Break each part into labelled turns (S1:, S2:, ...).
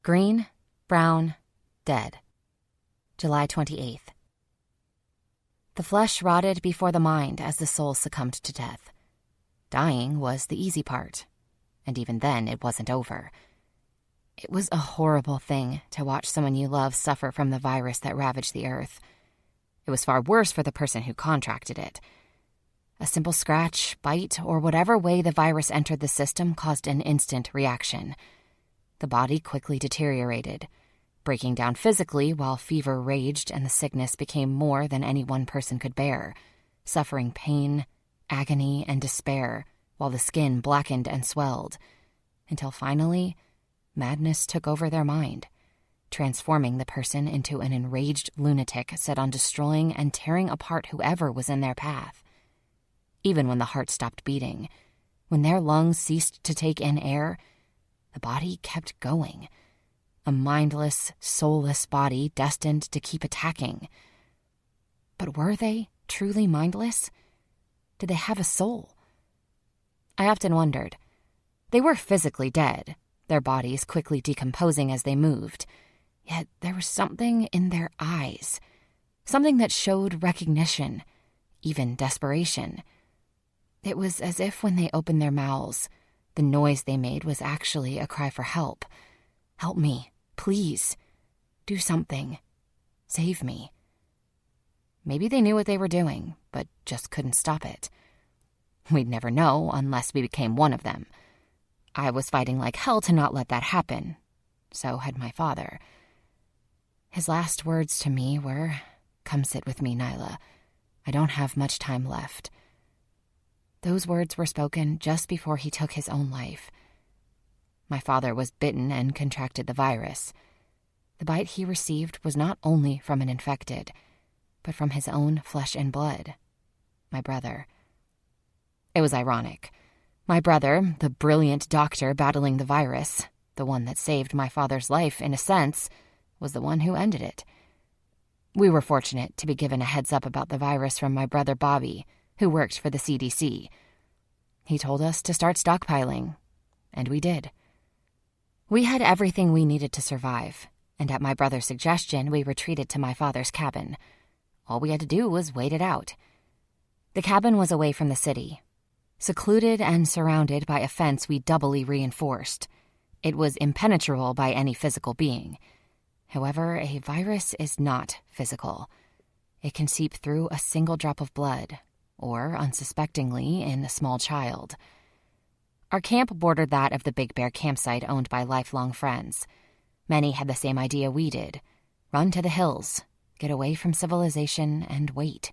S1: Green, brown, dead. July 28th. The flesh rotted before the mind as the soul succumbed to death. Dying was the easy part, and even then it wasn't over. It was a horrible thing to watch someone you love suffer from the virus that ravaged the earth. It was far worse for the person who contracted it. A simple scratch, bite, or whatever way the virus entered the system caused an instant reaction. The body quickly deteriorated, breaking down physically while fever raged and the sickness became more than any one person could bear, suffering pain, agony, and despair while the skin blackened and swelled, until finally, madness took over their mind, transforming the person into an enraged lunatic set on destroying and tearing apart whoever was in their path. Even when the heart stopped beating, when their lungs ceased to take in air, the body kept going. A mindless, soulless body destined to keep attacking. But were they truly mindless? Did they have a soul? I often wondered. They were physically dead, their bodies quickly decomposing as they moved. Yet there was something in their eyes, something that showed recognition, even desperation. It was as if when they opened their mouths, the noise they made was actually a cry for help. Help me, please. Do something. Save me. Maybe they knew what they were doing, but just couldn't stop it. We'd never know unless we became one of them. I was fighting like hell to not let that happen. So had my father. His last words to me were, "Come sit with me, Nyla. I don't have much time left." Those words were spoken just before he took his own life. My father was bitten and contracted the virus. The bite he received was not only from an infected, but from his own flesh and blood, my brother. It was ironic. My brother, the brilliant doctor battling the virus, the one that saved my father's life in a sense, was the one who ended it. We were fortunate to be given a heads up about the virus from my brother Bobby, who worked for the CDC. He told us to start stockpiling, and we did. We had everything we needed to survive, and at my brother's suggestion, we retreated to my father's cabin. All we had to do was wait it out. The cabin was away from the city, secluded and surrounded by a fence we doubly reinforced. It was impenetrable by any physical being. However, a virus is not physical. It can seep through a single drop of blood, or, unsuspectingly, in a small child. Our camp bordered that of the Big Bear campsite owned by lifelong friends. Many had the same idea we did. Run to the hills, get away from civilization, and wait.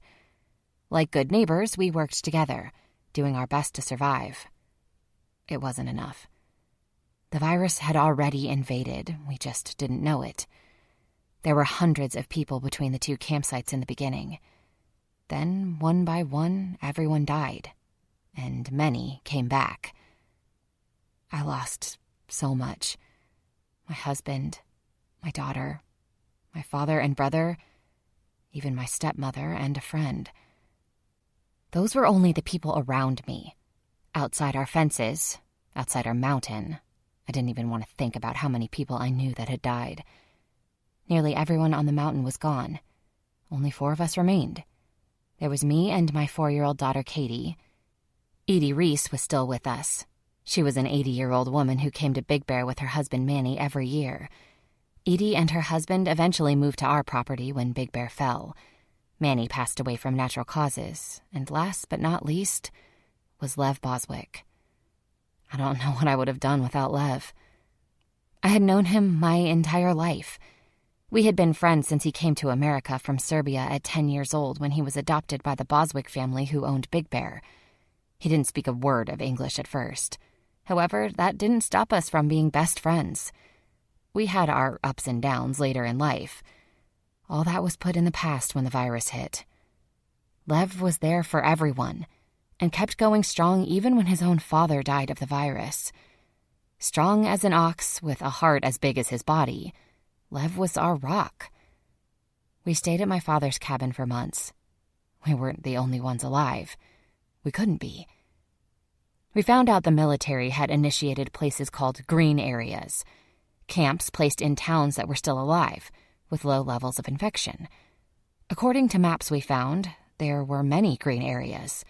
S1: Like good neighbors, we worked together, doing our best to survive. It wasn't enough. The virus had already invaded, we just didn't know it. There were hundreds of people between the two campsites in the beginning. Then, one by one, everyone died, and many came back. I lost so much. My husband, my daughter, my father and brother, even my stepmother and a friend. Those were only the people around me. Outside our fences, outside our mountain, I didn't even want to think about how many people I knew that had died. Nearly everyone on the mountain was gone. Only 4 of us remained. There was me and my 4-year-old daughter, Katie. Edie Reese was still with us. She was an 80-year-old woman who came to Big Bear with her husband Manny every year. Edie and her husband eventually moved to our property when Big Bear fell. Manny passed away from natural causes, and last but not least was Lev Boswick. I don't know what I would have done without Lev. I had known him my entire life. We had been friends since he came to America from Serbia at 10 years old when he was adopted by the Boswick family who owned Big Bear. He didn't speak a word of English at first. However, that didn't stop us from being best friends. We had our ups and downs later in life. All that was put in the past when the virus hit. Lev was there for everyone, and kept going strong even when his own father died of the virus. Strong as an ox with a heart as big as his body, Lev was our rock. We stayed at my father's cabin for months. We weren't the only ones alive. We couldn't be. We found out the military had initiated places called green areas. camps placed in towns that were still alive, with low levels of infection. According to maps we found, there were many green areas.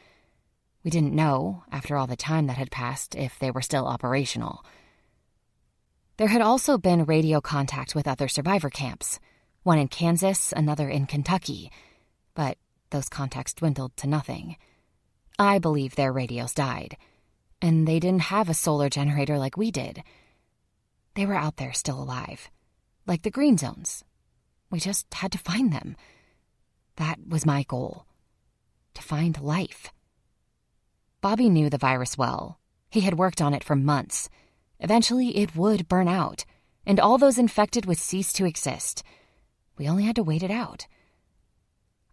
S1: We didn't know, after all the time that had passed, if they were still operational. There had also been radio contact with other survivor camps, one in Kansas, another in Kentucky, but those contacts dwindled to nothing. I believe their radios died, and they didn't have a solar generator like we did. They were out there still alive, like the green zones. We just had to find them. That was my goal, to find life. Bobby knew the virus well. He had worked on it for months. Eventually, it would burn out, and all those infected would cease to exist. We only had to wait it out.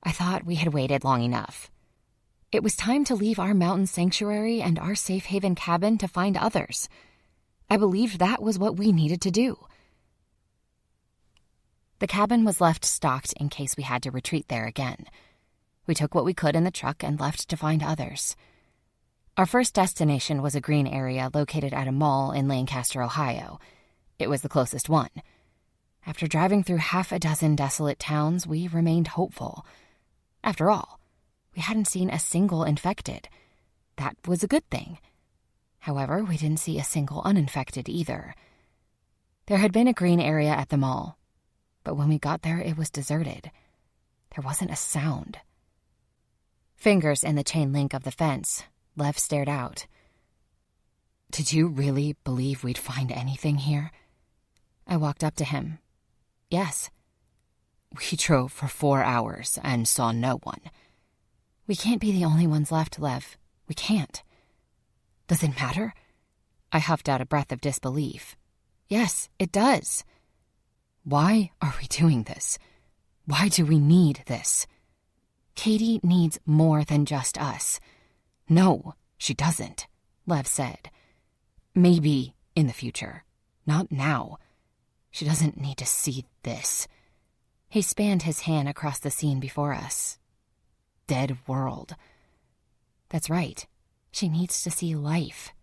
S1: I thought we had waited long enough. It was time to leave our mountain sanctuary and our safe haven cabin to find others. I believed that was what we needed to do. The cabin was left stocked in case we had to retreat there again. We took what we could in the truck and left to find others. Our first destination was a green area located at a mall in Lancaster, Ohio. It was the closest one. After driving through half a dozen desolate towns, we remained hopeful. After all, we hadn't seen a single infected. That was a good thing. However, we didn't see a single uninfected either. There had been a green area at the mall, but when we got there, it was deserted. There wasn't a sound. Fingers in the chain link of the fence, Lev stared out. "Did you really believe we'd find anything here?" I walked up to him. "Yes." "We drove for 4 hours and saw no one." "We can't be the only ones left, Lev. We can't." "Does it matter?" I huffed out a breath of disbelief. "Yes, it does." "Why are we doing this? Why do we need this?" "Katie needs more than just us." "No, she doesn't," Lev said. "Maybe in the future. Not now. She doesn't need to see this." He spanned his hand across the scene before us. Dead world. That's right. She needs to see life.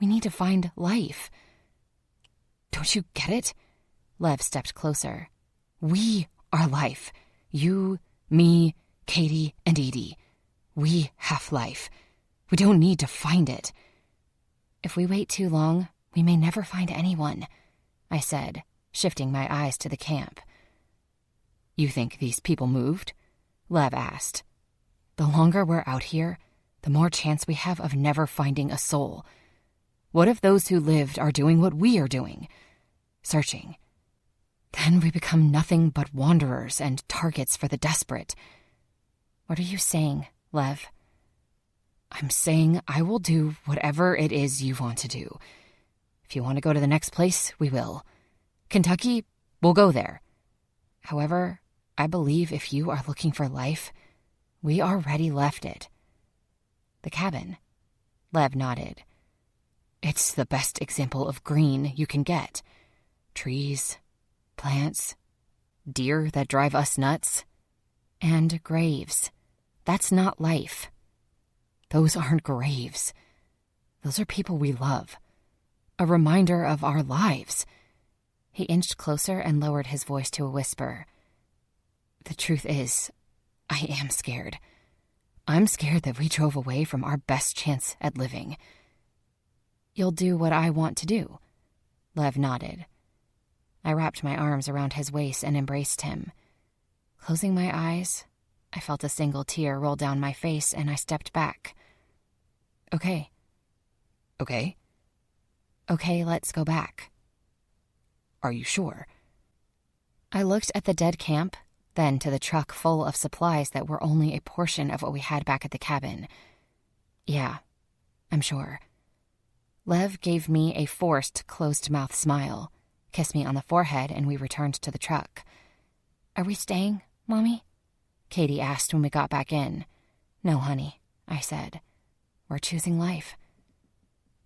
S1: We need to find life. "Don't you get it?" Lev stepped closer. "We are life. You, me, Katie, and Edie. We have life. We don't need to find it." "If we wait too long, we may never find anyone," I said, shifting my eyes to the camp. "You think these people moved?" Lev asked. "The longer we're out here, the more chance we have of never finding a soul. What if those who lived are doing what we are doing? Searching. Then we become nothing but wanderers and targets for the desperate." "What are you saying, Lev?" "I'm saying I will do whatever it is you want to do. If you want to go to the next place, we will. Kentucky, we'll go there. However, I believe if you are looking for life, we already left it." "The cabin?" Lev nodded. "It's the best example of green you can get. Trees, plants, deer that drive us nuts, and graves. That's not life. Those aren't graves. Those are people we love. A reminder of our lives." He inched closer and lowered his voice to a whisper. "The truth is, I am scared. I'm scared that we drove away from our best chance at living." "You'll do what I want to do." Lev nodded. I wrapped my arms around his waist and embraced him. Closing my eyes, I felt a single tear roll down my face and I stepped back. "Okay." "Okay?" "Okay, let's go back." "Are you sure?" I looked at the dead camp, then to the truck full of supplies that were only a portion of what we had back at the cabin. "Yeah, I'm sure." Lev gave me a forced, closed-mouth smile, kissed me on the forehead, and we returned to the truck. "Are we staying, Mommy?" Katie asked when we got back in. "No, honey," I said. "We're choosing life."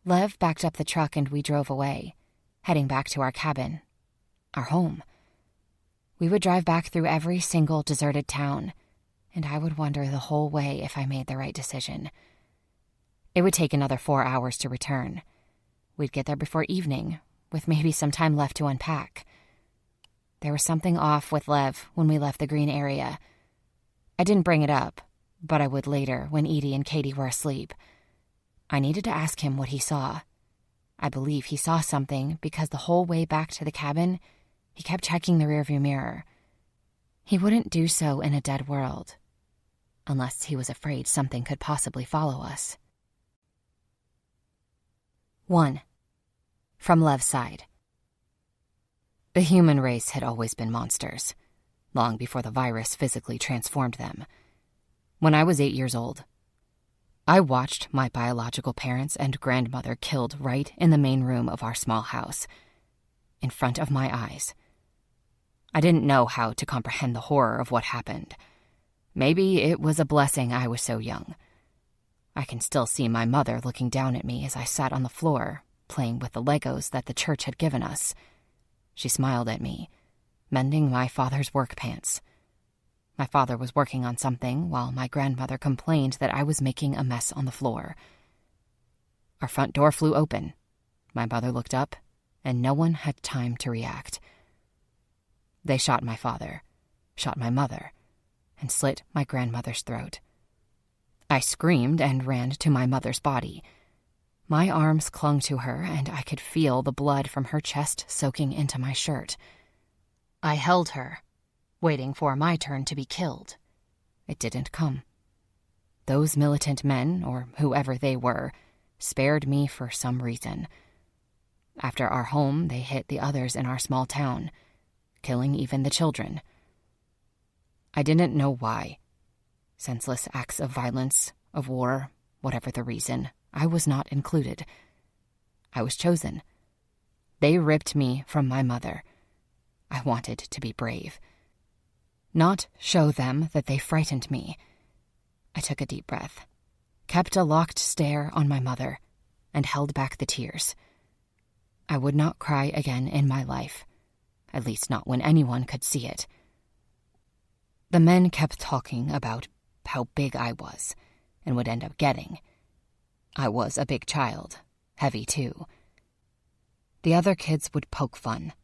S1: Lev backed up the truck and we drove away, heading back to our cabin, our home. We would drive back through every single deserted town, and I would wonder the whole way if I made the right decision. It would take another 4 hours to return. We'd get there before evening, with maybe some time left to unpack. There was something off with Lev when we left the green area. I didn't bring it up, but I would later when Edie and Katie were asleep. I needed to ask him what he saw. I believe he saw something because the whole way back to the cabin, he kept checking the rearview mirror. He wouldn't do so in a dead world, unless he was afraid something could possibly follow us. 1. From Lev's side. The human race had always been monsters, long before the virus physically transformed them. When I was 8 years old, I watched my biological parents and grandmother killed right in the main room of our small house, in front of my eyes. I didn't know how to comprehend the horror of what happened. Maybe it was a blessing I was so young. I can still see my mother looking down at me as I sat on the floor, playing with the Legos that the church had given us. She smiled at me, mending my father's work pants. My father was working on something while my grandmother complained that I was making a mess on the floor. Our front door flew open. My mother looked up, and no one had time to react. They shot my father, shot my mother, and slit my grandmother's throat. I screamed and ran to my mother's body. My arms clung to her, and I could feel the blood from her chest soaking into my shirt. I held her, waiting for my turn to be killed. It didn't come. Those militant men, or whoever they were, spared me for some reason. After our home, they hit the others in our small town, killing even the children. I didn't know why. Senseless acts of violence, of war, whatever the reason, I was not included. I was chosen. They ripped me from my mother. I wanted to be brave. Not show them that they frightened me. I took a deep breath, kept a locked stare on my mother, and held back the tears. I would not cry again in my life, at least not when anyone could see it. The men kept talking about how big I was and would end up getting. I was a big child, heavy too. The other kids would poke fun,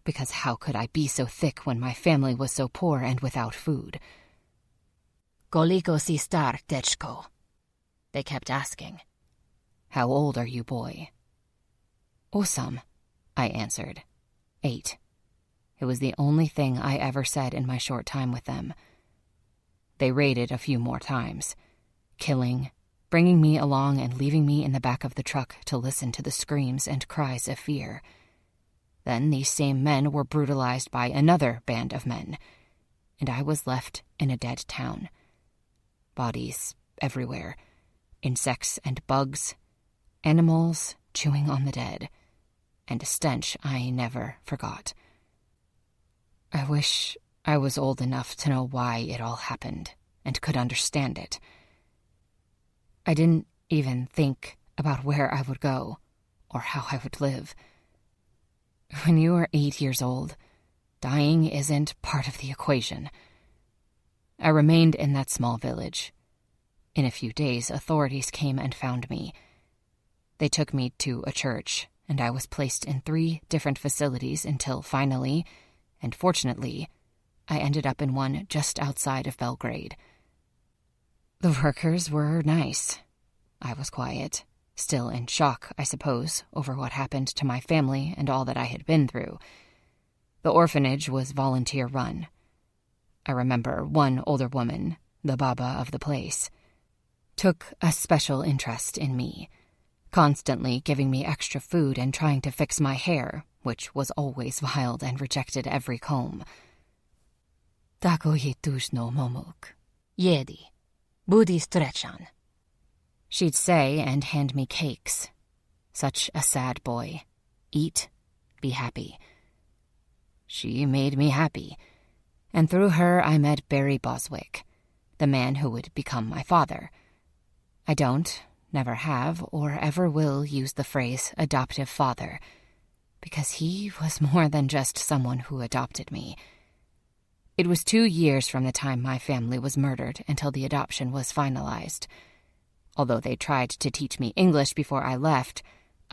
S1: because how could I be so thick when my family was so poor and without food? Koliko si star, dečko? They kept asking. How old are you, boy? Osam, I answered. 8. It was the only thing I ever said in my short time with them. They raided a few more times, killing, bringing me along and leaving me in the back of the truck to listen to the screams and cries of fear. Then these same men were brutalized by another band of men, and I was left in a dead town. Bodies everywhere, insects and bugs, animals chewing on the dead, and a stench I never forgot. I wish I was old enough to know why it all happened and could understand it. I didn't even think about where I would go or how I would live. When you are 8 years old, dying isn't part of the equation. I remained in that small village. In a few days, authorities came and found me. They took me to a church, and I was placed in 3 different facilities until finally, and fortunately, I ended up in one just outside of Belgrade. The workers were nice. I was quiet, still in shock, I suppose, over what happened to my family and all that I had been through. The orphanage was volunteer-run. I remember one older woman, the Baba of the place, took a special interest in me, constantly giving me extra food and trying to fix my hair, which was always wild and rejected every comb. Tako no momok, jedi, budi strechan. She'd say and hand me cakes. Such a sad boy. Eat, be happy. She made me happy, and through her I met Barry Boswick, the man who would become my father. I don't, never have, or ever will use the phrase adoptive father, because he was more than just someone who adopted me. It was 2 years from the time my family was murdered until the adoption was finalized. Although they tried to teach me English before I left,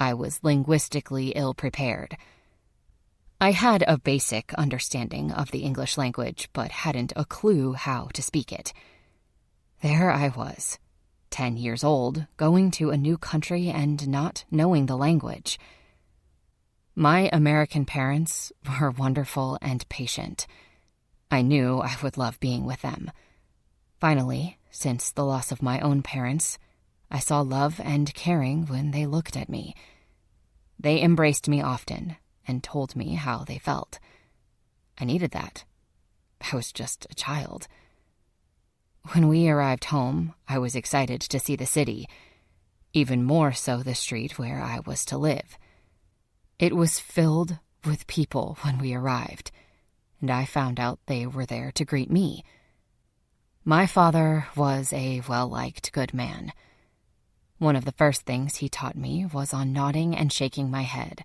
S1: I was linguistically ill-prepared. I had a basic understanding of the English language, but hadn't a clue how to speak it. There I was, 10 years old, going to a new country and not knowing the language. My American parents were wonderful and patient. I knew I would love being with them. Finally, since the loss of my own parents, I saw love and caring when they looked at me. They embraced me often and told me how they felt. I needed that. I was just a child. When we arrived home, I was excited to see the city, even more so the street where I was to live. It was filled with people when we arrived, and I found out they were there to greet me. My father was a well-liked good man. One of the first things he taught me was on nodding and shaking my head.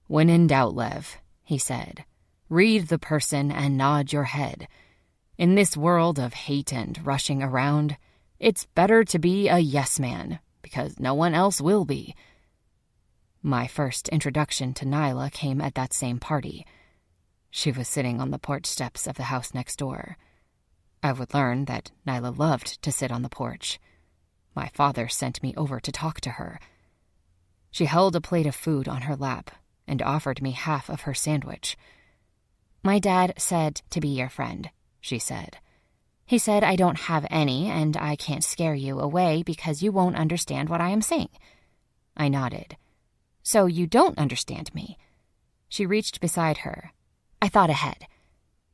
S1: "When in doubt, Lev," he said, "read the person and nod your head. In this world of hate and rushing around, it's better to be a yes man, because no one else will be." My first introduction to Nyla came at that same party. She was sitting on the porch steps of the house next door. I would learn that Nyla loved to sit on the porch. My father sent me over to talk to her. She held a plate of food on her lap and offered me half of her sandwich. "My dad said to be your friend," she said. "He said I don't have any and I can't scare you away because you won't understand what I am saying." I nodded. "So you don't understand me?" She reached beside her. I thought ahead.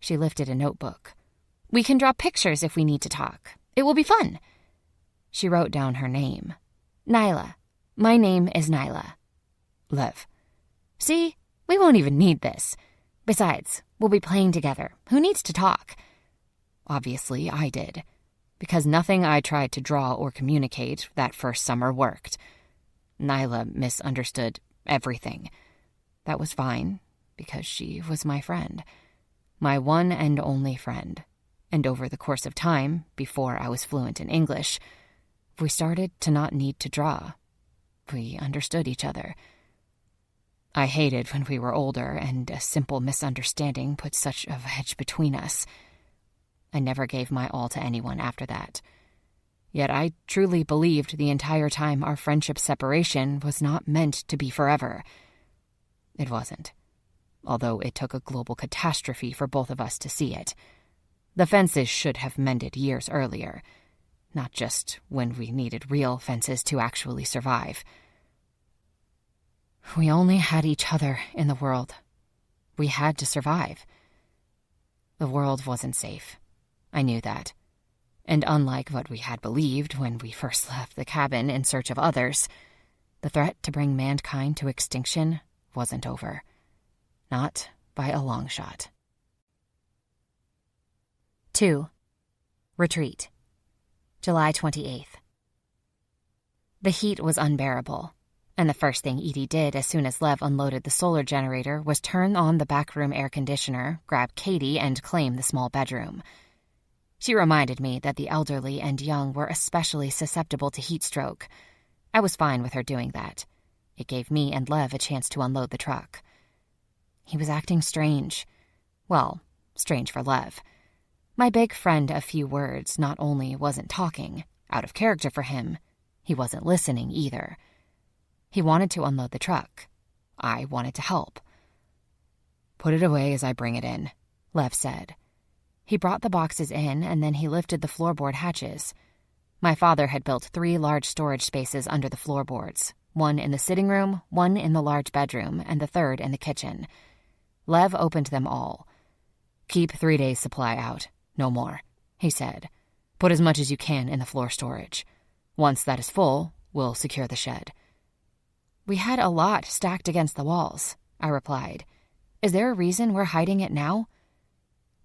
S1: She lifted a notebook. "We can draw pictures if we need to talk. It will be fun." She wrote down her name. "Nyla. My name is Nyla." "Lev." "See? We won't even need this. Besides, we'll be playing together. Who needs to talk?" Obviously, I did, because nothing I tried to draw or communicate that first summer worked. Nyla misunderstood everything. That was fine, because she was my friend. My one and only friend. And over the course of time, before I was fluent in English, we started to not need to draw. We understood each other. I hated when we were older and a simple misunderstanding put such a wedge between us. I never gave my all to anyone after that. Yet I truly believed the entire time our friendship separation was not meant to be forever. It wasn't, although it took a global catastrophe for both of us to see it. The fences should have mended years earlier, not just when we needed real fences to actually survive. We only had each other in the world. We had to survive. The world wasn't safe. I knew that. And unlike what we had believed when we first left the cabin in search of others, the threat to bring mankind to extinction wasn't over. Not by a long shot. 2. Retreat. July 28th. The heat was unbearable, and the first thing Edie did as soon as Lev unloaded the solar generator was turn on the backroom air conditioner, grab Katie, and claim the small bedroom. She reminded me that the elderly and young were especially susceptible to heat stroke. I was fine with her doing that. It gave me and Lev a chance to unload the truck. He was acting strange. Well, strange for Lev. My big friend of few words not only wasn't talking, out of character for him, he wasn't listening either. He wanted to unload the truck. I wanted to help. "Put it away as I bring it in," Lev said. He brought the boxes in, and then he lifted the floorboard hatches. My father had built 3 large storage spaces under the floorboards, one in the sitting room, one in the large bedroom, and the third in the kitchen. Lev opened them all. "Keep 3 days' supply out, no more," he said. "Put as much as you can in the floor storage. Once that is full, we'll secure the shed." "We had a lot stacked against the walls," I replied. "Is there a reason we're hiding it now?"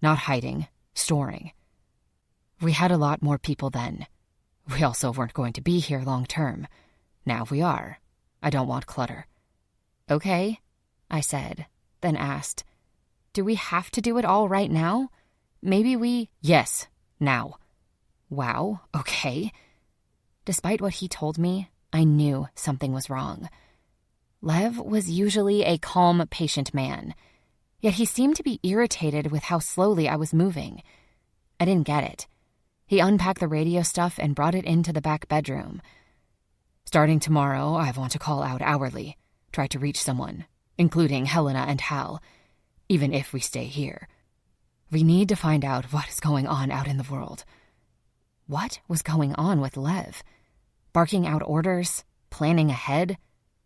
S1: "Not hiding, storing. We had a lot more people then. We also weren't going to be here long term. Now we are. I don't want clutter." "Okay," I said, then asked, "Do we have to do it all right now? Maybe we—" "Yes, now." "Wow, okay." Despite what he told me, I knew something was wrong. Lev was usually a calm, patient man, yet he seemed to be irritated with how slowly I was moving. I didn't get it. He unpacked the radio stuff and brought it into the back bedroom. "Starting tomorrow, I want to call out hourly, try to reach someone, including Helena and Hal, even if we stay here. We need to find out what is going on out in the world." What was going on with Lev? Barking out orders, planning ahead,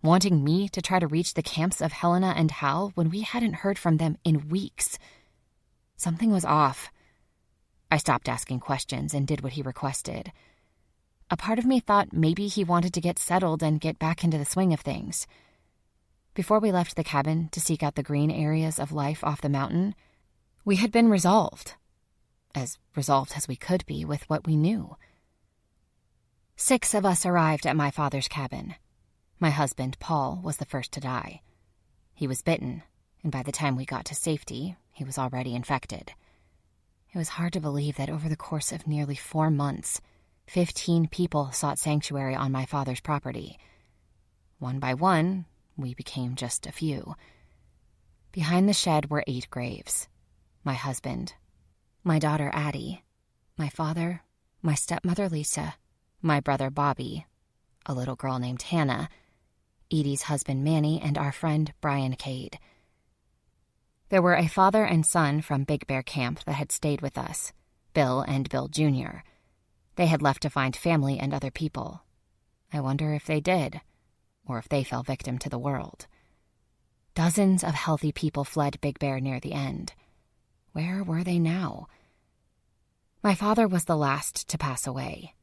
S1: wanting me to try to reach the camps of Helena and Hal when we hadn't heard from them in weeks. Something was off. I stopped asking questions and did what he requested. A part of me thought maybe he wanted to get settled and get back into the swing of things. Before we left the cabin to seek out the green areas of life off the mountain, we had been resolved as we could be with what we knew. 6 of us arrived at my father's cabin. My husband, Paul, was the first to die. He was bitten, and by the time we got to safety, he was already infected. It was hard to believe that over the course of nearly 4 months, 15 people sought sanctuary on my father's property. One by one, we became just a few. Behind the shed were 8 graves. My husband, my daughter Addie, my father, my stepmother Lisa, my brother Bobby, a little girl named Hannah, Edie's husband Manny, and our friend Brian Cade. There were a father and son from Big Bear Camp that had stayed with us, Bill and Bill Jr. They had left to find family and other people. I wonder if they did, or if they fell victim to the world. Dozens of healthy people fled Big Bear near the end. Where were they now? My father was the last to pass away.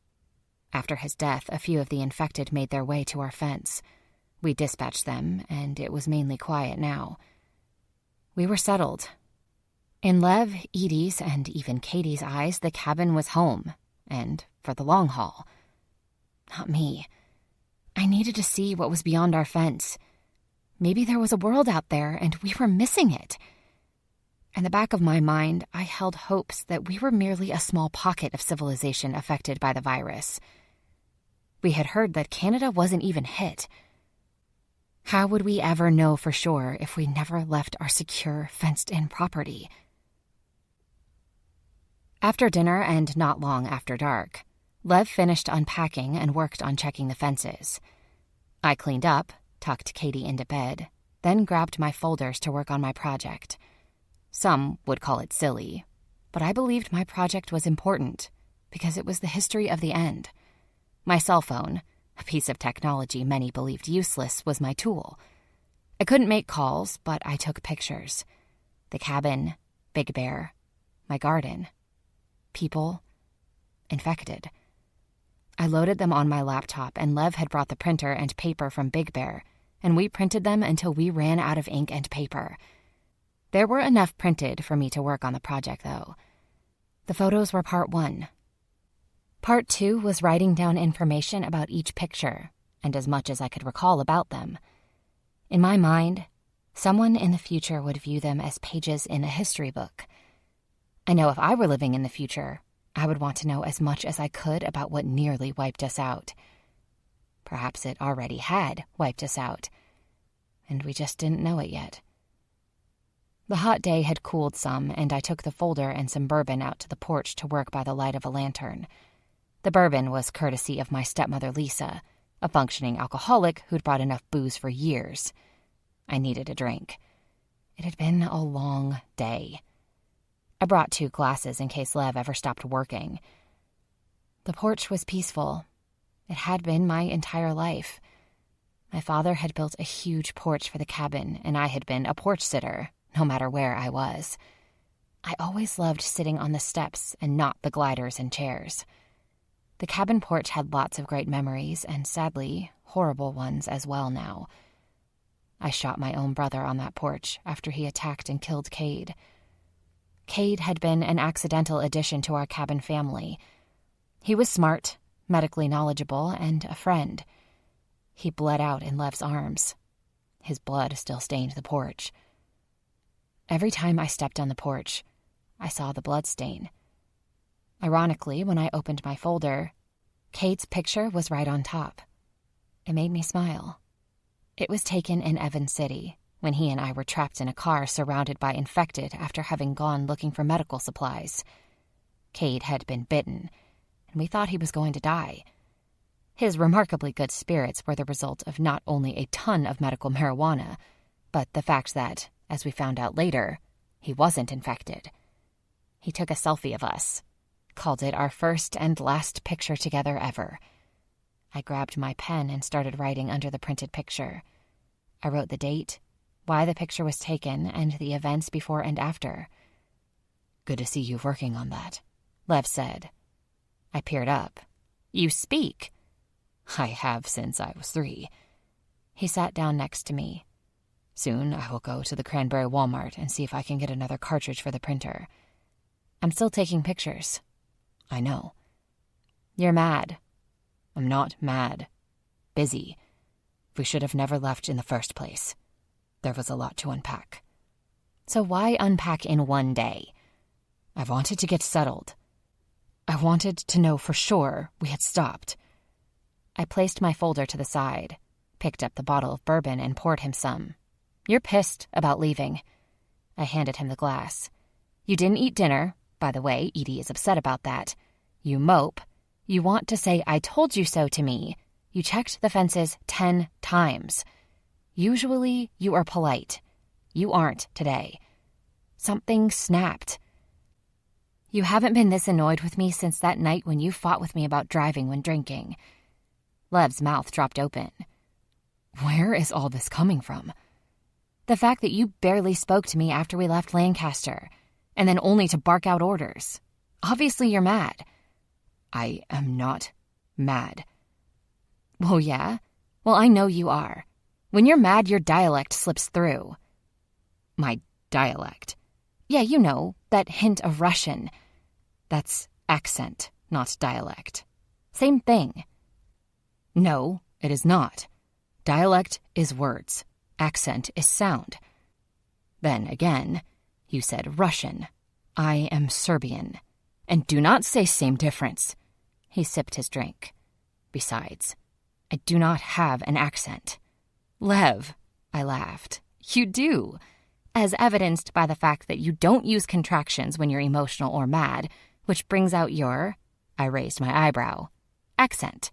S1: After his death, a few of the infected made their way to our fence. We dispatched them, and it was mainly quiet now. We were settled. In Lev, Edie's, and even Katie's eyes, the cabin was home, and for the long haul. Not me. I needed to see what was beyond our fence. Maybe there was a world out there, and we were missing it. In the back of my mind, I held hopes that we were merely a small pocket of civilization affected by the virus. We had heard that Canada wasn't even hit. How would we ever know for sure if we never left our secure, fenced-in property? After dinner and not long after dark, Lev finished unpacking and worked on checking the fences. I cleaned up, tucked Katie into bed, then grabbed my folders to work on my project. Some would call it silly, but I believed my project was important because it was the history of the end. My cell phone, a piece of technology many believed useless, was my tool. I couldn't make calls, but I took pictures. The cabin, Big Bear, my garden, people, infected. I loaded them on my laptop, and Lev had brought the printer and paper from Big Bear, and we printed them until we ran out of ink and paper. There were enough printed for me to work on the project, though. The photos were part 1. Part 2 was writing down information about each picture, and as much as I could recall about them. In my mind, someone in the future would view them as pages in a history book. I know if I were living in the future, I would want to know as much as I could about what nearly wiped us out. Perhaps it already had wiped us out, and we just didn't know it yet. The hot day had cooled some, and I took the folder and some bourbon out to the porch to work by the light of a lantern. The bourbon was courtesy of my stepmother Lisa, a functioning alcoholic who'd brought enough booze for years. I needed a drink. It had been a long day. I brought 2 glasses in case Lev ever stopped working. The porch was peaceful. It had been my entire life. My father had built a huge porch for the cabin, and I had been a porch sitter, no matter where I was. I always loved sitting on the steps and not the gliders and chairs. The cabin porch had lots of great memories, and sadly, horrible ones as well now. I shot my own brother on that porch after he attacked and killed Cade. Cade had been an accidental addition to our cabin family. He was smart, medically knowledgeable, and a friend. He bled out in Lev's arms. His blood still stained the porch. Every time I stepped on the porch, I saw the blood stain. Ironically, when I opened my folder, Cade's picture was right on top. It made me smile. It was taken in Evans City, when he and I were trapped in a car surrounded by infected after having gone looking for medical supplies. Cade had been bitten, and we thought he was going to die. His remarkably good spirits were the result of not only a ton of medical marijuana, but the fact that, as we found out later, he wasn't infected. He took a selfie of us, called it our first and last picture together ever. I grabbed my pen and started writing under the printed picture. I wrote the date, why the picture was taken, and the events before and after. "Good to see you working on that," Lev said. I peered up. "You speak." "I have since I was 3. He sat down next to me. "Soon I will go to the Cranberry Walmart and see if I can get another cartridge for the printer." "I'm still taking pictures." "I know." "You're mad." "I'm not mad. Busy. We should have never left in the first place. There was a lot to unpack." "So why unpack in one day?" "I wanted to get settled. I wanted to know for sure we had stopped." I placed my folder to the side, picked up the bottle of bourbon and poured him some. "You're pissed about leaving." I handed him the glass. "You didn't eat dinner. By the way, Edie is upset about that. You mope. You want to say I told you so to me. You checked the fences 10 times. Usually you are polite. You aren't today. Something snapped. You haven't been this annoyed with me since that night when you fought with me about driving when drinking." Lev's mouth dropped open. "Where is all this coming from?" "The fact that you barely spoke to me after we left Lancaster, and then only to bark out orders. Obviously you're mad." "I am not mad." "Oh, yeah? Well, I know you are. When you're mad, your dialect slips through." "My dialect?" "Yeah, you know, that hint of Russian." "That's accent, not dialect." "Same thing." "No, it is not. Dialect is words. Accent is sound." "Then again, you said Russian. I am Serbian. And do not say same difference." He sipped his drink. "Besides, I do not have an accent." "Lev," I laughed, "you do. As evidenced by the fact that you don't use contractions when you're emotional or mad, which brings out your," I raised my eyebrow, "accent."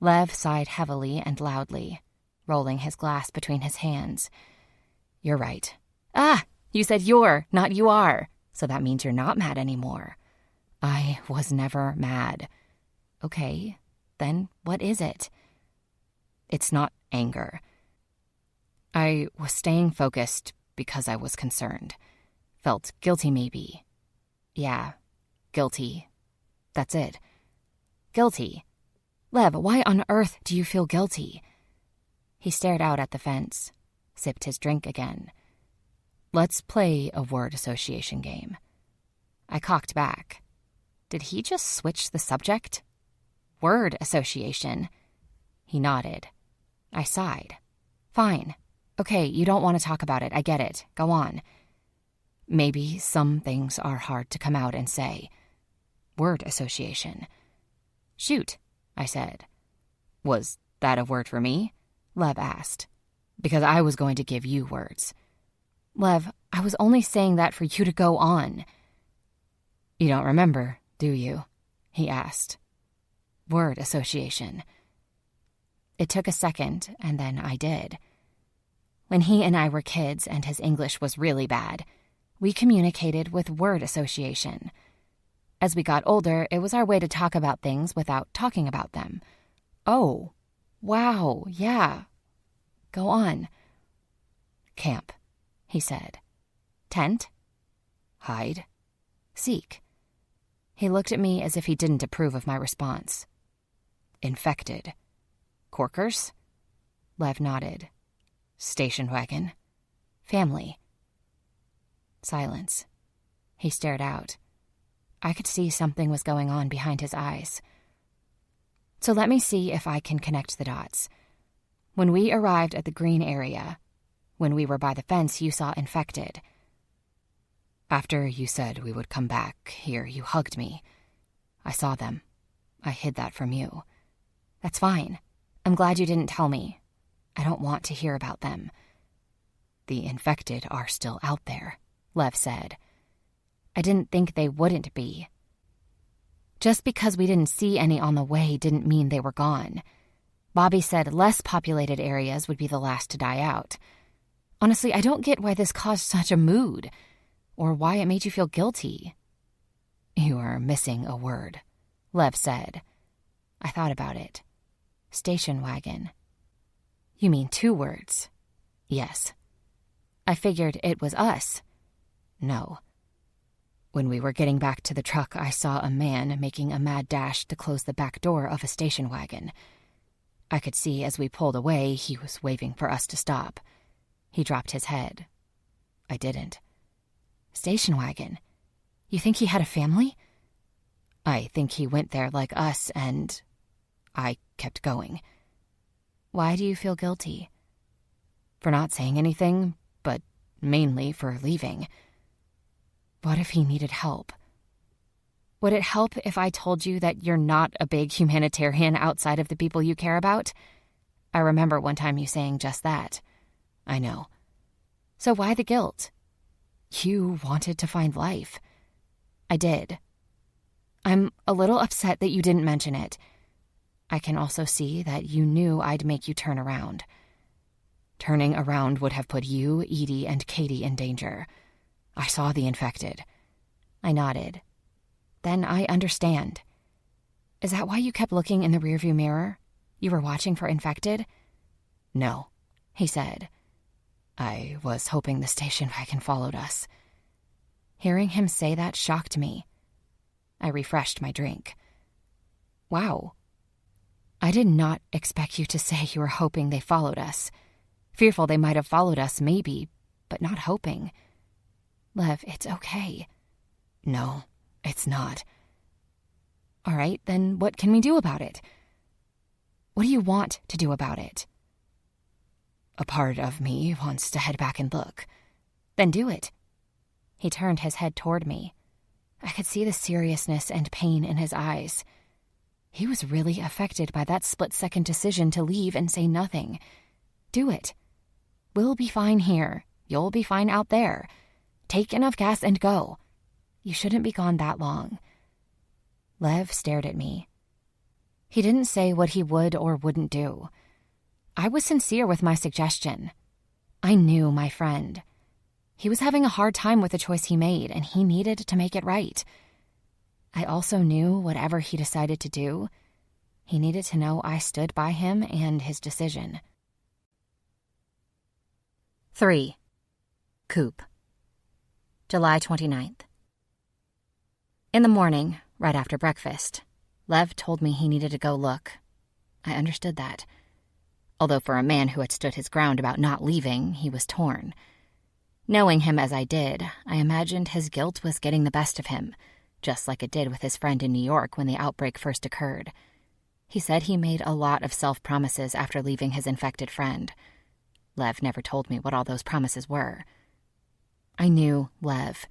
S1: Lev sighed heavily and loudly, rolling his glass between his hands. "You're right." "Ah, you said you're, not you are. So that means you're not mad anymore." "I was never mad." "Okay, then what is it?" "It's not anger. I was staying focused because I was concerned. Felt guilty maybe. Yeah, guilty. That's it." "Guilty? Lev, why on earth do you feel guilty?" He stared out at the fence, sipped his drink again. "Let's play a word association game." I cocked back. Did he just switch the subject? Word association. He nodded. I sighed. "Fine. Okay, you don't want to talk about it. I get it. Go on." "Maybe some things are hard to come out and say. Word association." "Shoot," I said. "Was that a word for me?" Lev asked. "Because I was going to give you words." "Lev, I was only saying that for you to go on." "You don't remember, do you?" he asked. Word association. It took a second, and then I did. When he and I were kids and his English was really bad, we communicated with word association. As we got older, it was our way to talk about things without talking about them. "Oh, wow, yeah. Go on." "Camp," he said. "Tent?" "Hide." "Seek." He looked at me as if he didn't approve of my response. "Infected." "Corkers?" Lev nodded. "Station wagon." "Family." Silence. He stared out. I could see something was going on behind his eyes. "So let me see if I can connect the dots. When we arrived at the green area, when we were by the fence, you saw infected. After you said we would come back here, you hugged me. I saw them. I hid that from you." "That's fine. I'm glad you didn't tell me." I don't want to hear about them. The infected are still out there, Lev said. I didn't think they wouldn't be. Just because we didn't see any on the way didn't mean they were gone. Bobby said less populated areas would be the last to die out. Honestly, I don't get why this caused such a mood, or why it made you feel guilty. You are missing a word, Lev said. I thought about it. Station wagon. You mean 2 words? Yes. I figured it was us. No. When we were getting back to the truck, I saw a man making a mad dash to close the back door of a station wagon. I could see as we pulled away he was waving for us to stop. He dropped his head. I didn't. Station wagon? You think he had a family? I think he went there like us and... I kept going. Why do you feel guilty? For not saying anything, but mainly for leaving. What if he needed help? Would it help if I told you that you're not a big humanitarian outside of the people you care about? I remember one time you saying just that. I know. So why the guilt? You wanted to find life. I did. I'm a little upset that you didn't mention it. I can also see that you knew I'd make you turn around. Turning around would have put you, Edie, and Katie in danger. I saw the infected. I nodded. Then I understand. Is that why you kept looking in the rearview mirror? You were watching for infected? No, he said. I was hoping the station wagon followed us. Hearing him say that shocked me. I refreshed my drink. Wow. I did not expect you to say you were hoping they followed us. Fearful they might have followed us, maybe, but not hoping. Lev, it's okay. No, it's not. All right, then what can we do about it? What do you want to do about it? A part of me wants to head back and look. Then do it. He turned his head toward me. I could see the seriousness and pain in his eyes. He was really affected by that split-second decision to leave and say nothing. Do it. We'll be fine here. You'll be fine out there. Take enough gas and go. You shouldn't be gone that long. Lev stared at me. He didn't say what he would or wouldn't do. I was sincere with my suggestion. I knew my friend. He was having a hard time with the choice he made, and he needed to make it right. I also knew whatever he decided to do, he needed to know I stood by him and his decision. 3. Coop. July 29th. In the morning, right after breakfast, Lev told me he needed to go look. I understood that. Although for a man who had stood his ground about not leaving, he was torn. Knowing him as I did, I imagined his guilt was getting the best of him, just like it did with his friend in New York when the outbreak first occurred. He said he made a lot of self-promises after leaving his infected friend. Lev never told me what all those promises were. I knew Lev.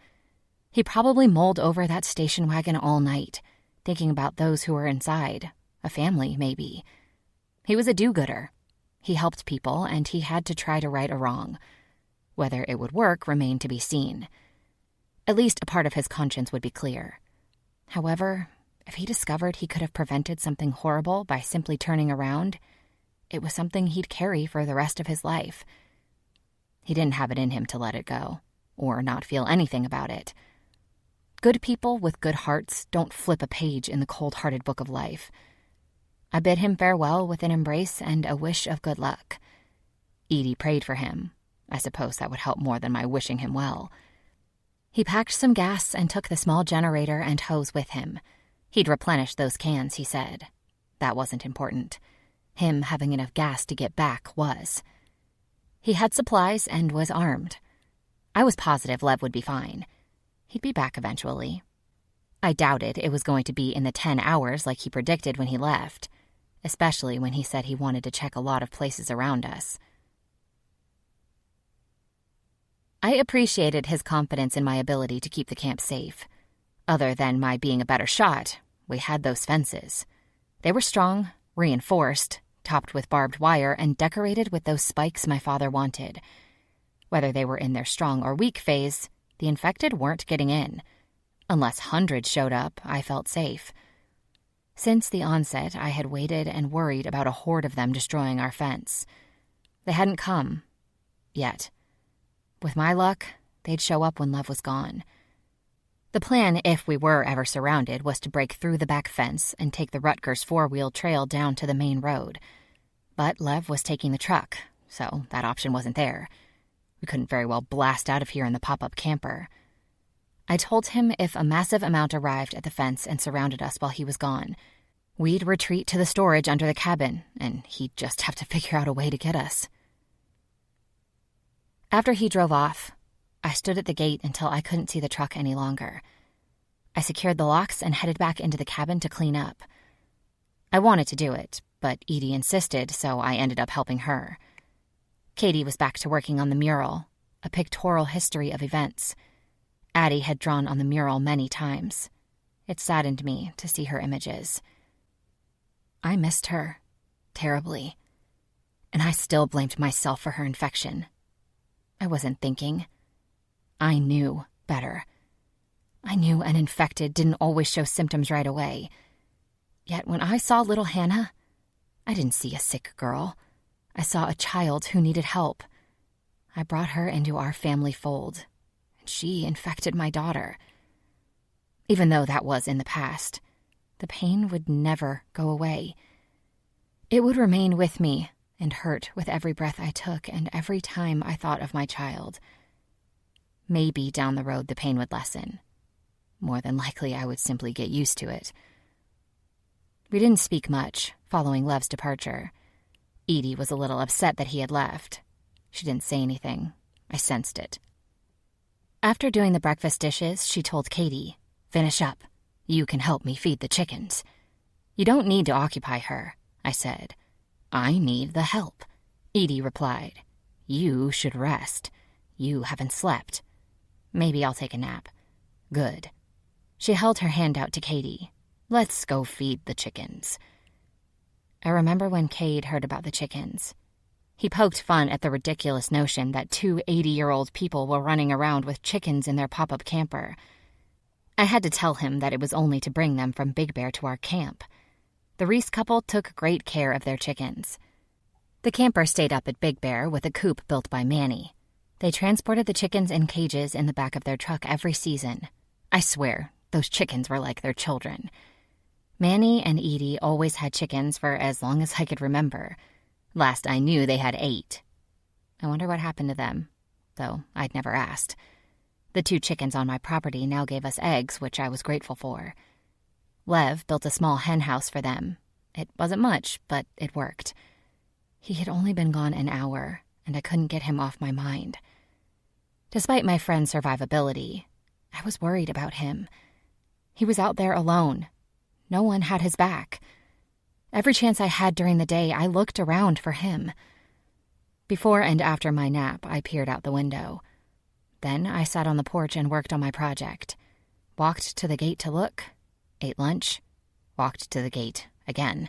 S1: He probably mulled over that station wagon all night, thinking about those who were inside, a family maybe. He was a do-gooder. He helped people, and he had to try to right a wrong. Whether it would work remained to be seen. At least a part of his conscience would be clear. However, if he discovered he could have prevented something horrible by simply turning around, it was something he'd carry for the rest of his life. He didn't have it in him to let it go, or not feel anything about it. Good people with good hearts don't flip a page in the cold-hearted book of life. I bid him farewell with an embrace and a wish of good luck. Edie prayed for him. I suppose that would help more than my wishing him well. He packed some gas and took the small generator and hose with him. He'd replenish those cans, he said. That wasn't important. Him having enough gas to get back was. He had supplies and was armed. I was positive Lev would be fine. He'd be back eventually. I doubted it was going to be in the 10 hours like he predicted when he left, especially when he said he wanted to check a lot of places around us. I appreciated his confidence in my ability to keep the camp safe. Other than my being a better shot, we had those fences. They were strong, reinforced, topped with barbed wire and decorated with those spikes my father wanted. Whether they were in their strong or weak phase, the infected weren't getting in. Unless hundreds showed up, I felt safe. Since the onset, I had waited and worried about a horde of them destroying our fence. They hadn't come. Yet. With my luck, they'd show up when Lev was gone. The plan, if we were ever surrounded, was to break through the back fence and take the Rutgers four-wheel trail down to the main road. But Lev was taking the truck, so that option wasn't there. We couldn't very well blast out of here in the pop-up camper. I told him if a massive amount arrived at the fence and surrounded us while he was gone, we'd retreat to the storage under the cabin, and he'd just have to figure out a way to get us. After he drove off, I stood at the gate until I couldn't see the truck any longer. I secured the locks and headed back into the cabin to clean up. I wanted to do it, but Edie insisted, so I ended up helping her. Katie was back to working on the mural, a pictorial history of events. Addie had drawn on the mural many times. It saddened me to see her images. I missed her, terribly, and I still blamed myself for her infection. I wasn't thinking. I knew better. I knew an infected didn't always show symptoms right away. Yet when I saw little Hannah, I didn't see a sick girl. I saw a child who needed help. I brought her into our family fold, and she infected my daughter. Even though that was in the past, the pain would never go away. It would remain with me and hurt with every breath I took and every time I thought of my child. Maybe down the road the pain would lessen. More than likely I would simply get used to it. We didn't speak much following Lev's departure. Edie was a little upset that he had left. She didn't say anything. I sensed it. After doing the breakfast dishes, she told Katie, "Finish up. You can help me feed the chickens." "You don't need to occupy her," I said. "I need the help," Edie replied. "You should rest. You haven't slept." "Maybe I'll take a nap." "Good." She held her hand out to Katie. "Let's go feed the chickens." I remember when Cade heard about the chickens. He poked fun at the ridiculous notion that two 80-year-old people were running around with chickens in their pop-up camper. I had to tell him that it was only to bring them from Big Bear to our camp. The Reese couple took great care of their chickens. The camper stayed up at Big Bear with a coop built by Manny. They transported the chickens in cages in the back of their truck every season. I swear, those chickens were like their children. Manny and Edie always had chickens for as long as I could remember. Last I knew, they had 8. I wonder what happened to them, though I'd never asked. The 2 chickens on my property now gave us eggs, which I was grateful for. Lev built a small hen house for them. It wasn't much, but it worked. He had only been gone an hour, and I couldn't get him off my mind. Despite my friend's survivability, I was worried about him. He was out there alone. No one had his back. Every chance I had during the day, I looked around for him. Before and after my nap, I peered out the window. Then I sat on the porch and worked on my project. Walked to the gate to look, ate lunch, walked to the gate again,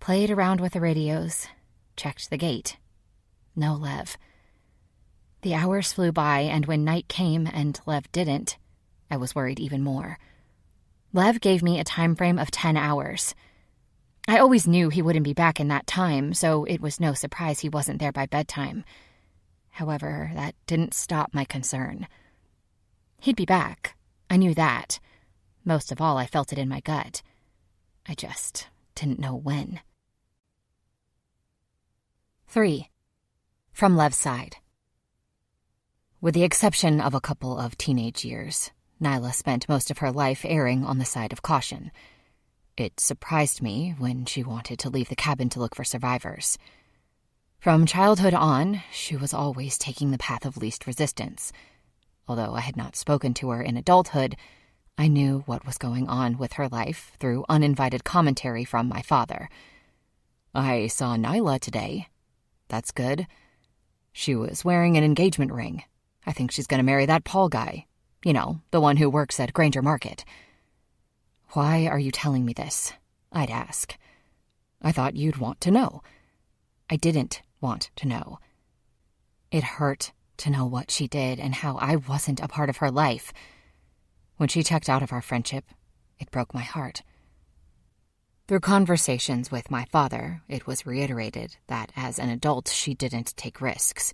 S1: played around with the radios, checked the gate. No Lev. The hours flew by, and when night came and Lev didn't, I was worried even more. Lev gave me a time frame of 10 hours. I always knew he wouldn't be back in that time, so it was no surprise he wasn't there by bedtime. However, that didn't stop my concern. He'd be back. I knew that. Most of all, I felt it in my gut. I just didn't know when. 3. From Lev's side. With the exception of a couple of teenage years, Nyla spent most of her life erring on the side of caution. It surprised me when she wanted to leave the cabin to look for survivors. From childhood on, she was always taking the path of least resistance. Although I had not spoken to her in adulthood, I knew what was going on with her life through uninvited commentary from my father. "I saw Nyla today." "That's good." "She was wearing an engagement ring. I think she's going to marry that Paul guy. You know, the one who works at Granger Market." "Why are you telling me this?" I'd ask. I thought you'd want to know." I didn't want to know. It hurt to know what she did and how I wasn't a part of her life. When she checked out of our friendship, it broke my heart. Through conversations with my father, it was reiterated that as an adult she didn't take risks.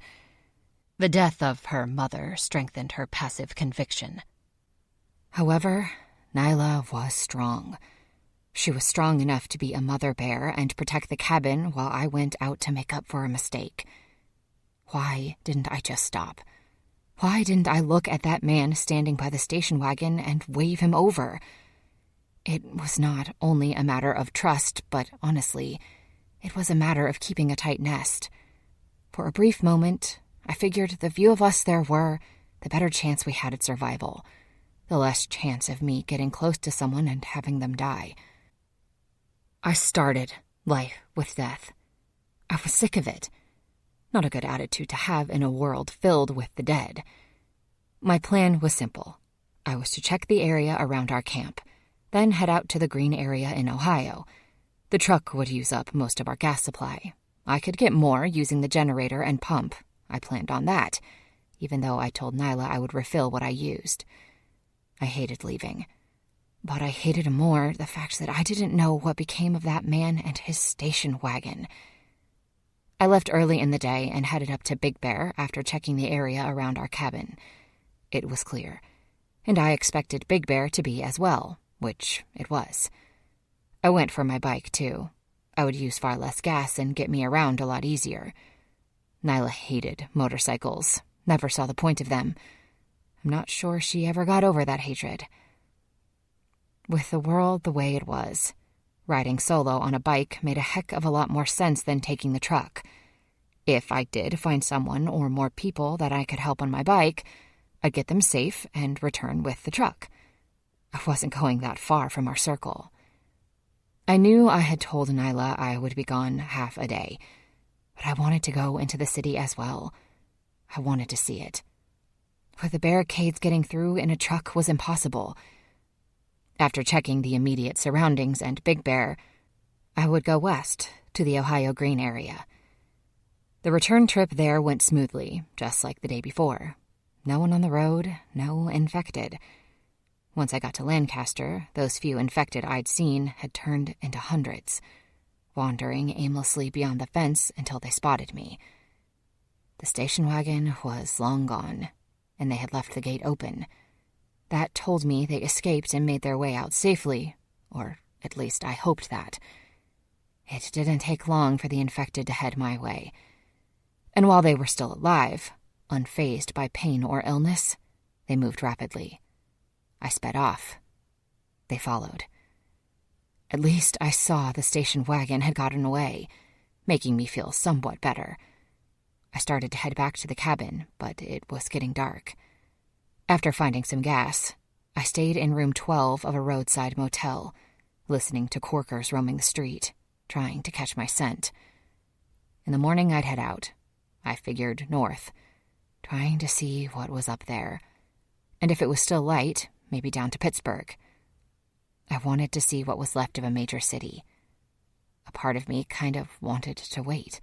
S1: The death of her mother strengthened her passive conviction. However, Nyla was strong. She was strong enough to be a mother bear and protect the cabin while I went out to make up for a mistake. Why didn't I just stop? Why didn't I look at that man standing by the station wagon and wave him over? It was not only a matter of trust, but honestly, it was a matter of keeping a tight nest. For a brief moment, I figured the fewer of us there were, the better chance we had at survival, the less chance of me getting close to someone and having them die. I started life with death. I was sick of it. Not a good attitude to have in a world filled with the dead. My plan was simple. I was to check the area around our camp, then head out to the green area in Ohio. The truck would use up most of our gas supply. I could get more using the generator and pump. I planned on that, even though I told Nyla I would refill what I used. I hated leaving. But I hated more the fact that I didn't know what became of that man and his station wagon. I left early in the day and headed up to Big Bear after checking the area around our cabin. It was clear, and I expected Big Bear to be as well, which it was. I went for my bike, too. I would use far less gas and get me around a lot easier. Nyla hated motorcycles, never saw the point of them. I'm not sure she ever got over that hatred. With the world the way it was, riding solo on a bike made a heck of a lot more sense than taking the truck. If I did find someone or more people that I could help on my bike, I'd get them safe and return with the truck. I wasn't going that far from our circle. I knew I had told Nyla I would be gone half a day, but I wanted to go into the city as well. I wanted to see it. With the barricades, getting through in a truck was impossible. After checking the immediate surroundings and Big Bear, I would go west to the Ohio Green area. The return trip there went smoothly, just like the day before. No one on the road, no infected. Once I got to Lancaster, those few infected I'd seen had turned into hundreds, wandering aimlessly beyond the fence until they spotted me. The station wagon was long gone, and they had left the gate open. That told me they escaped and made their way out safely, or at least I hoped that. It didn't take long for the infected to head my way. And while they were still alive, unfazed by pain or illness, they moved rapidly. I sped off. They followed. At least I saw the station wagon had gotten away, making me feel somewhat better. I started to head back to the cabin, but it was getting dark. After finding some gas, I stayed in room 12 of a roadside motel, listening to corkers roaming the street, trying to catch my scent. In the morning, I'd head out. I figured north, trying to see what was up there. And if it was still light, maybe down to Pittsburgh. I wanted to see what was left of a major city. A part of me kind of wanted to wait.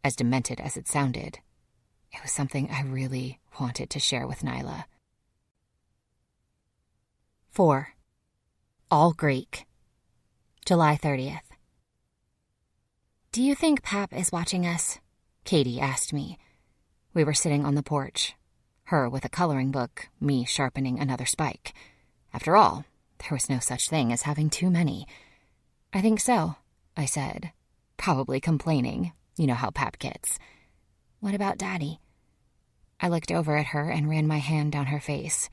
S1: As demented as it sounded, it was something I really wanted to share with Nyla. 4. All Greek. July 30th. "Do you think Pap is watching us?" Katie asked me. We were sitting on the porch, her with a coloring book, me sharpening another spike. After all, there was no such thing as having too many. "I think so," I said, probably complaining. You know how Pap gets. "What about Daddy?" I looked over at her and ran my hand down her face.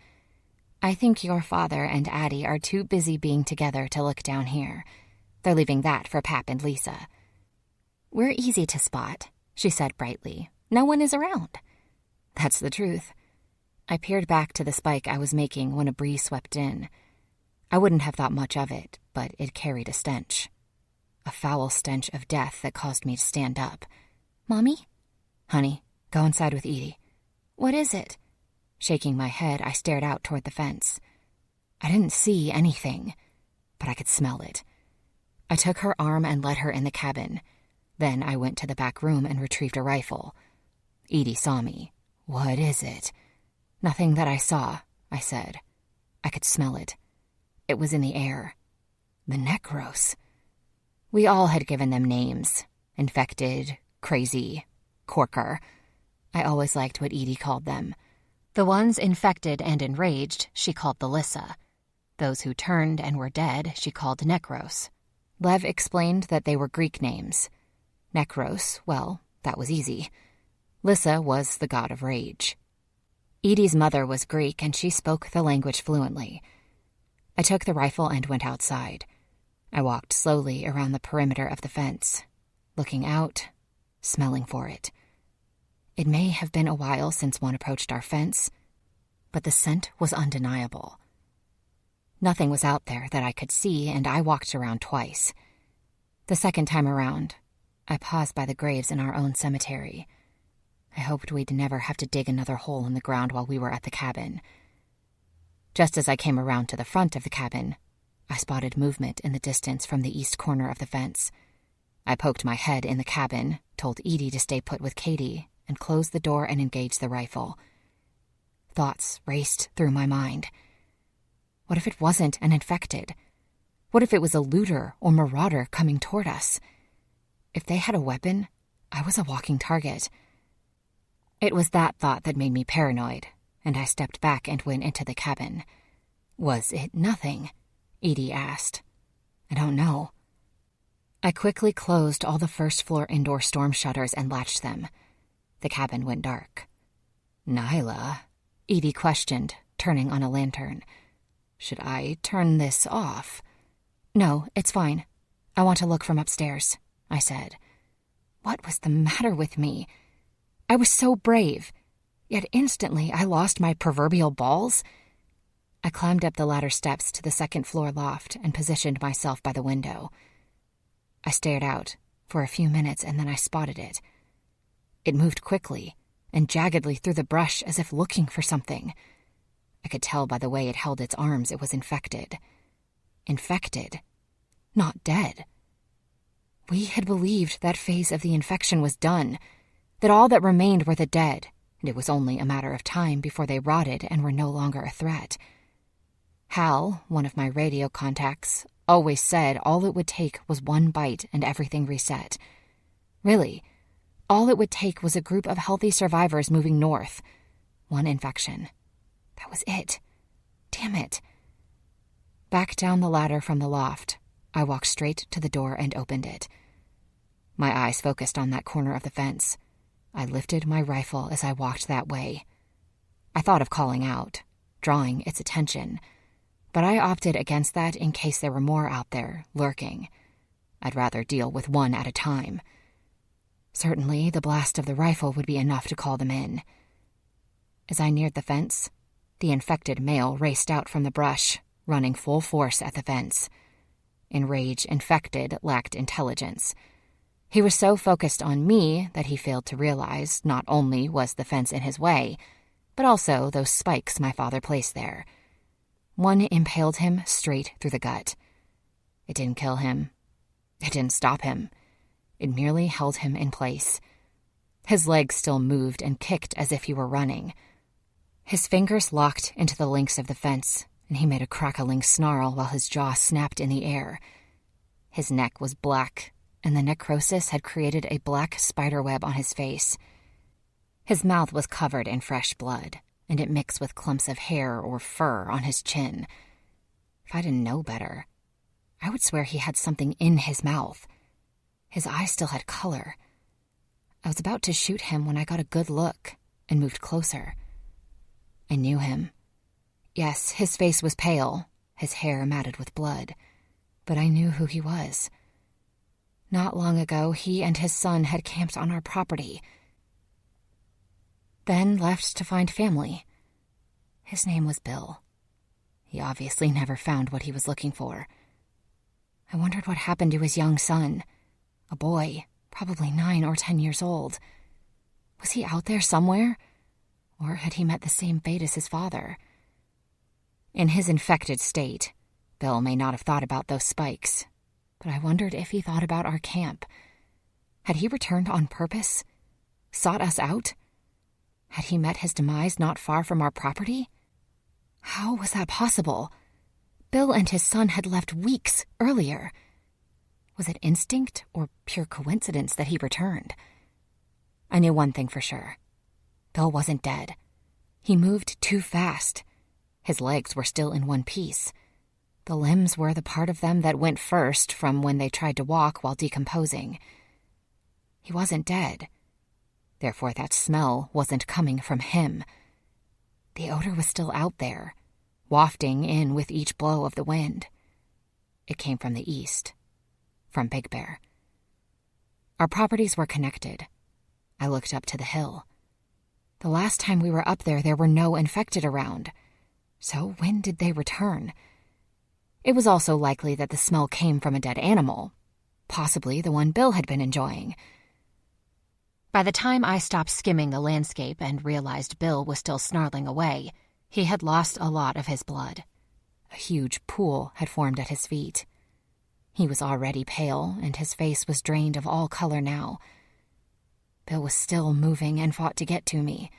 S1: "I think your father and Addie are too busy being together to look down here. They're leaving that for Pap and Lisa." "We're easy to spot," she said brightly. "No one is around." That's the truth. I peered back to the spike I was making when a breeze swept in. I wouldn't have thought much of it, but it carried a stench. A foul stench of death that caused me to stand up. "Mommy?" "Honey, go inside with Edie." "What is it?" Shaking my head, I stared out toward the fence. I didn't see anything, but I could smell it. I took her arm and led her in the cabin. Then I went to the back room and retrieved a rifle. Edie saw me. "What is it?" "Nothing that I saw," I said. I could smell it. It was in the air. The Necros. We all had given them names. Infected, crazy, corker. I always liked what Edie called them. The ones infected and enraged she called the Lissa. Those who turned and were dead she called Necros. Lev explained that they were Greek names. Necros, well, that was easy. Lissa was the god of rage. Edie's mother was Greek and she spoke the language fluently. I took the rifle and went outside. I walked slowly around the perimeter of the fence, looking out, smelling for it. It may have been a while since one approached our fence, but the scent was undeniable. Nothing was out there that I could see, and I walked around twice. The second time around, I paused by the graves in our own cemetery. I hoped we'd never have to dig another hole in the ground while we were at the cabin. Just as I came around to the front of the cabin, I spotted movement in the distance from the east corner of the fence. I poked my head in the cabin, told Edie to stay put with Katie, and closed the door and engaged the rifle. Thoughts raced through my mind. What if it wasn't an infected? What if it was a looter or marauder coming toward us? If they had a weapon, I was a walking target. It was that thought that made me paranoid, and I stepped back and went into the cabin. "Was it nothing?" Edie asked. "I don't know." I quickly closed all the first-floor indoor storm shutters and latched them. The cabin went dark. "Nyla," Edie questioned, turning on a lantern. "Should I turn this off?" "No, it's fine. I want to look from upstairs," I said. What was the matter with me? I was so brave, yet instantly I lost my proverbial balls. I climbed up the ladder steps to the second-floor loft and positioned myself by the window. I stared out for a few minutes and then I spotted it. It moved quickly and jaggedly through the brush as if looking for something. I could tell by the way it held its arms it was infected. Infected, not dead. We had believed that phase of the infection was done, that all that remained were the dead, and it was only a matter of time before they rotted and were no longer a threat. Hal, one of my radio contacts, always said all it would take was one bite and everything reset. Really, all it would take was a group of healthy survivors moving north. One infection. That was it. Damn it. Back down the ladder from the loft, I walked straight to the door and opened it. My eyes focused on that corner of the fence. I lifted my rifle as I walked that way. I thought of calling out, drawing its attention, but I opted against that in case there were more out there, lurking. I'd rather deal with one at a time. Certainly, the blast of the rifle would be enough to call them in. As I neared the fence, the infected male raced out from the brush, running full force at the fence. Enraged, infected, lacked intelligence. He was so focused on me that he failed to realize not only was the fence in his way, but also those spikes my father placed there. One impaled him straight through the gut. It didn't kill him. It didn't stop him. It merely held him in place. His legs still moved and kicked as if he were running. His fingers locked into the links of the fence, and he made a crackling snarl while his jaw snapped in the air. His neck was black, and the necrosis had created a black spiderweb on his face. His mouth was covered in fresh blood, and it mixed with clumps of hair or fur on his chin. If I didn't know better, I would swear he had something in his mouth. His eyes still had color. I was about to shoot him when I got a good look and moved closer. I knew him. Yes, his face was pale, his hair matted with blood, but I knew who he was. Not long ago, he and his son had camped on our property, then left to find family. His name was Bill. He obviously never found what he was looking for. I wondered what happened to his young son, a boy, probably 9 or 10 years old. Was he out there somewhere? Or had he met the same fate as his father? In his infected state, Bill may not have thought about those spikes. but I wondered if he thought about our camp. Had he returned on purpose? Sought us out? Had he met his demise not far from our property? How was that possible? Bill and his son had left weeks earlier. Was it instinct or pure coincidence that he returned? I knew one thing for sure. Bill wasn't dead. He moved too fast. His legs were still in one piece. The limbs were the part of them that went first from when they tried to walk while decomposing. He wasn't dead. Therefore, that smell wasn't coming from him. The odor was still out there, wafting in with each blow of the wind. It came from the east, from Big Bear. Our properties were connected. I looked up to the hill. The last time we were up there were no infected around. So when did they return? It was also likely that the smell came from a dead animal, possibly the one Bill had been enjoying. By the time I stopped skimming the landscape and realized Bill was still snarling away, he had lost a lot of his blood. A huge pool had formed at his feet. He was already pale, and his face was drained of all color now. Bill was still moving and fought to get to me.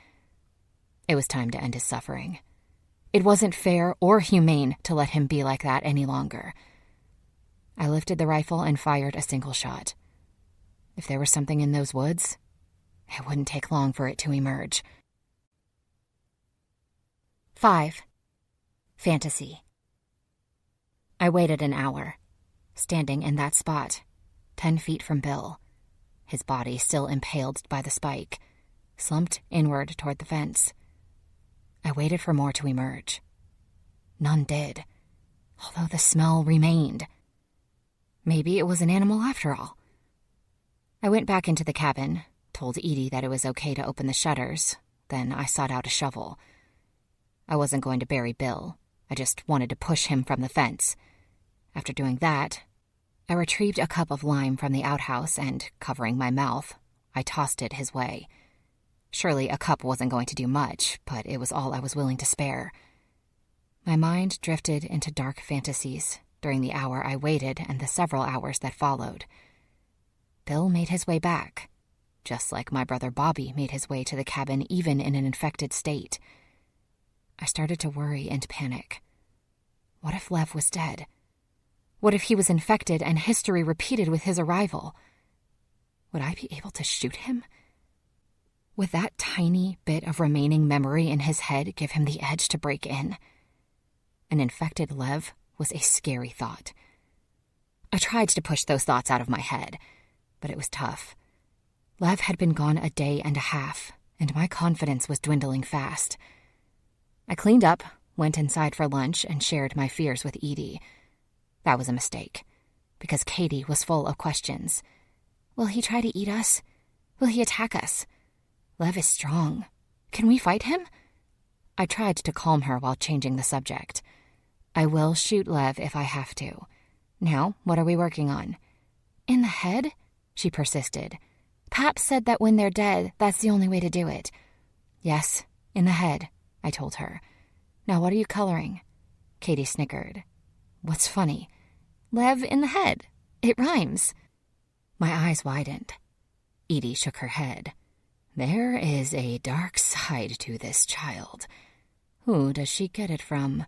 S1: It was time to end his suffering. It wasn't fair or humane to let him be like that any longer. I lifted the rifle and fired a single shot. If there was something in those woods, it wouldn't take long for it to emerge. 5. Fantasy. I waited an hour, standing in that spot, 10 feet from Bill, his body still impaled by the spike, slumped inward toward the fence. I waited for more to emerge. None did, although the smell remained. Maybe it was an animal after all. I went back into the cabin, told Edie that it was okay to open the shutters, then I sought out a shovel. I wasn't going to bury Bill. I just wanted to push him from the fence. After doing that, I retrieved a cup of lime from the outhouse and, covering my mouth, I tossed it his way. Surely a cup wasn't going to do much, but it was all I was willing to spare. My mind drifted into dark fantasies during the hour I waited and the several hours that followed. Bill made his way back, just like my brother Bobby made his way to the cabin even in an infected state. I started to worry and panic. What if Lev was dead? What if he was infected and history repeated with his arrival? Would I be able to shoot him? Would that tiny bit of remaining memory in his head give him the edge to break in? An infected Lev was a scary thought. I tried to push those thoughts out of my head, but it was tough. Lev had been gone a day and a half, and my confidence was dwindling fast. I cleaned up, went inside for lunch, and shared my fears with Edie. That was a mistake, because Katie was full of questions. Will he try to eat us? Will he attack us? Lev is strong. Can we fight him? I tried to calm her while changing the subject. I will shoot Lev if I have to. Now, what are we working on? In the head? She persisted. Pap said that when they're dead, that's the only way to do it. Yes, in the head, I told her. Now what are you coloring? Katie snickered. What's funny? Lev in the head. It rhymes. My eyes widened. Edie shook her head. There is a dark side to this child. Who does she get it from?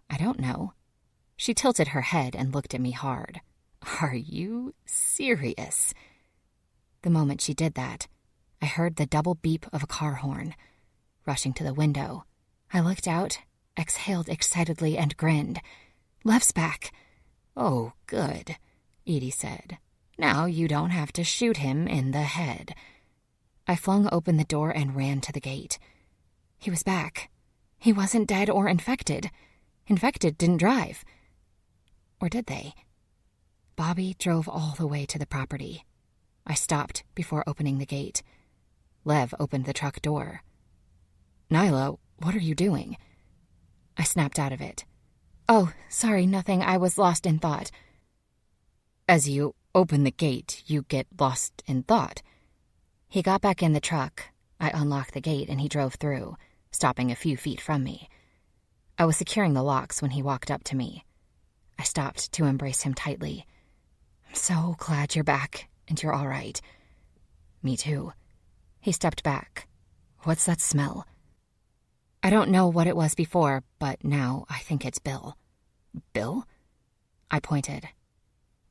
S1: I don't know. She tilted her head and looked at me hard. Are you serious? The moment she did that, I heard the double beep of a car horn. Rushing to the window, I looked out, exhaled excitedly, and grinned. Lev's back. Oh, good, Edie said. Now you don't have to shoot him in the head. I flung open the door and ran to the gate. He was back. He wasn't dead or infected. Infected didn't drive. Or did they? Bobby drove all the way to the property. I stopped before opening the gate. Lev opened the truck door. Nyla, what are you doing? I snapped out of it. Oh, sorry, nothing. I was lost in thought. As you open the gate, you get lost in thought. He got back in the truck. I unlocked the gate and he drove through, stopping a few feet from me. I was securing the locks when he walked up to me. I stopped to embrace him tightly. I'm so glad you're back and you're all right. Me too. He stepped back. What's that smell? I don't know what it was before, but now I think it's Bill. Bill? I pointed.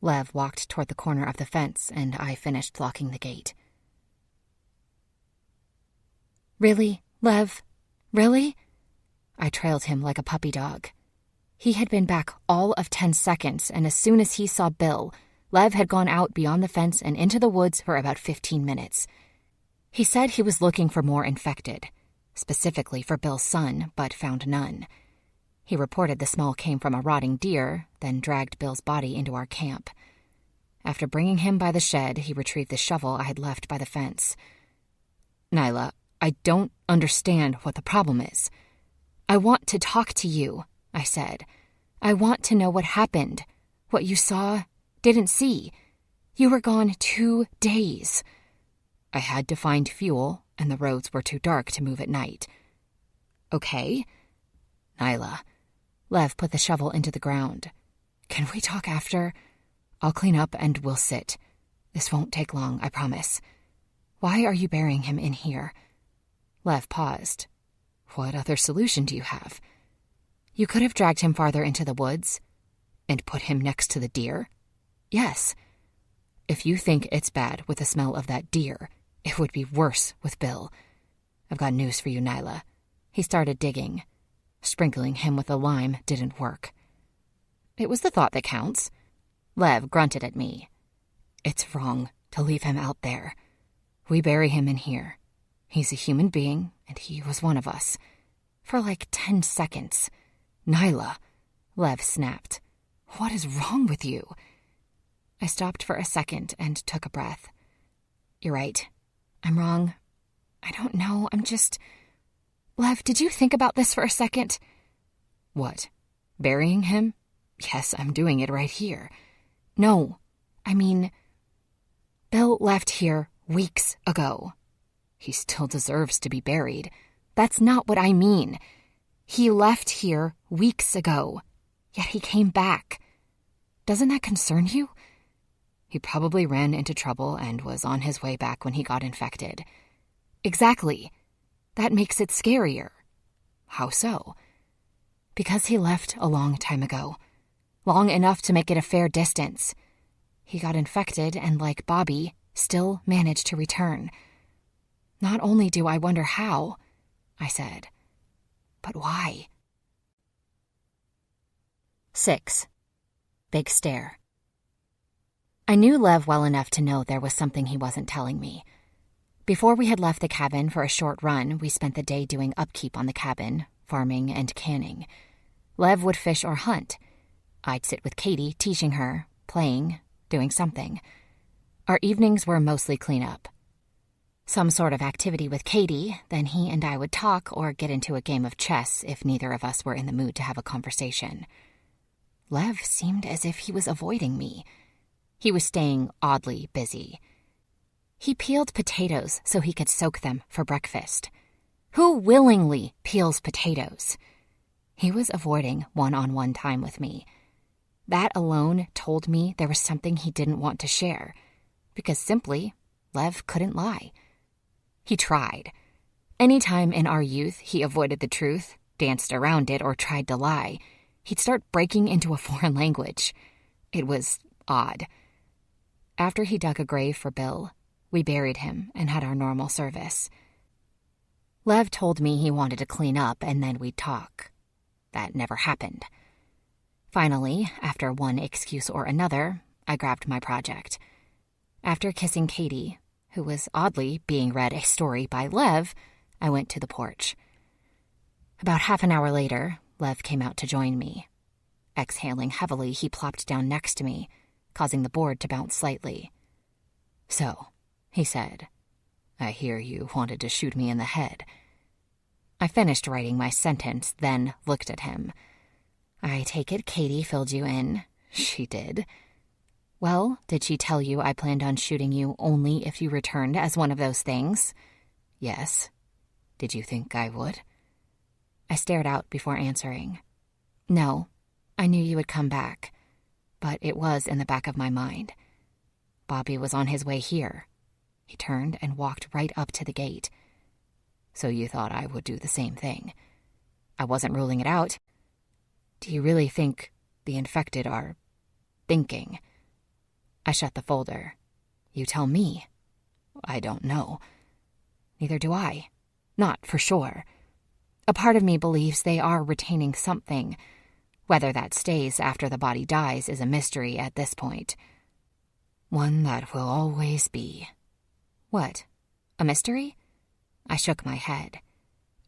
S1: Lev walked toward the corner of the fence, and I finished locking the gate. Really, Lev? Really? I trailed him like a puppy dog. He had been back all of 10 seconds, and as soon as he saw Bill, Lev had gone out beyond the fence and into the woods for about 15 minutes. He said he was looking for more infected, specifically for Bill's son, but found none. He reported the smell came from a rotting deer, then dragged Bill's body into our camp. After bringing him by the shed, he retrieved the shovel I had left by the fence. Nyla, I don't understand what the problem is. I want to talk to you, I said. I want to know what happened, what you saw, didn't see. You were gone 2 days. I had to find fuel, and the roads were too dark to move at night. Okay. Nyla. Lev put the shovel into the ground. Can we talk after? I'll clean up and we'll sit. This won't take long, I promise. Why are you burying him in here? Lev paused. What other solution do you have? You could have dragged him farther into the woods and put him next to the deer? Yes. If you think it's bad with the smell of that deer, it would be worse with Bill. I've got news for you, Nyla. He started digging. Sprinkling him with the lime didn't work. It was the thought that counts. Lev grunted at me. It's wrong to leave him out there. We bury him in here. He's a human being, and he was one of us. For like 10 seconds. Nyla, Lev snapped. What is wrong with you? I stopped for a second and took a breath. You're right. I'm wrong. I don't know, I'm just... Lev, did you think about this for a second? What? Burying him? Yes, I'm doing it right here. No, I mean... Bill left here weeks ago. He still deserves to be buried. That's not what I mean. He left here weeks ago, yet he came back. Doesn't that concern you? He probably ran into trouble and was on his way back when he got infected. Exactly. That makes it scarier. How so? Because he left a long time ago. Long enough to make it a fair distance. He got infected and, like Bobby, still managed to return. Not only do I wonder how, I said, but why? 6. Big stare. I knew Lev well enough to know there was something he wasn't telling me. Before we had left the cabin for a short run, we spent the day doing upkeep on the cabin, farming and canning. Lev would fish or hunt. I'd sit with Katie, teaching her, playing, doing something. Our evenings were mostly cleanup. Some sort of activity with Katie, then he and I would talk or get into a game of chess if neither of us were in the mood to have a conversation. Lev seemed as if he was avoiding me. He was staying oddly busy. He peeled potatoes so he could soak them for breakfast. Who willingly peels potatoes? He was avoiding one-on-one time with me. That alone told me there was something he didn't want to share, because simply, Lev couldn't lie. He tried. Anytime in our youth he avoided the truth, danced around it, or tried to lie, he'd start breaking into a foreign language. It was odd. After he dug a grave for Bill, we buried him and had our normal service. Lev told me he wanted to clean up and then we'd talk. That never happened. Finally, after one excuse or another, I grabbed my project. After kissing Katie, who was oddly being read a story by Lev, I went to the porch. About half an hour later, Lev came out to join me. Exhaling heavily, he plopped down next to me, causing the board to bounce slightly. So, he said, I hear you wanted to shoot me in the head. I finished writing my sentence, then looked at him. I take it Katie filled you in. She did. Well, did she tell you I planned on shooting you only if you returned as one of those things? Yes. Did you think I would? I stared out before answering. No, I knew you would come back, but it was in the back of my mind. Bobby was on his way here. He turned and walked right up to the gate. So you thought I would do the same thing. I wasn't ruling it out. Do you really think the infected are thinking? I shut the folder. You tell me. I don't know. Neither do I. Not for sure. A part of me believes they are retaining something. Whether that stays after the body dies is a mystery at this point. One that will always be. What? A mystery? I shook my head.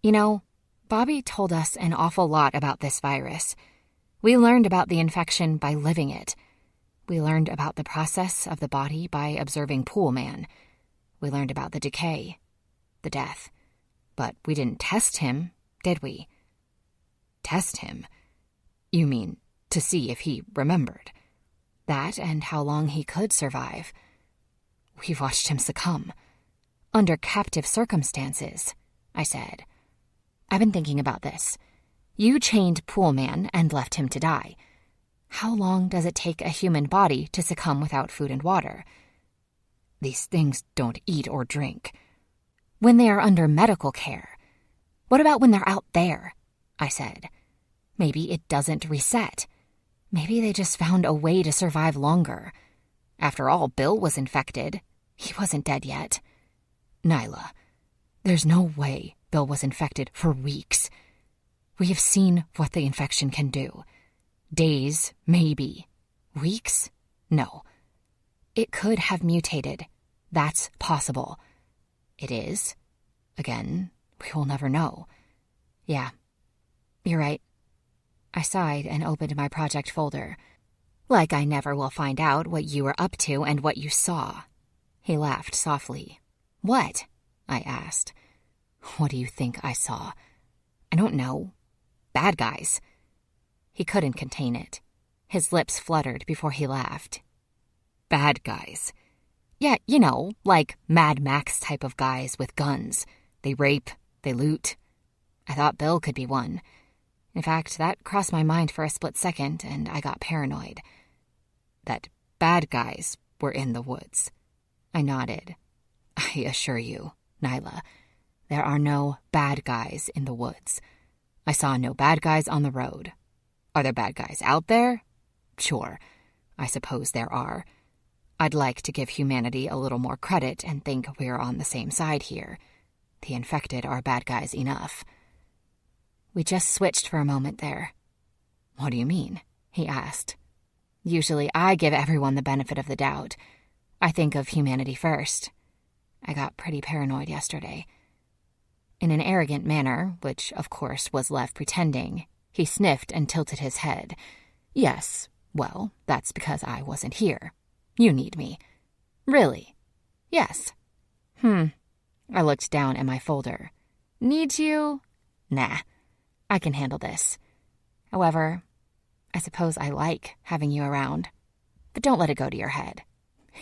S1: You know, Bobby told us an awful lot about this virus. We learned about the infection by living it. We learned about the process of the body by observing Pool Man. We learned about the decay, the death. But we didn't test him, did we? Test him? You mean to see if he remembered? That and how long he could survive. We watched him succumb. Under captive circumstances, I said. I've been thinking about this. You chained Pool Man and left him to die. How long does it take a human body to succumb without food and water? These things don't eat or drink. When they are under medical care. What about when they're out there? I said. Maybe it doesn't reset. Maybe they just found a way to survive longer. After all, Bill was infected. He wasn't dead yet. Nyla, there's no way Bill was infected for weeks. We have seen what the infection can do. Days, maybe. Weeks? No. It could have mutated. That's possible. It is. Again, we will never know. Yeah, you're right. I sighed and opened my project folder. Like I never will find out what you were up to and what you saw. He laughed softly. What? I asked. What do you think I saw? I don't know. Bad guys. He couldn't contain it. His lips fluttered before he laughed. Bad guys. Yeah, you know, like Mad Max type of guys with guns. They rape, they loot. I thought Bill could be one. In fact, that crossed my mind for a split second, and I got paranoid. That bad guys were in the woods. I nodded. I assure you, Nyla, there are no bad guys in the woods. I saw no bad guys on the road. Are there bad guys out there? Sure, I suppose there are. I'd like to give humanity a little more credit and think we're on the same side here. The infected are bad guys enough. We just switched for a moment there. What do you mean? He asked. Usually I give everyone the benefit of the doubt. I think of humanity first. I got pretty paranoid yesterday. In an arrogant manner, which of course was left pretending, he sniffed and tilted his head. Yes, well, that's because I wasn't here. You need me. Really? Yes. I looked down at my folder. Need you? Nah, I can handle this. However, I suppose I like having you around. But don't let it go to your head.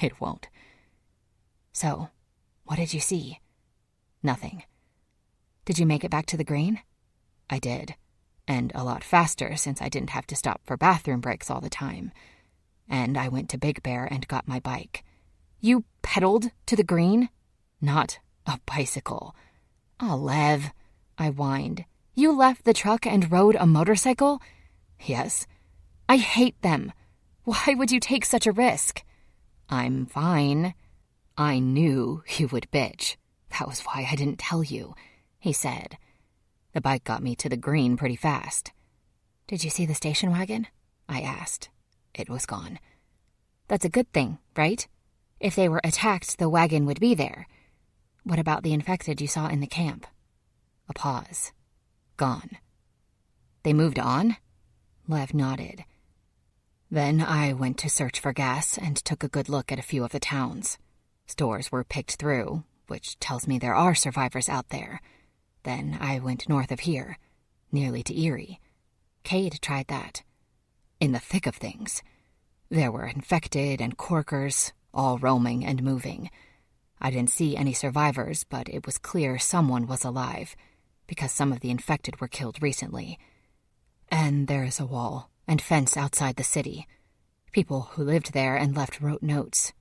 S1: It won't. So, what did you see? Nothing. Did you make it back to the green? I did. And a lot faster since I didn't have to stop for bathroom breaks all the time. And I went to Big Bear and got my bike. You pedaled to the green? Not a bicycle. Oh, Lev, I whined. You left the truck and rode a motorcycle? Yes. I hate them. Why would you take such a risk? I'm fine. I knew you would bitch. That was why I didn't tell you, he said. The bike got me to the green pretty fast. Did you see the station wagon? I asked. It was gone. That's a good thing, right? If they were attacked, the wagon would be there. What about the infected you saw in the camp? A pause. Gone. They moved on? Lev nodded. Then I went to search for gas and took a good look at a few of the towns. Stores were picked through, which tells me there are survivors out there. Then I went north of here, nearly to Erie. Cade tried that. In the thick of things. There were infected and corkers, all roaming and moving. I didn't see any survivors, but it was clear someone was alive, because some of the infected were killed recently. And there is a wall and fence outside the city. People who lived there and left wrote notes.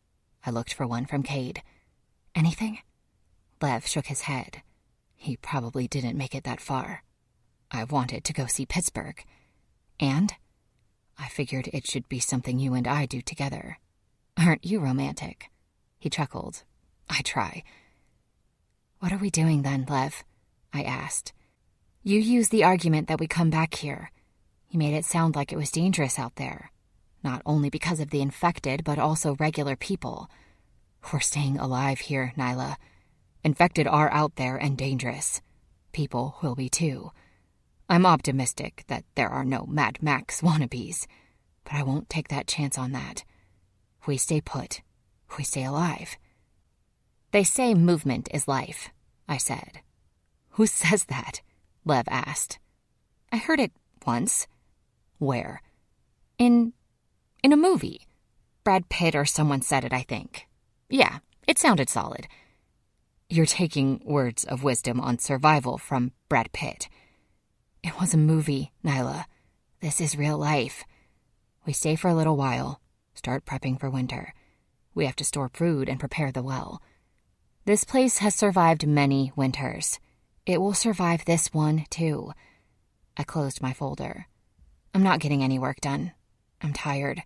S1: I looked for one from Cade. Anything? Lev shook his head. He probably didn't make it that far. I wanted to go see Pittsburgh. And? I figured it should be something you and I do together. Aren't you romantic? He chuckled. I try. What are we doing then, Lev? I asked. You used the argument that we come back here. You made it sound like it was dangerous out there. Not only because of the infected, but also regular people. We're staying alive here, Nyla. Infected are out there and dangerous. People will be too. I'm optimistic that there are no Mad Max wannabes, but I won't take that chance on that. We stay put. We stay alive. They say movement is life, I said. Who says that? Lev asked. I heard it once. Where? In a movie. Brad Pitt or someone said it, I think. Yeah, it sounded solid. You're taking words of wisdom on survival from Brad Pitt. It was a movie, Nyla. This is real life. We stay for a little while, start prepping for winter. We have to store food and prepare the well. This place has survived many winters. It will survive this one, too. I closed my folder. I'm not getting any work done. I'm tired.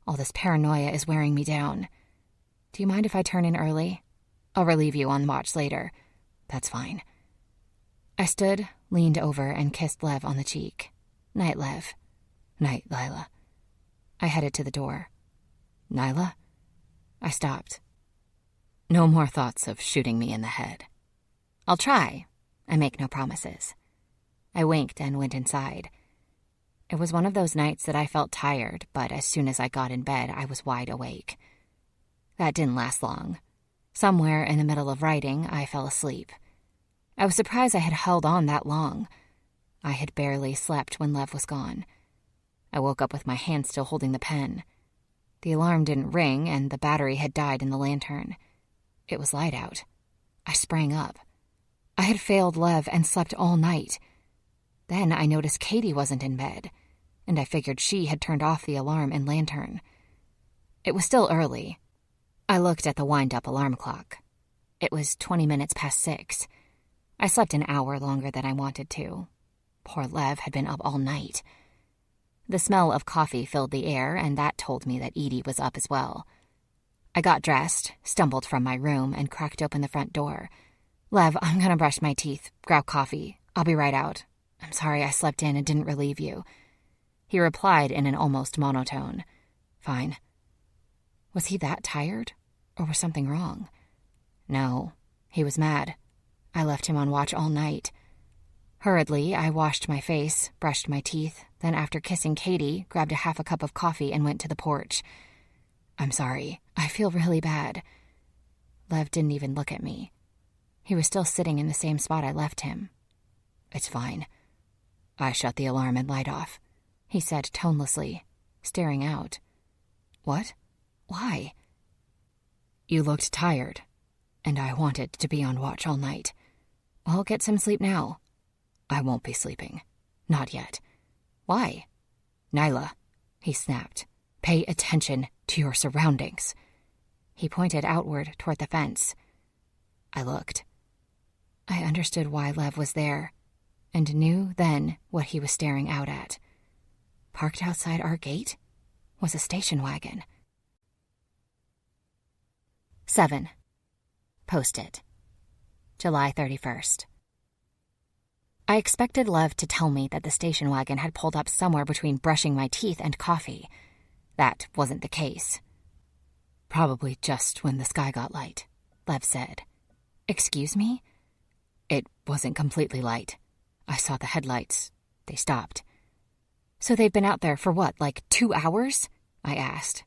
S1: All this paranoia is wearing me down. Do you mind if I turn in early? I'll relieve you on watch later. That's fine. I stood, leaned over, and kissed Lev on the cheek. Night, Lev. Night, Lila. I headed to the door. Nyla? I stopped. No more thoughts of shooting me in the head. I'll try. I make no promises. I winked and went inside. It was one of those nights that I felt tired, but as soon as I got in bed, I was wide awake. That didn't last long. Somewhere in the middle of writing, I fell asleep. I was surprised I had held on that long. I had barely slept when Lev was gone. I woke up with my hand still holding the pen. The alarm didn't ring, and the battery had died in the lantern. It was light out. I sprang up. I had failed Lev and slept all night. Then I noticed Katie wasn't in bed, and I figured she had turned off the alarm and lantern. It was still early. I looked at the wind-up alarm clock. It was 20 minutes past 6. I slept an hour longer than I wanted to. Poor Lev had been up all night. The smell of coffee filled the air, and that told me that Edie was up as well. I got dressed, stumbled from my room, and cracked open the front door. Lev, I'm gonna brush my teeth, grab coffee. I'll be right out. I'm sorry I slept in and didn't relieve you. He replied in an almost monotone. Fine. Was he that tired? Or was something wrong? No, he was mad. I left him on watch all night. Hurriedly, I washed my face, brushed my teeth, then after kissing Katie, grabbed a half a cup of coffee and went to the porch. I'm sorry. I feel really bad. Lev didn't even look at me. He was still sitting in the same spot I left him. It's fine. I shut the alarm and light off, he said tonelessly, staring out. What? Why? You looked tired, and I wanted to be on watch all night. Well, get some sleep now. I won't be sleeping. Not yet. Why? Nyla, he snapped. Pay attention to your surroundings. He pointed outward toward the fence. I looked. I understood why Lev was there, and knew then what he was staring out at. Parked outside our gate was a station wagon. 7. Post-it. July 31st. I expected Lev to tell me that the station wagon had pulled up somewhere between brushing my teeth and coffee. That wasn't the case. Probably just when the sky got light, Lev said. Excuse me? It wasn't completely light. I saw the headlights. They stopped. So they've been out there for what, like 2 hours? I asked.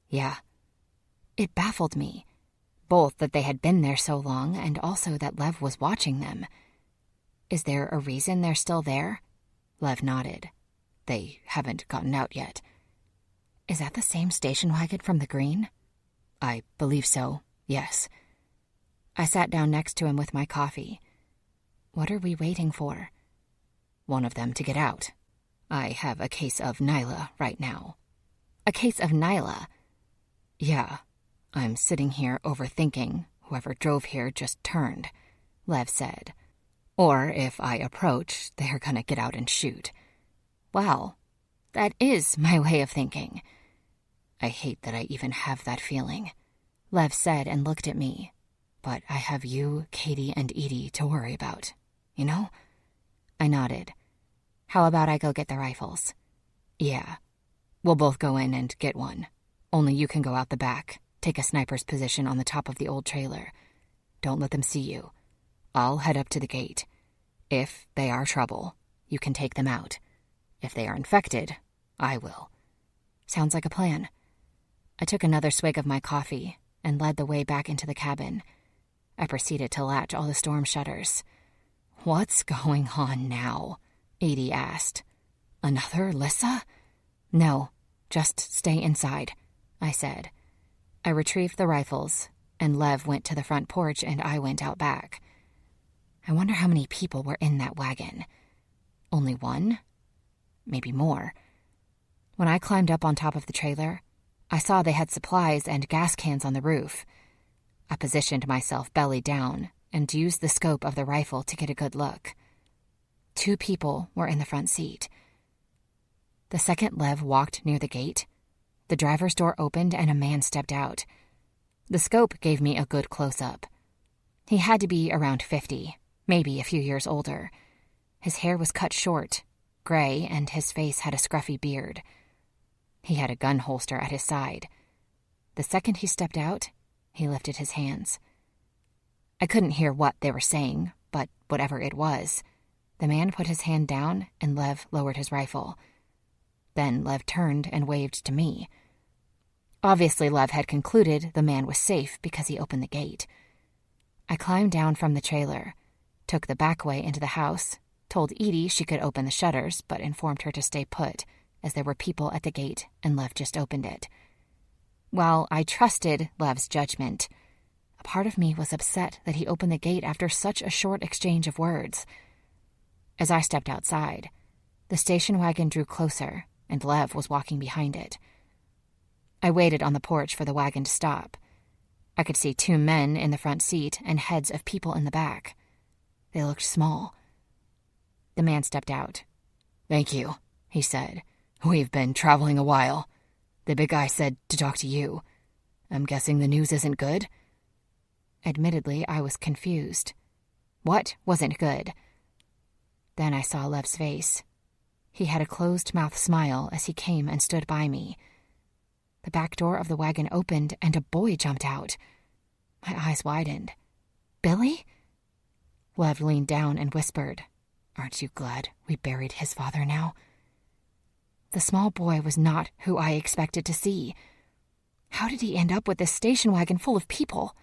S1: Yeah. It baffled me. Both that they had been there so long and also that Lev was watching them. Is there a reason they're still there? Lev nodded. They haven't gotten out yet. Is that the same station wagon from the green? I believe so, yes. I sat down next to him with my coffee. What are we waiting for? One of them to get out. I have a case of Nyla right now. A case of Nyla? Yeah. I'm sitting here overthinking whoever drove here just turned, Lev said. Or if I approach, they're gonna get out and shoot. Wow, that is my way of thinking. I hate that I even have that feeling, Lev said and looked at me. But I have you, Katie, and Edie to worry about, you know? I nodded. How about I go get the rifles? Yeah. We'll both go in and get one. Only you can go out the back. Take a sniper's position on the top of the old trailer. Don't let them see you. I'll head up to the gate. If they are trouble, you can take them out. If they are infected, I will. Sounds like a plan. I took another swig of my coffee and led the way back into the cabin. I proceeded to latch all the storm shutters. What's going on now? Edie asked. Another Lissa? No, just stay inside, I said. I retrieved the rifles, and Lev went to the front porch and I went out back. I wonder how many people were in that wagon. Only one? Maybe more. When I climbed up on top of the trailer, I saw they had supplies and gas cans on the roof. I positioned myself belly down and used the scope of the rifle to get a good look. 2 people were in the front seat. The second Lev walked near the gate, the driver's door opened and a man stepped out. The scope gave me a good close-up. He had to be around 50, maybe a few years older. His hair was cut short, gray, and his face had a scruffy beard. He had a gun holster at his side. The second he stepped out, he lifted his hands. I couldn't hear what they were saying, but whatever it was, the man put his hand down and Lev lowered his rifle. Then Lev turned and waved to me. Obviously, Lev had concluded the man was safe because he opened the gate. I climbed down from the trailer, took the back way into the house, told Edie she could open the shutters, but informed her to stay put, as there were people at the gate and Lev just opened it. While I trusted Lev's judgment, a part of me was upset that he opened the gate after such a short exchange of words. As I stepped outside, the station wagon drew closer, and Lev was walking behind it. I waited on the porch for the wagon to stop. I could see 2 men in the front seat and heads of people in the back. They looked small. The man stepped out. "Thank you," he said. "We've been traveling a while. The big guy said to talk to you. I'm guessing the news isn't good?" Admittedly, I was confused. What wasn't good? Then I saw Lev's face. He had a closed-mouth smile as he came and stood by me. The back door of the wagon opened and a boy jumped out. My eyes widened. "Billy?" Lev leaned down and whispered, "Aren't you glad we buried his father now?" The small boy was not who I expected to see. How did he end up with this station wagon full of people?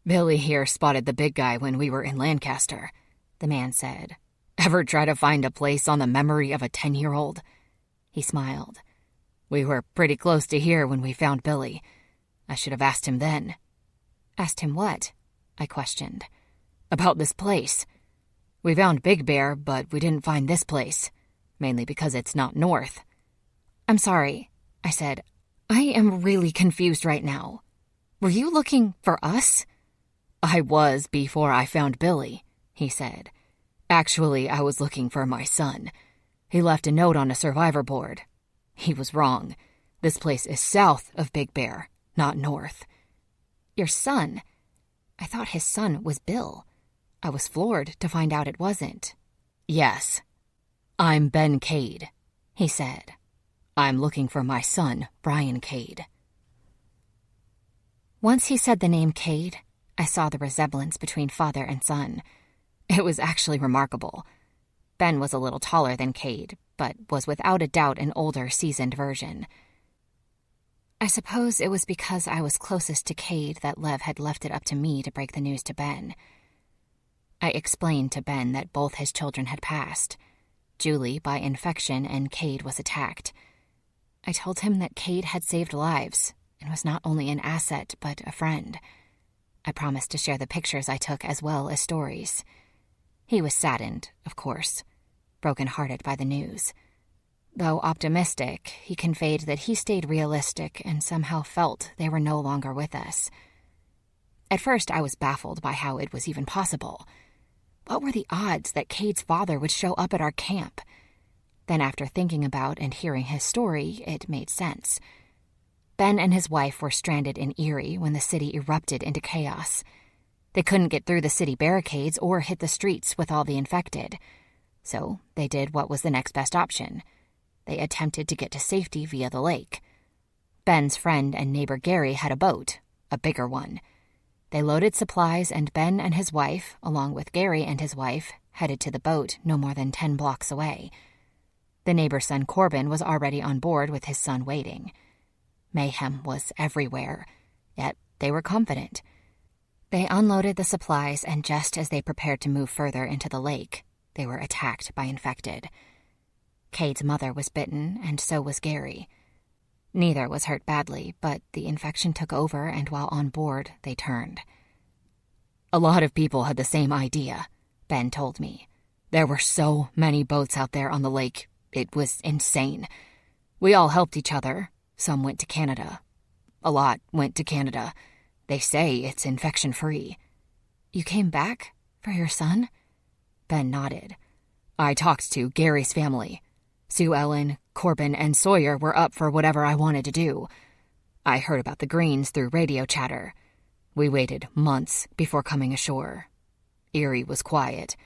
S1: "Billy here spotted the big guy when we were in Lancaster," the man said. "Ever try to find a place on the memory of a 10-year-old? He smiled. "We were pretty close to here when we found Billy. I should have asked him then." "Asked him what?" I questioned. "About this place. We found Big Bear, but we didn't find this place, mainly because it's not north." "I'm sorry," I said. "I am really confused right now. Were you looking for us?" "I was before I found Billy," he said. "Actually, I was looking for my son. He left a note on a survivor board. He was wrong. This place is south of Big Bear, not north." "Your son? I thought his son was Bill." I was floored to find out it wasn't. "Yes. I'm Ben Cade," he said. "I'm looking for my son, Brian Cade." Once he said the name Cade, I saw the resemblance between father and son. It was actually remarkable. Ben was a little taller than Cade, but was without a doubt an older, seasoned version. I suppose it was because I was closest to Cade that Lev had left it up to me to break the news to Ben. I explained to Ben that both his children had passed, Julie by infection and Cade was attacked. I told him that Cade had saved lives and was not only an asset but a friend. I promised to share the pictures I took as well as stories. He was saddened, of course, broken-hearted by the news. Though optimistic, he conveyed that he stayed realistic and somehow felt they were no longer with us. At first, I was baffled by how it was even possible. What were the odds that Cade's father would show up at our camp? Then after thinking about and hearing his story, it made sense. Ben and his wife were stranded in Erie when the city erupted into chaos. They couldn't get through the city barricades or hit the streets with all the infected. So they did what was the next best option. They attempted to get to safety via the lake. Ben's friend and neighbor Gary had a boat, a bigger one. They loaded supplies and Ben and his wife, along with Gary and his wife, headed to the boat no more than 10 blocks away. The neighbor's son Corbin was already on board with his son waiting. Mayhem was everywhere, yet they were confident. They unloaded the supplies, and just as they prepared to move further into the lake, they were attacked by infected. Cade's mother was bitten, and so was Gary. Neither was hurt badly, but the infection took over, and while on board, they turned. "A lot of people had the same idea," Ben told me. "There were so many boats out there on the lake. It was insane. We all helped each other. Some went to Canada. A lot went to Canada. They say it's infection-free." "You came back? For your son?" Ben nodded. "I talked to Gary's family. Sue Ellen, Corbin, and Sawyer were up for whatever I wanted to do. I heard about the Greens through radio chatter. We waited months before coming ashore. Erie was quiet.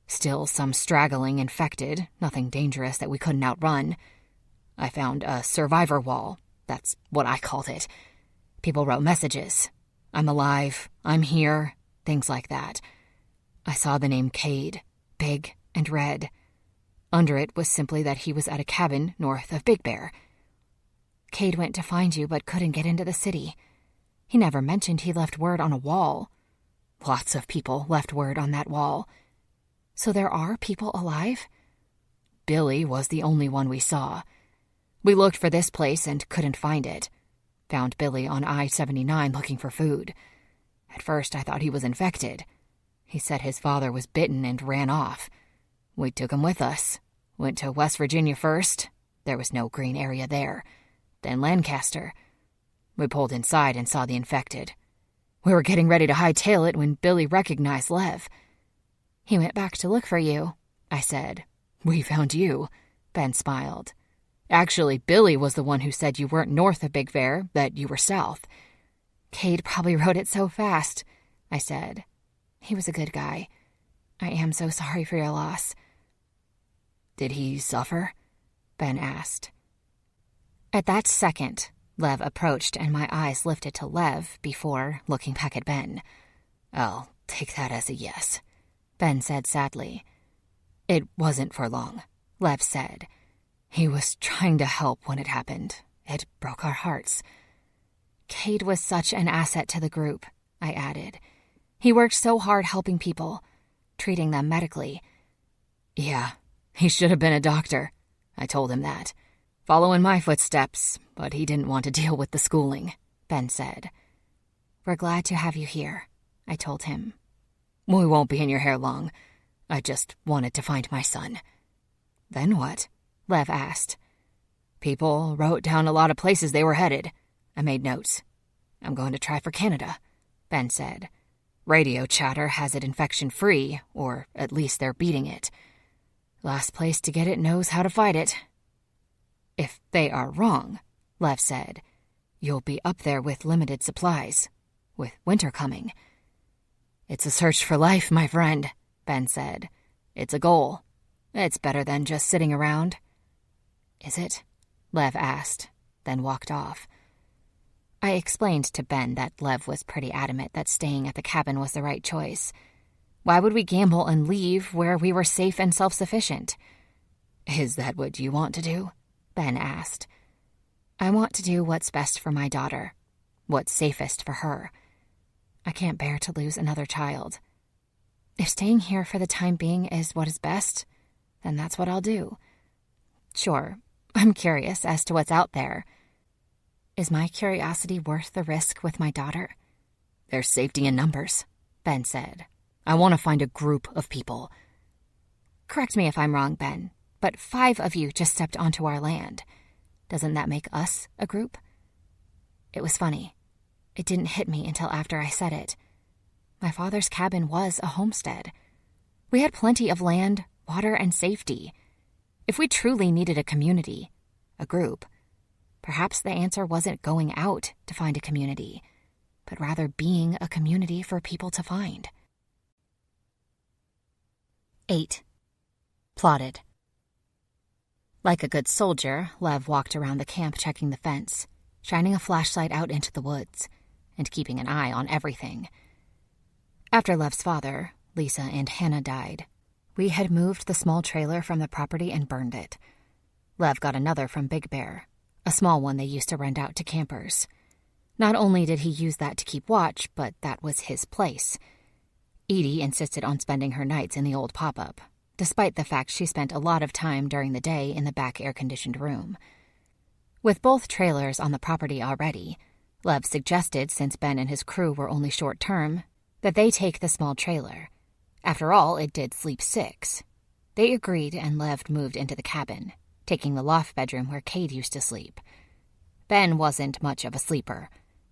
S1: Still some straggling infected, nothing dangerous that we couldn't outrun. I found a survivor wall. That's what I called it. People wrote messages. 'I'm alive, I'm here,' things like that. I saw the name Cade, big and red. Under it was simply that he was at a cabin north of Big Bear. Cade went to find you but couldn't get into the city. He never mentioned he left word on a wall. Lots of people left word on that wall. So there are people alive?" "Billy was the only one we saw. We looked for this place and couldn't find it. Found Billy on I-79 looking for food. At first I thought he was infected. He said his father was bitten and ran off. We took him with us. Went to West Virginia first. There was no green area there. Then Lancaster. We pulled inside and saw the infected. We were getting ready to hightail it when Billy recognized Lev." "He went back to look for you," I said. "We found you," Ben smiled. "Actually, Billy was the one who said you weren't north of Big Bear, that you were south." "Cade probably wrote it so fast," I said. "He was a good guy. I am so sorry for your loss." "Did he suffer?" Ben asked. At that second, Lev approached and my eyes lifted to Lev before looking back at Ben. "I'll take that as a yes," Ben said sadly. "It wasn't for long," Lev said. "He was trying to help when it happened. It broke our hearts." "Cade was such an asset to the group," I added. "He worked so hard helping people, treating them medically." "Yeah, he should have been a doctor." I told him that. "Following my footsteps, but he didn't want to deal with the schooling," Ben said. "We're glad to have you here," I told him. "We won't be in your hair long. I just wanted to find my son." "Then what?" Lev asked. "People wrote down a lot of places they were headed." I made notes. "I'm going to try for Canada," Ben said. "Radio chatter has it infection-free, or at least they're beating it. Last place to get it knows how to fight it." "If they are wrong," Lev said, "you'll be up there with limited supplies, with winter coming." "It's a search for life, my friend," Ben said. "It's a goal. It's better than just sitting around." "Is it?" Lev asked, then walked off. I explained to Ben that Lev was pretty adamant that staying at the cabin was the right choice. Why would we gamble and leave where we were safe and self-sufficient? "Is that what you want to do?" Ben asked. "I want to do what's best for my daughter, what's safest for her. I can't bear to lose another child. If staying here for the time being is what is best, then that's what I'll do. Sure, I'm curious as to what's out there. Is my curiosity worth the risk with my daughter?" "There's safety in numbers," Ben said. "I want to find a group of people." "Correct me if I'm wrong, Ben, But 5 of you just stepped onto our land. Doesn't that make us a group? It was funny. It didn't hit me until after I said it. My father's cabin was a homestead. We had plenty of land, water, and safety. If we truly needed a community, a group, perhaps the answer wasn't going out to find a community, but rather being a community for people to find. 8. Plotted. Like a good soldier, Lev walked around the camp checking the fence, shining a flashlight out into the woods, and keeping an eye on everything. After Lev's father, Lisa and Hannah died, we had moved the small trailer from the property and burned it. Lev got another from Big Bear, a small one they used to rent out to campers. Not only did he use that to keep watch, but that was his place. Edie insisted on spending her nights in the old pop-up, despite the fact she spent a lot of time during the day in the back air-conditioned room. With both trailers on the property already, Lev suggested, since Ben and his crew were only short-term, that they take the small trailer. After all, it did sleep 6. They agreed, and Lev moved into the cabin, taking the loft bedroom where Cade used to sleep. Ben wasn't much of a sleeper.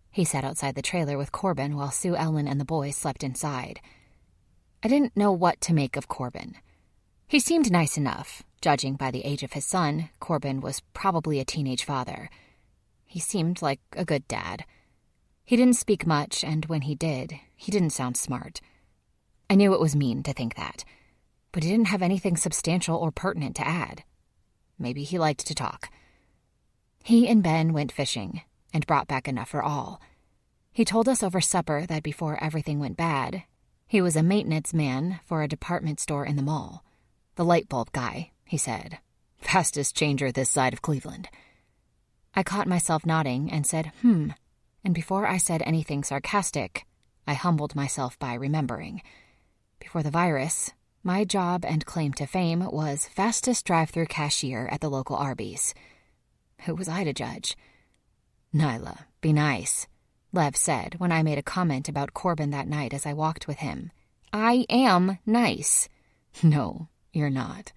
S1: He sat outside the trailer with Corbin while Sue Ellen and the boys slept inside. I didn't know what to make of Corbin. He seemed nice enough. Judging by the age of his son, Corbin was probably a teenage father. He seemed like a good dad. He didn't speak much, and when he did, he didn't sound smart. I knew it was mean to think that, but he didn't have anything substantial or pertinent to add. Maybe he liked to talk. He and Ben went fishing and brought back enough for all. He told us over supper that before everything went bad, he was a maintenance man for a department store in the mall. The light bulb guy, he said. Fastest changer this side of Cleveland. I caught myself nodding and said, and before I said anything sarcastic, I humbled myself by remembering. Before the virus, my job and claim to fame was fastest drive-through cashier at the local Arby's. Who was I to judge? Nyla, be nice, Lev said when I made a comment about Corbin that night as I walked with him. I am nice. No, you're not.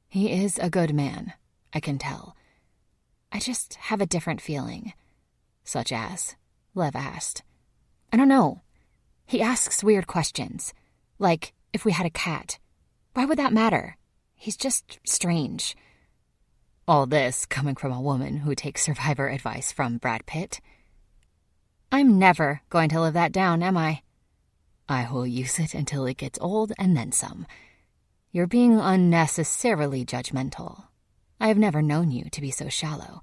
S1: He is a good man, I can tell. I just have a different feeling. Such as? Lev asked. I don't know. He asks weird questions. Like, if we had a cat. Why would that matter? He's just strange. All this coming from a woman who takes survivor advice from Brad Pitt. I'm never going to live that down, am I? I will use it until it gets old and then some. You're being unnecessarily judgmental. I have never known you to be so shallow.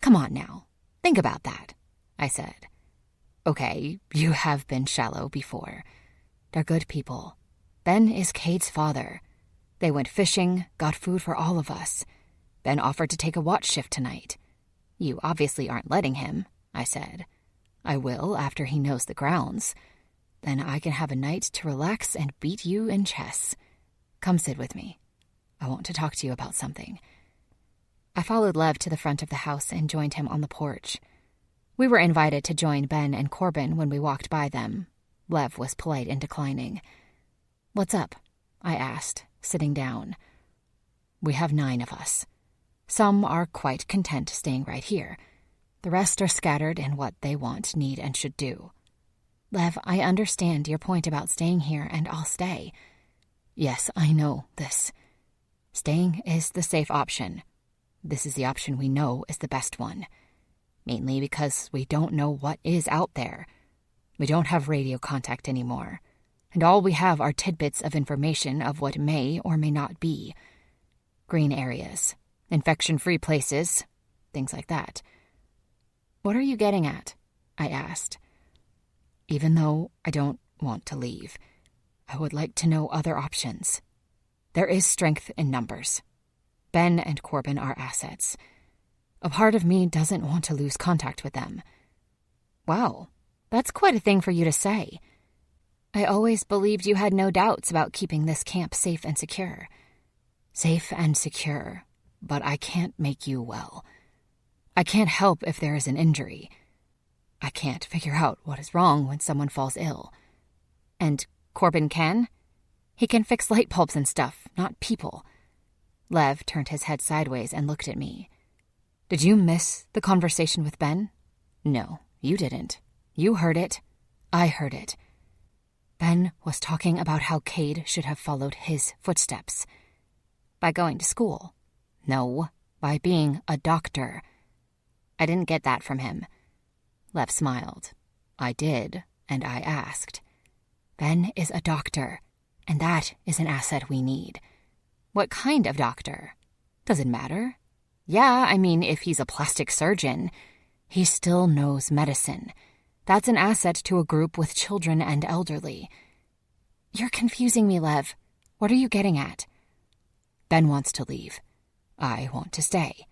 S1: Come on now, think about that, I said. Okay, you have been shallow before. They're good people. Ben is Cade's father. They went fishing, got food for all of us. Ben offered to take a watch shift tonight. You obviously aren't letting him, I said. I will after he knows the grounds. Then I can have a night to relax and beat you in chess. Come sit with me. I want to talk to you about something. I followed Lev to the front of the house and joined him on the porch. We were invited to join Ben and Corbin when we walked by them. Lev was polite in declining. What's up? I asked, sitting down. We have 9 of us. Some are quite content staying right here. The rest are scattered in what they want, need, and should do. Lev, I understand your point about staying here, and I'll stay. Yes, I know this. Staying is the safe option. This is the option we know is the best one. Mainly because we don't know what is out there. We don't have radio contact anymore. And all we have are tidbits of information of what may or may not be. Green areas, infection-free places, things like that. What are you getting at? I asked. Even though I don't want to leave, I would like to know other options. There is strength in numbers. Ben and Corbin are assets. A part of me doesn't want to lose contact with them. Wow, that's quite a thing for you to say. I always believed you had no doubts about keeping this camp safe and secure. Safe and secure, but I can't make you well. I can't help if there is an injury. I can't figure out what is wrong when someone falls ill. And Corbin can? He can fix light bulbs and stuff, not people. Lev turned his head sideways and looked at me. Did you miss the conversation with Ben? No, you didn't. You heard it. I heard it. Ben was talking about how Cade should have followed his footsteps. By going to school. No, by being a doctor. I didn't get that from him. Lev smiled. I did, and I asked. Ben is a doctor, and that is an asset we need. What kind of doctor? Does it matter? Yeah, I mean, if he's a plastic surgeon, he still knows medicine. That's an asset to a group with children and elderly. You're confusing me, Lev. What are you getting at? Ben wants to leave. I want to stay.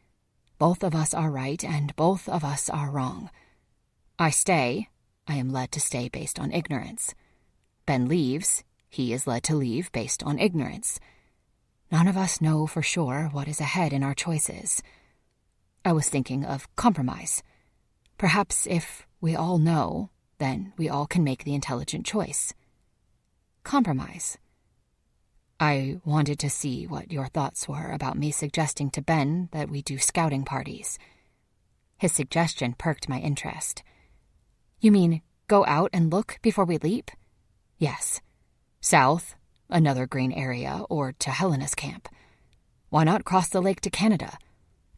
S1: Both of us are right, and both of us are wrong. I stay. I am led to stay based on ignorance. Ben leaves. He is led to leave based on ignorance. None of us know for sure what is ahead in our choices. I was thinking of compromise. Perhaps if we all know, then we all can make the intelligent choice. Compromise. I wanted to see what your thoughts were about me suggesting to Ben that we do scouting parties. His suggestion perked my interest. You mean go out and look before we leap? Yes. South, another green area, or to Helena's camp. Why not cross the lake to Canada?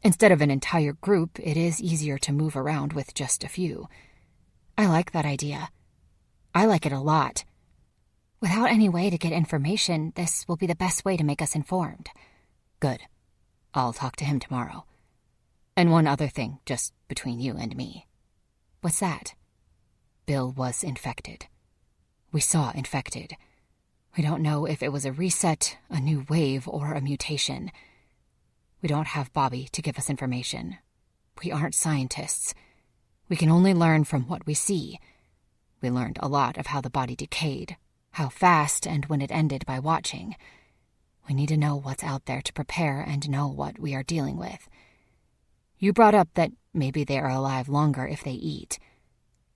S1: Instead of an entire group, it is easier to move around with just a few. I like that idea. I like it a lot. Without any way to get information, this will be the best way to make us informed. Good. I'll talk to him tomorrow. And one other thing, just between you and me. What's that? Bill was infected. We saw infected. We don't know if it was a reset, a new wave, or a mutation. We don't have Bobby to give us information. We aren't scientists. We can only learn from what we see. We learned a lot of how the body decayed, how fast and when it ended by watching. We need to know what's out there to prepare and know what we are dealing with. You brought up that maybe they are alive longer if they eat.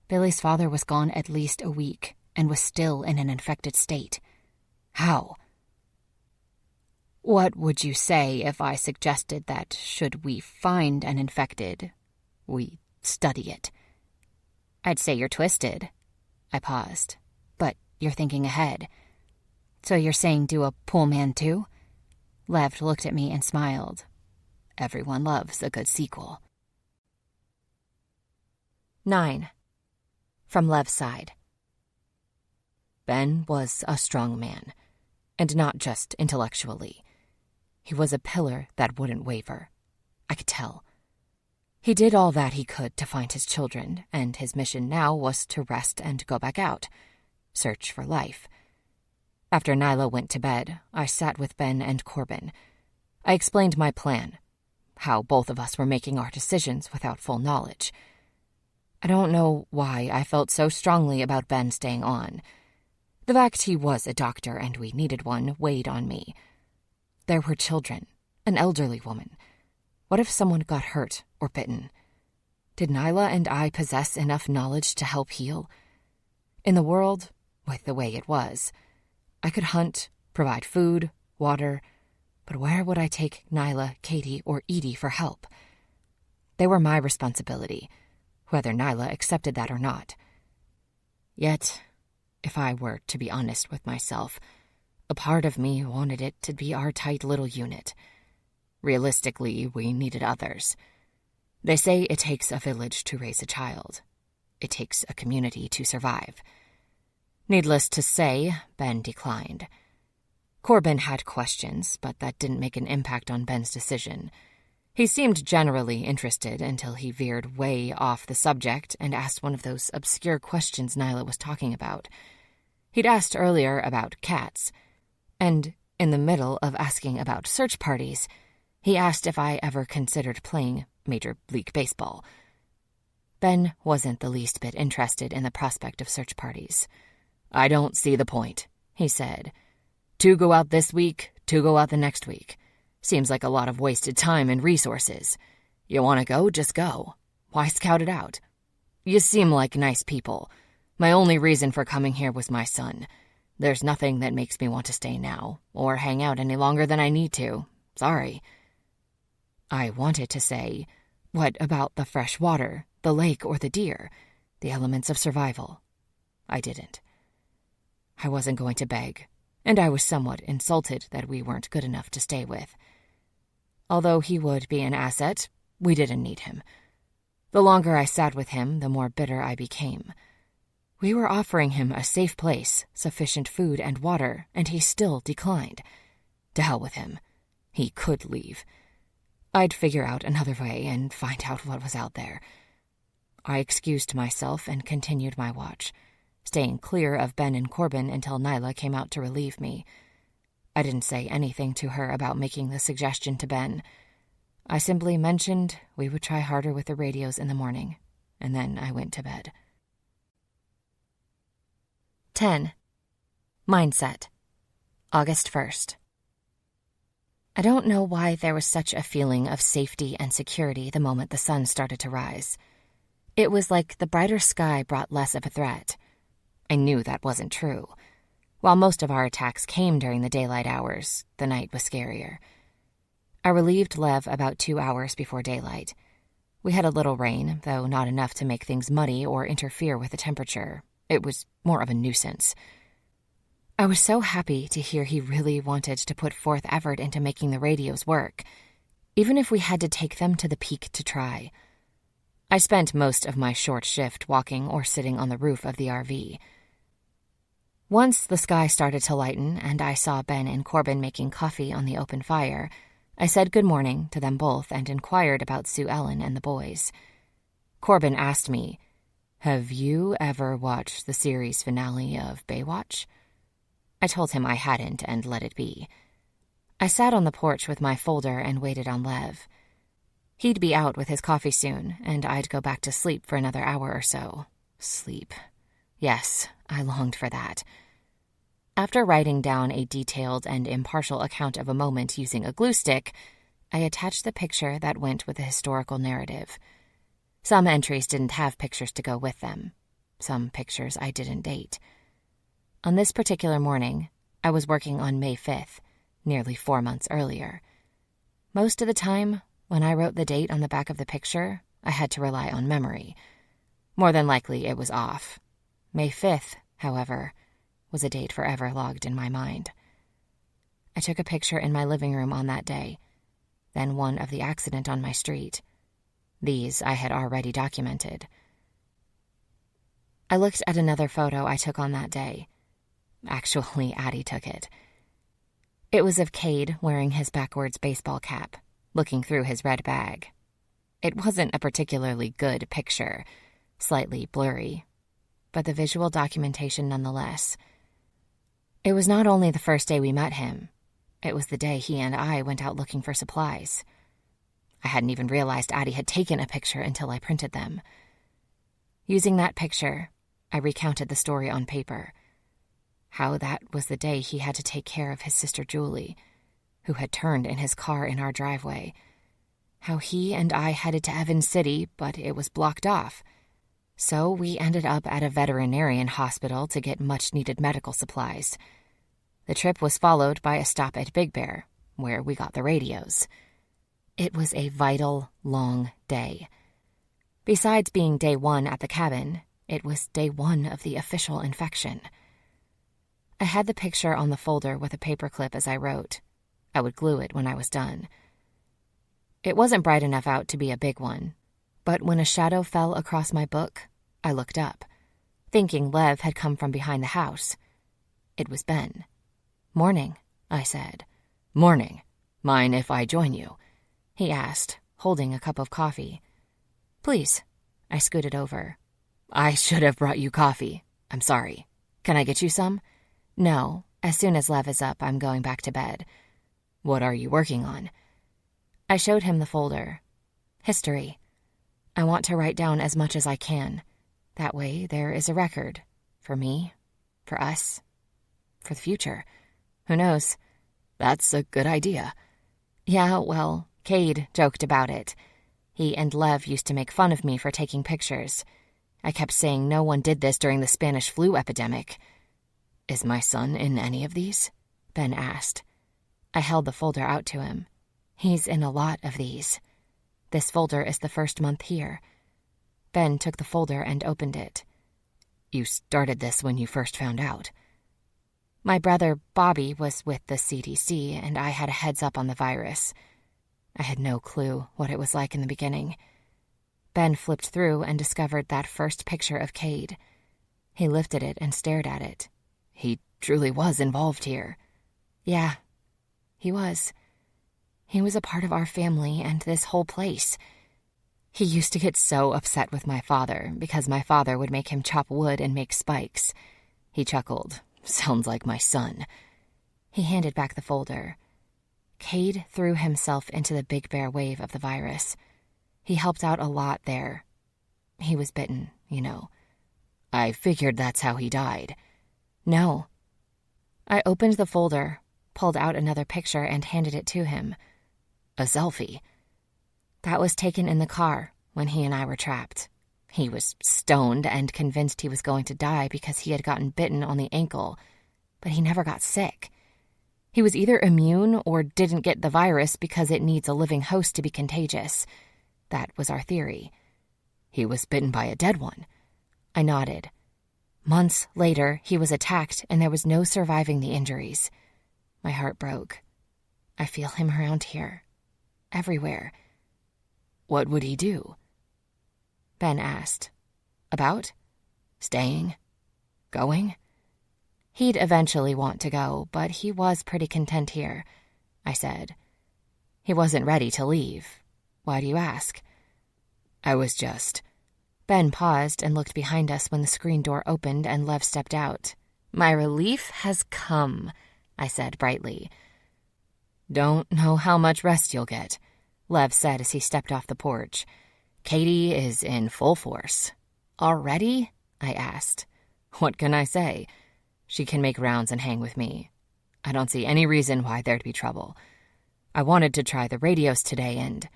S1: Billy's father was gone at least a week and was still in an infected state. How? What would you say if I suggested that, should we find an infected, we study it? I'd say you're twisted. I paused. But you're thinking ahead. So you're saying do a pool man too? Lev looked at me and smiled. Everyone loves a good sequel. 9. From Lev's side. Ben was a strong man. And not just intellectually. He was a pillar that wouldn't waver. I could tell. He did all that he could to find his children, and his mission now was to rest and go back out. Search for life. After Nyla went to bed, I sat with Ben and Corbin. I explained my plan, how both of us were making our decisions without full knowledge. I don't know why I felt so strongly about Ben staying on. The fact he was a doctor and we needed one weighed on me. There were children, an elderly woman. What if someone got hurt or bitten? Did Nyla and I possess enough knowledge to help heal? In the world, with the way it was, I could hunt, provide food, water, but where would I take Nyla, Katie, or Edie for help? They were my responsibility, whether Nyla accepted that or not. Yet, if I were to be honest with myself, a part of me wanted it to be our tight little unit. Realistically, we needed others. They say it takes a village to raise a child. It takes a community to survive. Needless to say, Ben declined. Corbin had questions, but that didn't make an impact on Ben's decision. He seemed generally interested until he veered way off the subject and asked one of those obscure questions Nyla was talking about. He'd asked earlier about cats, and in the middle of asking about search parties, he asked if I ever considered playing Major League Baseball. Ben wasn't the least bit interested in the prospect of search parties. I don't see the point, he said. 2 go out this week, 2 go out the next week. Seems like a lot of wasted time and resources. You want to go, just go. Why scout it out? You seem like nice people. My only reason for coming here was my son. There's nothing that makes me want to stay now, or hang out any longer than I need to. Sorry. I wanted to say, what about the fresh water, the lake, or the deer, the elements of survival? I didn't. I wasn't going to beg, and I was somewhat insulted that we weren't good enough to stay with. Although he would be an asset, we didn't need him. The longer I sat with him, the more bitter I became. We were offering him a safe place, sufficient food and water, and he still declined. To hell with him. He could leave. I'd figure out another way and find out what was out there. I excused myself and continued my watch, staying clear of Ben and Corbin until Nyla came out to relieve me. I didn't say anything to her about making the suggestion to Ben. I simply mentioned we would try harder with the radios in the morning, and then I went to bed. 10. Mindset. August 1st. I don't know why there was such a feeling of safety and security the moment the sun started to rise. It was like the brighter sky brought less of a threat. I knew that wasn't true. While most of our attacks came during the daylight hours, the night was scarier. I relieved Lev about 2 hours before daylight. We had a little rain, though not enough to make things muddy or interfere with the temperature. It was more of a nuisance. I was so happy to hear he really wanted to put forth effort into making the radios work, even if we had to take them to the peak to try. I spent most of my short shift walking or sitting on the roof of the RV. Once the sky started to lighten and I saw Ben and Corbin making coffee on the open fire, I said good morning to them both and inquired about Sue Ellen and the boys. Corbin asked me, "Have you ever watched the series finale of Baywatch?" I told him I hadn't and let it be. I sat on the porch with my folder and waited on Lev. He'd be out with his coffee soon, and I'd go back to sleep for another hour or so. Sleep. Yes, I longed for that. After writing down a detailed and impartial account of a moment using a glue stick, I attached the picture that went with the historical narrative. Some entries didn't have pictures to go with them. Some pictures I didn't date. On this particular morning, I was working on May 5th, nearly 4 months earlier. Most of the time, when I wrote the date on the back of the picture, I had to rely on memory. More than likely, it was off. May 5th, however, was a date forever logged in my mind. I took a picture in my living room on that day, then one of the accident on my street. These I had already documented. I looked at another photo I took on that day. Actually, Addie took it. It was of Cade wearing his backwards baseball cap, looking through his red bag. It wasn't a particularly good picture, slightly blurry, but the visual documentation nonetheless. It was not only the first day we met him, it was the day he and I went out looking for supplies. I hadn't even realized Addie had taken a picture until I printed them. Using that picture, I recounted the story on paper. How that was the day he had to take care of his sister Julie, who had turned in his car in our driveway. How he and I headed to Evans City, but it was blocked off. So we ended up at a veterinarian hospital to get much-needed medical supplies. The trip was followed by a stop at Big Bear, where we got the radios. It was a vital, long day. Besides being day 1 at the cabin, it was day 1 of the official infection. I had the picture on the folder with a paperclip as I wrote. I would glue it when I was done. It wasn't bright enough out to be a big one, but when a shadow fell across my book, I looked up, thinking Lev had come from behind the house. It was Ben. "Morning," I said. "Morning. Mind if I join you?" he asked, holding a cup of coffee. "Please." I scooted over. "I should have brought you coffee. I'm sorry. Can I get you some?" "No. As soon as Lev is up, I'm going back to bed." "What are you working on?" I showed him the folder. History. I want to write down as much as I can. That way there is a record. For me. For us. For the future. Who knows? "That's a good idea." "Yeah, well, Cade joked about it. He and Lev used to make fun of me for taking pictures. I kept saying no one did this during the Spanish flu epidemic." "Is my son in any of these?" Ben asked. I held the folder out to him. He's in a lot of these. This folder is the first month here. Ben took the folder and opened it. You started this when you first found out. My brother, Bobby, was with the CDC, and I had a heads up on the virus. I had no clue what it was like in the beginning. Ben flipped through and discovered that first picture of Cade. He lifted it and stared at it. He truly was involved here. Yeah, he was. He was a part of our family and this whole place. He used to get so upset with my father because my father would make him chop wood and make spikes. He chuckled. Sounds like my son. He handed back the folder. Cade threw himself into the Big Bear wave of the virus. He helped out a lot there. He was bitten, you know. I figured that's how he died. No. I opened the folder, pulled out another picture, and handed it to him. A selfie. That was taken in the car when he and I were trapped. He was stoned and convinced he was going to die because he had gotten bitten on the ankle, but he never got sick. He was either immune or didn't get the virus because it needs a living host to be contagious. That was our theory. He was bitten by a dead one. I nodded. Months later, he was attacked and there was no surviving the injuries. My heart broke. I feel him around here. Everywhere. What would he do? Ben asked. About? Staying? Going? He'd eventually want to go, but he was pretty content here, I said. He wasn't ready to leave. Why do you ask? I was just... Ben paused and looked behind us when the screen door opened and Lev stepped out. My relief has come, I said brightly. Don't know how much rest you'll get, Lev said as he stepped off the porch. Katie is in full force. Already? I asked. What can I say? She can make rounds and hang with me. I don't see any reason why there'd be trouble. I wanted to try the radios today and...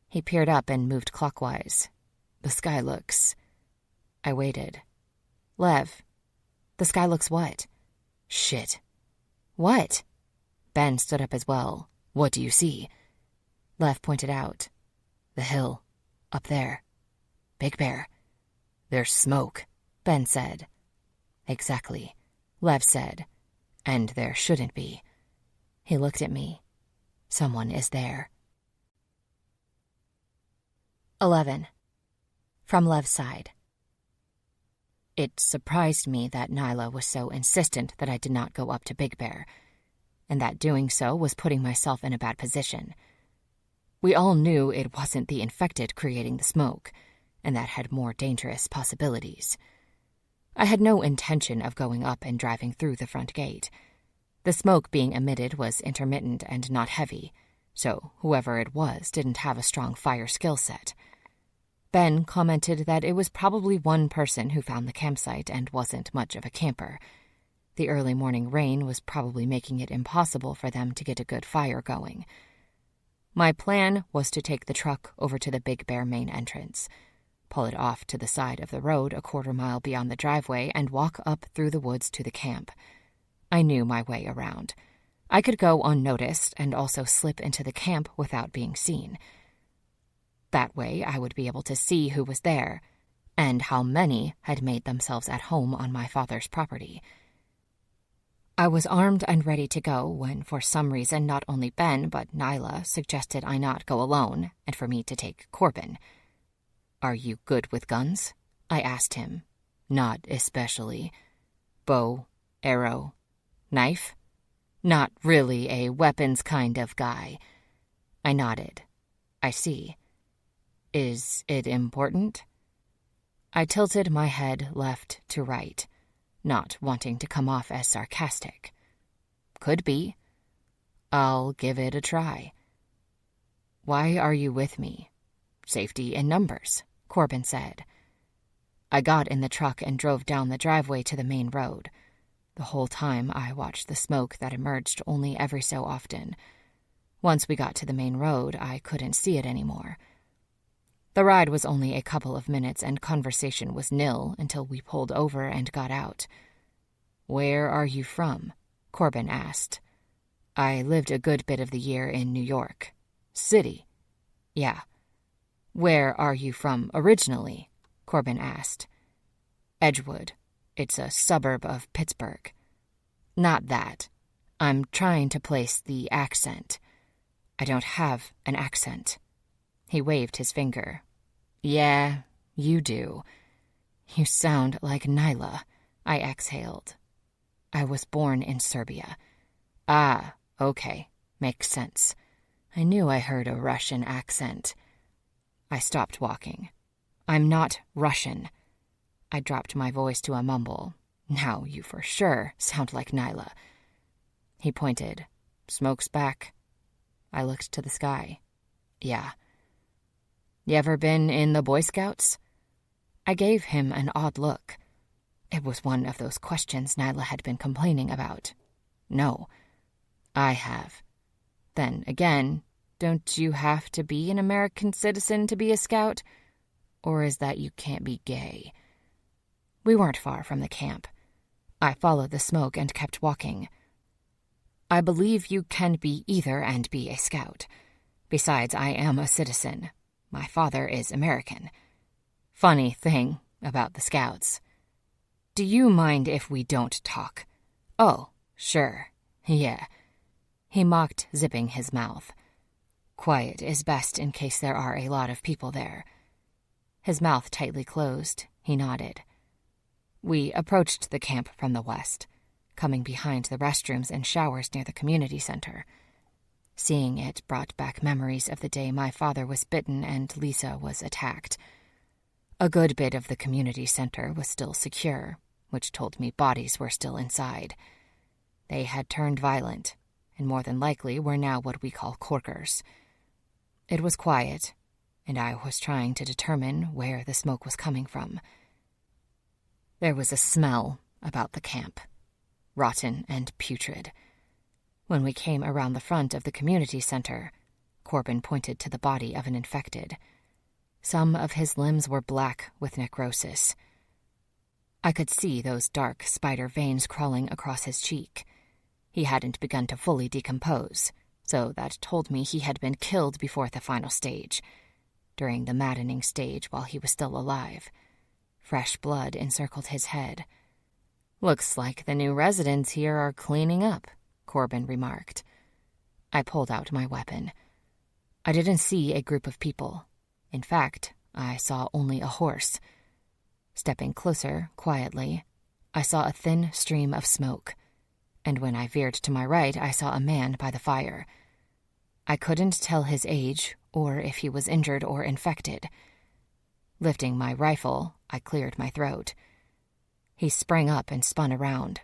S1: He peered up and moved clockwise. The sky looks... I waited. Lev, the sky looks what? Shit. What? Ben stood up as well. What do you see? Lev pointed out. The hill. Up there. Big Bear. There's smoke, Ben said. Exactly, Lev said. And there shouldn't be. He looked at me. Someone is there. 11. From Lev's side. It surprised me that Nyla was so insistent that I did not go up to Big Bear, and that doing so was putting myself in a bad position. We all knew it wasn't the infected creating the smoke, and that had more dangerous possibilities. I had no intention of going up and driving through the front gate. The smoke being emitted was intermittent and not heavy, so whoever it was didn't have a strong fire skill set. Ben commented that it was probably one person who found the campsite and wasn't much of a camper. The early morning rain was probably making it impossible for them to get a good fire going. My plan was to take the truck over to the Big Bear main entrance, pull it off to the side of the road a quarter-mile beyond the driveway, and walk up through the woods to the camp. I knew my way around. I could go unnoticed and also slip into the camp without being seen. That way I would be able to see who was there, and how many had made themselves at home on my father's property. I was armed and ready to go when, for some reason, not only Ben but Nyla suggested I not go alone and for me to take Corbin. Are you good with guns? I asked him. Not especially. Bow, arrow, knife? Not really a weapons kind of guy. I nodded. I see. Is it important? I tilted my head left to right, not wanting to come off as sarcastic. Could be. I'll give it a try. Why are you with me? Safety in numbers, Corbin said. I got in the truck and drove down the driveway to the main road. The whole time I watched the smoke that emerged only every so often. Once we got to the main road, I couldn't see it anymore. The ride was only a couple of minutes and conversation was nil until we pulled over and got out. Where are you from? Corbin asked. I lived a good bit of the year in New York. City? Yeah. Where are you from originally? Corbin asked. Edgewood. It's a suburb of Pittsburgh. Not that. I'm trying to place the accent. I don't have an accent. He waved his finger. Yeah, you do. You sound like Nyla, I exhaled. I was born in Serbia. Ah, okay, makes sense. I knew I heard a Russian accent. I stopped walking. I'm not Russian. I dropped my voice to a mumble. Now you for sure sound like Nyla. He pointed. Smoke's back. I looked to the sky. Yeah. You ever been in the Boy Scouts? I gave him an odd look. It was one of those questions Nyla had been complaining about. No. I have. Then again, don't you have to be an American citizen to be a scout? Or is that you can't be gay? We weren't far from the camp. I followed the smoke and kept walking. I believe you can be either and be a scout. Besides, I am a citizen. My father is American. Funny thing about the scouts. Do you mind if we don't talk? Oh, sure. Yeah. He mocked, zipping his mouth. Quiet is best in case there are a lot of people there. His mouth tightly closed, he nodded. We approached the camp from the west, coming behind the restrooms and showers near the community center. Seeing it brought back memories of the day my father was bitten and Lisa was attacked. A good bit of the community center was still secure, which told me bodies were still inside. They had turned violent, and more than likely were now what we call corkers. It was quiet, and I was trying to determine where the smoke was coming from. There was a smell about the camp, rotten and putrid. When we came around the front of the community center, Corbin pointed to the body of an infected. Some of his limbs were black with necrosis. I could see those dark spider veins crawling across his cheek. He hadn't begun to fully decompose, so that told me he had been killed before the final stage, during the maddening stage while he was still alive. Fresh blood encircled his head. Looks like the new residents here are cleaning up, Corbin remarked. I pulled out my weapon. I didn't see a group of people. In fact, I saw only a horse. Stepping closer, quietly, I saw a thin stream of smoke, and when I veered to my right, I saw a man by the fire. I couldn't tell his age or if he was injured or infected. Lifting my rifle, I cleared my throat. He sprang up and spun around.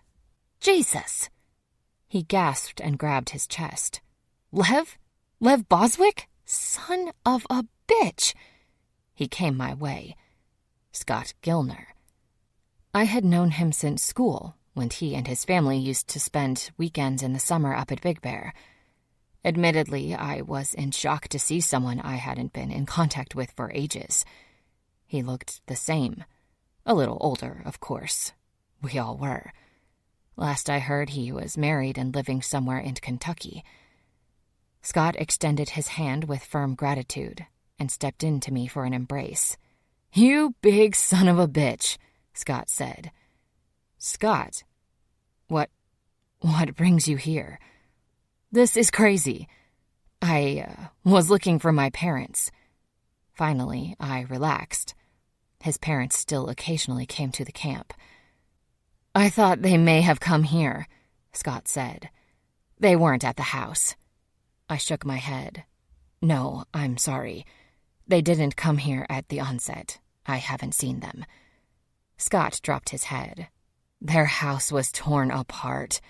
S1: Jesus! He gasped and grabbed his chest. Lev? Lev Boswick? Son of a bitch! He came my way. Scott Gilner. I had known him since school, when he and his family used to spend weekends in the summer up at Big Bear. Admittedly, I was in shock to see someone I hadn't been in contact with for ages. He looked the same. A little older, of course. We all were. Last I heard, he was married and living somewhere in Kentucky. Scott extended his hand with firm gratitude and stepped in to me for an embrace. You big son of a bitch, Scott said. Scott, what brings you here? This is crazy. I was looking for my parents. Finally, I relaxed. His parents still occasionally came to the camp. I thought they may have come here, Scott said. They weren't at the house. I shook my head. No, I'm sorry. They didn't come here at the onset. I haven't seen them. Scott dropped his head. Their house was torn apart.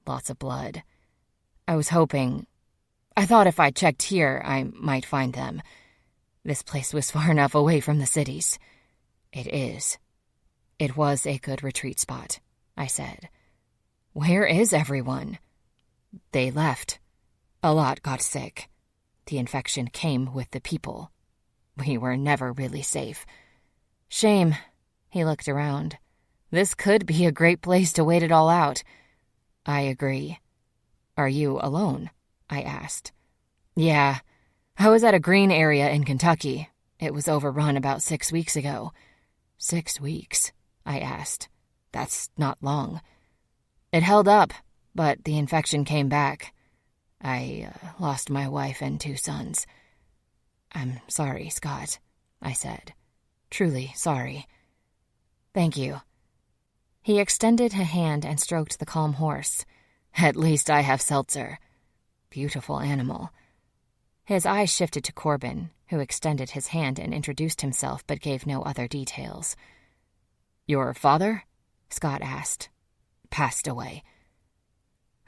S1: Lots of blood. I thought if I checked here, I might find them. This place was far enough away from the cities. It is. It was a good retreat spot, I said. Where is everyone? They left. A lot got sick. The infection came with the people. We were never really safe. Shame. He looked around. This could be a great place to wait it all out. I agree. Are you alone? I asked. Yeah. I was at a green area in Kentucky. It was overrun about 6 weeks ago. 6 weeks? I asked. That's not long. It held up, but the infection came back. I lost my wife and 2 sons. I'm sorry, Scott, I said. Truly sorry. Thank you. He extended a hand and stroked the calm horse. At least I have Seltzer. Beautiful animal. His eyes shifted to Corbin, who extended his hand and introduced himself but gave no other details. Your father? Scott asked. Passed away.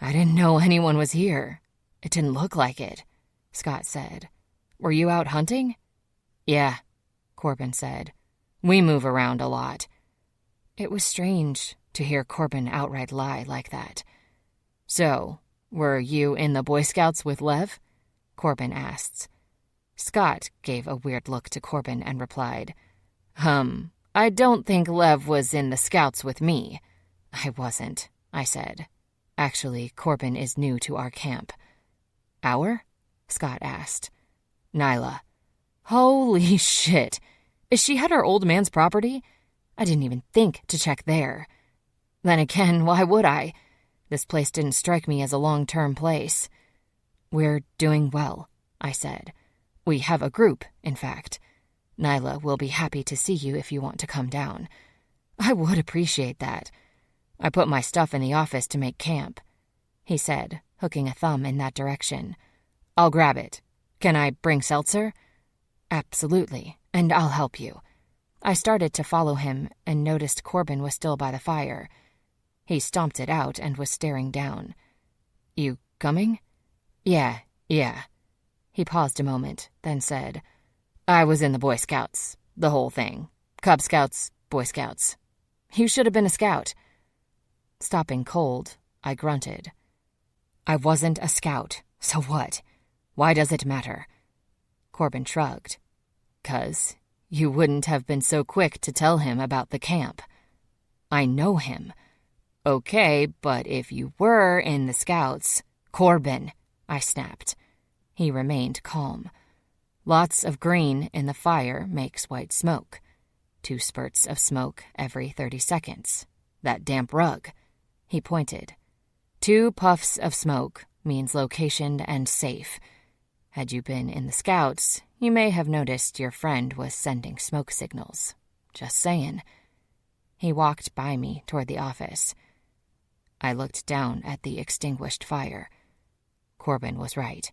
S1: I didn't know anyone was here. It didn't look like it, Scott said. Were you out hunting? Yeah, Corbin said. We move around a lot. It was strange to hear Corbin outright lie like that. So, were you in the Boy Scouts with Lev? Corbin asked. Scott gave a weird look to Corbin and replied, I don't think Lev was in the Scouts with me. I wasn't, I said. Actually, Corbin is new to our camp. Our? Scott asked. Nyla. Holy shit. Is she at her old man's property? I didn't even think to check there. Then again, why would I? This place didn't strike me as a long-term place. We're doing well, I said. We have a group, in fact. Nyla will be happy to see you if you want to come down. I would appreciate that. I put my stuff in the office to make camp, he said, hooking a thumb in that direction. I'll grab it. Can I bring Seltzer? Absolutely, and I'll help you. I started to follow him and noticed Corbin was still by the fire. He stomped it out and was staring down. You coming? Yeah. He paused a moment, then said, I was in the Boy Scouts, the whole thing. Cub Scouts, Boy Scouts. You should have been a scout. Stopping cold, I grunted. I wasn't a scout, so what? Why does it matter? Corbin shrugged. 'Cause you wouldn't have been so quick to tell him about the camp. I know him. Okay, but if you were in the Scouts... Corbin, I snapped. He remained calm. Lots of green in the fire makes white smoke. 2 spurts of smoke every 30 seconds. That damp rug. He pointed. 2 puffs of smoke means location and safe. Had you been in the Scouts, you may have noticed your friend was sending smoke signals. Just saying. He walked by me toward the office. I looked down at the extinguished fire. Corbin was right.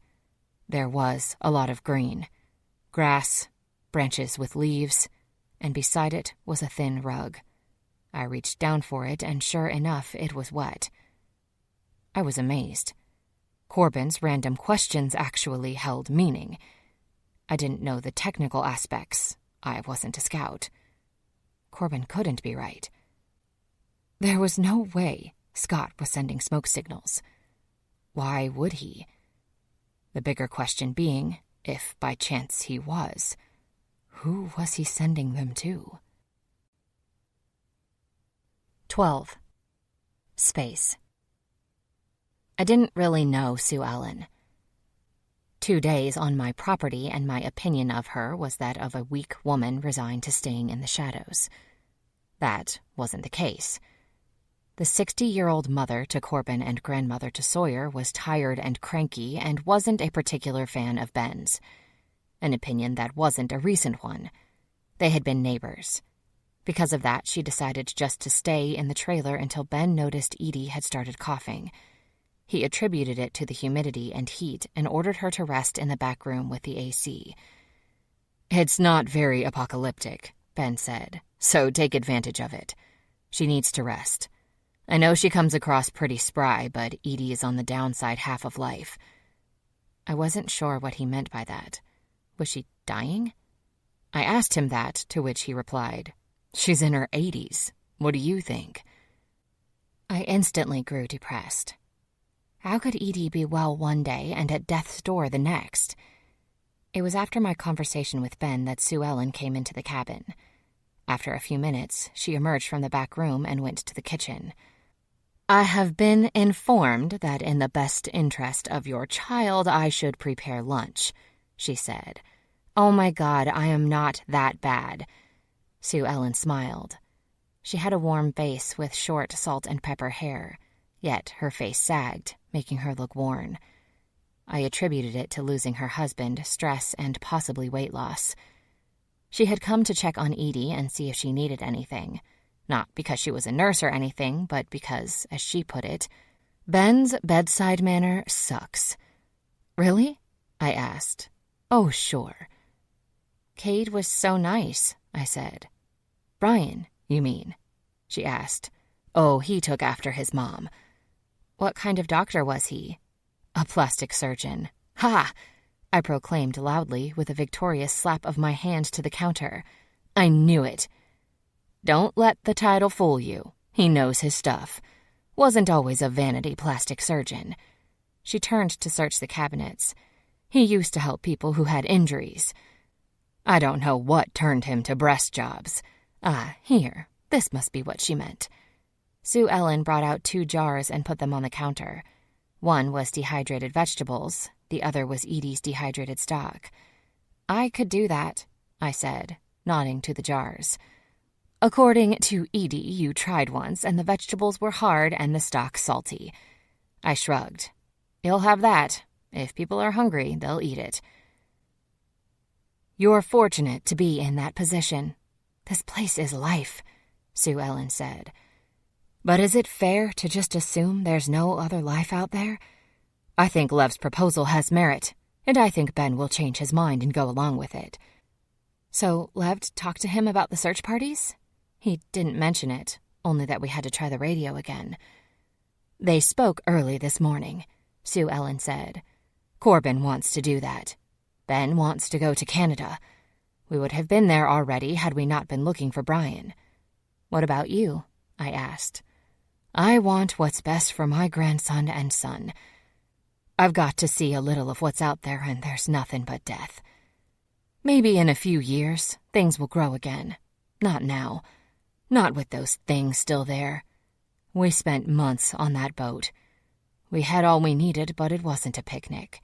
S1: There was a lot of green. Grass, branches with leaves, and beside it was a thin rug. I reached down for it, and sure enough, it was wet. I was amazed. Corbin's random questions actually held meaning. I didn't know the technical aspects. I wasn't a scout. Corbin couldn't be right. There was no way Scott was sending smoke signals. Why would he? The bigger question being, if by chance he was, who was he sending them to? 12. Space. I didn't really know Sue Ellen. 2 days on my property, and my opinion of her was that of a weak woman resigned to staying in the shadows. That wasn't the case. The 60-year-old mother to Corbin and grandmother to Sawyer was tired and cranky and wasn't a particular fan of Ben's. An opinion that wasn't a recent one. They had been neighbors. Because of that, she decided just to stay in the trailer until Ben noticed Edie had started coughing. He attributed it to the humidity and heat and ordered her to rest in the back room with the AC. It's not very apocalyptic, Ben said, so take advantage of it. She needs to rest. I know she comes across pretty spry, but Edie is on the downside half of life. I wasn't sure what he meant by that. Was she dying? I asked him that, to which he replied, She's in her 80s. What do you think? I instantly grew depressed. How could Edie be well one day and at death's door the next? It was after my conversation with Ben that Sue Ellen came into the cabin. After a few minutes, she emerged from the back room and went to the kitchen. I have been informed that in the best interest of your child, I should prepare lunch, she said. "Oh my God, I am not that bad." Sue Ellen smiled. She had a warm face with short salt and pepper hair, yet her face sagged, making her look worn. I attributed it to losing her husband, stress, and possibly weight loss. She had come to check on Edie and see if she needed anything. Not because she was a nurse or anything, but because, as she put it, "Ben's bedside manner sucks." "Really?" I asked. "Oh, sure." "Cade was so nice," I said. "Brian, you mean?" she asked. "Oh, he took after his mom." "What kind of doctor was he?" "A plastic surgeon." "Ha!" I proclaimed loudly with a victorious slap of my hand to the counter. "I knew it." "Don't let the title fool you. He knows his stuff. Wasn't always a vanity plastic surgeon." She turned to search the cabinets. "He used to help people who had injuries. I don't know what turned him to breast jobs. Here, this must be what she meant." Sue Ellen brought out 2 jars and put them on the counter. One was dehydrated vegetables, the other was Edie's dehydrated stock. "I could do that," I said, nodding to the jars. "According to Edie, you tried once, and the vegetables were hard and the stock salty." I shrugged. "You'll have that. If people are hungry, they'll eat it." "You're fortunate to be in that position. This place is life," Sue Ellen said. "But is it fair to just assume there's no other life out there? I think Lev's proposal has merit, and I think Ben will change his mind and go along with it." "So Lev talked to him about the search parties?" "He didn't mention it, only that we had to try the radio again." "They spoke early this morning," Sue Ellen said. "Corbin wants to do that. Ben wants to go to Canada. We would have been there already had we not been looking for Brian." "What about you?" I asked. "I want what's best for my grandson and son. I've got to see a little of what's out there, and there's nothing but death. Maybe in a few years, things will grow again. Not now. Not with those things still there. We spent months on that boat. We had all we needed, but it wasn't a picnic."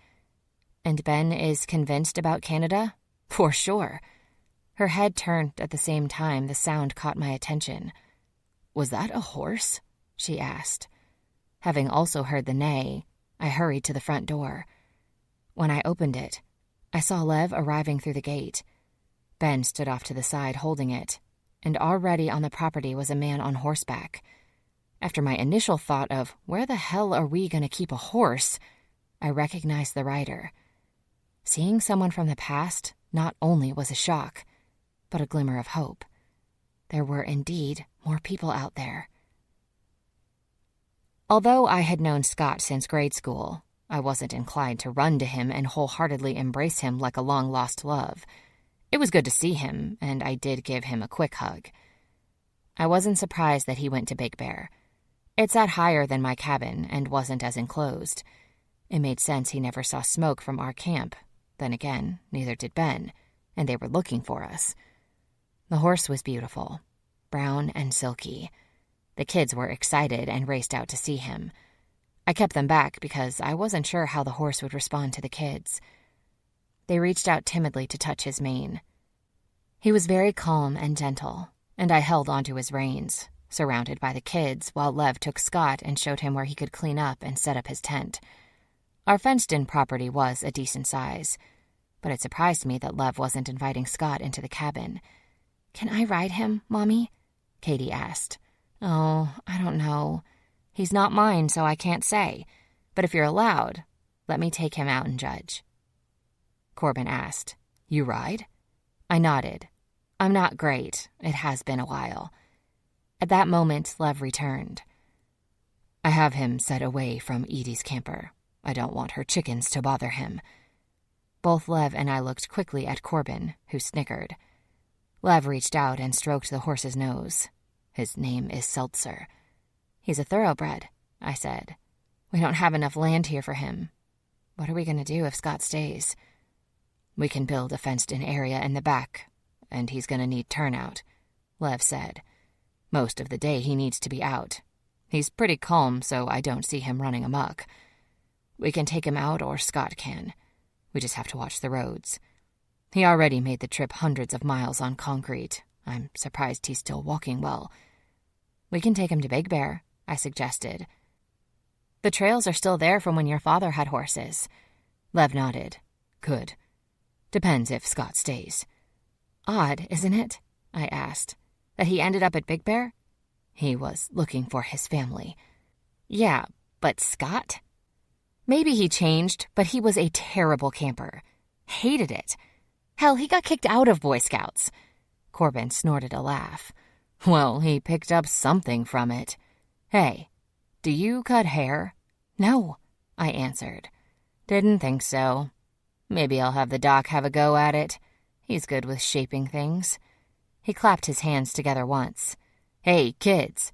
S1: "And Ben is convinced about Canada?" "For sure." Her head turned at the same time the sound caught my attention. "Was that a horse?" she asked. Having also heard the neigh, I hurried to the front door. When I opened it, I saw Lev arriving through the gate. Ben stood off to the side holding it, and already on the property was a man on horseback. After my initial thought of, where the hell are we going to keep a horse, I recognized the rider. Seeing someone from the past not only was a shock, but a glimmer of hope. There were indeed more people out there. Although I had known Scott since grade school, I wasn't inclined to run to him and wholeheartedly embrace him like a long-lost love. It was good to see him, and I did give him a quick hug. I wasn't surprised that he went to Big Bear. It sat higher than my cabin and wasn't as enclosed. It made sense he never saw smoke from our camp. Then again, neither did Ben, and they were looking for us. The horse was beautiful, brown and silky. The kids were excited and raced out to see him. I kept them back because I wasn't sure how the horse would respond to the kids. They reached out timidly to touch his mane. He was very calm and gentle, and I held onto his reins, surrounded by the kids, while Lev took Scott and showed him where he could clean up and set up his tent. Our fenced-in property was a decent size, but it surprised me that Lev wasn't inviting Scott into the cabin. "Can I ride him, Mommy?" Katie asked. "Oh, I don't know. He's not mine, so I can't say. But if you're allowed, let me take him out and judge." Corbin asked, "You ride?" I nodded. "I'm not great. It has been a while." At that moment, Lev returned. "I have him set away from Edie's camper. I don't want her chickens to bother him." Both Lev and I looked quickly at Corbin, who snickered. Lev reached out and stroked the horse's nose. "His name is Seltzer." "He's a thoroughbred," I said. "We don't have enough land here for him. What are we going to do if Scott stays?" "We can build a fenced-in area in the back, and he's going to need turnout," Lev said. "Most of the day he needs to be out. He's pretty calm, so I don't see him running amok. We can take him out or Scott can. We just have to watch the roads. He already made the trip hundreds of miles on concrete. I'm surprised he's still walking well. We can take him to Big Bear, I suggested. The trails are still there from when your father had horses. Lev nodded. Good. Depends if Scott stays. Odd, isn't it? I asked. That he ended up at Big Bear? He was looking for his family. Yeah, but Scott? Maybe he changed, but he was a terrible camper. Hated it. Hell, he got kicked out of Boy Scouts. Corbin snorted a laugh. Well, he picked up something from it. Hey, do you cut hair? No, I answered. Didn't think so. Maybe I'll have the doc have a go at it. He's good with shaping things. He clapped his hands together once. Hey, kids,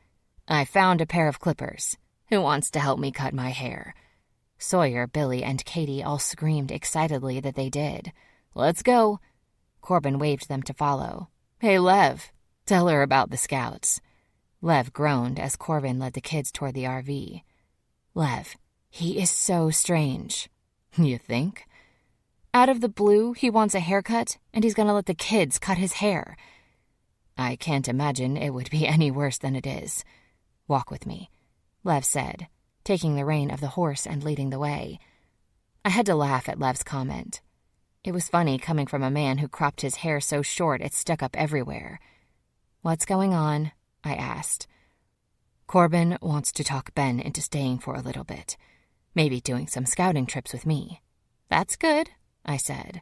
S1: I found a pair of clippers. Who wants to help me cut my hair? Sawyer, Billy, and Katie all screamed excitedly that they did. Let's go. Corbin waved them to follow. Hey, Lev, tell her about the Scouts. Lev groaned as Corbin led the kids toward the RV. Lev, he is so strange. You think? Out of the blue, he wants a haircut, and he's gonna let the kids cut his hair. I can't imagine it would be any worse than it is. Walk with me, Lev said, taking the rein of the horse and leading the way. I had to laugh at Lev's comment. It was funny coming from a man who cropped his hair so short it stuck up everywhere. What's going on? I asked. Corbin wants to talk Ben into staying for a little bit. Maybe doing some scouting trips with me. That's good, I said.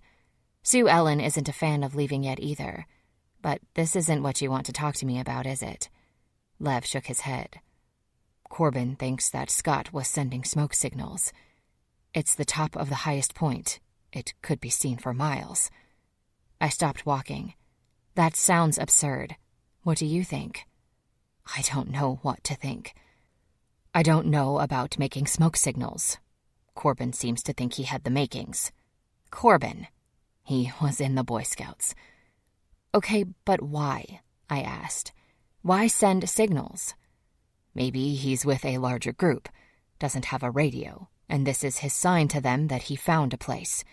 S1: Sue Ellen isn't a fan of leaving yet either. But this isn't what you want to talk to me about, is it? Lev shook his head. Corbin thinks that Scott was sending smoke signals. It's the top of the highest point. It could be seen for miles. I stopped walking. That sounds absurd. What do you think? I don't know what to think. I don't know about making smoke signals. Corbin seems to think he had the makings. Corbin. He was in the Boy Scouts. Okay, but why? I asked. Why send signals? Maybe he's with a larger group, doesn't have a radio, and this is his sign to them that he found a place.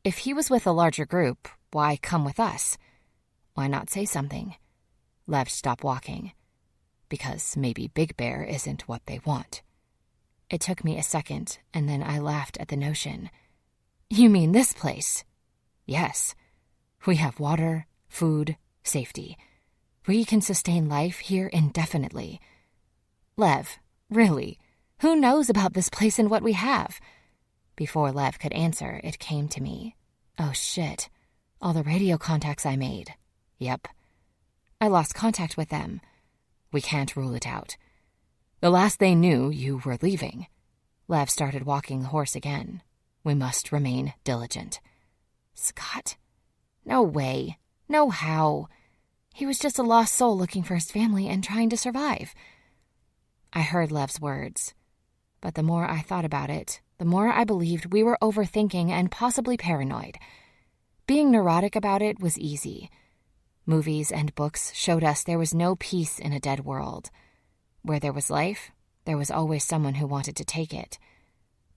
S1: If he was with a larger group, why come with us? Why not say something? Lev stopped walking. Because maybe Big Bear isn't what they want. It took me a second, and then I laughed at the notion. You mean this place? Yes. We have water, food, safety. We can sustain life here indefinitely. Lev, really, who knows about this place and what we have? Before Lev could answer, it came to me. Oh shit, all the radio contacts I made. Yep. I lost contact with them. We can't rule it out. The last they knew, you were leaving. Lev started walking the horse again. We must remain diligent. Scott? No way. No how. He was just a lost soul looking for his family and trying to survive. I heard Lev's words. But the more I thought about it, the more I believed we were overthinking and possibly paranoid. Being neurotic about it was easy. Movies and books showed us there was no peace in a dead world. Where there was life, there was always someone who wanted to take it.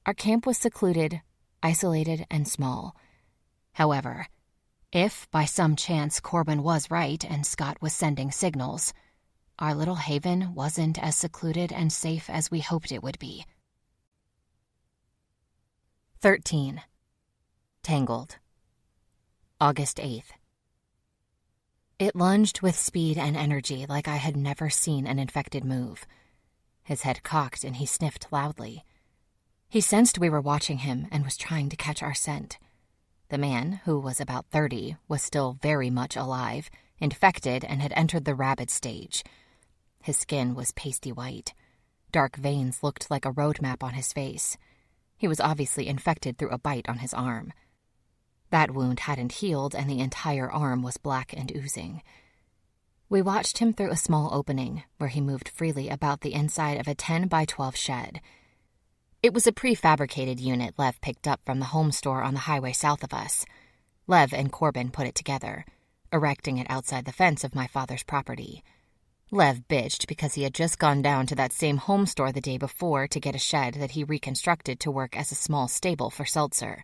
S1: Our camp was secluded, isolated, and small. However, if by some chance Corbin was right and Scott was sending signals, our little haven wasn't as secluded and safe as we hoped it would be. 13. Tangled. August 8th. It lunged with speed and energy like I had never seen an infected move. His head cocked and he sniffed loudly. He sensed we were watching him and was trying to catch our scent. The man, who was about 30, was still very much alive, infected, and had entered the rabid stage. His skin was pasty white. Dark veins looked like a road map on his face. He was obviously infected through a bite on his arm. That wound hadn't healed, and the entire arm was black and oozing. We watched him through a small opening, where he moved freely about the inside of a 10 by 12 shed. It was a prefabricated unit Lev picked up from the home store on the highway south of us. Lev and Corbin put it together, erecting it outside the fence of my father's property. Lev bitched because he had just gone down to that same home store the day before to get a shed that he reconstructed to work as a small stable for Seltzer.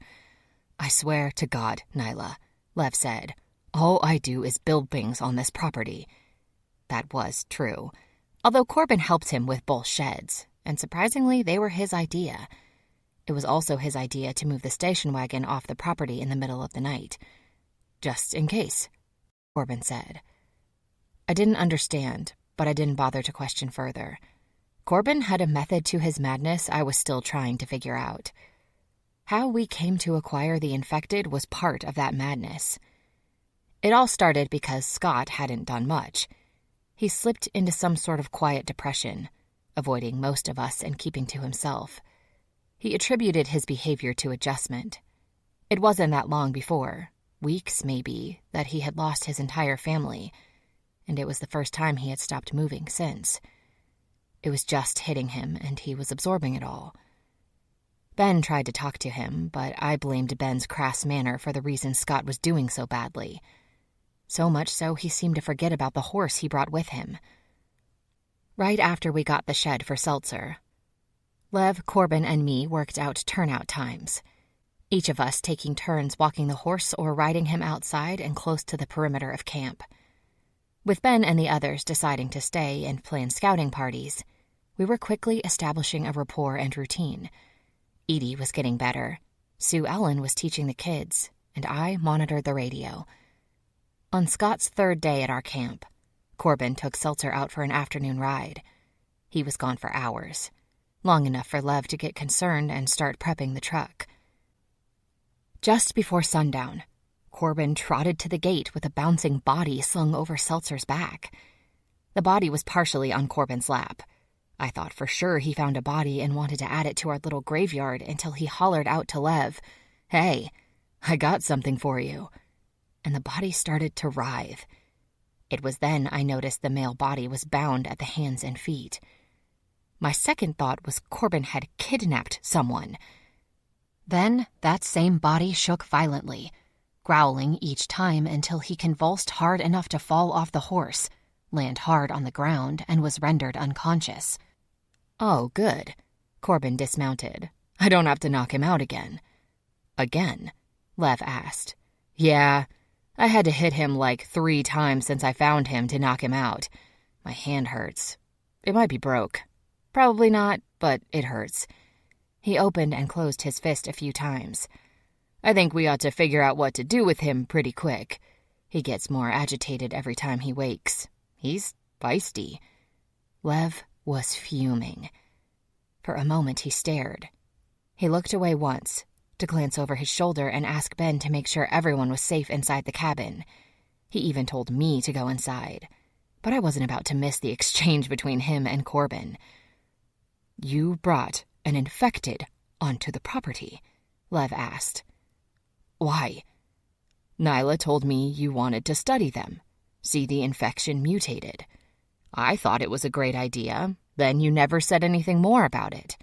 S1: I swear to God, Nyla, Lev said. All I do is build things on this property. That was true, although Corbin helped him with both sheds, and surprisingly, they were his idea. It was also his idea to move the station wagon off the property in the middle of the night. Just in case, Corbin said. I didn't understand, but I didn't bother to question further. Corbin had a method to his madness I was still trying to figure out. How we came to acquire the infected was part of that madness. It all started because Scott hadn't done much. He slipped into some sort of quiet depression, avoiding most of us and keeping to himself. He attributed his behavior to adjustment. It wasn't that long before, weeks maybe, that he had lost his entire family, and it was the first time he had stopped moving since. It was just hitting him, and he was absorbing it all. Ben tried to talk to him, but I blamed Ben's crass manner for the reason Scott was doing so badly. So much so he seemed to forget about the horse he brought with him. Right after we got the shed for Seltzer, Lev, Corbin, and me worked out turnout times, each of us taking turns walking the horse or riding him outside and close to the perimeter of camp. With Ben and the others deciding to stay and plan scouting parties, we were quickly establishing a rapport and routine. Edie was getting better, Sue Ellen was teaching the kids, and I monitored the radio. On Scott's third day at our camp, Corbin took Seltzer out for an afternoon ride. He was gone for hours, long enough for Lev to get concerned and start prepping the truck. Just before sundown, Corbin trotted to the gate with a bouncing body slung over Seltzer's back. The body was partially on Corbin's lap. I thought for sure he found a body and wanted to add it to our little graveyard until he hollered out to Lev, "Hey, I got something for you." And the body started to writhe. It was then I noticed the male body was bound at the hands and feet. My second thought was Corbin had kidnapped someone. Then that same body shook violently, growling each time until he convulsed hard enough to fall off the horse, land hard on the ground, and was rendered unconscious. Oh, good. Corbin dismounted. I don't have to knock him out again. Again? Lev asked. Yeah, I had to hit him like 3 times since I found him to knock him out. My hand hurts. It might be broke. Probably not, but it hurts. He opened and closed his fist a few times. I think we ought to figure out what to do with him pretty quick. He gets more agitated every time he wakes. He's feisty. Lev was fuming. For a moment he stared. He looked away once, to glance over his shoulder and ask Ben to make sure everyone was safe inside the cabin. He even told me to go inside, but I wasn't about to miss the exchange between him and Corbin. You brought an infected onto the property? Lev asked. Why? Nyla told me you wanted to study them, see the infection mutated. I thought it was a great idea, then you never said anything more about it.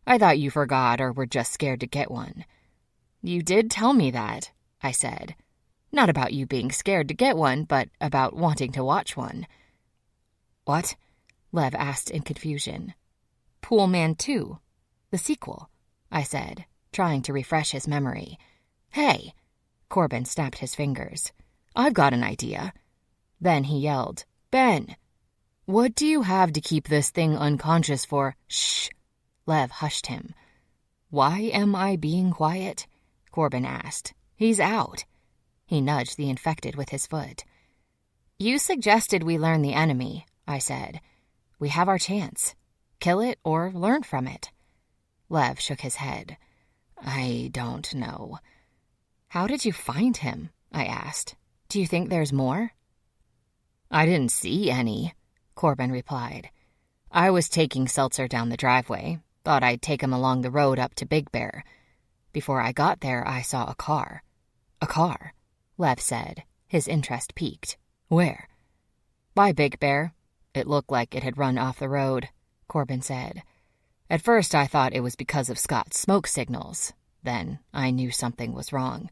S1: I thought you forgot or were just scared to get one. You did tell me that, I said. Not about you being scared to get one, but about wanting to watch one. What? Lev asked in confusion. Pool Man 2, the sequel, I said, trying to refresh his memory. Hey, Corbin snapped his fingers. I've got an idea. Then he yelled, Ben, what do you have to keep this thing unconscious for? Shh. Lev hushed him. Why am I being quiet? Corbin asked. He's out. He nudged the infected with his foot. You suggested we learn the enemy, I said. We have our chance. Kill it or learn from it. Lev shook his head. I don't know. How did you find him? I asked. Do you think there's more? I didn't see any, Corbin replied. I was taking Seltzer down the driveway. Thought I'd take him along the road up to Big Bear. Before I got there, I saw a car. A car, Lev said, his interest piqued. Where? By Big Bear. It looked like it had run off the road, Corbin said. At first I thought it was because of Scott's smoke signals. Then I knew something was wrong.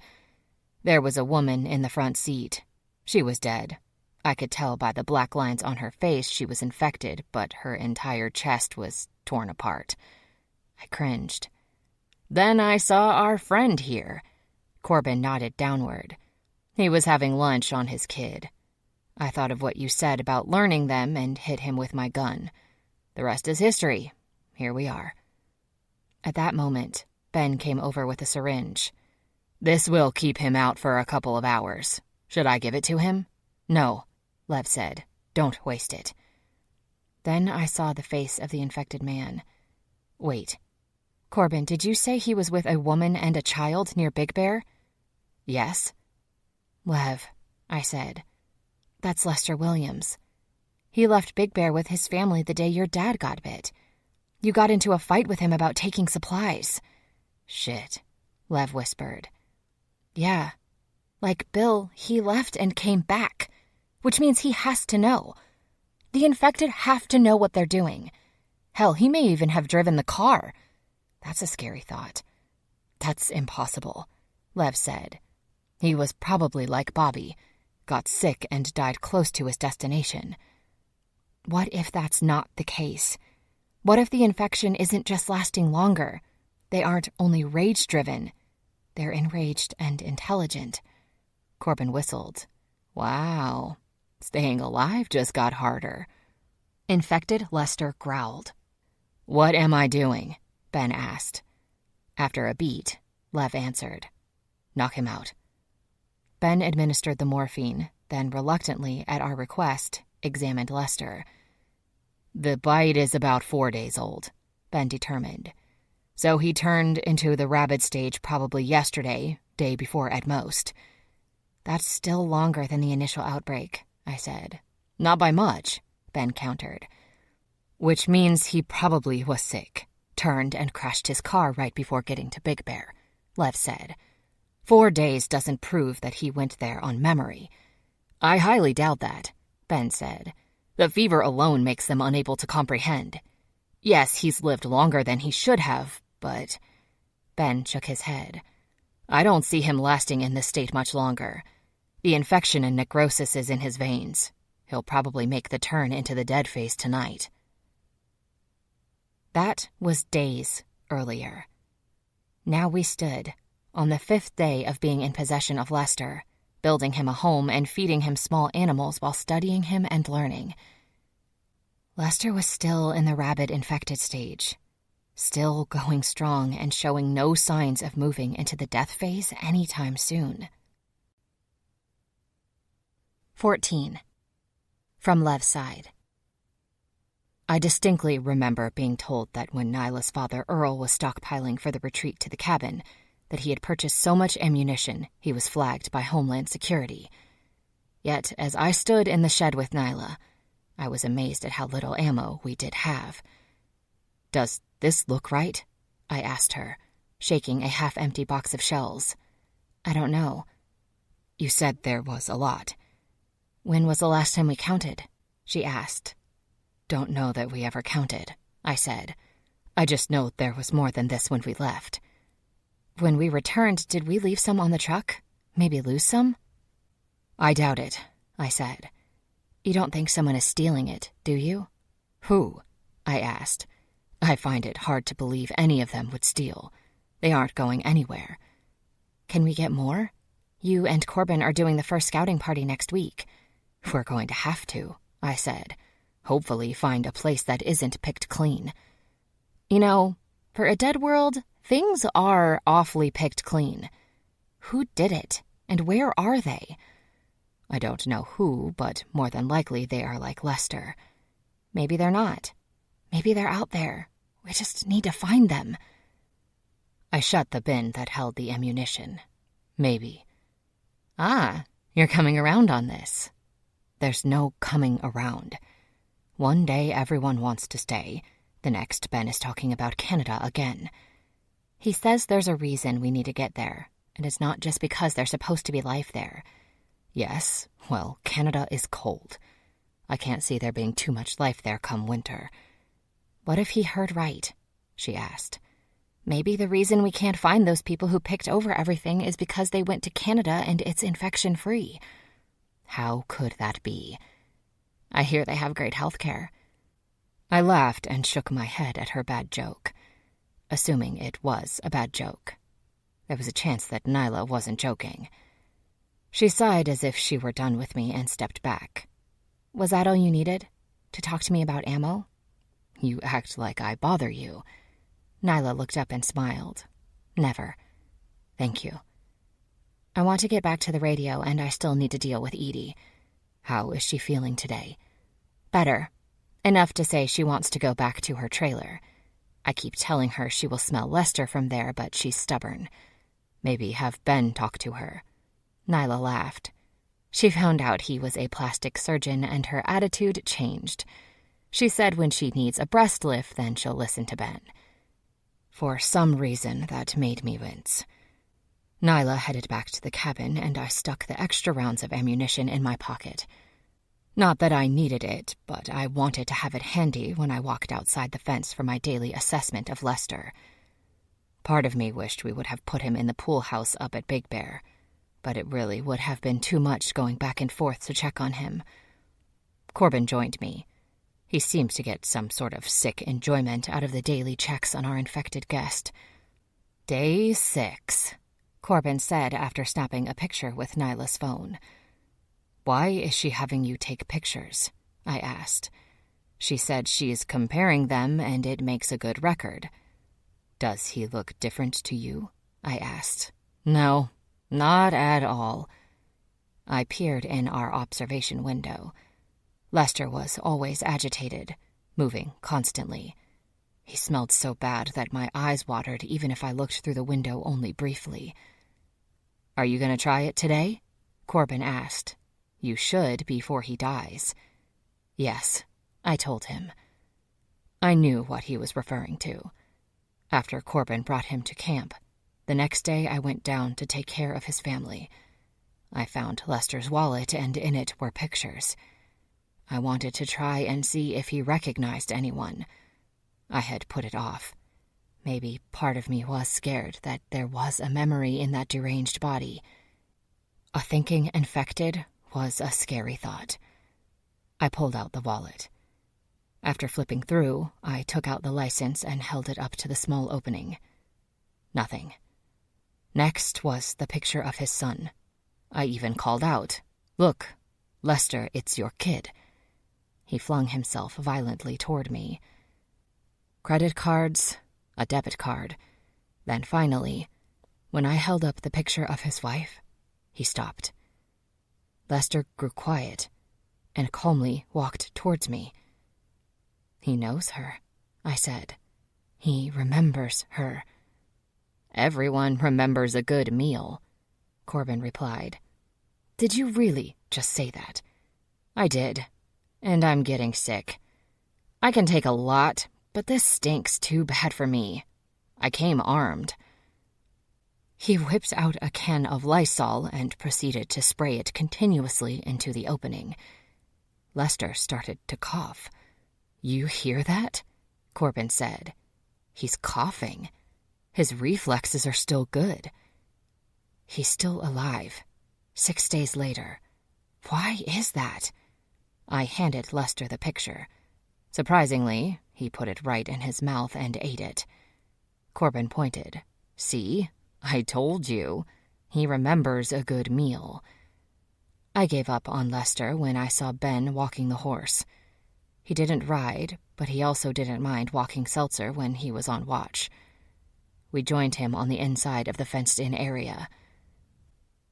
S1: There was a woman in the front seat. She was dead. I could tell by the black lines on her face she was infected, but her entire chest was torn apart. I cringed. Then I saw our friend here. Corbin nodded downward. He was having lunch on his kid. I thought of what you said about learning them and hit him with my gun. The rest is history. Here we are. At that moment, Ben came over with a syringe. This will keep him out for a couple of hours. Should I give it to him? No, Lev said. Don't waste it. Then I saw the face of the infected man. Wait. Corbin, did you say he was with a woman and a child near Big Bear? Yes. Lev, I said. That's Lester Williams. He left Big Bear with his family the day your dad got bit. You got into a fight with him about taking supplies. Shit, Lev whispered. Yeah. Like Bill, he left and came back, which means he has to know. The infected have to know what they're doing. Hell, he may even have driven the car. That's a scary thought. That's impossible, Lev said. He was probably like Bobby, got sick and died close to his destination. What if that's not the case? What if the infection isn't just lasting longer? They aren't only rage-driven. They're enraged and intelligent. Corbin whistled. Wow. Staying alive just got harder. Infected Lester growled. What am I doing? Ben asked. After a beat, Lev answered. Knock him out. Ben administered the morphine, then reluctantly, at our request, examined Lester. The bite is about 4 days old, Ben determined. So he turned into the rabid stage probably yesterday, day before at most. That's still longer than the initial outbreak, I said. Not by much, Ben countered. Which means he probably was sick, turned and crashed his car right before getting to Big Bear, Lev said. 4 days doesn't prove that he went there on memory. I highly doubt that, Ben said. The fever alone makes them unable to comprehend. Yes, he's lived longer than he should have, but... Ben shook his head. I don't see him lasting in this state much longer. The infection and necrosis is in his veins. He'll probably make the turn into the dead phase tonight. That was days earlier. Now we stood, on the 5th day of being in possession of Lester, building him a home and feeding him small animals while studying him and learning. Lester was still in the rabid infected stage, still going strong and showing no signs of moving into the death phase anytime soon. 14. From Lev's side. I distinctly remember being told that when Nyla's father Earl was stockpiling for the retreat to the cabin, that he had purchased so much ammunition he was flagged by Homeland Security. Yet, as I stood in the shed with Nyla, I was amazed at how little ammo we did have. Does this look right? I asked her, shaking a half-empty box of shells. I don't know. You said there was a lot. When was the last time we counted? She asked. Don't know that we ever counted, I said. I just know there was more than this when we left. When we returned, did we leave some on the truck? Maybe lose some? I doubt it, I said. You don't think someone is stealing it, do you? Who? I asked. I find it hard to believe any of them would steal. They aren't going anywhere. Can we get more? You and Corbin are doing the first scouting party next week. We're going to have to, I said. Hopefully find a place that isn't picked clean. You know, for a dead world, things are awfully picked clean. Who did it, and where are they? I don't know who, but more than likely they are like Lester. Maybe they're not. Maybe they're out there. We just need to find them. I shut the bin that held the ammunition. Maybe. Ah, you're coming around on this. There's no coming around. One day everyone wants to stay. The next, Ben is talking about Canada again. He says there's a reason we need to get there, and it's not just because there's supposed to be life there. Yes, well, Canada is cold. I can't see there being too much life there come winter. What if he heard right? She asked. Maybe the reason we can't find those people who picked over everything is because they went to Canada and it's infection-free. How could that be? I hear they have great health care. I laughed and shook my head at her bad joke, assuming it was a bad joke. There was a chance that Nyla wasn't joking. She sighed as if she were done with me and stepped back. Was that all you needed? To talk to me about ammo? You act like I bother you. Nyla looked up and smiled. Never. Thank you. I want to get back to the radio, and I still need to deal with Edie. How is she feeling today? Better. Enough to say she wants to go back to her trailer. I keep telling her she will smell Lester from there, but she's stubborn. Maybe have Ben talk to her. Nyla laughed. She found out he was a plastic surgeon, and her attitude changed. She said when she needs a breast lift, then she'll listen to Ben. For some reason, that made me wince. Nyla headed back to the cabin, and I stuck the extra rounds of ammunition in my pocket. Not that I needed it, but I wanted to have it handy when I walked outside the fence for my daily assessment of Lester. Part of me wished we would have put him in the pool house up at Big Bear, but it really would have been too much going back and forth to check on him. Corbin joined me. He seemed to get some sort of sick enjoyment out of the daily checks on our infected guest. Day 6, Corbin said after snapping a picture with Nyla's phone. Why is she having you take pictures? I asked. She said she is comparing them and it makes a good record. Does he look different to you? I asked. No, not at all. I peered in our observation window. Lester was always agitated, moving constantly. He smelled so bad that my eyes watered even if I looked through the window only briefly. Are you going to try it today? Corbin asked. You should before he dies. Yes, I told him. I knew what he was referring to. After Corbin brought him to camp, the next day I went down to take care of his family. I found Lester's wallet, and in it were pictures. I wanted to try and see if he recognized anyone. I had put it off. Maybe part of me was scared that there was a memory in that deranged body. A thinking infected was a scary thought. I pulled out the wallet. After flipping through, I took out the license and held it up to the small opening. Nothing. Next was the picture of his son. I even called out, "Look, Lester, it's your kid." He flung himself violently toward me. Credit cards, a debit card. Then finally, when I held up the picture of his wife, he stopped. Lester grew quiet and calmly walked towards me. He knows her, I said. He remembers her. Everyone remembers a good meal, Corbin replied. Did you really just say that? I did, and I'm getting sick. I can take a lot, but this stinks too bad for me. I came armed. He whipped out a can of Lysol and proceeded to spray it continuously into the opening. Lester started to cough. You hear that? Corbin said. He's coughing. His reflexes are still good. He's still alive. 6 days later. Why is that? I handed Lester the picture. Surprisingly, he put it right in his mouth and ate it. Corbin pointed. See? I told you. He remembers a good meal. I gave up on Lester when I saw Ben walking the horse. He didn't ride, but he also didn't mind walking Seltzer when he was on watch. We joined him on the inside of the fenced-in area.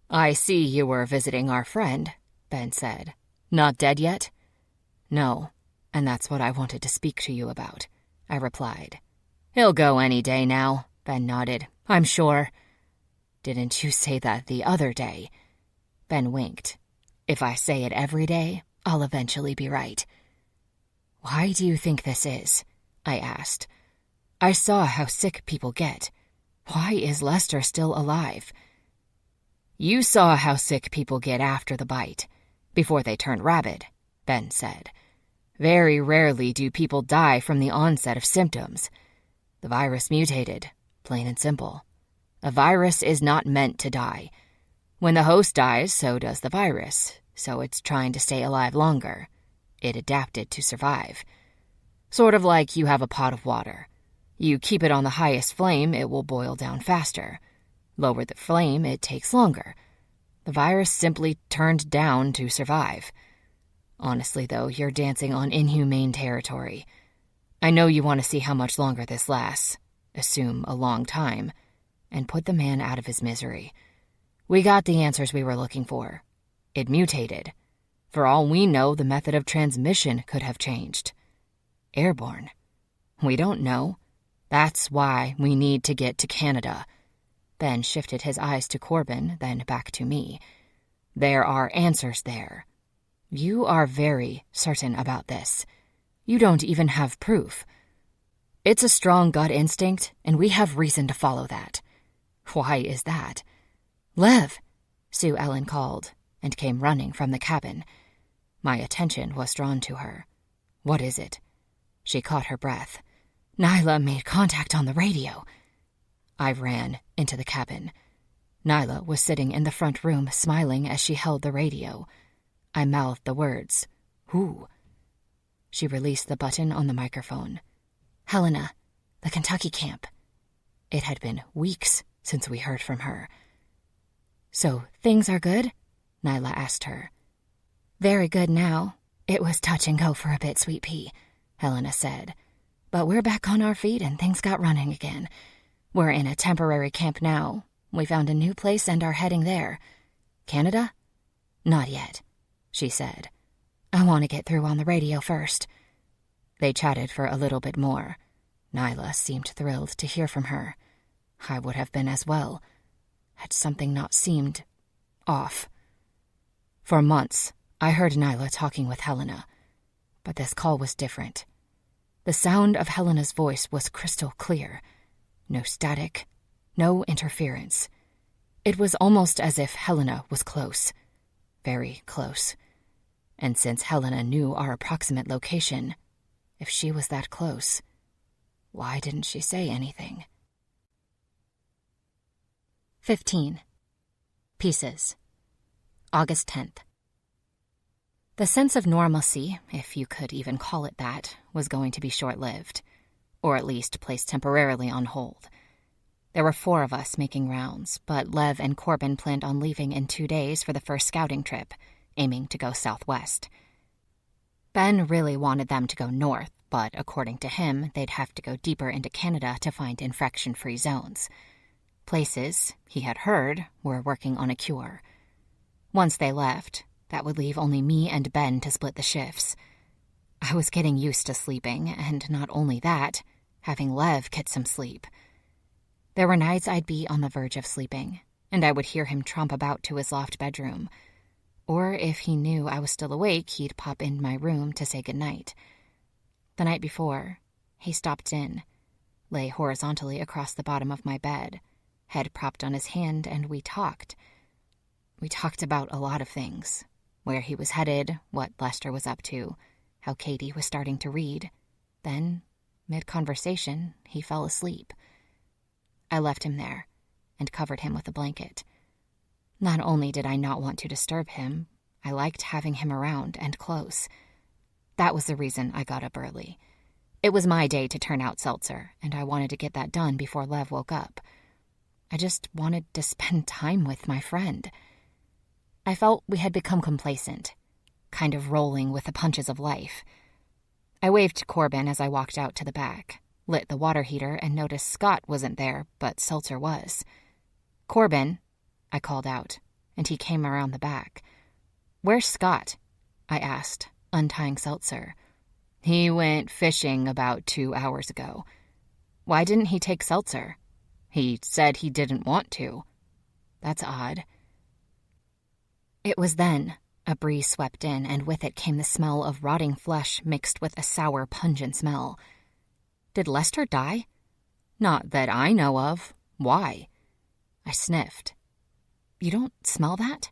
S1: I see you were visiting our friend, Ben said. Not dead yet? No, and that's what I wanted to speak to you about, I replied. He'll go any day now, Ben nodded. I'm sure. Didn't you say that the other day? Ben winked. If I say it every day, I'll eventually be right. Why do you think this is? I asked. I saw how sick people get. Why is Lester still alive? You saw how sick people get after the bite, before they turn rabid, Ben said. Very rarely do people die from the onset of symptoms. The virus mutated, plain and simple. A virus is not meant to die. When the host dies, so does the virus, so it's trying to stay alive longer. It adapted to survive. Sort of like you have a pot of water. You keep it on the highest flame, it will boil down faster. Lower the flame, it takes longer. The virus simply turned down to survive. Honestly, though, you're dancing on inhumane territory. I know you want to see how much longer this lasts. Assume a long time. And put the man out of his misery. We got the answers we were looking for. It mutated. For all we know, the method of transmission could have changed. Airborne. We don't know. That's why we need to get to Canada. Ben shifted his eyes to Corbin, then back to me. There are answers there. You are very certain about this. You don't even have proof. It's a strong gut instinct, and we have reason to follow that. Why is that? Lev, Sue Ellen called, and came running from the cabin. My attention was drawn to her. What is it? She caught her breath. Nyla made contact on the radio. I ran into the cabin. Nyla was sitting in the front room, smiling as she held the radio. I mouthed the words, "Who?" She released the button on the microphone. Helena, the Kentucky camp. It had been weeks since we heard from her. So, things are good? Nyla asked her. Very good now. It was touch and go for a bit, Sweet Pea, Helena said. But we're back on our feet and things got running again. We're in a temporary camp now. We found a new place and are heading there. Canada? Not yet, she said. I want to get through on the radio first. They chatted for a little bit more. Nyla seemed thrilled to hear from her. I would have been as well, had something not seemed off. For months, I heard Nyla talking with Helena, but this call was different. The sound of Helena's voice was crystal clear. No static, no interference. It was almost as if Helena was close, very close. And since Helena knew our approximate location, if she was that close, why didn't she say anything? 15. Pieces. August 10th. The sense of normalcy, if you could even call it that, was going to be short-lived, or at least placed temporarily on hold. There were 4 of us making rounds, but Lev and Corbin planned on leaving in 2 days for the first scouting trip, aiming to go southwest. Ben really wanted them to go north, but according to him, they'd have to go deeper into Canada to find infection-free zones. Places, he had heard, were working on a cure. Once they left, that would leave only me and Ben to split the shifts. I was getting used to sleeping, and not only that, having Lev get some sleep. There were nights I'd be on the verge of sleeping, and I would hear him tromp about to his loft bedroom. Or if he knew I was still awake, he'd pop in my room to say goodnight. The night before, he stopped in, lay horizontally across the bottom of my bed, head propped on his hand, and we talked. We talked about a lot of things. Where he was headed, what Lester was up to, how Katie was starting to read. Then, mid-conversation, he fell asleep. I left him there and covered him with a blanket. Not only did I not want to disturb him, I liked having him around and close. That was the reason I got up early. It was my day to turn out Seltzer, and I wanted to get that done before Lev woke up. I just wanted to spend time with my friend. I felt we had become complacent, kind of rolling with the punches of life. I waved to Corbin as I walked out to the back, lit the water heater, and noticed Scott wasn't there, but Seltzer was. Corbin, I called out, and he came around the back. Where's Scott? I asked, untying Seltzer. He went fishing about 2 hours ago. Why didn't he take Seltzer? He said he didn't want to. That's odd. It was then a breeze swept in, and with it came the smell of rotting flesh mixed with a sour, pungent smell. Did Lester die? Not that I know of. Why? I sniffed. You don't smell that?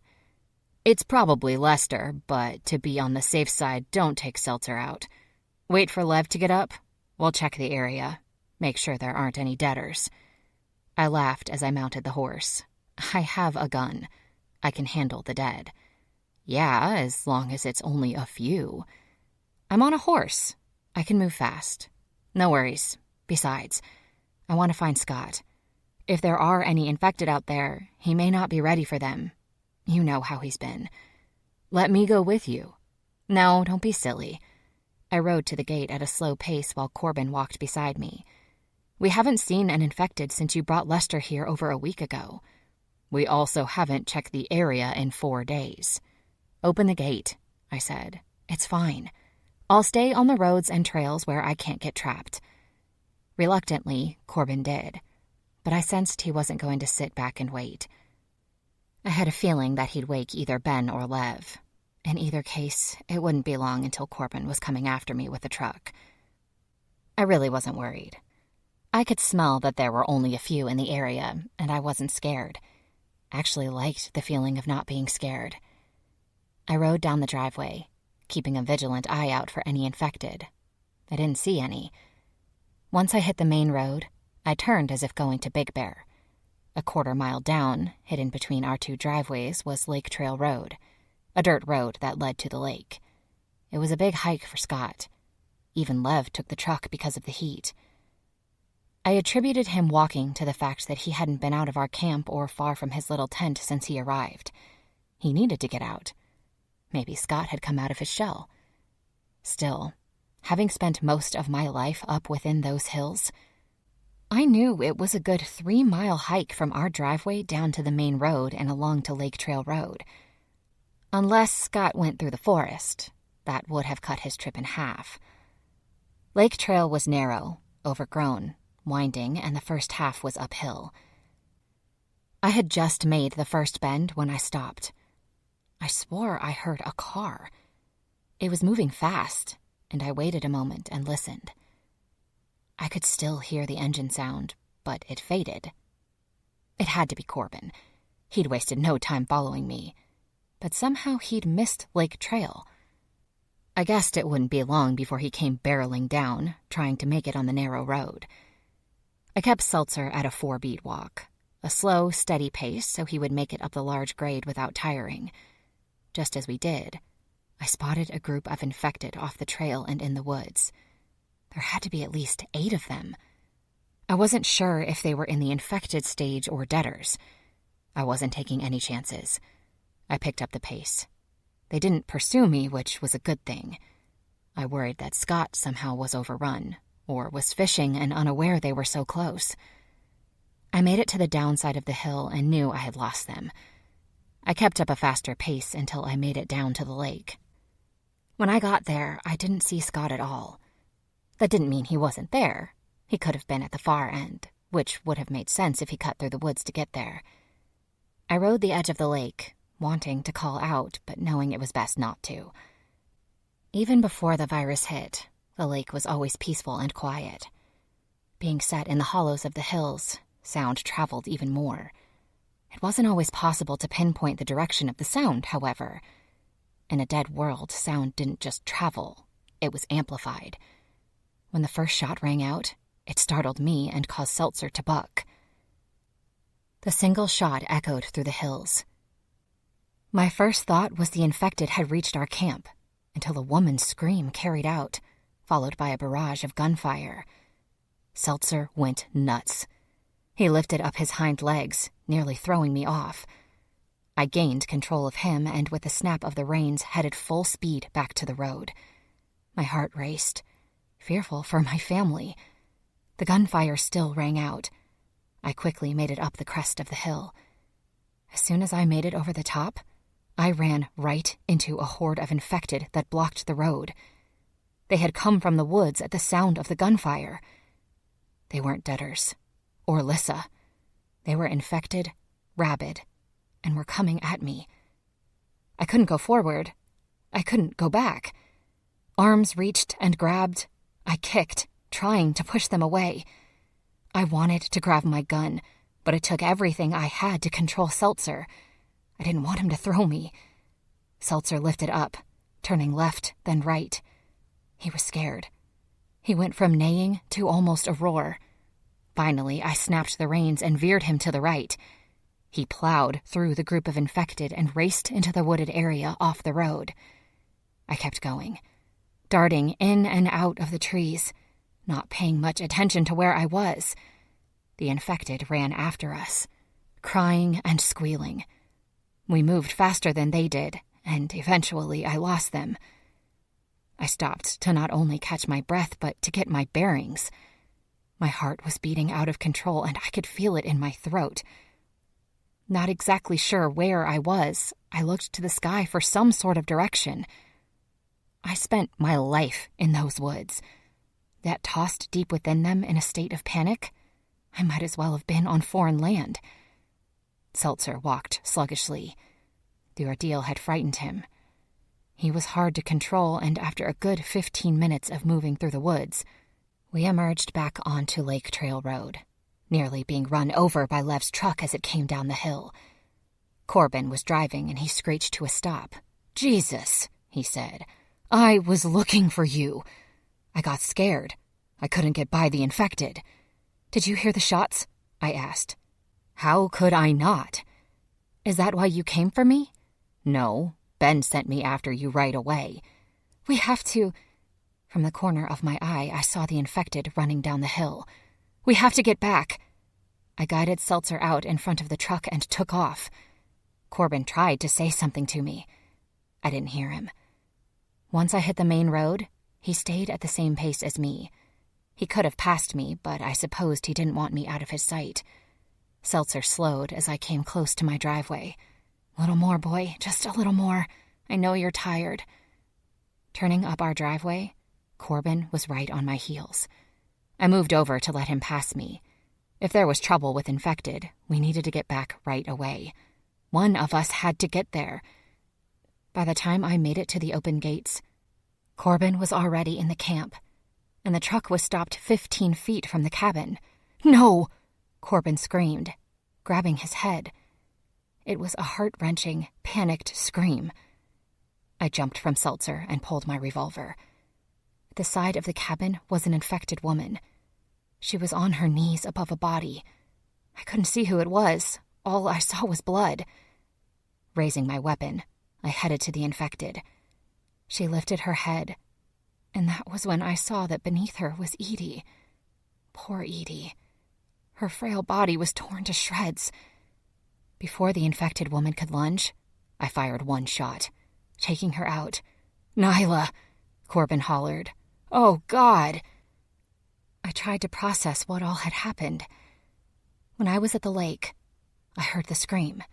S1: It's probably Lester, but to be on the safe side, don't take Seltzer out. Wait for Lev to get up. We'll check the area. Make sure there aren't any deaders. I laughed as I mounted the horse. I have a gun. I can handle the dead. Yeah, as long as it's only a few. I'm on a horse. I can move fast. No worries. Besides, I want to find Scott. If there are any infected out there, he may not be ready for them. You know how he's been. Let me go with you. No, don't be silly. I rode to the gate at a slow pace while Corbin walked beside me. We haven't seen an infected since you brought Lester here over a week ago. We also haven't checked the area in 4 days. Open the gate, I said. It's fine. I'll stay on the roads and trails where I can't get trapped. Reluctantly, Corbin did, but I sensed he wasn't going to sit back and wait. I had a feeling that he'd wake either Ben or Lev. In either case, it wouldn't be long until Corbin was coming after me with a truck. I really wasn't worried. I could smell that there were only a few in the area, and I wasn't scared. I actually liked the feeling of not being scared. I rode down the driveway, keeping a vigilant eye out for any infected. I didn't see any. Once I hit the main road, I turned as if going to Big Bear. A 1/4 mile down, hidden between our 2 driveways, was Lake Trail Road, a dirt road that led to the lake. It was a big hike for Scott. Even Lev took the truck because of the heat. I attributed him walking to the fact that he hadn't been out of our camp or far from his little tent since he arrived. He needed to get out. Maybe Scott had come out of his shell. Still, having spent most of my life up within those hills, I knew it was a good 3-mile hike from our driveway down to the main road and along to Lake Trail Road. Unless Scott went through the forest, that would have cut his trip in half. Lake Trail was narrow, overgrown, winding, and the first half was uphill. I had just made the first bend when I stopped. I swore I heard a car. It was moving fast, and I waited a moment and listened. I could still hear the engine sound, but it faded. It had to be Corbin. He'd wasted no time following me, but somehow he'd missed Lake Trail. I guessed it wouldn't be long before he came barreling down, trying to make it on the narrow road. I kept Seltzer at a 4-beat walk, a slow, steady pace so he would make it up the large grade without tiring. Just as we did, I spotted a group of infected off the trail and in the woods. There had to be at least 8 of them. I wasn't sure if they were in the infected stage or deaders. I wasn't taking any chances. I picked up the pace. They didn't pursue me, which was a good thing. I worried that Scott somehow was overrun, or was fishing and unaware they were so close. I made it to the downside of the hill and knew I had lost them. I kept up a faster pace until I made it down to the lake. When I got there, I didn't see Scott at all. That didn't mean he wasn't there. He could have been at the far end, which would have made sense if he cut through the woods to get there. I rode the edge of the lake, wanting to call out, but knowing it was best not to. Even before the virus hit, the lake was always peaceful and quiet. Being set in the hollows of the hills, sound traveled even more. It wasn't always possible to pinpoint the direction of the sound, however. In a dead world, sound didn't just travel, it was amplified. When the first shot rang out, it startled me and caused Seltzer to buck. The single shot echoed through the hills. My first thought was the infected had reached our camp, until a woman's scream carried out, followed by a barrage of gunfire. Seltzer went nuts. He lifted up his hind legs, nearly throwing me off. I gained control of him and with a snap of the reins headed full speed back to the road. My heart raced, fearful for my family. The gunfire still rang out. I quickly made it up the crest of the hill. As soon as I made it over the top, I ran right into a horde of infected that blocked the road. They had come from the woods at the sound of the gunfire. They weren't deaders, or Lissa. They were infected, rabid, and were coming at me. I couldn't go forward. I couldn't go back. Arms reached and grabbed. I kicked, trying to push them away. I wanted to grab my gun, but it took everything I had to control Seltzer. I didn't want him to throw me. Seltzer lifted up, turning left, then right. He was scared. He went from neighing to almost a roar. Finally, I snapped the reins and veered him to the right. He plowed through the group of infected and raced into the wooded area off the road. I kept going, darting in and out of the trees, not paying much attention to where I was. The infected ran after us, crying and squealing. We moved faster than they did, and eventually I lost them. I stopped to not only catch my breath, but to get my bearings. My heart was beating out of control, and I could feel it in my throat. Not exactly sure where I was, I looked to the sky for some sort of direction. I spent my life in those woods. That tossed deep within them in a state of panic, I might as well have been on foreign land. Seltzer walked sluggishly. The ordeal had frightened him. He was hard to control, and after a good 15 minutes of moving through the woods, we emerged back onto Lake Trail Road, nearly being run over by Lev's truck as it came down the hill. Corbin was driving, and he screeched to a stop. "Jesus," he said. "I was looking for you." I got scared. I couldn't get by the infected. "Did you hear the shots?" I asked. "How could I not?" "Is that why you came for me?" "No, Ben sent me after you right away." "We have to—" From the corner of my eye, I saw the infected running down the hill. "We have to get back." I guided Seltzer out in front of the truck and took off. Corbin tried to say something to me. I didn't hear him. Once I hit the main road, he stayed at the same pace as me. He could have passed me, but I supposed he didn't want me out of his sight. Seltzer slowed as I came close to my driveway. "Little more, boy, just a little more. I know you're tired." Turning up our driveway, Corbin was right on my heels. I moved over to let him pass me. If there was trouble with infected, we needed to get back right away. One of us had to get there. By the time I made it to the open gates, Corbin was already in the camp, and the truck was stopped 15 feet from the cabin. "No!" Corbin screamed, grabbing his head. It was a heart-wrenching, panicked scream. I jumped from Seltzer and pulled my revolver. At the side of the cabin was an infected woman. She was on her knees above a body. I couldn't see who it was. All I saw was blood. Raising my weapon, I headed to the infected. She lifted her head, and that was when I saw that beneath her was Edie. Poor Edie. Her frail body was torn to shreds. Before the infected woman could lunge, I fired one shot, taking her out. "Nyla!" Corbin hollered. "Oh, God!" I tried to process what all had happened. When I was at the lake, I heard the scream.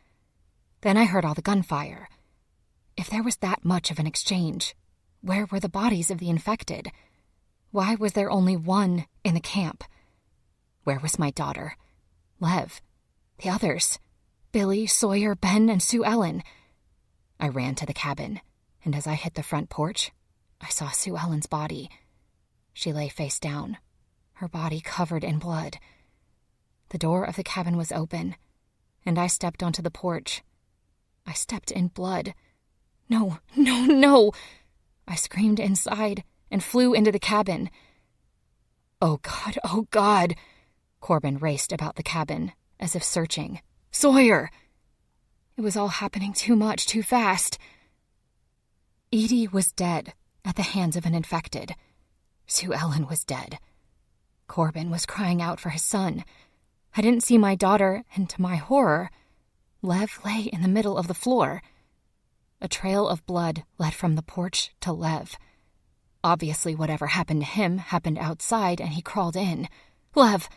S1: Then I heard all the gunfire. If there was that much of an exchange, where were the bodies of the infected? Why was there only one in the camp? Where was my daughter? Lev? The others? Billy, Sawyer, Ben, and Sue Ellen? I ran to the cabin, and as I hit the front porch, I saw Sue Ellen's body. She lay face down, her body covered in blood. The door of the cabin was open, and I stepped onto the porch. I stepped in blood. "No, no, no!" I screamed inside and flew into the cabin. "Oh, God, oh, God!" Corbin raced about the cabin, as if searching. "Sawyer!" It was all happening too much, too fast. Edie was dead at the hands of an infected. Sue Ellen was dead. Corbin was crying out for his son. I didn't see my daughter, and to my horror, Lev lay in the middle of the floor. A trail of blood led from the porch to Lev. Obviously, whatever happened to him happened outside, and he crawled in. "Lev!"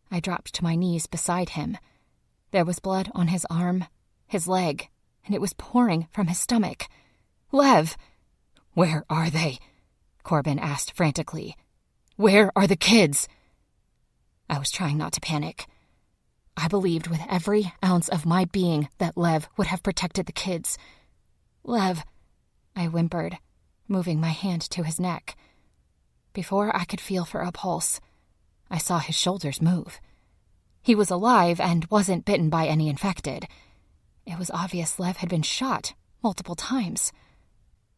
S1: I dropped to my knees beside him. There was blood on his arm, his leg, and it was pouring from his stomach. "Lev!" "Where are they?" Corbin asked frantically. "Where are the kids?" I was trying not to panic. I believed with every ounce of my being that Lev would have protected the kids. "Lev," I whimpered, moving my hand to his neck. Before I could feel for a pulse, I saw his shoulders move. He was alive and wasn't bitten by any infected. It was obvious Lev had been shot multiple times.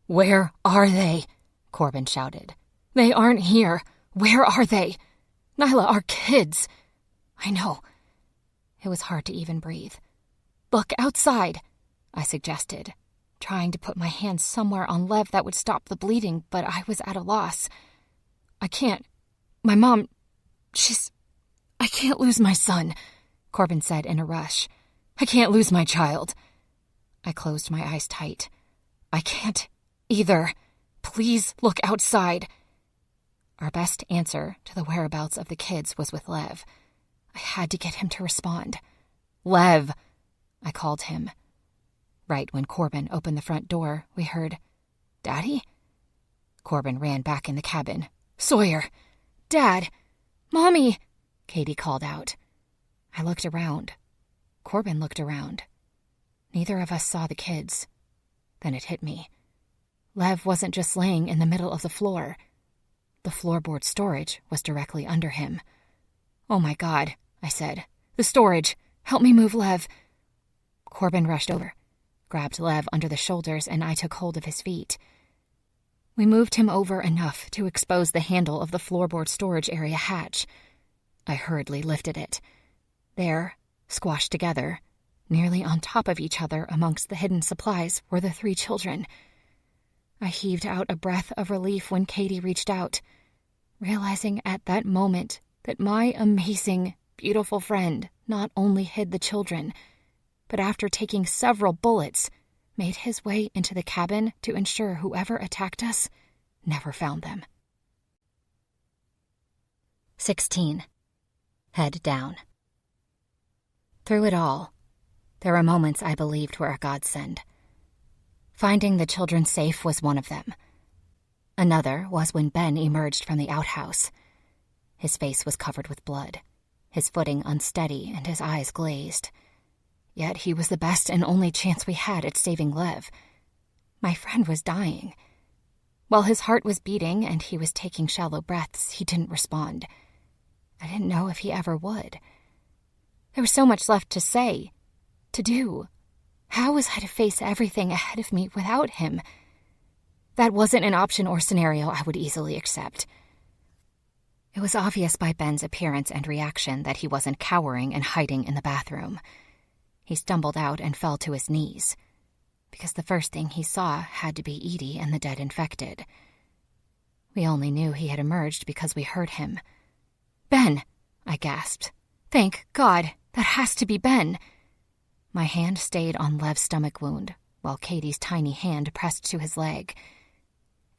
S1: "Where are they?" Corbin shouted. "They aren't here. Where are they? Nyla, our kids." "I know." It was hard to even breathe. "Look outside," I suggested, trying to put my hands somewhere on Lev that would stop the bleeding, but I was at a loss. "I can't. My mom, she's...
S2: I can't lose my son, Corbin said in a rush. I can't lose my child. I closed my eyes tight. I can't either. Please look outside. Our best answer to the whereabouts of the kids was with Lev. I had to get him to respond. Lev, I called him. Right when Corbin opened the front door, we heard, Daddy? Corbin ran back in the cabin. Sawyer! Dad! Mommy! Katie called out. I looked around. Corbin looked around. Neither of us saw the kids. Then it hit me. Lev wasn't just laying in the middle of the floor. The floorboard storage was directly under him. Oh my God, I said. The storage! Help me move Lev. Corbin rushed over, grabbed Lev under the shoulders, and I took hold of his feet. We moved him over enough to expose the handle of the floorboard storage area hatch. I hurriedly lifted it. There, squashed together, nearly on top of each other amongst the hidden supplies, were the 3 children. I heaved out a breath of relief when Katie reached out, realizing at that moment that my amazing, beautiful friend not only hid the children, but after taking several bullets, made his way into the cabin to ensure whoever attacked us never found them.
S1: 16. Head down. Through it all, there were moments I believed were a godsend. Finding the children safe was one of them. Another was when Ben emerged from the outhouse. His face was covered with blood, his footing unsteady and his eyes glazed. Yet he was the best and only chance we had at saving Lev. My friend was dying. While his heart was beating and he was taking shallow breaths, he didn't respond. I didn't know if he ever would. There was so much left to say, to do. How was I to face everything ahead of me without him? That wasn't an option or scenario I would easily accept. It was obvious by Ben's appearance and reaction that he wasn't cowering and hiding in the bathroom. He stumbled out and fell to his knees, because the first thing he saw had to be Edie and the dead infected. We only knew he had emerged because we heard him. Ben! I gasped. Thank God, that has to be Ben. My hand stayed on Lev's stomach wound, while Katie's tiny hand pressed to his leg.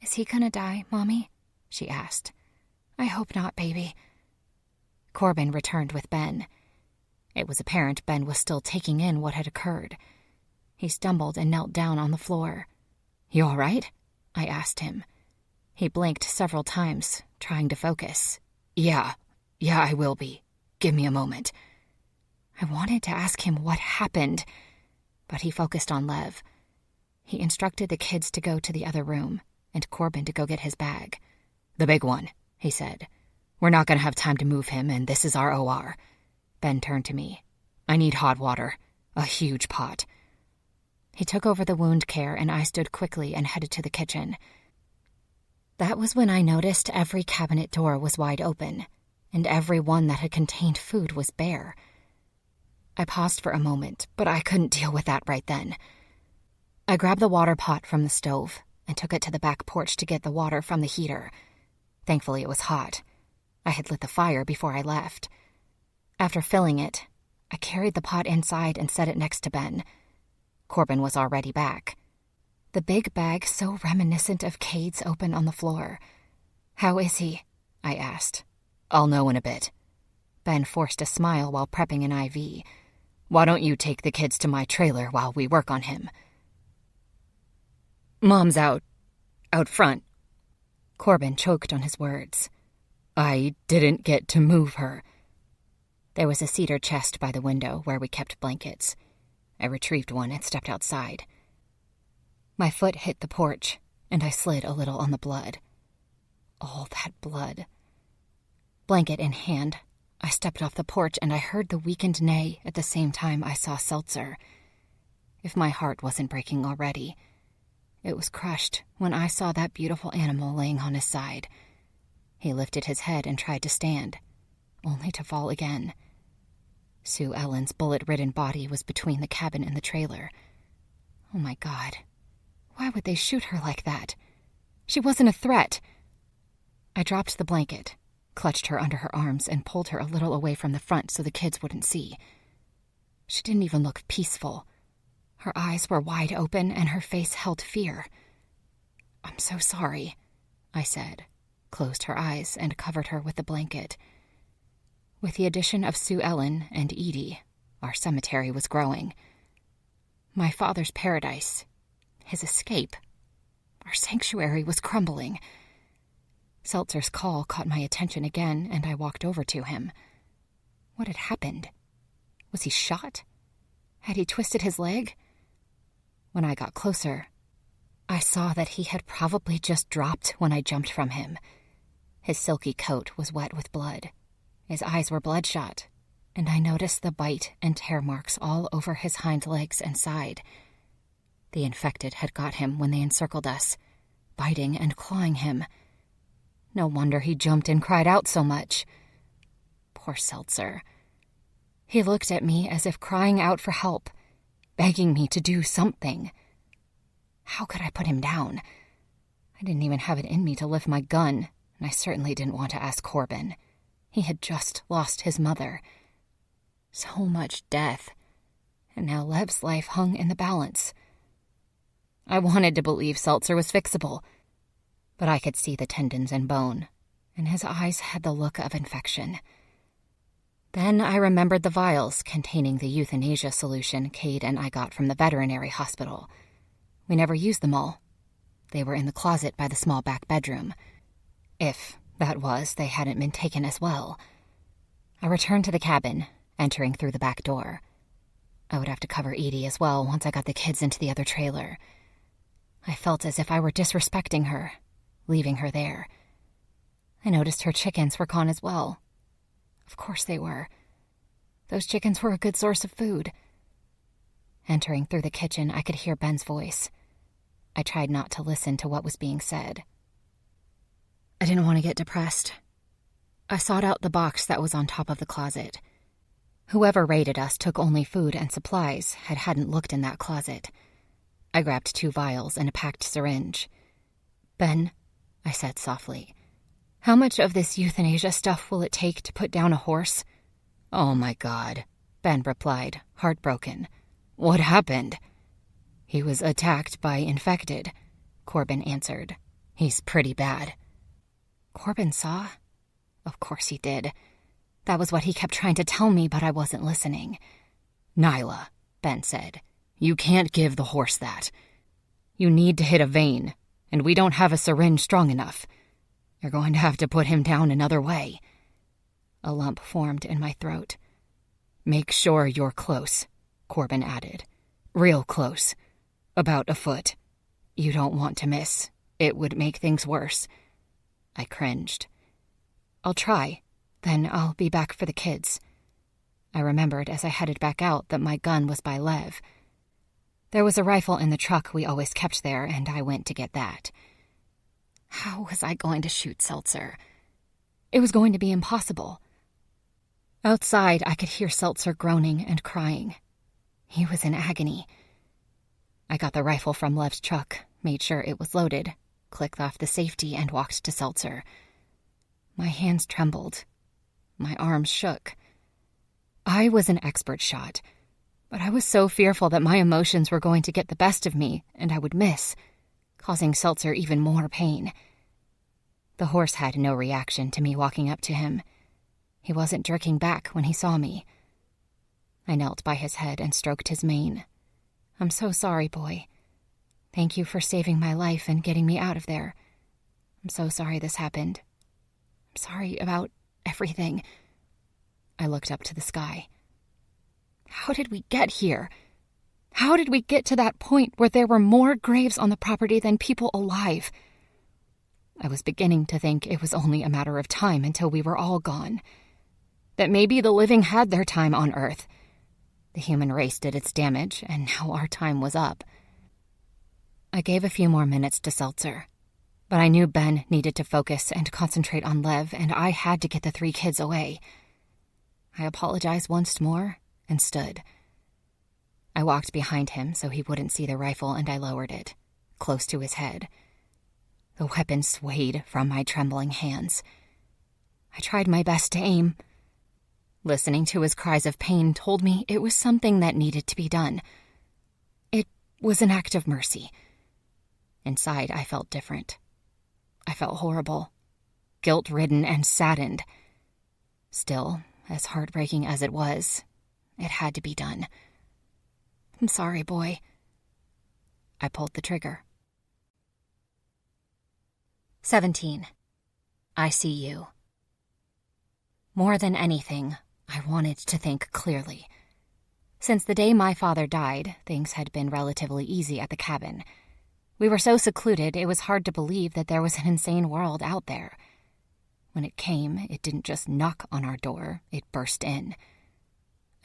S1: Is he gonna die, Mommy? She asked. I hope not, baby. Corbin returned with Ben. It was apparent Ben was still taking in what had occurred. He stumbled and knelt down on the floor. You all right? I asked him. He blinked several times, trying to focus. Yeah, I will be. Give me a moment. I wanted to ask him what happened, but he focused on Lev. He instructed the kids to go to the other room, and Corbin to go get his bag. The big one, he said. We're not going to have time to move him, and this is our OR. Ben turned to me. I need hot water. A huge pot. He took over the wound care, and I stood quickly and headed to the kitchen. That was when I noticed every cabinet door was wide open, and every one that had contained food was bare. I paused for a moment, but I couldn't deal with that right then. I grabbed the water pot from the stove and took it to the back porch to get the water from the heater. Thankfully, it was hot. I had lit the fire before I left. After filling it, I carried the pot inside and set it next to Ben. Corbin was already back. The big bag so reminiscent of Cade's open on the floor. How is he? I asked. I'll know in a bit. Ben forced a smile while prepping an IV. Why don't you take the kids to my trailer while we work on him? Mom's out front. Corbin choked on his words. I didn't get to move her. There was a cedar chest by the window where we kept blankets. I retrieved one and stepped outside. My foot hit the porch, and I slid a little on the blood. All that blood. Blanket in hand, I stepped off the porch and I heard the weakened neigh at the same time I saw Seltzer. If my heart wasn't breaking already, it was crushed when I saw that beautiful animal laying on his side. He lifted his head and tried to stand, only to fall again. Sue Ellen's bullet-ridden body was between the cabin and the trailer. Oh my God. Why would they shoot her like that? She wasn't a threat. I dropped the blanket,
S2: clutched her under her arms and pulled her a little away from the front so the kids wouldn't see. She didn't even look peaceful. Her eyes were wide open and her face held fear. "I'm so sorry," I said, closed her eyes and covered her with the blanket. With the addition of Sue Ellen and Edie, our cemetery was growing. My father's paradise, his escape, our sanctuary was crumbling. Seltzer's call caught my attention again, and I walked over to him. What had happened? Was he shot? Had he twisted his leg? When I got closer, I saw that he had probably just dropped when I jumped from him. His silky coat was wet with blood. His eyes were bloodshot, and I noticed the bite and tear marks all over his hind legs and side. The infected had got him when they encircled us, biting and clawing him. No wonder he jumped and cried out so much. Poor Seltzer. He looked at me as if crying out for help, begging me to do something. How could I put him down? I didn't even have it in me to lift my gun, and I certainly didn't want to ask Corbin. He had just lost his mother. So much death, and now Lev's life hung in the balance. I wanted to believe Seltzer was fixable, but I could see the tendons and bone, and his eyes had the look of infection. Then I remembered the vials containing the euthanasia solution Cade and I got from the veterinary hospital. We never used them all. They were in the closet by the small back bedroom. If, that was, they hadn't been taken as well. I returned to the cabin, entering through the back door. I would have to cover Edie as well once I got the kids into the other trailer. I felt as if I were disrespecting her, leaving her there. I noticed her chickens were gone as well. Of course they were. Those chickens were a good source of food. Entering through the kitchen, I could hear Ben's voice. I tried not to listen to what was being said. I didn't want to get depressed. I sought out the box that was on top of the closet. Whoever raided us took only food and supplies, hadn't looked in that closet. I grabbed 2 vials and a packed syringe. "Ben," I said softly, "how much of this euthanasia stuff will it take to put down a horse?" "Oh my God," Ben replied, heartbroken. "What happened?" "He was attacked by infected," Corbin answered. "He's pretty bad." Corbin saw? Of course he did. That was what he kept trying to tell me, but I wasn't listening. "Nyla," Ben said, "you can't give the horse that. You need to hit a vein, and we don't have a syringe strong enough. You're going to have to put him down another way." A lump formed in my throat. "Make sure you're close," Corbin added. "Real close. About a foot. You don't want to miss. It would make things worse." I cringed. "I'll try. Then I'll be back for the kids." I remembered as I headed back out that my gun was by Lev. There was a rifle in the truck we always kept there, and I went to get that. How was I going to shoot Seltzer? It was going to be impossible. Outside, I could hear Seltzer groaning and crying. He was in agony. I got the rifle from Lev's truck, made sure it was loaded, clicked off the safety, and walked to Seltzer. My hands trembled. My arms shook. I was an expert shot, but I was so fearful that my emotions were going to get the best of me and I would miss, causing Seltzer even more pain. The horse had no reaction to me walking up to him. He wasn't jerking back when he saw me. I knelt by his head and stroked his mane. "I'm so sorry, boy. Thank you for saving my life and getting me out of there. I'm so sorry this happened. I'm sorry about everything." I looked up to the sky. How did we get here? How did we get to that point where there were more graves on the property than people alive? I was beginning to think it was only a matter of time until we were all gone. That maybe the living had their time on Earth. The human race did its damage, and now our time was up. I gave a few more minutes to Seltzer, but I knew Ben needed to focus and concentrate on Lev, and I had to get the 3 kids away. I apologized once more and stood. I walked behind him so he wouldn't see the rifle, and I lowered it, close to his head. The weapon swayed from my trembling hands. I tried my best to aim. Listening to his cries of pain told me it was something that needed to be done. It was an act of mercy. Inside, I felt different. I felt horrible, guilt-ridden and saddened. Still, as heartbreaking as it was, it had to be done. I'm sorry, boy. I pulled the trigger. 17. I see you. More than anything, I wanted to think clearly. Since the day my father died, things had been relatively easy at the cabin. We were so secluded, it was hard to believe that there was an insane world out there. When it came, it didn't just knock on our door, it burst in.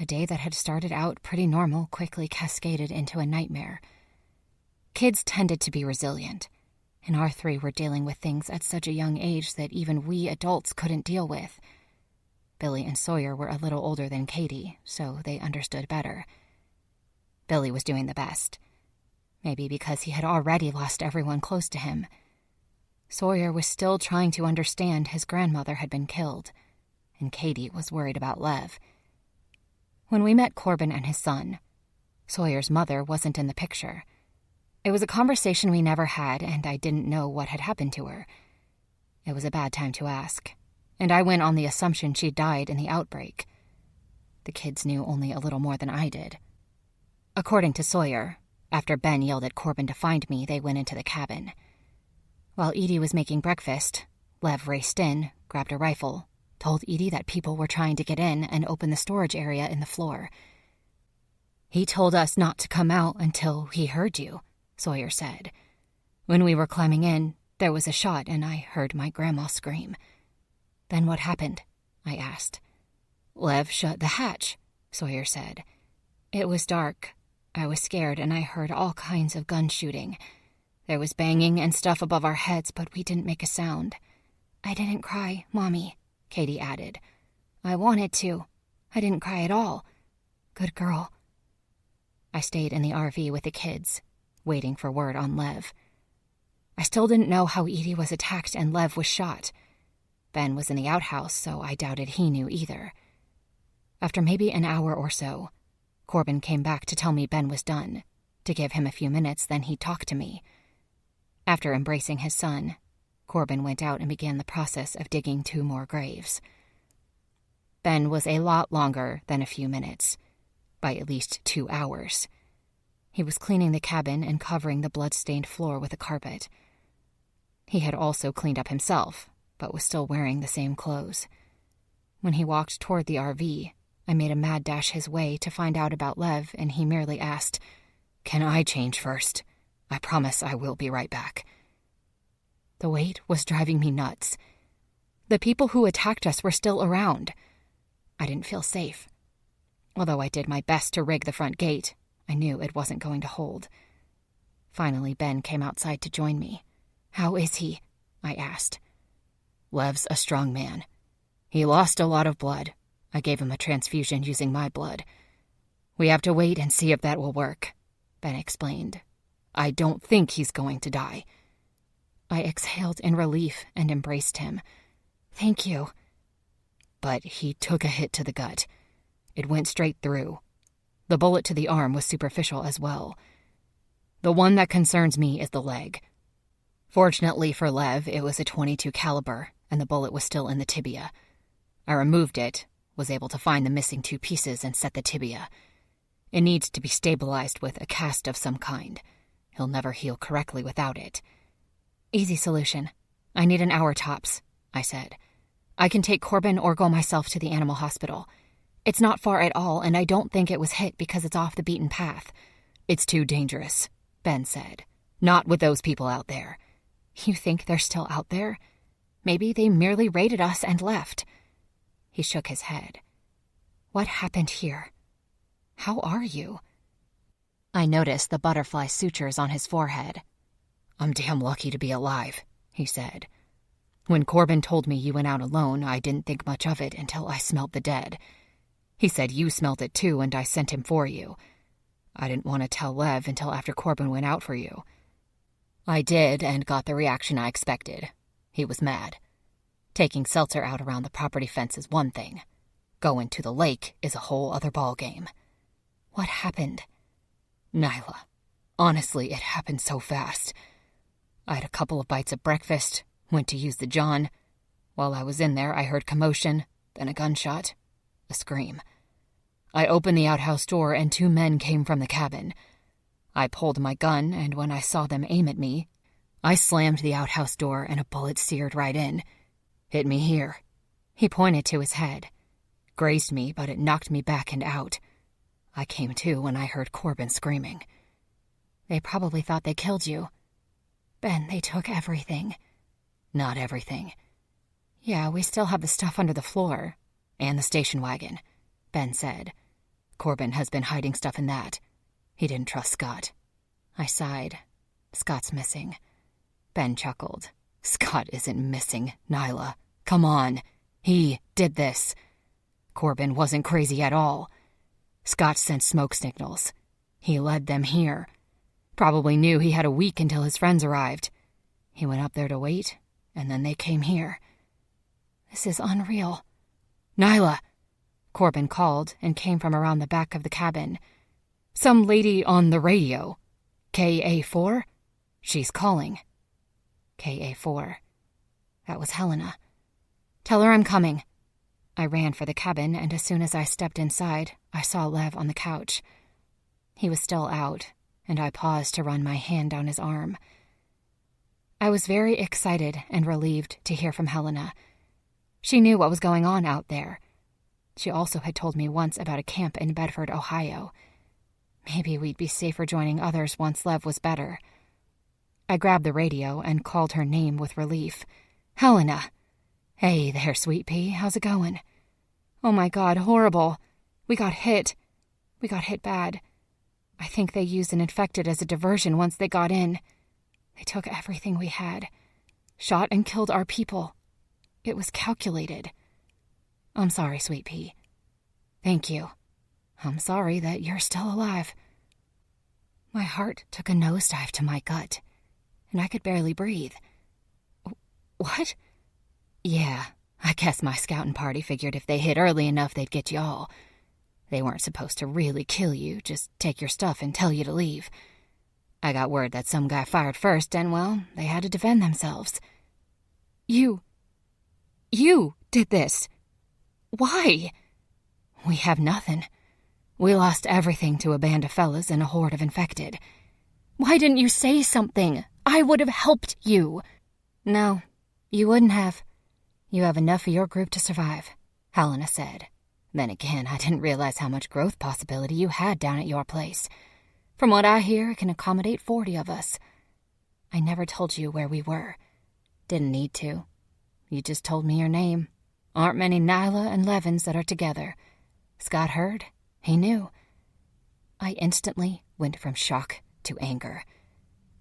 S2: A day that had started out pretty normal quickly cascaded into a nightmare. Kids tended to be resilient, and our three were dealing with things at such a young age that even we adults couldn't deal with. Billy and Sawyer were a little older than Katie, so they understood better. Billy was doing the best. Maybe because he had already lost everyone close to him. Sawyer was still trying to understand his grandmother had been killed, and Katie was worried about Lev. When we met Corbin and his son, Sawyer's mother wasn't in the picture. It was a conversation we never had, and I didn't know what had happened to her. It was a bad time to ask, and I went on the assumption she died in the outbreak. The kids knew only a little more than I did. According to Sawyer, after Ben yelled at Corbin to find me, they went into the cabin. While Edie was making breakfast, Lev raced in, grabbed a rifle, told Edie that people were trying to get in, and opened the storage area in the floor. He told us not to come out until he heard you, Sawyer said. When we were climbing in, there was a shot and I heard my grandma scream. Then what happened? I asked. Lev shut the hatch, Sawyer said. It was dark. I was scared and I heard all kinds of gun shooting. There was banging and stuff above our heads, but we didn't make a sound. I didn't cry, Mommy, Katie added. I wanted to. I didn't cry at all. Good girl. I stayed in the RV with the kids, waiting for word on Lev. I still didn't know how Edie was attacked and Lev was shot. Ben was in the outhouse, so I doubted he knew either. After maybe an hour or so, Corbin came back to tell me Ben was done. To give him a few minutes, then he'd talk to me. After embracing his son, Corbin went out and began the process of digging 2 more graves. Ben was a lot longer than a few minutes, by at least 2 hours. He was cleaning the cabin and covering the blood-stained floor with a carpet. He had also cleaned up himself, but was still wearing the same clothes. When he walked toward the RV, I made a mad dash his way to find out about Lev, and he merely asked, "Can I change first? I promise I will be right back." The wait was driving me nuts. The people who attacked us were still around. I didn't feel safe. Although I did my best to rig the front gate, I knew it wasn't going to hold. Finally, Ben came outside to join me. "How is he?" I asked. "Lev's a strong man. He lost a lot of blood. I gave him a transfusion using my blood. We have to wait and see if that will work," Ben explained. "I don't think he's going to die." I exhaled in relief and embraced him. "Thank you." But he took a hit to the gut. It went straight through. The bullet to the arm was superficial as well. The one that concerns me is the leg. Fortunately for Lev, it was a .22 caliber, and the bullet was still in the tibia. I removed it, was able to find the missing 2 pieces and set the tibia. It needs to be stabilized with a cast of some kind. He'll never heal correctly without it. "Easy solution. I need an hour tops," I said. "I can take Corbin or go myself to the animal hospital. It's not far at all, and I don't think it was hit because it's off the beaten path." "It's too dangerous," Ben said. "Not with those people out there." "You think they're still out there? Maybe they merely raided us and left." He shook his head. "What happened here? How are you?" I noticed the butterfly sutures on his forehead. "I'm damn lucky to be alive," he said. "When Corbin told me you went out alone, I didn't think much of it until I smelled the dead. He said you smelled it too, and I sent him for you. I didn't want to tell Lev until after Corbin went out for you. I did, and got the reaction I expected. He was mad. Taking Seltzer out around the property fence is one thing. Going to the lake is a whole other ballgame. What happened? Nyla. Honestly, it happened so fast. I had a couple of bites of breakfast, went to use the John. While I was in there, I heard commotion, then a gunshot, a scream. I opened the outhouse door and 2 men came from the cabin. I pulled my gun, and when I saw them aim at me, I slammed the outhouse door and a bullet seared right in. Hit me here. He pointed to his head. Grazed me, but it knocked me back and out. I came to when I heard Corbin screaming.
S1: They probably thought they killed you.
S2: Ben, they took everything.
S1: Not everything.
S2: Yeah, we still have the stuff under the floor.
S1: And the station wagon, Ben said. Corbin has been hiding stuff in that. He didn't trust Scott. I sighed. Scott's missing. Ben chuckled. Scott isn't missing, Nyla. Come on. He did this. Corbin wasn't crazy at all. Scott sent smoke signals. He led them here. Probably knew he had a week until his friends arrived. He went up there to wait, and then they came here.
S2: This is unreal.
S1: Nyla! Corbin called and came from around the back of the cabin.
S2: Some lady on the radio.
S1: KA4? She's calling. KA4. That was Helena. Tell her I'm coming. I ran for the cabin, and as soon as I stepped inside, I saw Lev on the couch. He was still out, and I paused to run my hand down his arm. I was very excited and relieved to hear from Helena. She knew what was going on out there. She also had told me once about a camp in Bedford, Ohio. Maybe we'd be safer joining others once Lev was better. I grabbed the radio and called her name with relief. Helena! Hey there, sweet pea. How's it going?
S2: Oh my God, horrible. We got hit. We got hit bad. I think they used an infected as a diversion once they got in. They took everything we had. Shot and killed our people. It was calculated.
S1: I'm sorry, sweet pea. Thank you. I'm sorry that you're still alive. My heart took a nosedive to my gut, and I could barely breathe.
S2: What?
S1: Yeah, I guess my scouting party figured if they hit early enough they'd get you all. They weren't supposed to really kill you, just take your stuff and tell you to leave. I got word that some guy fired first, and, well, they had to defend themselves.
S2: You did this. Why?
S1: We have nothing. We lost everything to a band of fellas and a horde of infected.
S2: Why didn't you say something? I would have helped you.
S1: No, you wouldn't have. You have enough for your group to survive, Helena said. Then again, I didn't realize how much growth possibility you had down at your place. From what I hear, it can accommodate 40 of us. I never told you where we were. Didn't need to. You just told me your name. Aren't many Nyla and Levins that are together. Scott heard. He knew. I instantly went from shock to anger.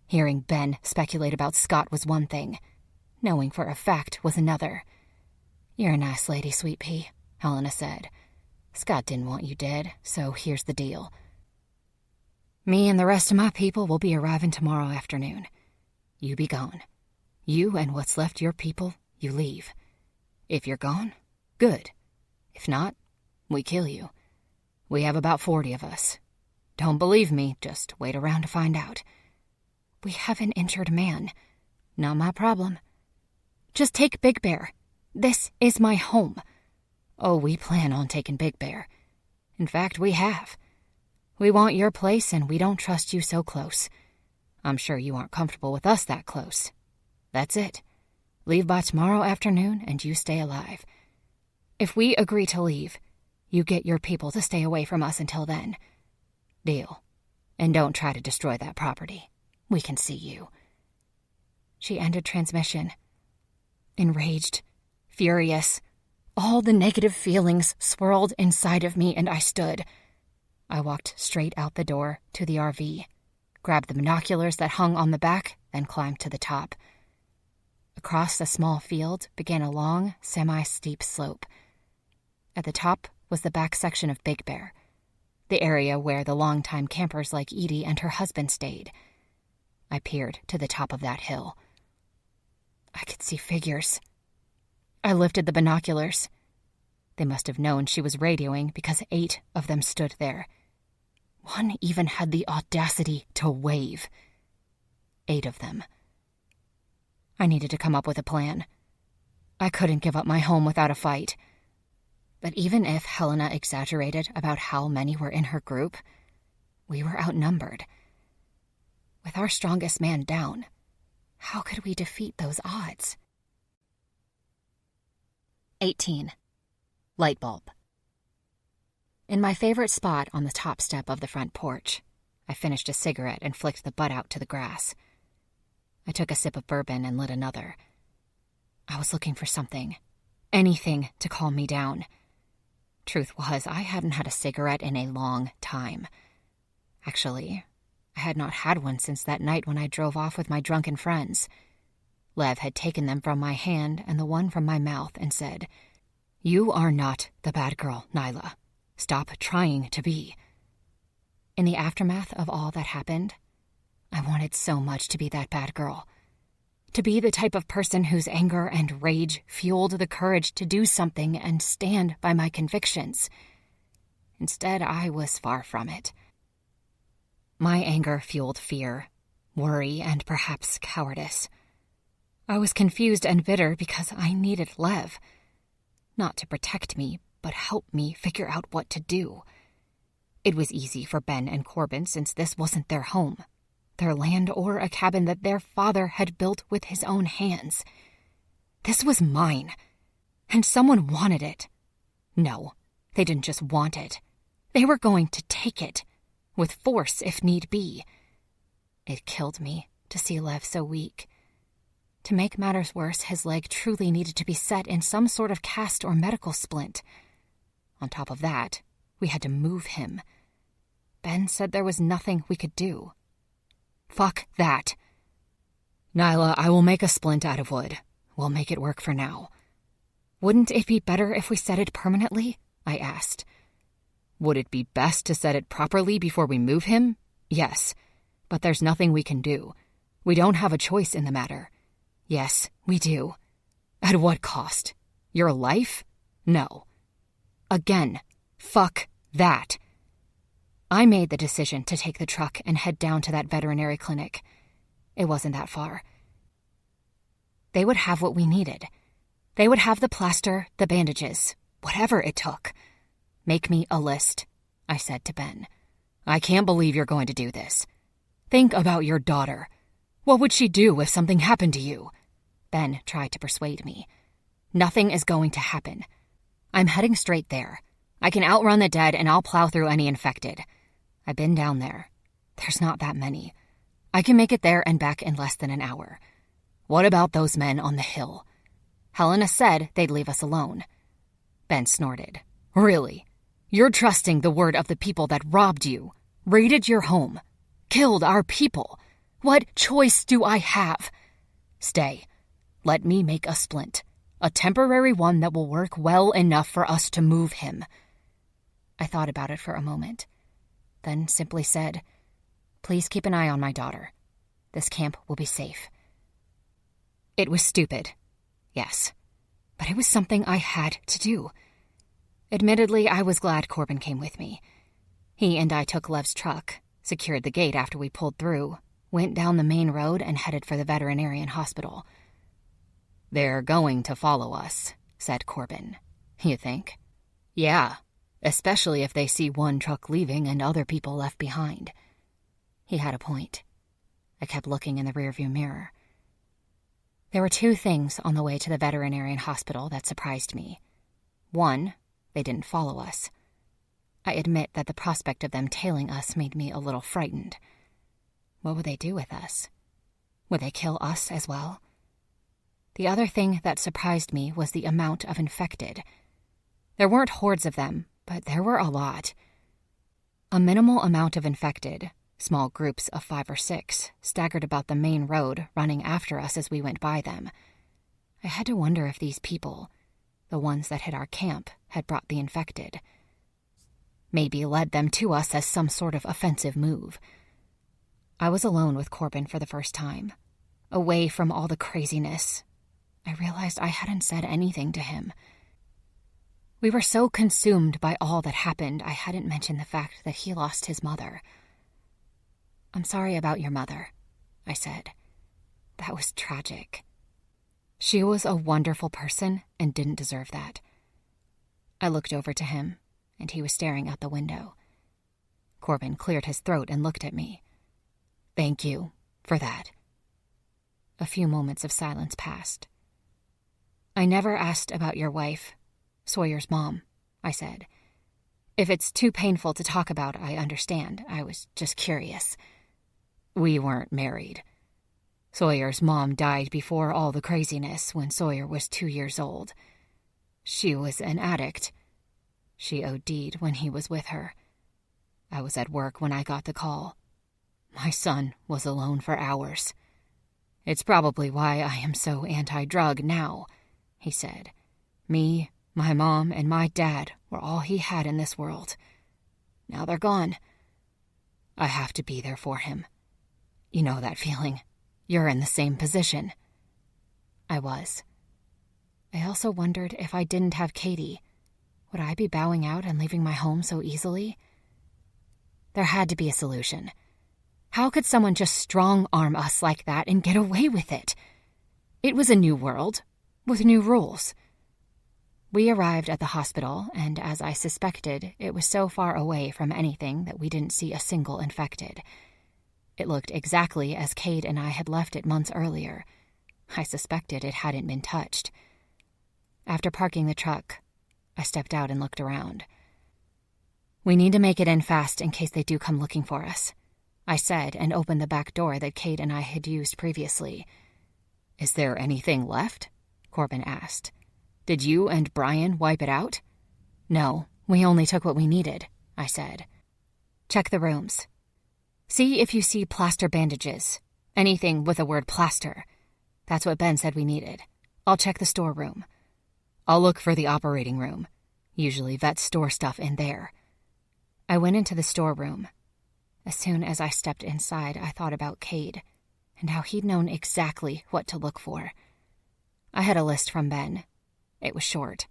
S1: Hearing Ben speculate about Scott was one thing. Knowing for a fact was another. You're a nice lady, sweet pea, Helena said. Scott didn't want you dead, so here's the deal. Me and the rest of my people will be arriving tomorrow afternoon. You be gone. You and what's left your people, you leave. If you're gone, good. If not, we kill you. We have about 40 of us. Don't believe me, just wait around to find out. We have an injured man. Not my problem.
S2: Just take Big Bear. This is my home.
S1: Oh, we plan on taking Big Bear. In fact, we have. We want your place, and we don't trust you so close. I'm sure you aren't comfortable with us that close. That's it. Leave by tomorrow afternoon, and you stay alive. If we agree to leave, you get your people to stay away from us until then. Deal. And don't try to destroy that property. We can see you. She ended transmission. Enraged, furious, all the negative feelings swirled inside of me, and I stood. I walked straight out the door to the RV, grabbed the binoculars that hung on the back, then climbed to the top. Across the small field began a long, semi-steep slope. At the top was the back section of Big Bear, the area where the longtime campers like Edie and her husband stayed. I peered to the top of that hill. I could see figures.
S2: I lifted the binoculars. They must have known she was radioing because 8 of them stood there. One even had the audacity to wave. 8 of them. I needed to come up with a plan. I couldn't give up my home without a fight. But even if Helena exaggerated about how many were in her group, we were outnumbered. With our strongest man down, how could we defeat those odds? 18. Light bulb. In my favorite spot on the top step of the front porch, I finished a cigarette and flicked the butt out to the grass. I took a sip of bourbon and lit another. I was looking for something, anything to calm me down. Truth was, I hadn't had a cigarette in a long time. Actually, I had not had one since that night when I drove off with my drunken friends. Lev had taken them from my hand and the one from my mouth and said, "You are not the bad girl, Nyla. Stop trying to be." In the aftermath of all that happened, I wanted so much to be that bad girl. To be the type of person whose anger and rage fueled the courage to do something and stand by my convictions. Instead, I was far from it. My anger fueled fear, worry, and perhaps cowardice. I was confused and bitter because I needed Lev. Not to protect me, but help me figure out what to do. It was easy for Ben and Corbin since this wasn't their home, their land or a cabin that their father had built with his own hands. This was mine, and someone wanted it. No, they didn't just want it. They were going to take it, with force if need be. It killed me to see Lev so weak. To make matters worse, his leg truly needed to be set in some sort of cast or medical splint. On top of that, we had to move him. Ben said there was nothing we could do. Fuck that. Nyla, I will make a splint out of wood. We'll make it work for now. Wouldn't it be better if we set it permanently? I asked. Would it be best to set it properly before we move him? Yes, but there's nothing we can do. We don't have a choice in the matter. Yes, we do. At what cost? Your life? No. Again, fuck that. I made the decision to take the truck and head down to that veterinary clinic. It wasn't that far. They would have what we needed. They would have the plaster, the bandages, whatever it took. Make me a list, I said to Ben. I can't believe you're going to do this. Think about your daughter. What would she do if something happened to you? Ben tried to persuade me. Nothing is going to happen. I'm heading straight there. I can outrun the dead and I'll plow through any infected. I've been down there. There's not that many. I can make it there and back in less than an hour. What about those men on the hill? Helena said they'd leave us alone. Ben snorted. Really? You're trusting the word of the people that robbed you, raided your home, killed our people. What choice do I have? Stay. Let me make a splint. A temporary one that will work well enough for us to move him. I thought about it for a moment, then simply said, Please keep an eye on my daughter. This camp will be safe. It was stupid, yes, but it was something I had to do. Admittedly, I was glad Corbin came with me. He and I took Lev's truck, secured the gate after we pulled through, went down the main road and headed for the veterinarian hospital. They're going to follow us, said Corbin. You think? Yeah, especially if they see one truck leaving and other people left behind. He had a point. I kept looking in the rearview mirror. There were 2 things on the way to the veterinarian hospital that surprised me. 1, they didn't follow us. I admit that the prospect of them tailing us made me a little frightened. What would they do with us? Would they kill us as well? The other thing that surprised me was the amount of infected. There weren't hordes of them, but there were a lot. A minimal amount of infected, small groups of 5 or 6, staggered about the main road, running after us as we went by them. I had to wonder if these people, the ones that hit our camp, had brought the infected. Maybe led them to us as some sort of offensive move. I was alone with Corbin for the first time, away from all the craziness, I realized I hadn't said anything to him. We were so consumed by all that happened, I hadn't mentioned the fact that he lost his mother. "I'm sorry about your mother," I said. "That was tragic. She was a wonderful person and didn't deserve that." I looked over to him, and he was staring out the window. Corbin cleared his throat and looked at me. "Thank you for that." A few moments of silence passed. "I never asked about your wife, Sawyer's mom," I said. "If it's too painful to talk about, I understand. I was just curious." "We weren't married. Sawyer's mom died before all the craziness when Sawyer was 2 years old. She was an addict. She OD'd when he was with her. I was at work when I got the call. My son was alone for hours. It's probably why I am so anti-drug now," he said. "Me, my mom, and my dad were all he had in this world. Now they're gone. I have to be there for him. You know that feeling. You're in the same position." I was. I also wondered if I didn't have Katie, would I be bowing out and leaving my home so easily? There had to be a solution. How could someone just strong-arm us like that and get away with it? It was a new world, with new rules. We arrived at the hospital, and as I suspected, it was so far away from anything that we didn't see a single infected. It looked exactly as Cade and I had left it months earlier. I suspected it hadn't been touched. After parking the truck, I stepped out and looked around. "We need to make it in fast in case they do come looking for us," I said, and opened the back door that Cade and I had used previously. "Is there anything left?" Corbin asked. "Did you and Brian wipe it out?" "No, we only took what we needed," I said. "Check the rooms. See if you see plaster bandages. Anything with the word plaster. That's what Ben said we needed. I'll check the storeroom. I'll look for the operating room. Usually vets store stuff in there." I went into the storeroom. As soon as I stepped inside, I thought about Cade and how he'd known exactly what to look for. I had a list from Ben. It was short.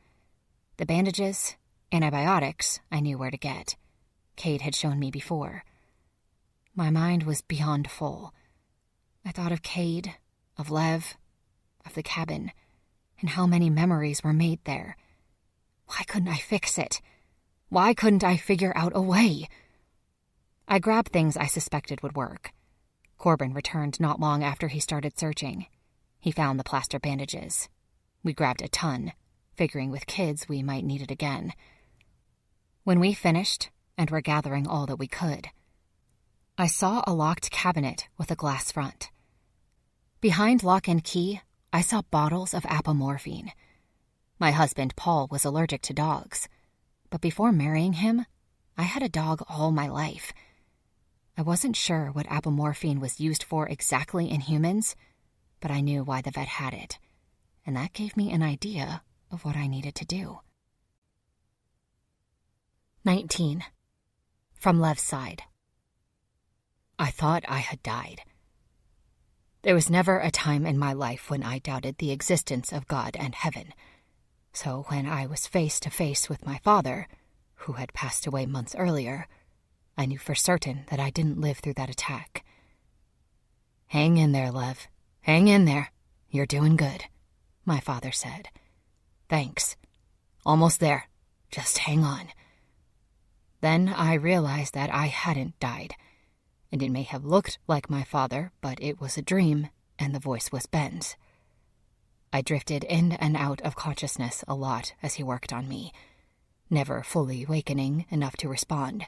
S2: The bandages, antibiotics, I knew where to get. Cade had shown me before. My mind was beyond full. I thought of Cade, of Lev, of the cabin, and how many memories were made there. Why couldn't I fix it? Why couldn't I figure out a way? I grabbed things I suspected would work. Corbin returned not long after he started searching. He found the plaster bandages. We grabbed a ton, figuring with kids we might need it again. When we finished and were gathering all that we could, I saw a locked cabinet with a glass front. Behind lock and key, I saw bottles of apomorphine. My husband, Paul, was allergic to dogs. But before marrying him, I had a dog all my life. I wasn't sure what apomorphine was used for exactly in humans, but I knew why the vet had it. And that gave me an idea of what I needed to do. 19. From Lev's side. I thought I had died. There was never a time in my life when I doubted the existence of God and heaven. So when I was face to face with my father, who had passed away months earlier, I knew for certain that I didn't live through that attack. "Hang in there, Lev. Hang in there. You're doing good," my father said. "Thanks. Almost there. Just hang on." Then I realized that I hadn't died. And it may have looked like my father, but it was a dream, and the voice was Ben's. I drifted in and out of consciousness a lot as he worked on me, never fully awakening enough to respond,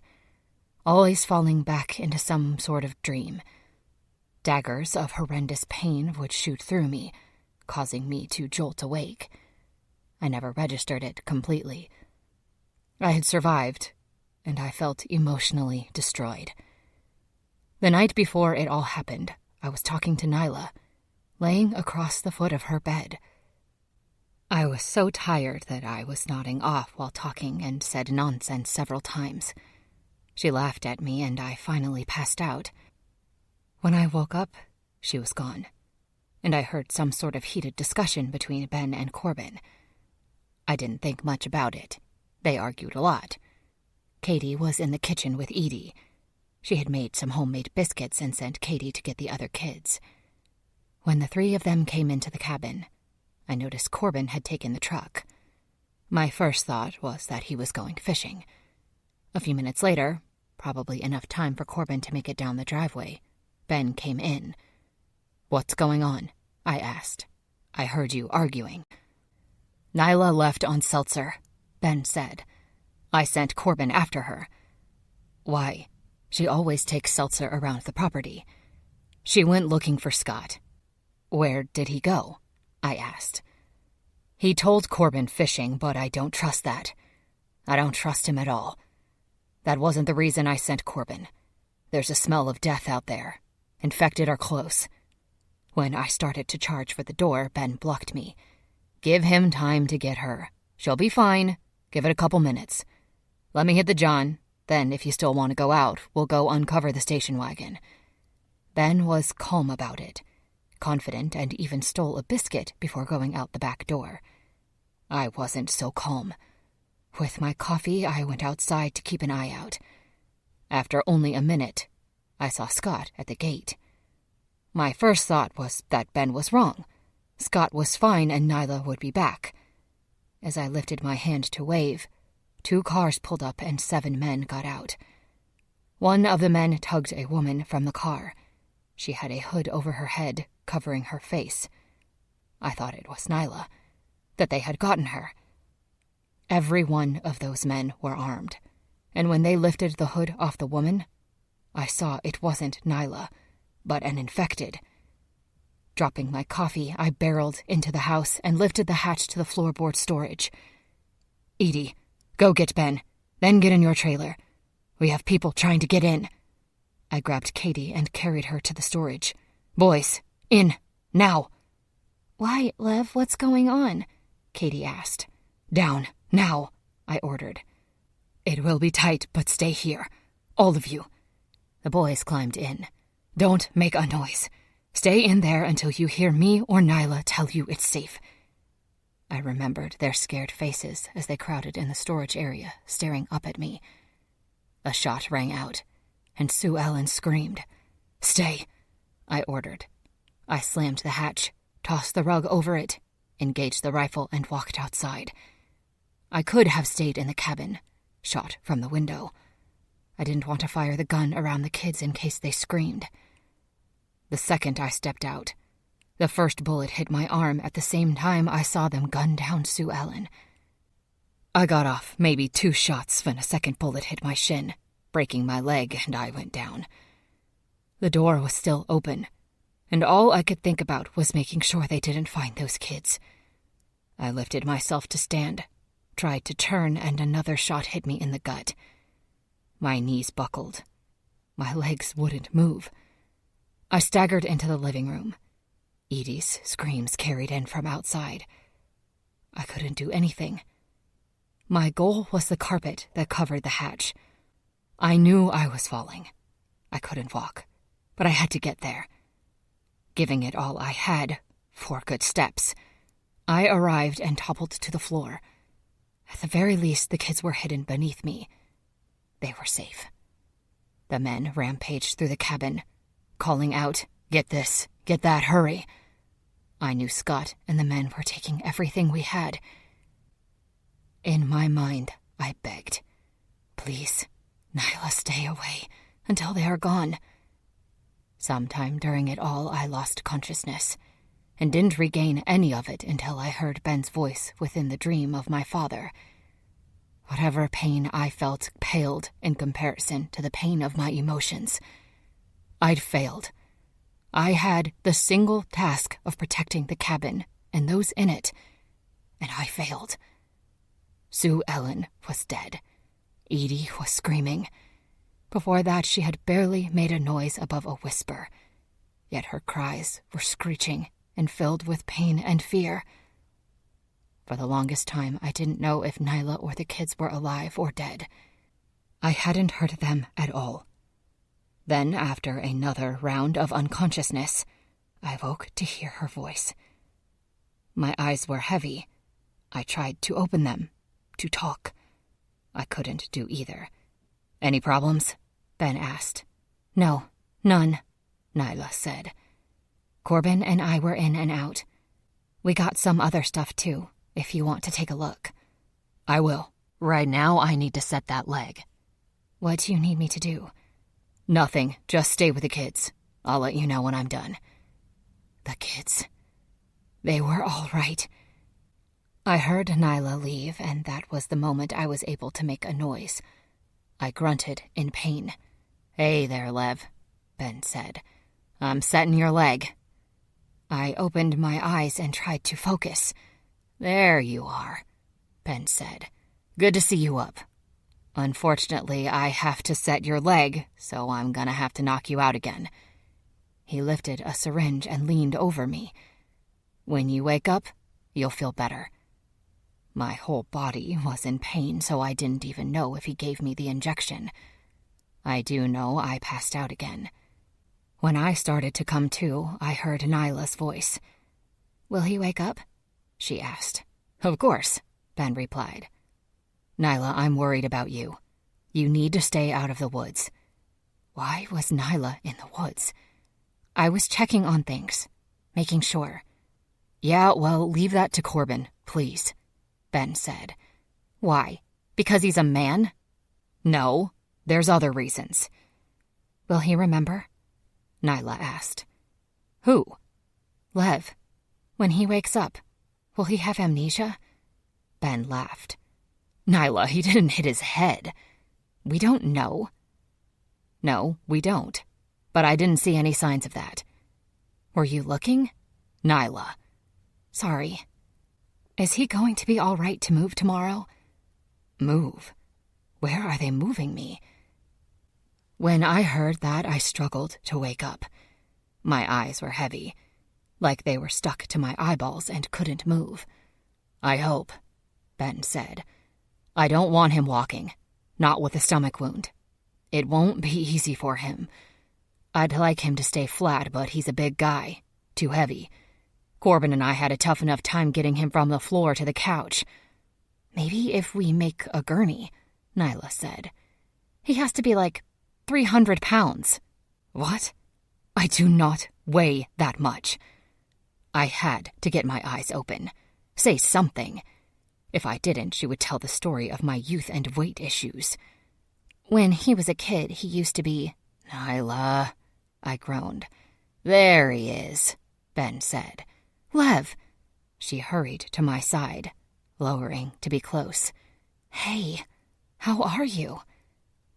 S2: always falling back into some sort of dream. Daggers of horrendous pain would shoot through me, causing me to jolt awake. I never registered it completely. I had survived, and I felt emotionally destroyed. The night before it all happened, I was talking to Nyla, laying across the foot of her bed. I was so tired that I was nodding off while talking and said nonsense several times. She laughed at me and I finally passed out. When I woke up, she was gone. and I heard some sort of heated discussion between Ben and Corbin. I didn't think much about it. They argued a lot. Katie was in the kitchen with Edie. She had made some homemade biscuits and sent Katie to get the other kids. When the three of them came into the cabin, I noticed Corbin had taken the truck. My first thought was that he was going fishing. A few minutes later, probably enough time for Corbin to make it down the driveway, Ben came in. "What's going on?" I asked. "I heard you arguing." "Nyla left on Seltzer," Ben said. "I sent Corbin after her." "Why? She always takes Seltzer around the property." "She went looking for Scott." "Where did he go?" I asked. "He told Corbin fishing, but I don't trust that. I don't trust him at all. That wasn't the reason I sent Corbin. There's a smell of death out there. Infected or close." When I started to charge for the door, Ben blocked me. "Give him time to get her. She'll be fine. Give it a couple minutes. Let me hit the John. Then, if you still want to go out, we'll go uncover the station wagon." Ben was calm about it, confident, and even stole a biscuit before going out the back door. I wasn't so calm. With my coffee, I went outside to keep an eye out. After only a minute, I saw Scott at the gate. My first thought was that Ben was wrong. Scott was fine and Nyla would be back. As I lifted my hand to wave, 2 cars pulled up and 7 men got out. One of the men tugged a woman from the car. She had a hood over her head, covering her face. I thought it was Nyla, that they had gotten her. Every one of those men were armed, and when they lifted the hood off the woman, I saw it wasn't Nyla, but an infected. Dropping my coffee, I barreled into the house and lifted the hatch to the floorboard storage. "Edie, go get Ben, then get in your trailer. We have people trying to get in." I grabbed Katie and carried her to the storage. "Boys, in, now." "Why, Lev, what's going on?" Katie asked. "Down, now," I ordered. "It will be tight, but stay here. All of you." The boys climbed in. "Don't make a noise. Stay in there until you hear me or Nyla tell you it's safe." I remembered their scared faces as they crowded in the storage area, staring up at me. A shot rang out, and Sue Ellen screamed. "Stay," I ordered. I slammed the hatch, tossed the rug over it, engaged the rifle, and walked outside. I could have stayed in the cabin, shot from the window. I didn't want to fire the gun around the kids in case they screamed. The second I stepped out, the first bullet hit my arm at the same time I saw them gun down Sue Ellen. I got off maybe 2 shots when a second bullet hit my shin, breaking my leg, and I went down. The door was still open, and all I could think about was making sure they didn't find those kids. I lifted myself to stand, tried to turn, and another shot hit me in the gut. My knees buckled. My legs wouldn't move. I staggered into the living room. Edie's screams carried in from outside. I couldn't do anything. My goal was the carpet that covered the hatch. I knew I was falling. I couldn't walk, but I had to get there. Giving it all I had, 4 good steps, I arrived and toppled to the floor. At the very least, the kids were hidden beneath me. They were safe. The men rampaged through the cabin, calling out, "Get this, get that, hurry." I knew Scott and the men were taking everything we had. In my mind, I begged, "Please, Nyla, stay away until they are gone." Sometime during it all, I lost consciousness and didn't regain any of it until I heard Ben's voice within the dream of my father. Whatever pain I felt paled in comparison to the pain of my emotions. I'd failed. I had the single task of protecting the cabin and those in it, and I failed. Sue Ellen was dead. Edie was screaming. Before that, she had barely made a noise above a whisper, yet her cries were screeching and filled with pain and fear. For the longest time, I didn't know if Nyla or the kids were alive or dead. I hadn't heard them at all. Then, after another round of unconsciousness, I woke to hear her voice. My eyes were heavy. I tried to open them, to talk. I couldn't do either. "Any problems?" Ben asked. "No, none," Nyla said. "Corbin and I were in and out. We got some other stuff too, if you want to take a look." "I will. Right now I need to set that leg." "What do you need me to do?" "Nothing. Just stay with the kids. I'll let you know when I'm done." The kids. They were all right. I heard Nyla leave, and that was the moment I was able to make a noise. I grunted in pain. "Hey there, Lev," Ben said. "I'm setting your leg." I opened my eyes and tried to focus. "There you are," Ben said. "Good to see you up. Unfortunately, I have to set your leg, so I'm gonna have to knock you out again." He lifted a syringe and leaned over me. "When you wake up, you'll feel better." My whole body was in pain, so I didn't even know if he gave me the injection. I do know I passed out again. When I started to come to, I heard Nyla's voice. "Will he wake up?" she asked. "Of course," Ben replied. "Nyla, I'm worried about you. You need to stay out of the woods." Why was Nyla in the woods? I was checking on things, making sure. "Yeah, well, leave that to Corbin, please," Ben said. "Why? Because he's a man?" "No, there's other reasons." "Will he remember?" Nyla asked. "Who?" "Lev. When he wakes up, will he have amnesia?" Ben laughed. "Nyla, he didn't hit his head. We don't know." "No, we don't. But I didn't see any signs of that." "Were you looking?" "Nyla." "Sorry. Is he going to be all right to move tomorrow?" "Move? Where are they moving me?" When I heard that, I struggled to wake up. My eyes were heavy, like they were stuck to my eyeballs and couldn't move. "I hope," Ben said. "I don't want him walking, not with a stomach wound. It won't be easy for him. I'd like him to stay flat, but he's a big guy, too heavy. Corbin and I had a tough enough time getting him from the floor to the couch." "Maybe if we make a gurney," Nyla said. "He has to be like 300 pounds. "What? I do not weigh that much." I had to get my eyes open. Say something. If I didn't, she would tell the story of my youth and weight issues. "When he was a kid, he used to be—" "Nyla," I groaned. "There he is," Ben said. "Lev." She hurried to my side, lowering to be close. "Hey, how are you?"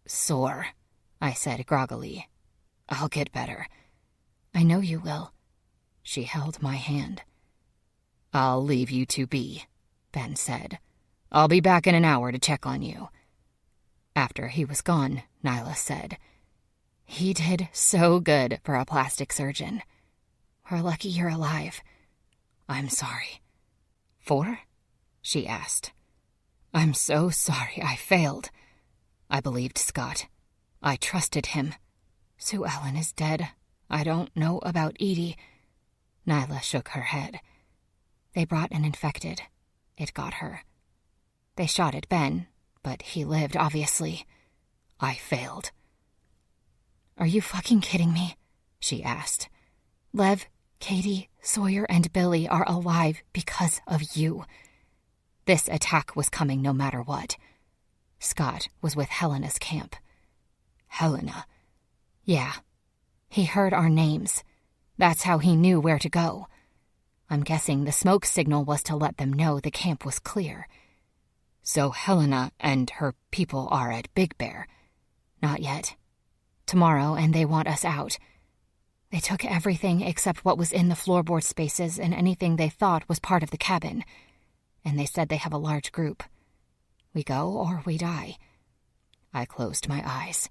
S2: "Sore," I said groggily. "I'll get better." "I know you will." She held my hand. "I'll leave you to be," Ben said. "I'll be back in an hour to check on you." After he was gone, Nyla said, "He did so good for a plastic surgeon. We're lucky you're alive." "I'm sorry." "For?" she asked. "I'm so sorry I failed. I believed Scott. I trusted him. Sue Ellen is dead. I don't know about Edie." Nyla shook her head. "They brought an infected. It got her. They shot at Ben, but he lived, obviously. I failed." "Are you fucking kidding me?" she asked. "Lev, Katie, Sawyer, and Billy are alive because of you. This attack was coming no matter what. Scott was with Helena's camp." "Helena?" "Yeah. He heard our names. That's how he knew where to go. I'm guessing the smoke signal was to let them know the camp was clear." "So Helena and her people are at Big Bear?" "Not yet. Tomorrow, and they want us out. They took everything except what was in the floorboard spaces and anything they thought was part of the cabin. And they said they have a large group. We go or we die." I closed my eyes.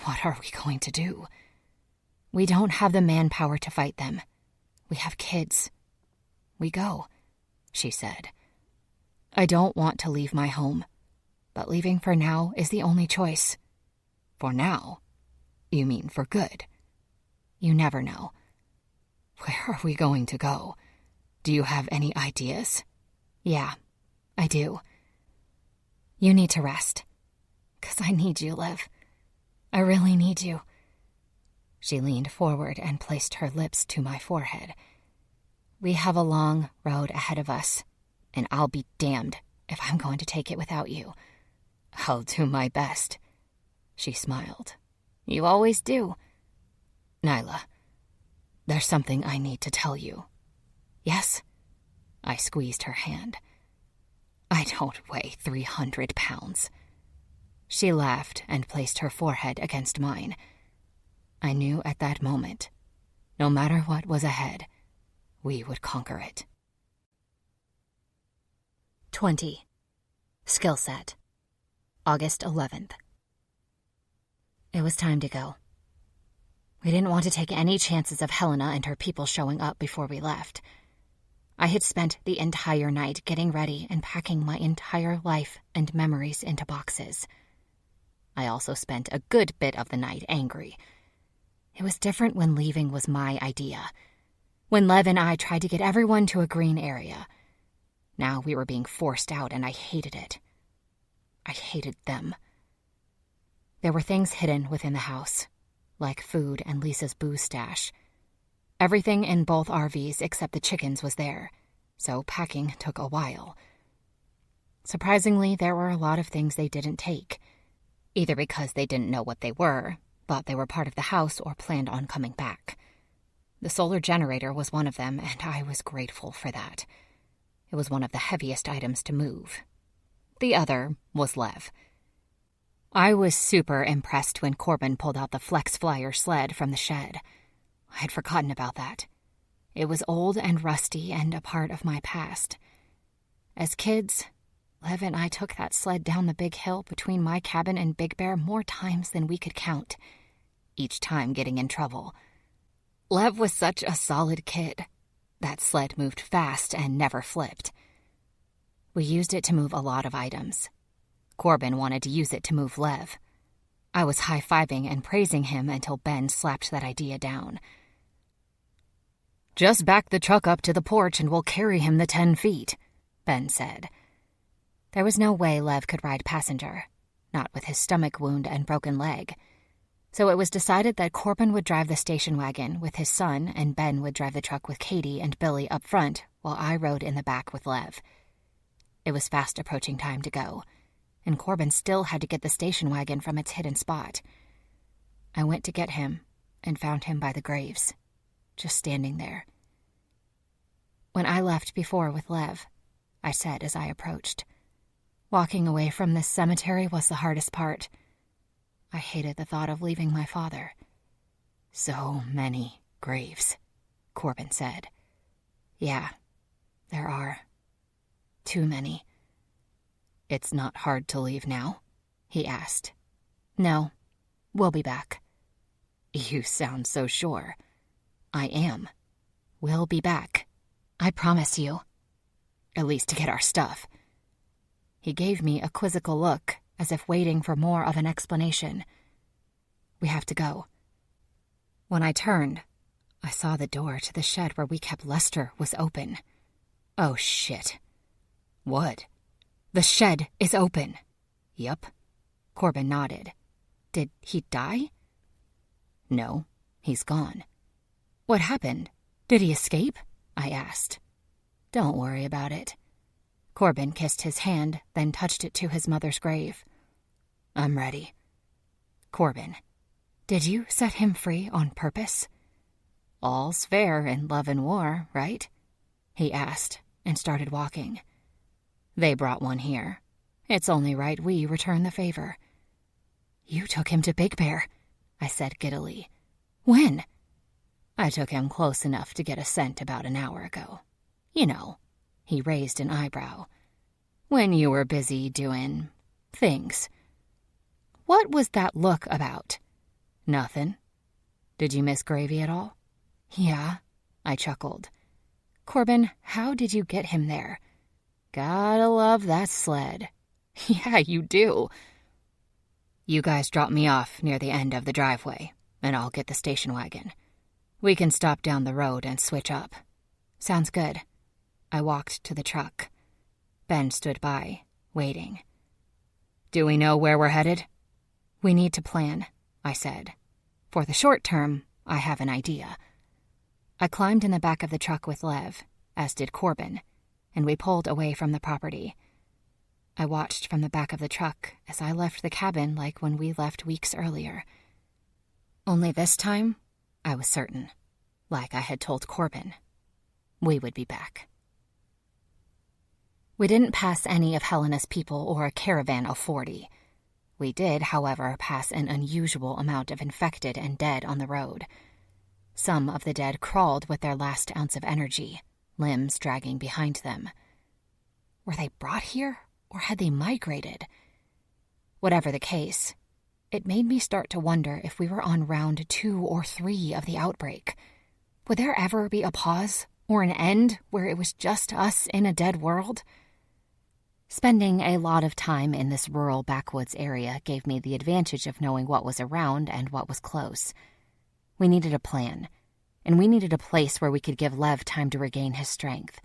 S2: What are we going to do? "We don't have the manpower to fight them. We have kids. We go," she said. "I don't want to leave my home, but leaving for now is the only choice." "For now? You mean for good?" "You never know." Where are we going to go? Do you have any ideas?
S1: Yeah, I do. You need to rest. 'Cause I need you, Liv. I really need you. She leaned forward and placed her lips to my forehead. We have a long road ahead of us, and I'll be damned if I'm going to take it without you. I'll do my best. She smiled. You always do. Nyla, there's something I need to tell you. Yes? I squeezed her hand. I don't weigh 300 pounds. She laughed and placed her forehead against mine. I knew at that moment, no matter what was ahead, we would conquer it. 20. Skill set. August 11th. It was time to go. We didn't want to take any chances of Helena and her people showing up before we left. I had spent the entire night getting ready and packing my entire life and memories into boxes. I also spent a good bit of the night angry. It was different when leaving was my idea. When Lev and I tried to get everyone to a green area. Now we were being forced out and I hated it. I hated them. There were things hidden within the house, like food and Lisa's booze stash. Everything in both RVs except the chickens was there, so packing took a while. Surprisingly, there were a lot of things they didn't take, either because they didn't know what they were, thought they were part of the house, or planned on coming back. The solar generator was one of them, and I was grateful for that. It was one of the heaviest items to move. The other was Lev. I was super impressed when Corbin pulled out the Flex Flyer sled from the shed. I had forgotten about that. It was old and rusty and a part of my past. As kids, Lev and I took that sled down the big hill between my cabin and Big Bear more times than we could count, each time getting in trouble. Lev was such a solid kid. That sled moved fast and never flipped. We used it to move a lot of items. Corbin wanted to use it to move Lev. I was high-fiving and praising him until Ben slapped that idea down. Just back the truck up to the porch and we'll carry him the 10 feet, Ben said. There was no way Lev could ride passenger, not with his stomach wound and broken leg. So it was decided that Corbin would drive the station wagon with his son and Ben would drive the truck with Katie and Billy up front while I rode in the back with Lev. It was fast approaching time to go, and Corbin still had to get the station wagon from its hidden spot. I went to get him and found him by the graves, just standing there. When I left before with Lev, I said as I approached, walking away from this cemetery was the hardest part. I hated the thought of leaving my father. So many graves, Corbin said. Yeah, there are. Too many. It's not hard to leave now? He asked. No, we'll be back. You sound so sure. I am. We'll be back. I promise you. At least to get our stuff. He gave me a quizzical look, as if waiting for more of an explanation. We have to go. When I turned, I saw the door to the shed where we kept Lester was open. Oh, shit. What? The shed is open. Yup. Corbin nodded. Did he die? No, he's gone. What happened? Did he escape? I asked. Don't worry about it. Corbin kissed his hand, then touched it to his mother's grave. I'm ready. Corbin, did you set him free on purpose? All's fair in love and war, right? He asked, and started walking. They brought one here. It's only right we return the favor. You took him to Big Bear, I said giddily. When? I took him close enough to get a scent about an hour ago. You know, he raised an eyebrow. When you were busy doing things. What was that look about? Nothing. Did you miss Gravy at all? Yeah, I chuckled. Corbin, how did you get him there? Gotta love that sled. Yeah, you do. You guys drop me off near the end of the driveway, and I'll get the station wagon.
S2: We can stop down the road and switch up. Sounds good. I walked to the truck. Ben stood by, waiting. Do we know where we're headed? We need to plan, I said. For the short term, I have an idea. I climbed in the back of the truck with Lev, as did Corbin, and we pulled away from the property. I watched from the back of the truck as I left the cabin like when we left weeks earlier. Only this time, I was certain, like I had told Corbin, we would be back. We didn't pass any of Helena's people or a caravan of 40. We did, however, pass an unusual amount of infected and dead on the road. Some of the dead crawled with their last ounce of energy, limbs dragging behind them. Were they brought here, or had they migrated? Whatever the case, it made me start to wonder if we were on round 2 or 3 of the outbreak. Would there ever be a pause or an end where it was just us in a dead world? Spending a lot of time in this rural backwoods area gave me the advantage of knowing what was around and what was close. We needed a plan, and we needed a place where we could give Lev time to regain his strength.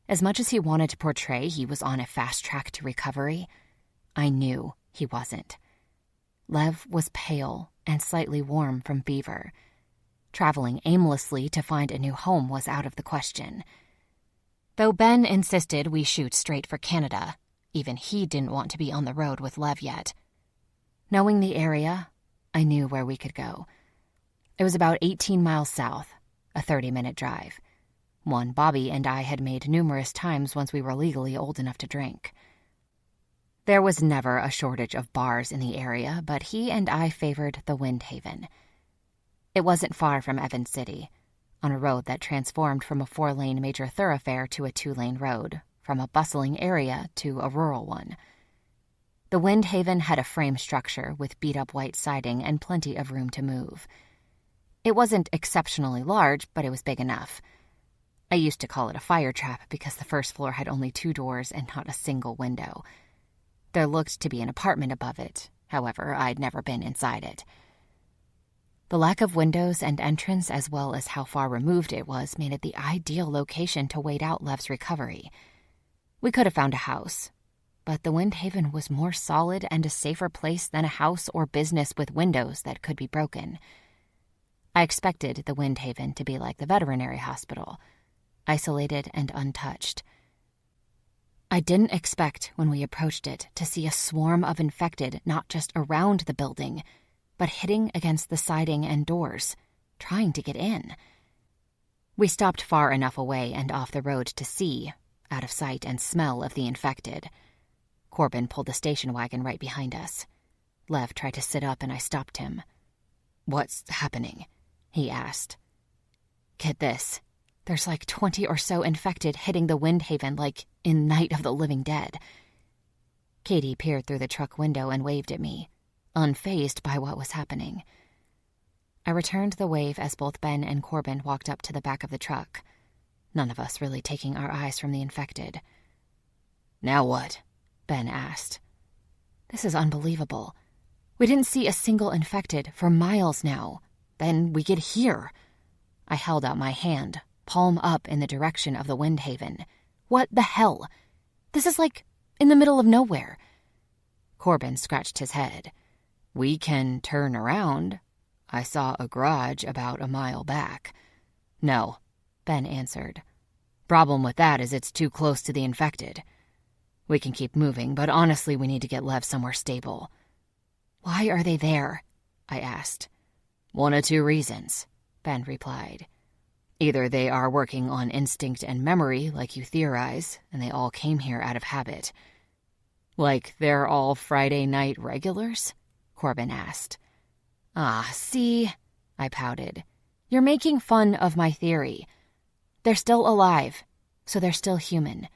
S2: As much as he wanted to portray he was on a fast track to recovery, I knew he wasn't. Lev was pale and slightly warm from fever. Traveling aimlessly to find a new home was out of the question. Though Ben insisted we shoot straight for Canada, even he didn't want to be on the road with Lev yet. Knowing the area, I knew where we could go. It was about 18 miles south, a 30-minute drive. One Bobby and I had made numerous times once we were legally old enough to drink. There was never a shortage of bars in the area, but he and I favored the Windhaven. It wasn't far from Evans City, on a road that transformed from a 4-lane major thoroughfare to a 2-lane road, from a bustling area to a rural one. The Windhaven had a frame structure with beat-up white siding and plenty of room to move. It wasn't exceptionally large, but it was big enough. I used to call it a fire trap because the first floor had only 2 doors and not a single window. There looked to be an apartment above it, however, I'd never been inside it. The lack of windows and entrance, as well as how far removed it was, made it the ideal location to wait out Lev's recovery. We could have found a house, but the Windhaven was more solid and a safer place than a house or business with windows that could be broken. I expected the Windhaven to be like the veterinary hospital, isolated and untouched. I didn't expect, when we approached it, to see a swarm of infected not just around the building, but hitting against the siding and doors, trying to get in. We stopped far enough away and off the road to see, out of sight and smell of the infected. Corbin pulled the station wagon right behind us. Lev tried to sit up and I stopped him. "What's happening?" he asked. "Get this. There's like 20 or so infected hitting the Windhaven like in Night of the Living Dead." Katie peered through the truck window and waved at me, unfazed by what was happening. I returned the wave as both Ben and Corbin walked up to the back of the truck, none of us really taking our eyes from the infected. "Now what?" Ben asked. "This is unbelievable. We didn't see a single infected for miles now. Then we get here." I held out my hand, palm up in the direction of the Windhaven. "What the hell? This is like in the middle of nowhere." Corbin scratched his head. "We can turn around. I saw a garage about a mile back." "No," Ben answered. "Problem with that is it's too close to the infected. We can keep moving, but honestly we need to get Lev somewhere stable." "Why are they there?" I asked. "One of 2 reasons," Ben replied. "Either they are working on instinct and memory, like you theorize, and they all came here out of habit." "Like they're all Friday night regulars?" Corbin asked. "Ah, see," I pouted. "You're making fun of my theory. They're still alive, so they're still human.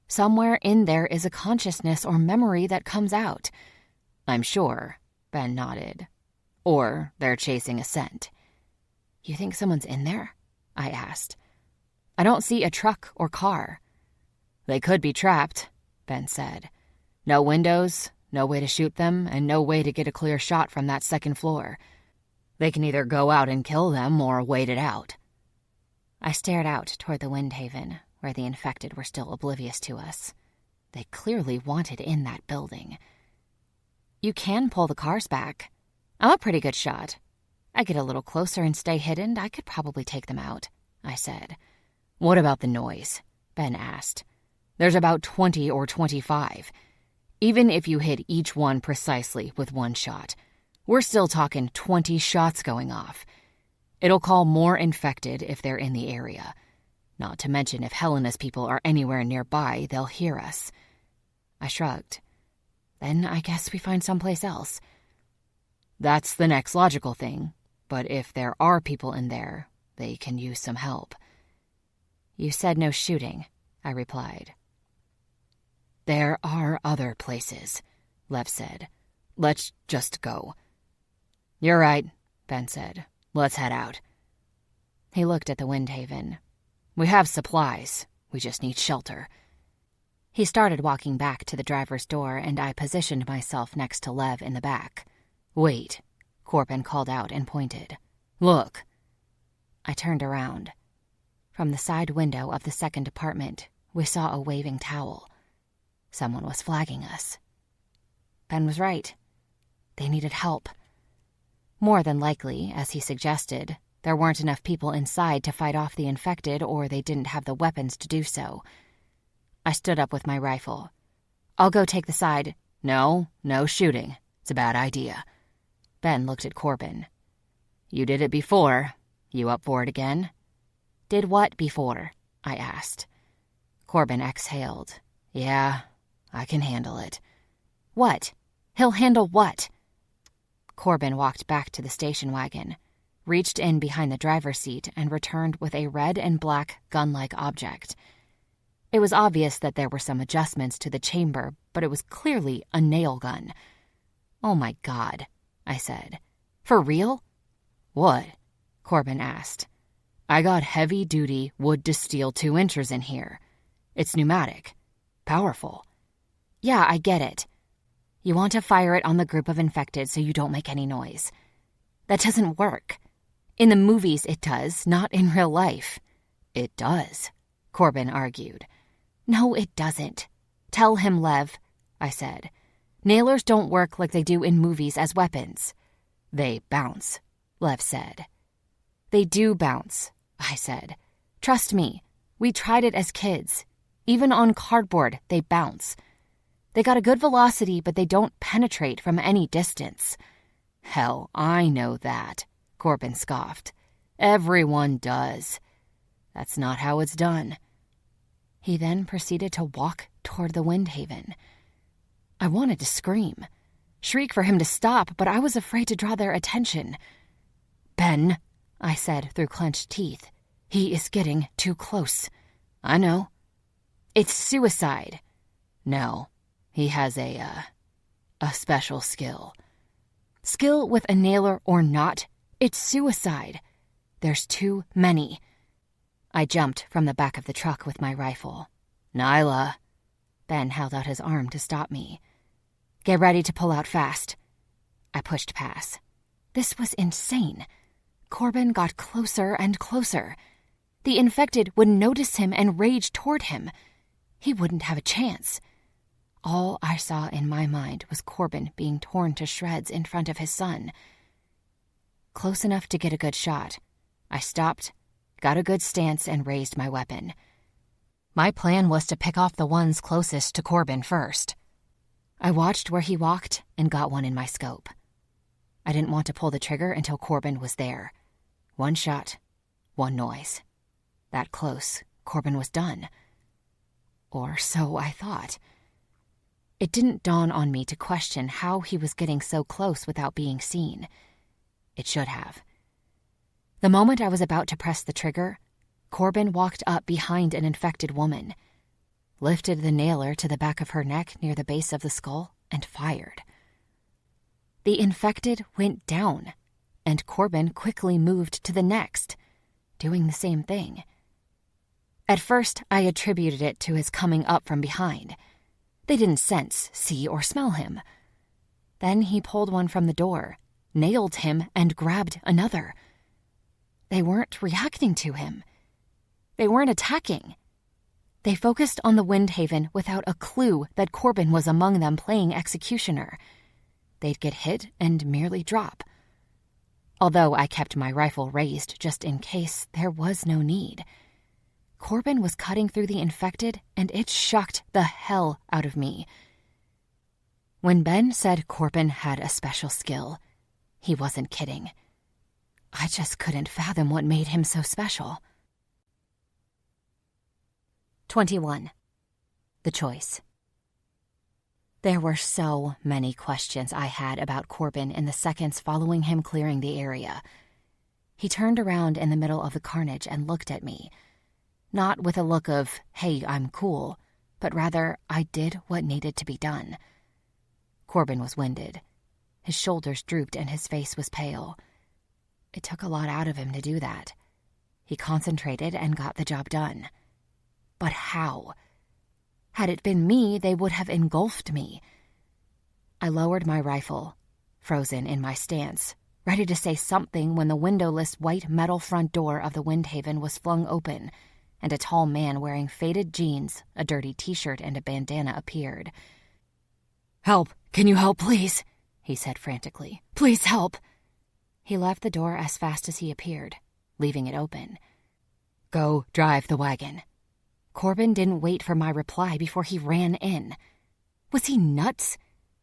S2: Somewhere in there is a consciousness or memory that comes out." "I'm sure," Ben nodded. "Or they're chasing a scent." "You think someone's in there?" I asked. "I don't see a truck or car." "They could be trapped," Ben said. "No windows, no way to shoot them, and no way to get a clear shot from that second floor."
S1: They can either go out and kill them or wait it out. I stared out toward the Windhaven, where the infected were still oblivious to us. They clearly wanted in that building. You can pull the cars back. I'm a pretty good shot. I get a little closer and stay hidden, I could probably take them out, I said. What about the noise? Ben asked. There's about 20 or 25. Even if you hit each one precisely with one shot, we're still talking 20 shots going off. It'll call more infected if they're in the area. Not to mention if Helena's people are anywhere nearby, they'll hear us. I shrugged. Then I guess we find someplace else. That's the next logical thing, but if there are people in there, they can use some help. You said no shooting, I replied. There are other places, Lev said. Let's just go. You're right, Ben said. Let's head out. He looked at the Windhaven. We have supplies. We just need shelter. He started walking back to the driver's door, and I positioned myself next to Lev in the back. Wait, Corbin called out and pointed. Look. I turned around. From the side window of the second apartment, we saw a waving towel. Someone was flagging us. Ben was right. They needed help. More than likely, as he suggested, there weren't enough people inside to fight off the infected, or they didn't have the weapons to do so. I stood up with my rifle. I'll go take the side. No shooting. It's a bad idea. Ben looked at Corbin. You did it before. You up for it again? Did what before? I asked. Corbin exhaled. Yeah, I can handle it. What? He'll handle what? Corbin walked back to the station wagon, reached in behind the driver's seat, and returned with a red and black gun-like object. It was obvious that there were some adjustments to the chamber, but it was clearly a nail gun. Oh my God, I said. For real? What? Corbin asked. I got heavy-duty wood to steel 2 inchers in here. It's pneumatic. Powerful. Yeah, I get it. You want to fire it on the group of infected so you don't make any noise. That doesn't work. In the movies it does, not in real life. It does, Corbin argued. No, it doesn't. Tell him, Lev, I said. Nailers don't work like they do in movies as weapons. They bounce, Lev said. They do bounce, I said. Trust me, we tried it as kids. Even on cardboard, they bounce. They got a good velocity, but they don't penetrate from any distance. Hell, I know that, Corbin scoffed. Everyone does. That's not how it's done. He then proceeded to walk toward the Windhaven. I wanted to scream, shriek for him to stop, but I was afraid to draw their attention. Ben, I said through clenched teeth, he is getting too close. I know. It's suicide. No, he has a special skill. Skill with a nailer or not, it's suicide. There's too many. I jumped from the back of the truck with my rifle. Nyla. Ben held out his arm to stop me. Get ready to pull out fast. I pushed past. This was insane. Corbin got closer and closer. The infected would notice him and rage toward him. He wouldn't have a chance. All I saw in my mind was Corbin being torn to shreds in front of his son. Close enough to get a good shot, I stopped, got a good stance, and raised my weapon. My plan was to pick off the ones closest to Corbin first. I watched where he walked and got one in my scope. I didn't want to pull the trigger until Corbin was there. One shot, one noise. That close, Corbin was done. Or so I thought. It didn't dawn on me to question how he was getting so close without being seen. It should have. The moment I was about to press the trigger, Corbin walked up behind an infected woman, lifted the nailer to the back of her neck near the base of the skull, and fired. The infected went down, and Corbin quickly moved to the next, doing the same thing. At first, I attributed it to his coming up from behind. They didn't sense, see, or smell him. Then he pulled one from the door, nailed him, and grabbed another. They weren't reacting to him. They weren't attacking. They focused on the Windhaven without a clue that Corbin was among them playing executioner. They'd get hit and merely drop. Although I kept my rifle raised just in case, there was no need. Corbin was cutting through the infected, and it shocked the hell out of me. When Ben said Corbin had a special skill, he wasn't kidding. I just couldn't fathom what made him so special. 21. The choice. There were so many questions I had about Corbin in the seconds following him clearing the area. He turned around in the middle of the carnage and looked at me. Not with a look of, hey, I'm cool, but rather, I did what needed to be done. Corbin was winded. His shoulders drooped and his face was pale. It took a lot out of him to do that. He concentrated and got the job done. But how? Had it been me, they would have engulfed me. I lowered my rifle, frozen in my stance, ready to say something when the windowless white metal front door of the Windhaven was flung open, and a tall man wearing faded jeans, a dirty t-shirt, and a bandana appeared. "Help! Can you help, please?" he said frantically. "Please help!" He left the door as fast as he appeared, leaving it open. "Go drive the wagon." Corbin didn't wait for my reply before he ran in. Was he nuts?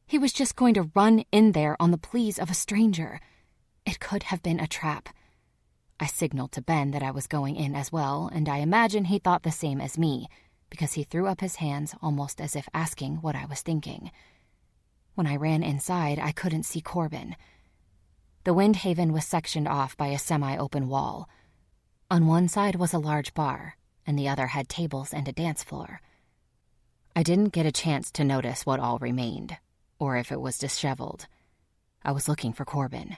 S1: He was just going to run in there on the pleas of a stranger. It could have been a trap. I signaled to Ben that I was going in as well, and I imagine he thought the same as me, because he threw up his hands almost as if asking what I was thinking. When I ran inside, I couldn't see Corbin. The Windhaven was sectioned off by a semi-open wall. On one side was a large bar, and the other had tables and a dance floor. I didn't get a chance to notice what all remained, or if it was disheveled. I was looking for Corbin.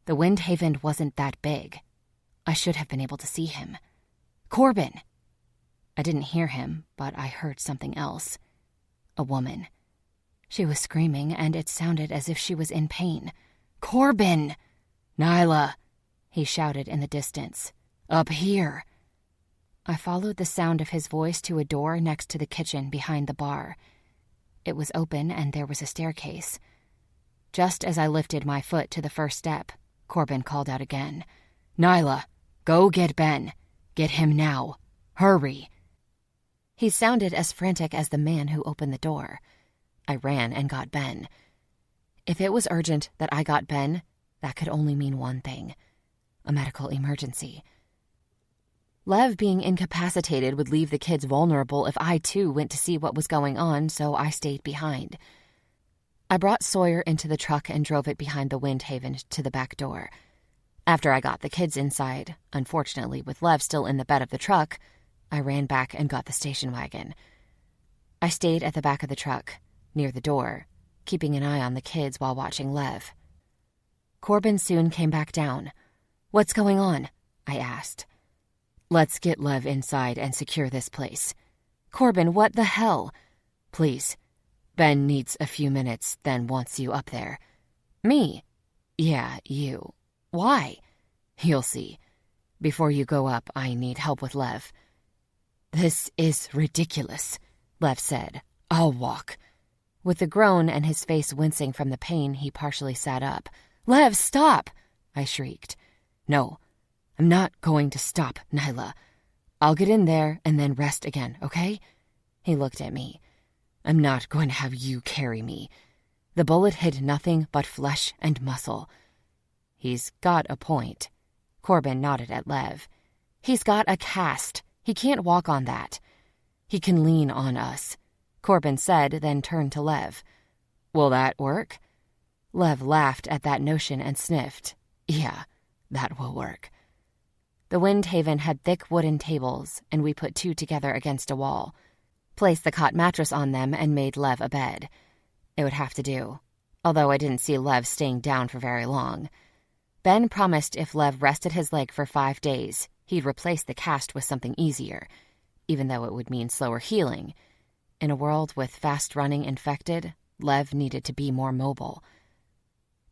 S1: The Windhaven wasn't that big. I should have been able to see him. Corbin! I didn't hear him, but I heard something else. A woman. She was screaming, and it sounded as if she was in pain. "Corbin!" "Nyla!" he shouted in the distance. "Up here!" I followed the sound of his voice to a door next to the kitchen behind the bar. It was open, and there was a staircase. Just as I lifted my foot to the first step, Corbin called out again. "Nyla, go get Ben. Get him now. Hurry." He sounded as frantic as the man who opened the door. I ran and got Ben. If it was urgent that I got Ben, that could only mean one thing: a medical emergency. Lev being incapacitated would leave the kids vulnerable if I too went to see what was going on, so I stayed behind. I brought Sawyer into the truck and drove it behind the Windhaven to the back door. After I got the kids inside, unfortunately with Lev still in the bed of the truck, I ran back and got the station wagon. I stayed at the back of the truck, near the door, keeping an eye on the kids while watching Lev. Corbin soon came back down. "What's going on?" I asked. "Let's get Lev inside and secure this place." "Corbin, what the hell?" "Please. Ben needs a few minutes, then wants you up there." "Me?" "Yeah, you." "Why?" "You'll see. Before you go up, I need help with Lev." "This is ridiculous," Lev said. "I'll walk." With a groan and his face wincing from the pain, he partially sat up. "Lev, stop!" I shrieked. "No. I'm not going to stop, Nyla. I'll get in there and then rest again, okay?" He looked at me. "I'm not going to have you carry me. The bullet hid nothing but flesh and muscle." "He's got a point." Corbin nodded at Lev. "He's got a cast. He can't walk on that." "He can lean on us," Corbin said, then turned to Lev. "Will that work?" Lev laughed at that notion and sniffed. "Yeah, that will work." The Windhaven had thick wooden tables, and we put two together against a wall, placed the cot mattress on them, and made Lev a bed. It would have to do, although I didn't see Lev staying down for very long. Ben promised if Lev rested his leg for 5 days, he'd replace the cast with something easier, even though it would mean slower healing. In a world with fast-running infected, Lev needed to be more mobile.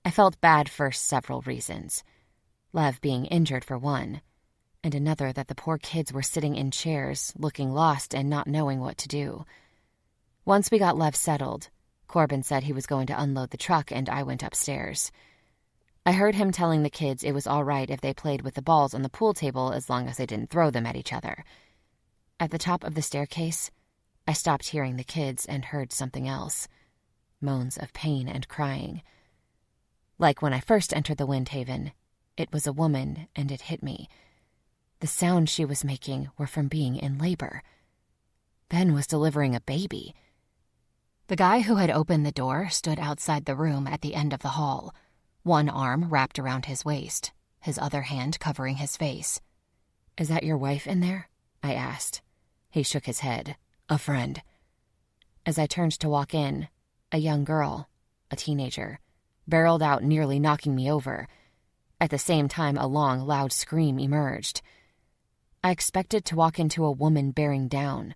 S1: I felt bad for several reasons. Lev being injured for one, and another that the poor kids were sitting in chairs, looking lost and not knowing what to do. Once we got Lev settled, Corbin said he was going to unload the truck and I went upstairs. I heard him telling the kids it was all right if they played with the balls on the pool table as long as they didn't throw them at each other. At the top of the staircase, I stopped hearing the kids and heard something else. Moans of pain and crying. Like when I first entered the Windhaven, it was a woman and it hit me. The sounds she was making were from being in labor. Ben was delivering a baby. The guy who had opened the door stood outside the room at the end of the hall, one arm wrapped around his waist, his other hand covering his face. "Is that your wife in there?" I asked. He shook his head. "A friend." As I turned to walk in, a young girl, a teenager, barreled out, nearly knocking me over. At the same time, a long, loud scream emerged. I expected to walk into a woman bearing down.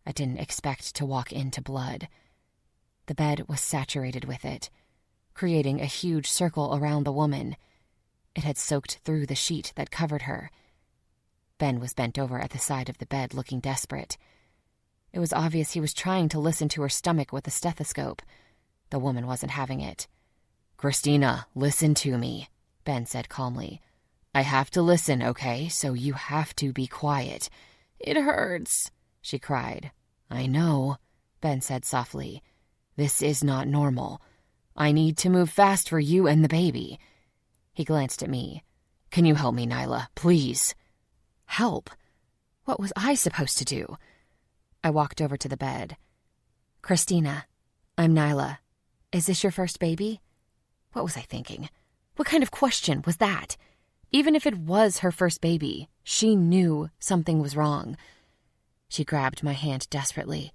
S1: I didn't expect to walk into blood. The bed was saturated with it, creating a huge circle around the woman. It had soaked through the sheet that covered her. Ben was bent over at the side of the bed, looking desperate. It was obvious he was trying to listen to her stomach with a stethoscope. The woman wasn't having it. "Christina, listen to me," Ben said calmly. "I have to listen, okay? So you have to be quiet." "It hurts," she cried. "I know," Ben said softly. "This is not normal. I need to move fast for you and the baby." He glanced at me. "Can you help me, Nyla? Please." Help? What was I supposed to do? I walked over to the bed. "Christina, I'm Nyla. Is this your first baby?" What was I thinking? What kind of question was that? Even if it was her first baby, she knew something was wrong. She grabbed my hand desperately,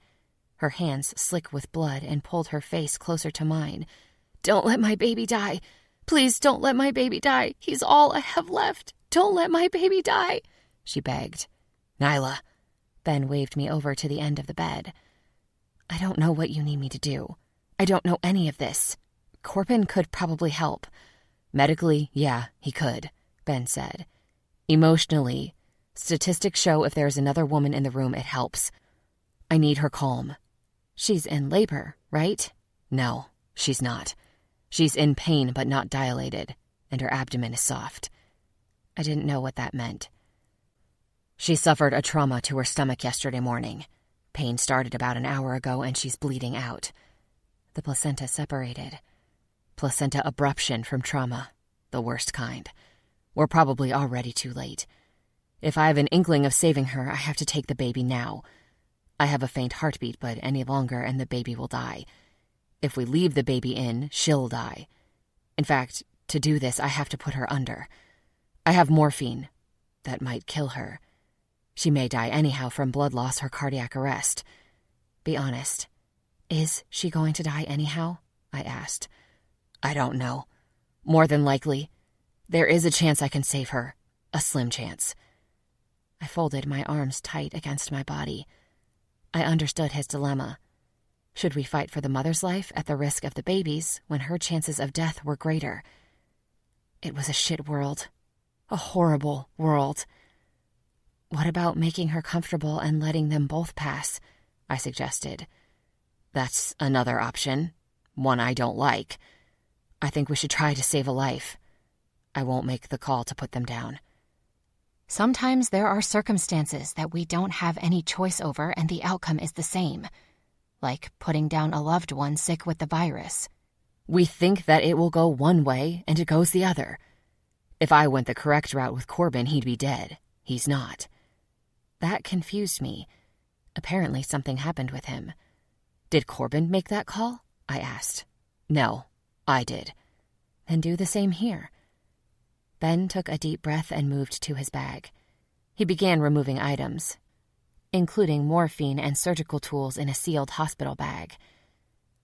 S1: her hands slick with blood, and pulled her face closer to mine. "Don't let my baby die. Please don't let my baby die. He's all I have left. Don't let my baby die," she begged. "Nyla." Ben waved me over to the end of the bed. "I don't know what you need me to do. I don't know any of this. Corbin could probably help." "Medically, yeah, he could," Ben said. "Emotionally, statistics show if there's another woman in the room, it helps. I need her calm." "She's in labor, right?" "No, she's not. She's in pain but not dilated, and her abdomen is soft." I didn't know what that meant. "She suffered a trauma to her stomach yesterday morning. Pain started about an hour ago and she's bleeding out. The placenta separated. Placenta abruption from trauma, the worst kind. We're probably already too late. If I have an inkling of saving her, I have to take the baby now. I have a faint heartbeat, but any longer and the baby will die. If we leave the baby in, she'll die. In fact, to do this, I have to put her under. I have morphine. That might kill her. She may die anyhow from blood loss or cardiac arrest. Be honest. Is she going to die anyhow?" I asked. "I don't know. More than likely. There is a chance I can save her. A slim chance." I folded my arms tight against my body. I understood his dilemma. Should we fight for the mother's life at the risk of the baby's when her chances of death were greater? It was a shit world. A horrible world. "What about making her comfortable and letting them both pass?" I suggested. "That's another option. One I don't like. I think we should try to save a life. I won't make the call to put them down." Sometimes there are circumstances that we don't have any choice over and the outcome is the same. Like putting down a loved one sick with the virus. We think that it will go one way and it goes the other. If I went the correct route with Corbin, he'd be dead. He's not. That confused me. Apparently something happened with him. "Did Corbin make that call?" I asked. "No, I did." "Then do the same here." Ben took a deep breath and moved to his bag. He began removing items, including morphine and surgical tools in a sealed hospital bag.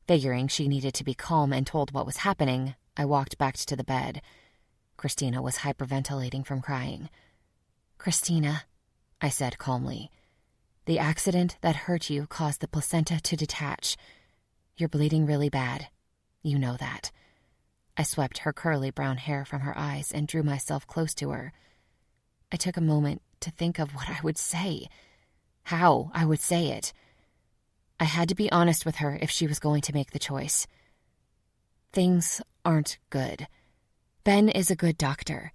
S1: Figuring she needed to be calm and told what was happening, I walked back to the bed. Christina was hyperventilating from crying. "Christina," I said calmly, "the accident that hurt you caused the placenta to detach. You're bleeding really bad. You know that. I swept her curly brown hair from her eyes and drew myself close to her. I took a moment to think of what I would say, how I would say it. I had to be honest with her if she was going to make the choice. Things aren't good. Ben is a good doctor.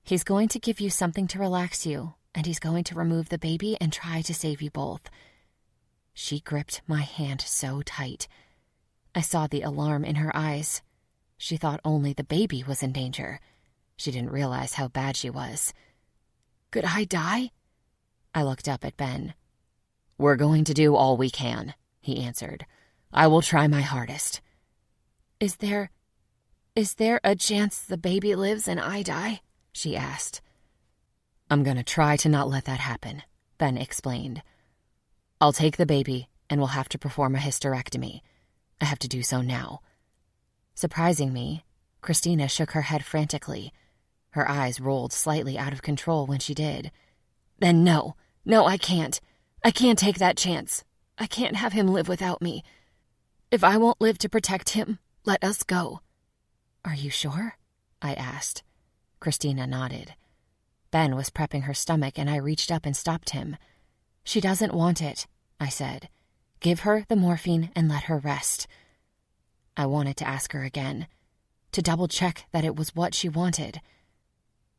S1: He's going to give you something to relax you, and he's going to remove the baby and try to save you both. She gripped my hand so tight. I saw the alarm in her eyes. She thought only the baby was in danger. She didn't realize how bad she was. Could I die? I looked up at Ben. We're going to do all we can, he answered. I will try my hardest. Is there a chance the baby lives and I die? She asked. I'm going to try to not let that happen, Ben explained. I'll take the baby and we'll have to perform a hysterectomy. I have to do so now. Surprising me, Christina shook her head frantically. Her eyes rolled slightly out of control when she did. Then no, I can't. I can't take that chance. I can't have him live without me. If I won't live to protect him, let us go. Are you sure? I asked. Christina nodded. Ben was prepping her stomach and I reached up and stopped him. She doesn't want it, I said. Give her the morphine and let her rest. I wanted to ask her again, to double-check that it was what she wanted.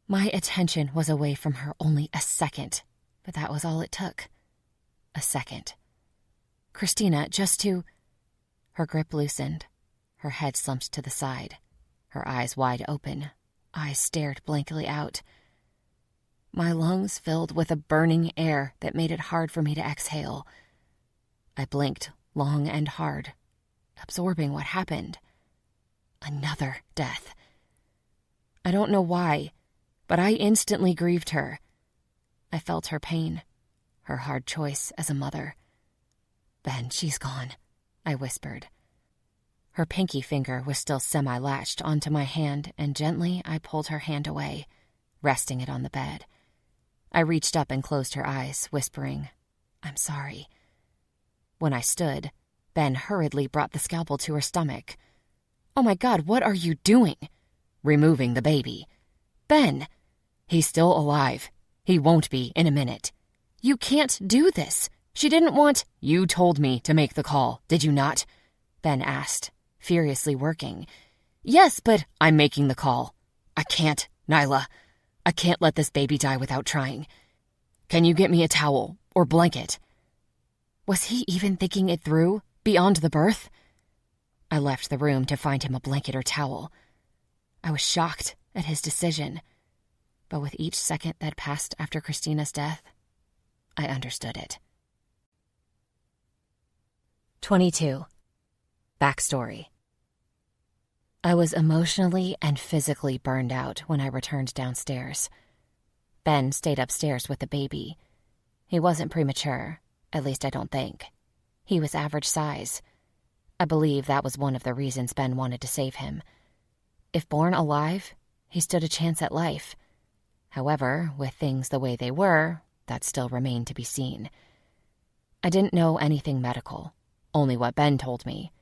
S1: My attention was away from her only a second, but that was all it took. A second. Christina, just to... Her grip loosened. Her head slumped to the side. Her eyes wide open. Eyes stared blankly out. My lungs filled with a burning air that made it hard for me to exhale. I blinked long and hard, absorbing what happened. Another death. I don't know why, but I instantly grieved her. I felt her pain, her hard choice as a mother. Ben, she's gone, I whispered. Her pinky finger was still semi-latched onto my hand, and gently I pulled her hand away, resting it on the bed. I reached up and closed her eyes, whispering, I'm sorry. When I stood, Ben hurriedly brought the scalpel to her stomach. Oh my God, what are you doing? Removing the baby. Ben! He's still alive. He won't be in a minute. You can't do this. She didn't want... You told me to make the call, did you not? Ben asked, furiously working. Yes, but I'm making the call. I can't, Nyla. I can't let this baby die without trying. Can you get me a towel or blanket? Was he even thinking it through, beyond the birth? I left the room to find him a blanket or towel. I was shocked at his decision, but with each second that passed after Christina's death, I understood it. 22. Backstory. I was emotionally and physically burned out when I returned downstairs. Ben stayed upstairs with the baby. He wasn't premature, at least I don't think. He was average size. I believe that was one of the reasons Ben wanted to save him. If born alive, he stood a chance at life. However, with things the way they were, that still remained to be seen. I didn't know anything medical, only what Ben told me.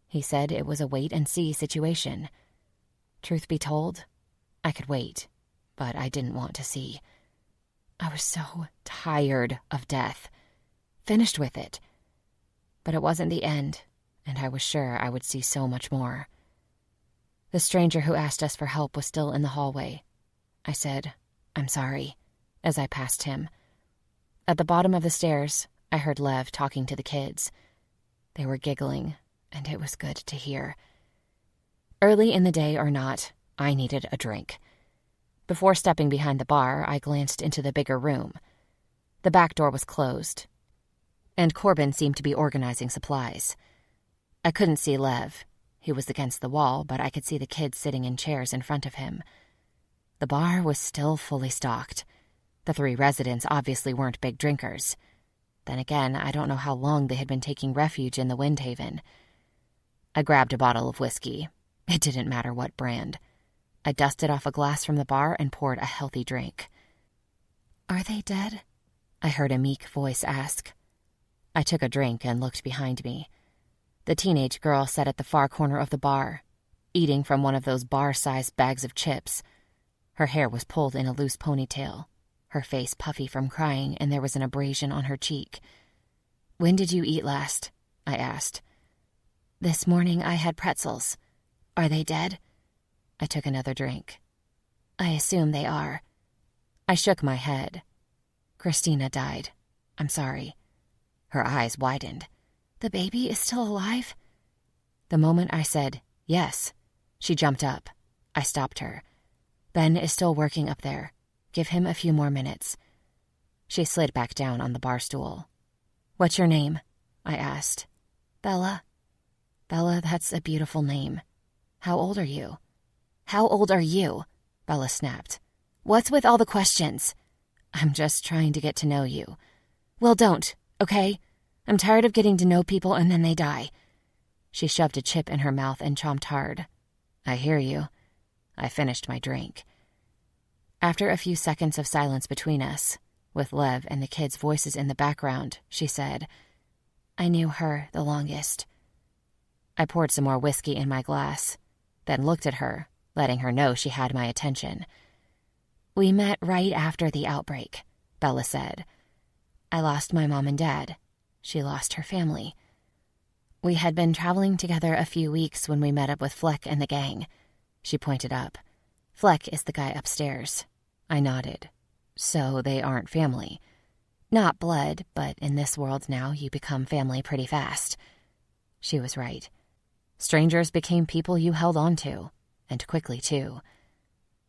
S1: He said it was a wait-and-see situation. Truth be told, I could wait, but I didn't want to see. I was so tired of death, finished with it. But it wasn't the end, and I was sure I would see so much more. The stranger who asked us for help was still in the hallway. I said, I'm sorry, as I passed him. At the bottom of the stairs, I heard Lev talking to the kids. They were giggling, and it was good to hear. Early in the day or not, I needed a drink. Before stepping behind the bar, I glanced into the bigger room. The back door was closed, and Corbin seemed to be organizing supplies. I couldn't see Lev. He was against the wall, but I could see the kids sitting in chairs in front of him. The bar was still fully stocked. The 3 residents obviously weren't big drinkers. Then again, I don't know how long they had been taking refuge in the Windhaven. I grabbed a bottle of whiskey. It didn't matter what brand. I dusted off a glass from the bar and poured a healthy drink. Are they dead? I heard a meek voice ask. I took a drink and looked behind me. The teenage girl sat at the far corner of the bar. eating from one of those bar-sized bags of chips. Her hair was pulled in a loose ponytail, her face puffy from crying, and there was an abrasion on her cheek. "When did you eat last?" I asked. "This morning I had pretzels. Are they dead?" I took another drink. "I assume they are." I shook my head. "Christina died. I'm sorry." Her eyes widened. "The baby is still alive?" The moment I said, "Yes," she jumped up. I stopped her. "Ben is still working up there. Give him a few more minutes." She slid back down on the bar stool. "What's your name?" I asked. "Bella." "Bella, that's a beautiful name. How old are you?" "How old are you?" Bella snapped. "What's with all the questions?" "I'm just trying to get to know you." "Well, don't, okay? I'm tired of getting to know people and then they die." She shoved a chip in her mouth and chomped hard. "I hear you." I finished my drink. After a few seconds of silence between us, with Lev and the kids' voices in the background, she said, "I knew her the longest." I poured some more whiskey in my glass, then looked at her, letting her know she had my attention. "We met right after the outbreak," Bella said. "I lost my mom and dad. She lost her family. We had been traveling together a few weeks when we met up with Fleck and the gang." She pointed up. "Fleck is the guy upstairs." I nodded. "So they aren't family." "Not blood, but in this world now you become family pretty fast." She was right. Strangers became people you held on to, and quickly too.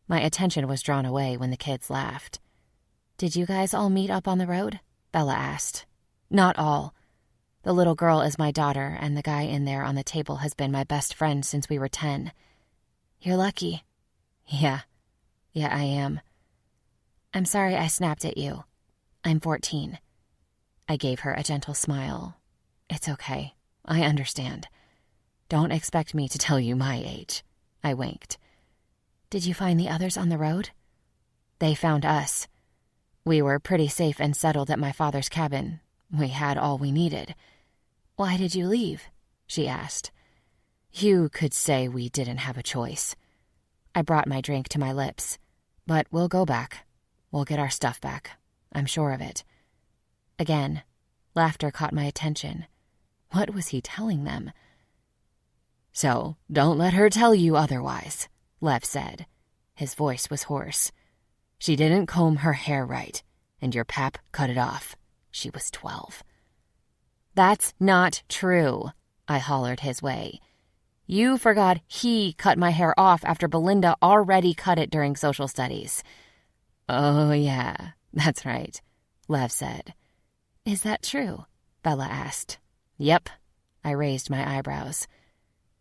S1: My attention was drawn away when the kids laughed. "Did you guys all meet up on the road?" Bella asked. "Not all. The little girl is my daughter, and the guy in there on the table has been my best friend since we were 10. "You're lucky." Yeah, I am." "I'm sorry I snapped at you. I'm 14. I gave her a gentle smile. "It's okay. I understand. Don't expect me to tell you my age." I winked. "Did you find the others on the road?" "They found us. We were pretty safe and settled at my father's cabin. We had all we needed." "Why did you leave?" she asked. "You could say we didn't have a choice." I brought my drink to my lips. "But we'll go back. We'll get our stuff back. I'm sure of it." Again, laughter caught my attention. What was he telling them? "So don't let her tell you otherwise," Lev said. His voice was hoarse. "She didn't comb her hair right, and your pap cut it off. She was 12. "That's not true," I hollered his way. "You forgot he cut my hair off after Belinda already cut it during social studies." "Oh, yeah, that's right," Lev said. "Is that true?" Bella asked. "Yep." I raised my eyebrows.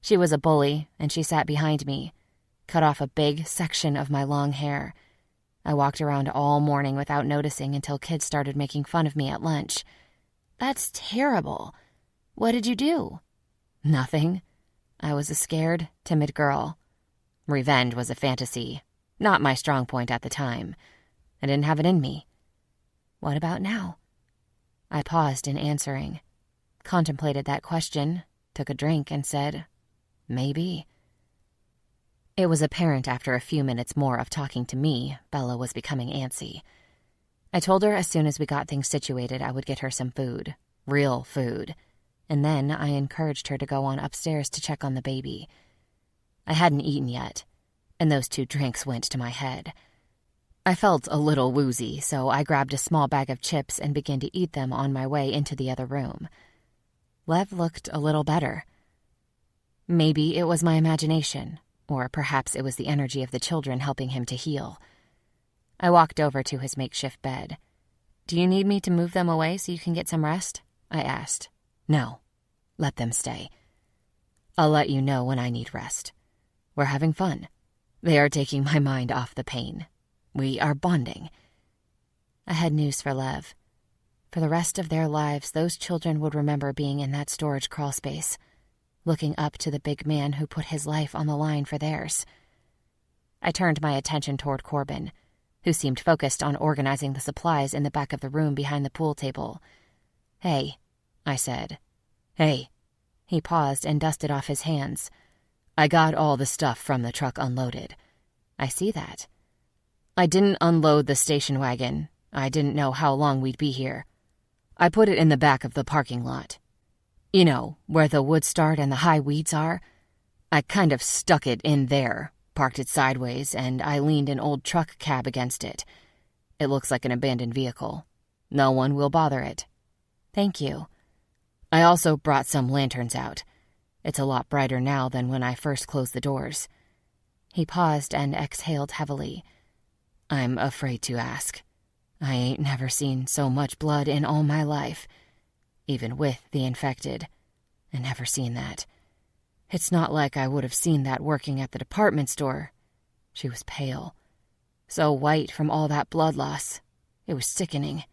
S1: She was a bully, and she sat behind me, cut off a big section of my long hair. I walked around all morning without noticing until kids started making fun of me at lunch. "That's terrible. What did you do?" "Nothing. I was a scared, timid girl. Revenge was a fantasy, not my strong point at the time. I didn't have it in me." "What about now?" I paused in answering, contemplated that question, took a drink, and said, "Maybe." It was apparent after a few minutes more of talking to me, Bella was becoming antsy. I told her as soon as we got things situated I would get her some food, real food, and then I encouraged her to go on upstairs to check on the baby. I hadn't eaten yet, and those 2 drinks went to my head. I felt a little woozy, so I grabbed a small bag of chips and began to eat them on my way into the other room. Lev looked a little better. Maybe it was my imagination, or perhaps it was the energy of the children helping him to heal. I walked over to his makeshift bed. "Do you need me to move them away so you can get some rest?" I asked. "No. Let them stay. I'll let you know when I need rest. We're having fun. They are taking my mind off the pain. We are bonding." I had news for Lev. For the rest of their lives, those children would remember being in that storage crawl space, looking up to the big man who put his life on the line for theirs. I turned my attention toward Corbin, who seemed focused on organizing the supplies in the back of the room behind the pool table. "Hey," I said. "Hey." He paused and dusted off his hands. I got all the stuff from the truck unloaded. I see that. I didn't unload the station wagon. I didn't know how long we'd be here. I put it in the back of the parking lot. You know, where the woods start and the high weeds are? I kind of stuck it in there, parked it sideways, and I leaned an old truck cab against it. It looks like an abandoned vehicle. No one will bother it.
S2: Thank you.
S1: I also brought some lanterns out. It's a lot brighter now than when I first closed the doors.
S2: He paused and exhaled heavily.
S1: I'm afraid to ask. I ain't never seen so much blood in all my life. Even with the infected. I never seen that. It's not like I would have seen that working at the department store. She was pale. So white from all that blood loss. It was sickening.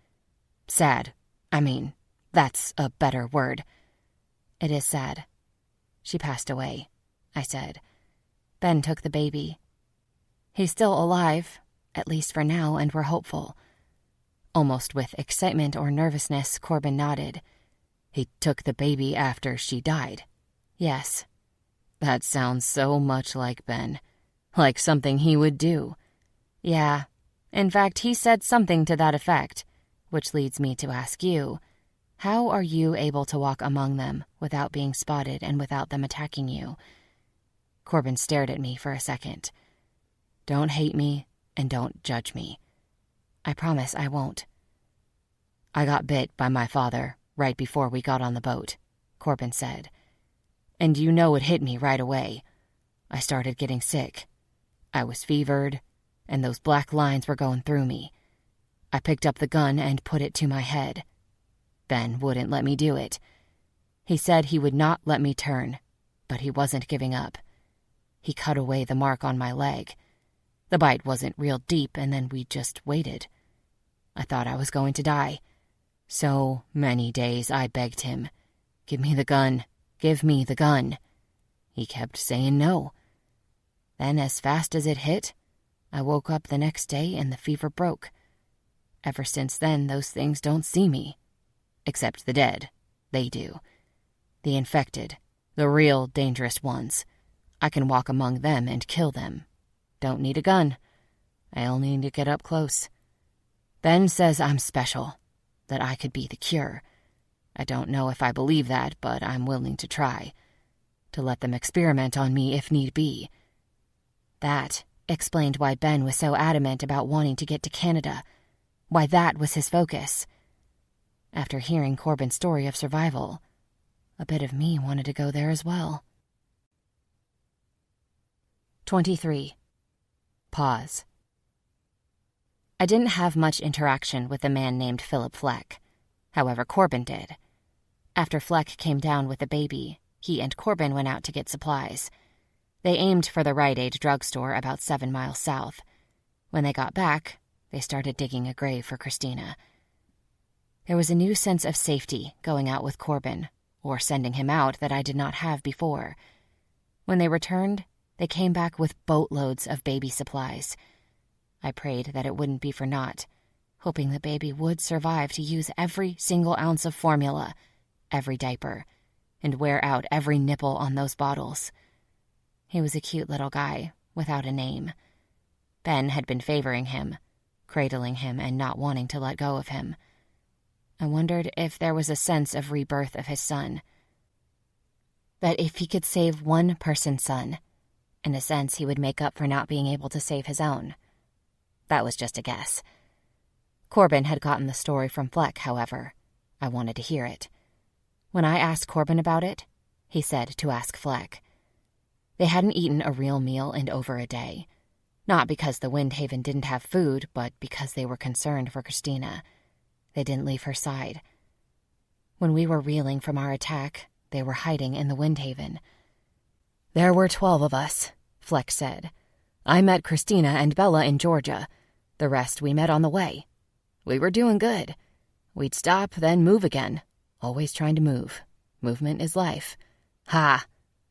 S1: Sad. I mean, that's a better word.
S2: It is sad. She passed away, I said. Ben took the baby. He's still alive, at least for now, and we're hopeful. Almost with excitement or nervousness, Corbin nodded.
S1: He took the baby after she died.
S2: Yes.
S1: That sounds so much like Ben. Like something he would do.
S2: Yeah. In fact, he said something to that effect, which leads me to ask you, how are you able to walk among them without being spotted and without them attacking you?
S1: Corbin stared at me for a second. Don't hate me and don't judge me.
S2: I promise I won't.
S1: I got bit by my father right before we got on the boat, Corbin said. And you know it hit me right away. I started getting sick. I was fevered, and those black lines were going through me. I picked up the gun and put it to my head. Ben wouldn't let me do it. He said he would not let me turn, but he wasn't giving up. He cut away the mark on my leg. The bite wasn't real deep, and then we just waited. I thought I was going to die. So many days I begged him, "Give me the gun, give me the gun." He kept saying no. Then, as fast as it hit, I woke up the next day and the fever broke. Ever since then, those things don't see me. Except the dead. They do. The infected. The real dangerous ones. I can walk among them and kill them. Don't need a gun. I only need to get up close. Ben says I'm special. That I could be the cure. I don't know if I believe that, but I'm willing to try. To let them experiment on me if need be.
S2: That explained why Ben was so adamant about wanting to get to Canada. Why that was his focus. After hearing Corbin's story of survival, a bit of me wanted to go there as well. 23. Pause. I didn't have much interaction with a man named Philip Fleck. However, Corbin did. After Fleck came down with the baby, he and Corbin went out to get supplies. They aimed for the Rite Aid drugstore about 7 miles south. When they got back, they started digging a grave for Christina. There was a new sense of safety going out with Corbin, or sending him out, that I did not have before. When they returned, they came back with boatloads of baby supplies. I prayed that it wouldn't be for naught, hoping the baby would survive to use every single ounce of formula, every diaper, and wear out every nipple on those bottles. He was a cute little guy, without a name. Ben had been favoring him, cradling him and not wanting to let go of him. I wondered if there was a sense of rebirth of his son. That if he could save one person's son, in a sense he would make up for not being able to save his own. That was just a guess. Corbin had gotten the story from Fleck, however. I wanted to hear it. When I asked Corbin about it, he said to ask Fleck. They hadn't eaten a real meal in over a day. Not because the Windhaven didn't have food, but because they were concerned for Christina. They didn't leave her side. When we were reeling from our attack, they were hiding in the Windhaven. There were 12 of us, Fleck said. I met Christina and Bella in Georgia. The rest we met on the way. We were doing good. We'd stop, then move again. Always trying to move. Movement is life. Ha!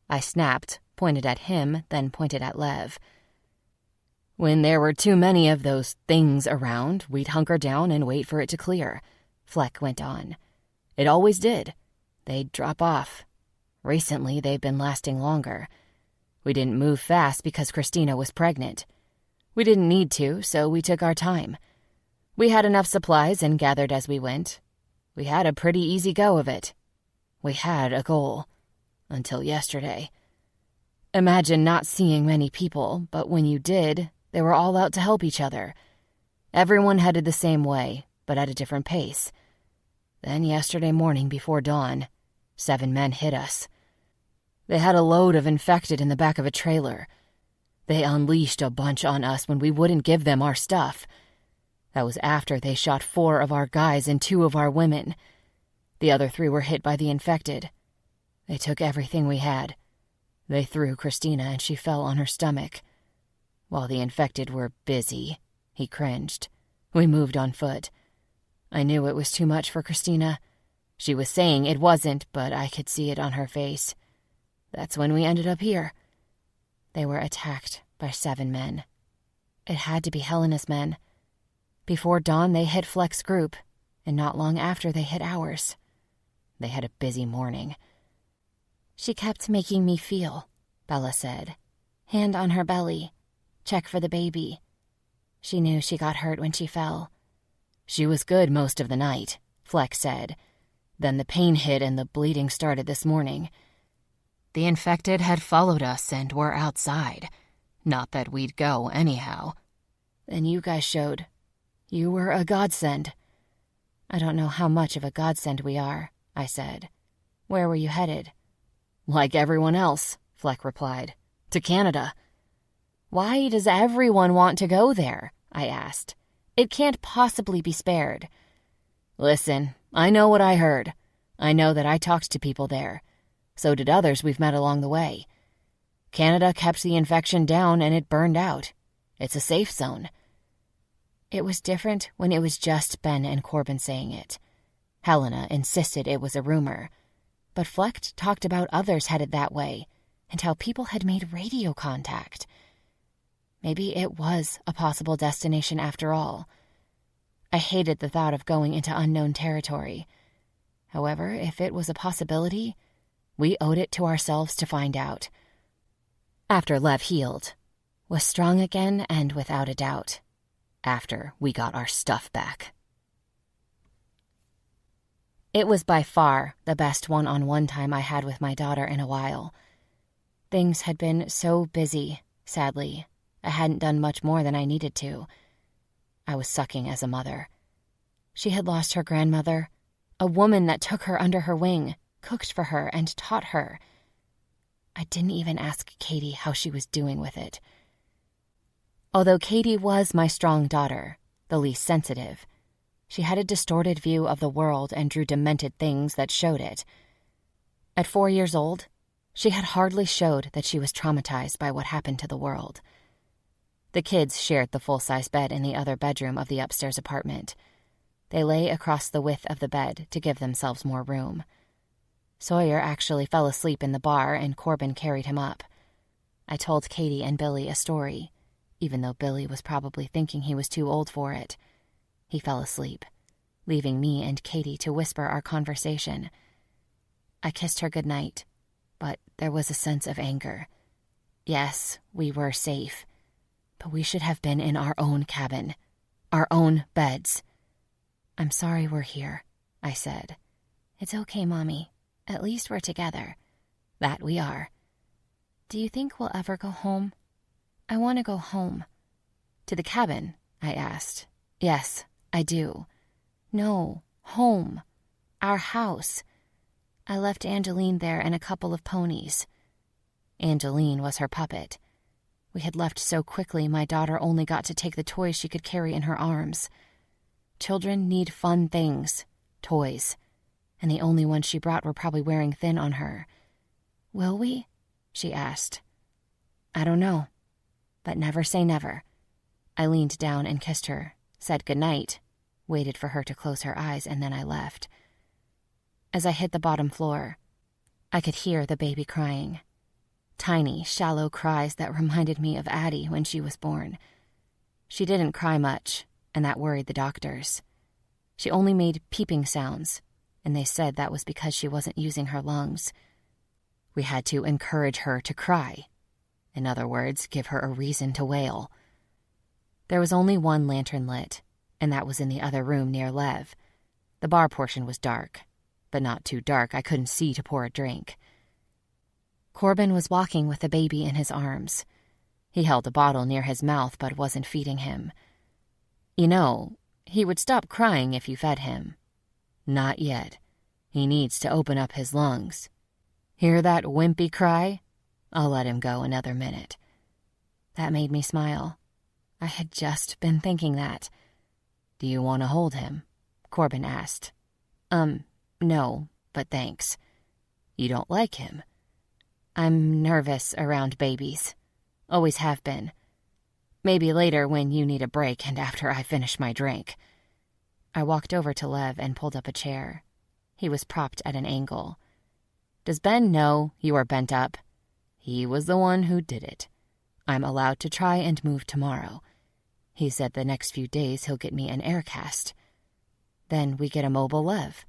S2: I snapped, pointed at him, then pointed at Lev. When there were too many of those things around, we'd hunker down and wait for it to clear, Fleck went on. It always did. They'd drop off. Recently, they've been lasting longer.
S1: We didn't move fast because Christina was pregnant. We didn't need to, so we took our time. We had enough supplies and gathered as we went. We had a pretty easy go of it. We had a goal. Until yesterday. Imagine not seeing many people, but when you did, they were all out to help each other. Everyone headed the same way, but at a different pace. Then yesterday morning before dawn, 7 men hit us. They had a load of infected in the back of a trailer. They unleashed a bunch on us when we wouldn't give them our stuff. That was after they shot 4 of our guys and 2 of our women. The other 3 were hit by the infected. They took everything we had. They threw Christina and she fell on her stomach. While the infected were busy, he cringed. We moved on foot. I knew it was too much for Christina. She was saying it wasn't, but I could see it on her face. That's when we ended up here. They were attacked by 7 men. It had to be Helena's men. Before dawn, they hit Fleck's group, and not long after, they hit ours. They had a busy morning. She kept making me feel, Bella said. Hand on her belly. Check for the baby. She knew she got hurt when she fell. She was good most of the night, Fleck said. Then the pain hit and the bleeding started this morning. The infected had followed us and were outside. Not that we'd go anyhow. Then you guys showed. You were a godsend. I don't know how much of a godsend we are, I said. Where were you headed? Like everyone else, Fleck replied. To Canada. Why does everyone want to go there? I asked. It can't possibly be spared. Listen, I know what I heard. I know that I talked to people there. So did others we've met along the way. Canada kept the infection down and it burned out. It's a safe zone. It was different when it was just Ben and Corbin saying it. Helena insisted it was a rumor. But Fleck talked about others headed that way, and how people had made radio contact. Maybe it was a possible destination after all. I hated the thought of going into unknown territory. However, if it was a possibility, we owed it to ourselves to find out. After Lev healed, was strong again and without a doubt. After we got our stuff back. It was by far the best one-on-one time I had with my daughter in a while. Things had been so busy, sadly. I hadn't done much more than I needed to. I was sucking as a mother. She had lost her grandmother, a woman that took her under her wing, cooked for her, and taught her. I didn't even ask Katie how she was doing with it. Although Katie was my strong daughter, the least sensitive, she had a distorted view of the world and drew demented things that showed it. At 4 years old, she had hardly showed that she was traumatized by what happened to the world. The kids shared the full-size bed in the other bedroom of the upstairs apartment. They lay across the width of the bed to give themselves more room. Sawyer actually fell asleep in the bar and Corbin carried him up. I told Katie and Billy a story, even though Billy was probably thinking he was too old for it. He fell asleep, leaving me and Katie to whisper our conversation. I kissed her goodnight, but there was a sense of anger. Yes, we were safe, but we should have been in our own cabin, our own beds. I'm sorry we're here, I said. It's okay, Mommy. At least we're together. That we are. Do you think we'll ever go home? I want to go home. To the cabin? I asked. Yes, I do. No, home. Our house. I left Angeline there and a couple of ponies. Angeline was her puppet. We had left so quickly my daughter only got to take the toys she could carry in her arms. Children need fun things, toys, and the only ones she brought were probably wearing thin on her. Will we? She asked. I don't know, but never say never. I leaned down and kissed her, said goodnight, waited for her to close her eyes, and then I left. As I hit the bottom floor, I could hear the baby crying. Tiny, shallow cries that reminded me of Addie when she was born. She didn't cry much, and that worried the doctors. She only made peeping sounds, and they said that was because she wasn't using her lungs. We had to encourage her to cry. In other words, give her a reason to wail. There was only one lantern lit, and that was in the other room near Lev. The bar portion was dark, but not too dark I couldn't see to pour a drink. Corbin was walking with the baby in his arms. He held a bottle near his mouth but wasn't feeding him. You know, he would stop crying if you fed him. Not yet. He needs to open up his lungs. Hear that wimpy cry? I'll let him go another minute. That made me smile. I had just been thinking that. Do you want to hold him? Corbin asked. No, but thanks. You don't like him? I'm nervous around babies. Always have been. Maybe later when you need a break and after I finish my drink. I walked over to Lev and pulled up a chair. He was propped at an angle. Does Ben know you are bent up? He was the one who did it. I'm allowed to try and move tomorrow. He said the next few days he'll get me an air cast. Then we get a mobile Lev.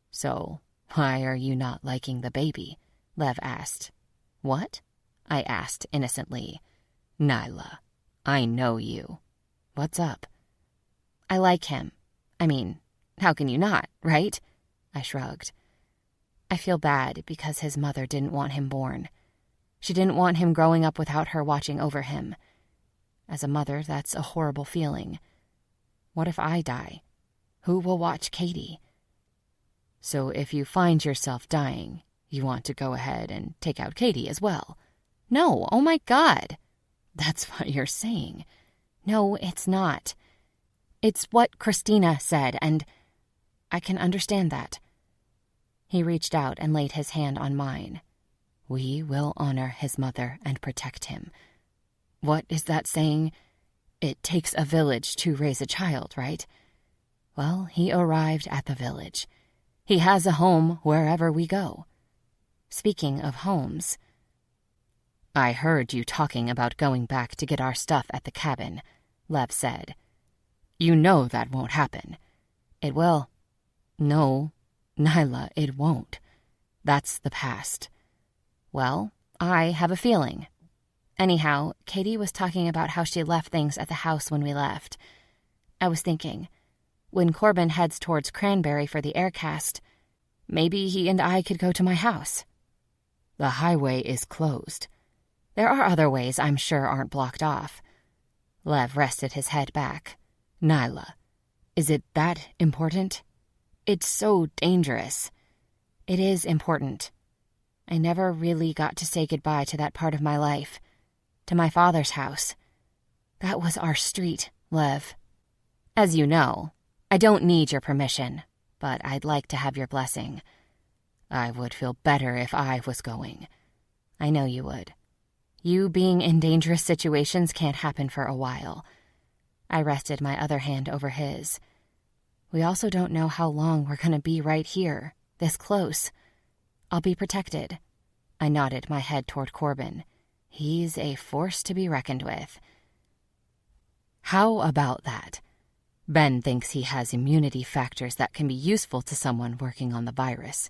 S1: So, why are you not liking the baby? Lev asked. What? I asked innocently. Nyla, I know you. What's up? I like him. I mean, how can you not, right? I shrugged. I feel bad because his mother didn't want him born. She didn't want him growing up without her watching over him. As a mother, that's a horrible feeling. What if I die? Who will watch Katie? So if you find yourself dying, you want to go ahead and take out Katie as well. No, oh my God. That's what you're saying. No, it's not. It's what Christina said, and I can understand that. He reached out and laid his hand on mine. We will honor his mother and protect him. What is that saying? It takes a village to raise a child, right? Well, he arrived at the village. He has a home wherever we go. Speaking of homes, I heard you talking about going back to get our stuff at the cabin, Lev said. You know that won't happen. It will. No, Nyla, it won't. That's the past. Well, I have a feeling. Anyhow, Katie was talking about how she left things at the house when we left. I was thinking, when Corbin heads towards Cranberry for the aircast, maybe he and I could go to my house. The highway is closed. There are other ways I'm sure aren't blocked off. Lev rested his head back. Nyla, is it that important? It's so dangerous. It is important. I never really got to say goodbye to that part of my life, to my father's house. That was our street, Lev. As you know, I don't need your permission, but I'd like to have your blessing. I would feel better if I was going. I know you would. You being in dangerous situations can't happen for a while. I rested my other hand over his. We also don't know how long we're going to be right here, this close. I'll be protected. I nodded my head toward Corbin. He's a force to be reckoned with. How about that? Ben thinks he has immunity factors that can be useful to someone working on the virus.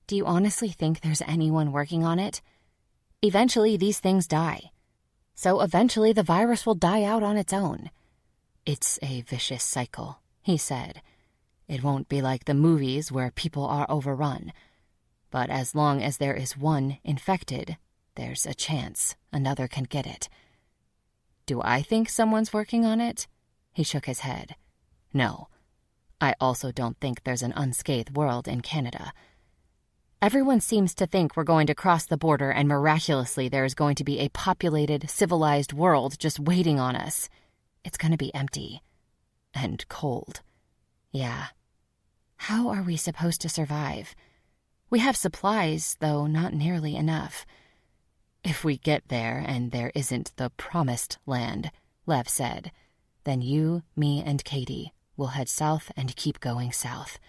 S1: Do you honestly think there's anyone working on it? Eventually, these things die. So eventually, the virus will die out on its own. It's a vicious cycle, he said. It won't be like the movies where people are overrun. But as long as there is one infected, there's a chance another can get it. Do I think someone's working on it? He shook his head. No. I also don't think there's an unscathed world in Canada. Everyone seems to think we're going to cross the border and miraculously there is going to be a populated, civilized world just waiting on us. It's going to be empty. And cold. Yeah. How are we supposed to survive? We have supplies, though not nearly enough. If we get there and there isn't the promised land, Lev said, then you, me, and Katie will head south and keep going south.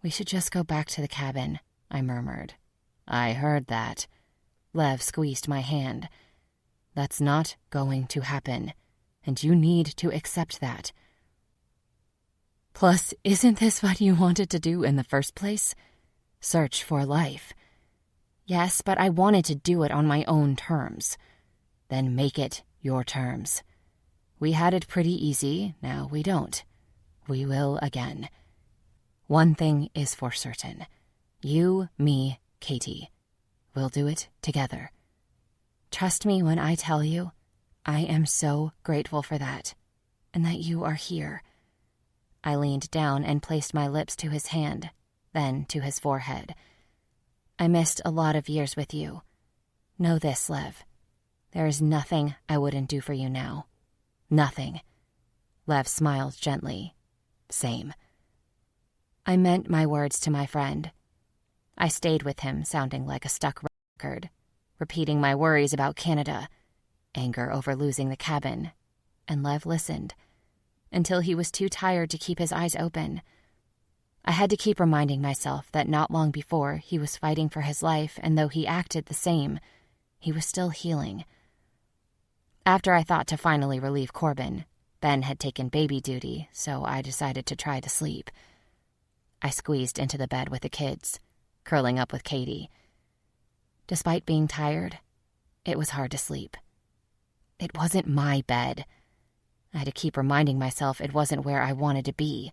S1: We should just go back to the cabin, I murmured. I heard that. Lev squeezed my hand. That's not going to happen, and you need to accept that. Plus, isn't this what you wanted to do in the first place? Search for life. Yes, but I wanted to do it on my own terms. Then make it your terms. We had it pretty easy, now we don't. We will again. One thing is for certain. You, me, Katie. We'll do it together. Trust me when I tell you, I am so grateful for that, and that you are here. I leaned down and placed my lips to his hand, then to his forehead. I missed a lot of years with you. Know this, Lev. There is nothing I wouldn't do for you now. Nothing. Lev smiled gently. Same. I meant my words to my friend. I stayed with him, sounding like a stuck record, repeating my worries about Canada, anger over losing the cabin, and Lev listened, until he was too tired to keep his eyes open. I had to keep reminding myself that not long before he was fighting for his life, and though he acted the same, he was still healing. After I thought to finally relieve Corbin, Ben had taken baby duty, so I decided to try to sleep. I squeezed into the bed with the kids, curling up with Katie. Despite being tired, it was hard to sleep. It wasn't my bed. I had to keep reminding myself it wasn't where I wanted to be.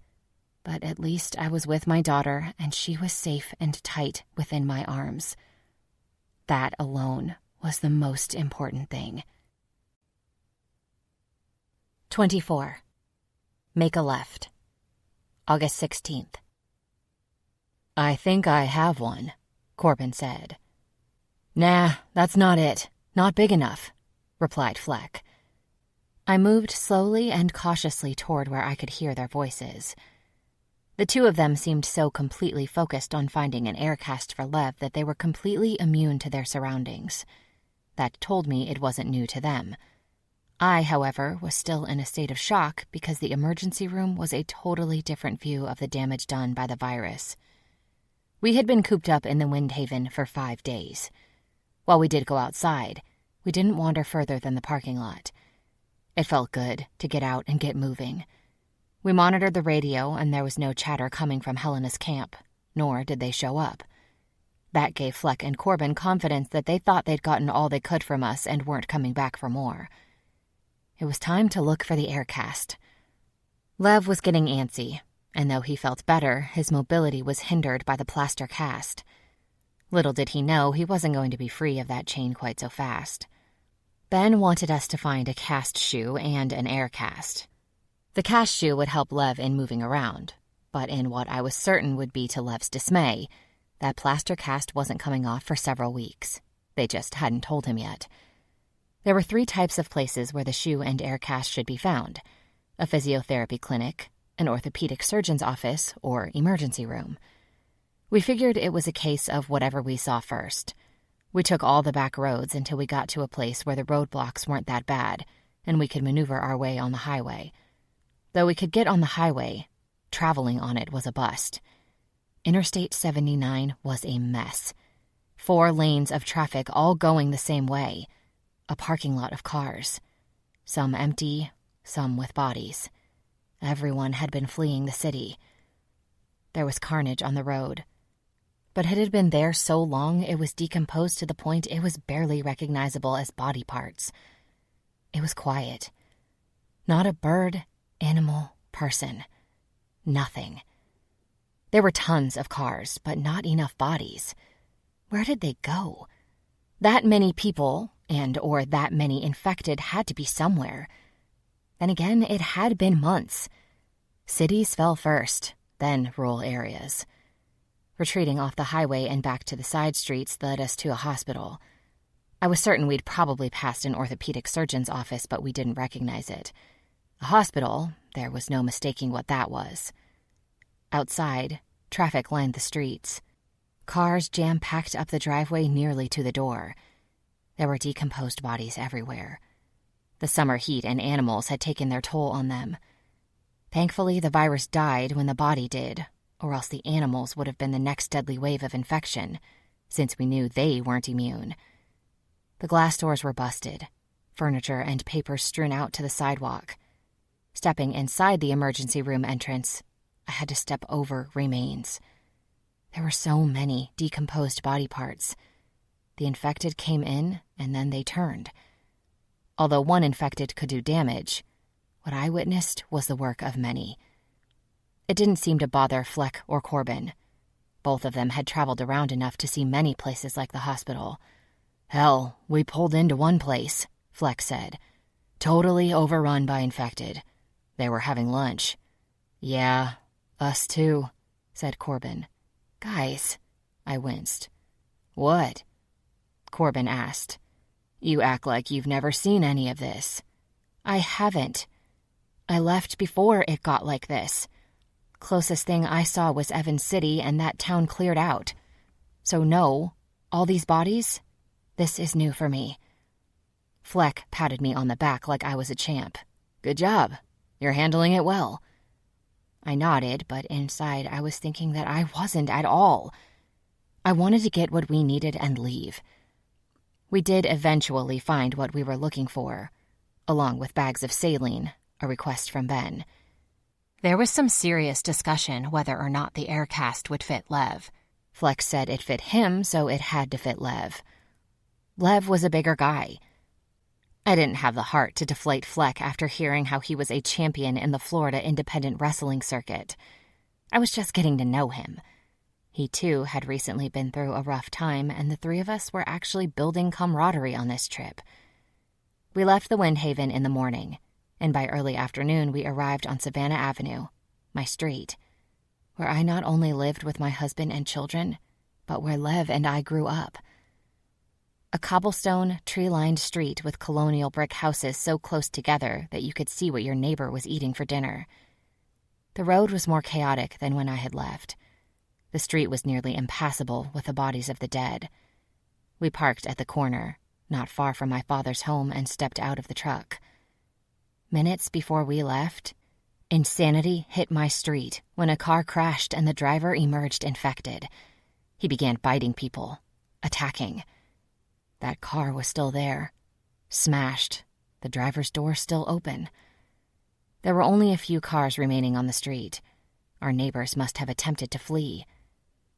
S1: But at least I was with my daughter, and she was safe and tight within my arms. That alone was the most important thing. 24. Make a left. August 16th. I think I have one, Corbin said. Nah, that's not it. Not big enough, replied Fleck. I moved slowly and cautiously toward where I could hear their voices. The two of them seemed so completely focused on finding an aircast for Lev that they were completely immune to their surroundings. That told me it wasn't new to them. I, however, was still in a state of shock because the emergency room was a totally different view of the damage done by the virus. We had been cooped up in the Windhaven for 5 days. While we did go outside, we didn't wander further than the parking lot. It felt good to get out and get moving. We monitored the radio, and there was no chatter coming from Helena's camp, nor did they show up. That gave Fleck and Corbin confidence that they thought they'd gotten all they could from us and weren't coming back for more. It was time to look for the aircast. Lev was getting antsy, and though he felt better, his mobility was hindered by the plaster cast. Little did he know he wasn't going to be free of that chain quite so fast. Ben wanted us to find a cast shoe and an aircast. The cast shoe would help Lev in moving around, but in what I was certain would be to Lev's dismay, that plaster cast wasn't coming off for several weeks. They just hadn't told him yet. There were 3 types of places where the shoe and aircast should be found: a physiotherapy clinic, an orthopedic surgeon's office, or emergency room. We figured it was a case of whatever we saw first. We took all the back roads until we got to a place where the roadblocks weren't that bad, and we could maneuver our way on the highway. Though we could get on the highway, traveling on it was a bust. Interstate 79 was a mess. 4 lanes of traffic all going the same way. A parking lot of cars. Some empty, some with bodies. Everyone had been fleeing the city. There was carnage on the road. But it had been there so long it was decomposed to the point it was barely recognizable as body parts. It was quiet. Not a bird, animal, person. Nothing. There were tons of cars, but not enough bodies. Where did they go? That many people, or that many infected, had to be somewhere. Then again, it had been months. Cities fell first, then rural areas. Retreating off the highway and back to the side streets led us to a hospital. I was certain we'd probably passed an orthopedic surgeon's office, but we didn't recognize it. A hospital, there was no mistaking what that was. Outside, traffic lined the streets. Cars jam-packed up the driveway nearly to the door. There were decomposed bodies everywhere. The summer heat and animals had taken their toll on them. Thankfully, the virus died when the body did, or else the animals would have been the next deadly wave of infection, since we knew they weren't immune. The glass doors were busted, furniture and paper strewn out to the sidewalk. Stepping inside the emergency room entrance, I had to step over remains. There were so many decomposed body parts. The infected came in, and then they turned. Although one infected could do damage, what I witnessed was the work of many. It didn't seem to bother Fleck or Corbin. Both of them had traveled around enough to see many places like the hospital. "Hell, we pulled into one place," Fleck said. "Totally overrun by infected. They were having lunch." "Yeah, us too," said Corbin. "Guys," I winced. "What?" Corbin asked. "You act like you've never seen any of this." "I haven't. I left before it got like this. Closest thing I saw was Evans City, and that town cleared out. So no, all these bodies? This is new for me." Fleck patted me on the back like I was a champ. "Good job. You're handling it well." I nodded, but inside I was thinking that I wasn't at all. I wanted to get what we needed and leave. We did eventually find what we were looking for, along with bags of saline, a request from Ben. There was some serious discussion whether or not the air cast would fit Lev. Fleck said it fit him, so it had to fit Lev. Lev was a bigger guy. I didn't have the heart to deflate Fleck after hearing how he was a champion in the Florida independent wrestling circuit. I was just getting to know him. He, too, had recently been through a rough time, and the three of us were actually building camaraderie on this trip. We left the Windhaven in the morning, and by early afternoon we arrived on Savannah Avenue, my street, where I not only lived with my husband and children, but where Lev and I grew up. A cobblestone, tree-lined street with colonial brick houses so close together that you could see what your neighbor was eating for dinner. The road was more chaotic than when I had left. The street was nearly impassable with the bodies of the dead. We parked at the corner, not far from my father's home, and stepped out of the truck. Minutes before we left, insanity hit my street when a car crashed and the driver emerged infected. He began biting people, attacking. That car was still there, smashed, the driver's door still open. There were only a few cars remaining on the street. Our neighbors must have attempted to flee.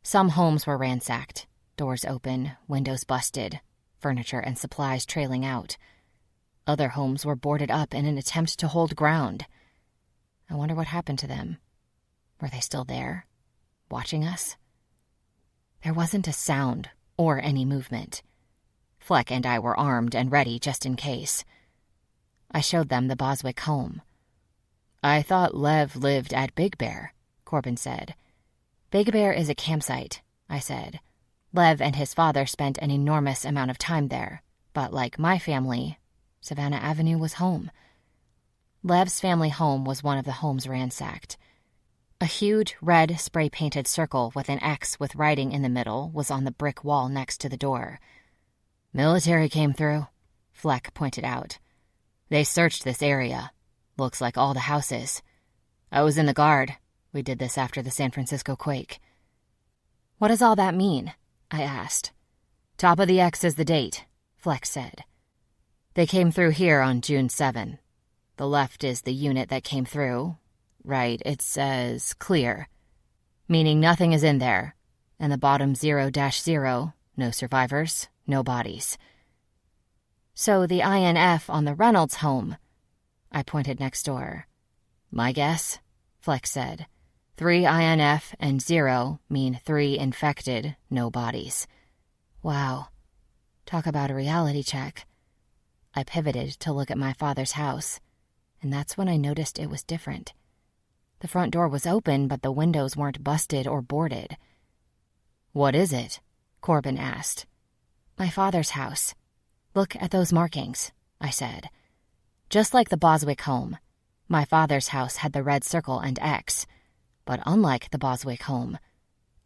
S1: Some homes were ransacked, doors open, windows busted, furniture and supplies trailing out. Other homes were boarded up in an attempt to hold ground. I wonder what happened to them. Were they still there, watching us? There wasn't a sound or any movement. Fleck and I were armed and ready just in case. I showed them the Boswick home. "I thought Lev lived at Big Bear," Corbin said. "Big Bear is a campsite," I said. "Lev and his father spent an enormous amount of time there, but like my family, Savannah Avenue was home." Lev's family home was one of the homes ransacked. A huge red spray-painted circle with an X with writing in the middle was on the brick wall next to the door. "Military came through," Fleck pointed out. "They searched this area. Looks like all the houses. I was in the Guard. We did this after the San Francisco quake." "What does all that mean?" I asked. "Top of the X is the date," Fleck said. "They came through here on June 7. The left is the unit that came through. Right, it says clear, meaning nothing is in there, and the bottom 0-0, no survivors, no bodies." "So the INF on the Reynolds home," I pointed next door. "My guess," Fleck said. 3 INF and 0 mean 3 infected, no bodies. Wow. Talk about a reality check. I pivoted to look at my father's house, and that's when I noticed it was different. The front door was open, but the windows weren't busted or boarded. "What is it?" Corbin asked. "My father's house. Look at those markings," I said. Just like the Boswick home, my father's house had the red circle and X, but unlike the Boswick home,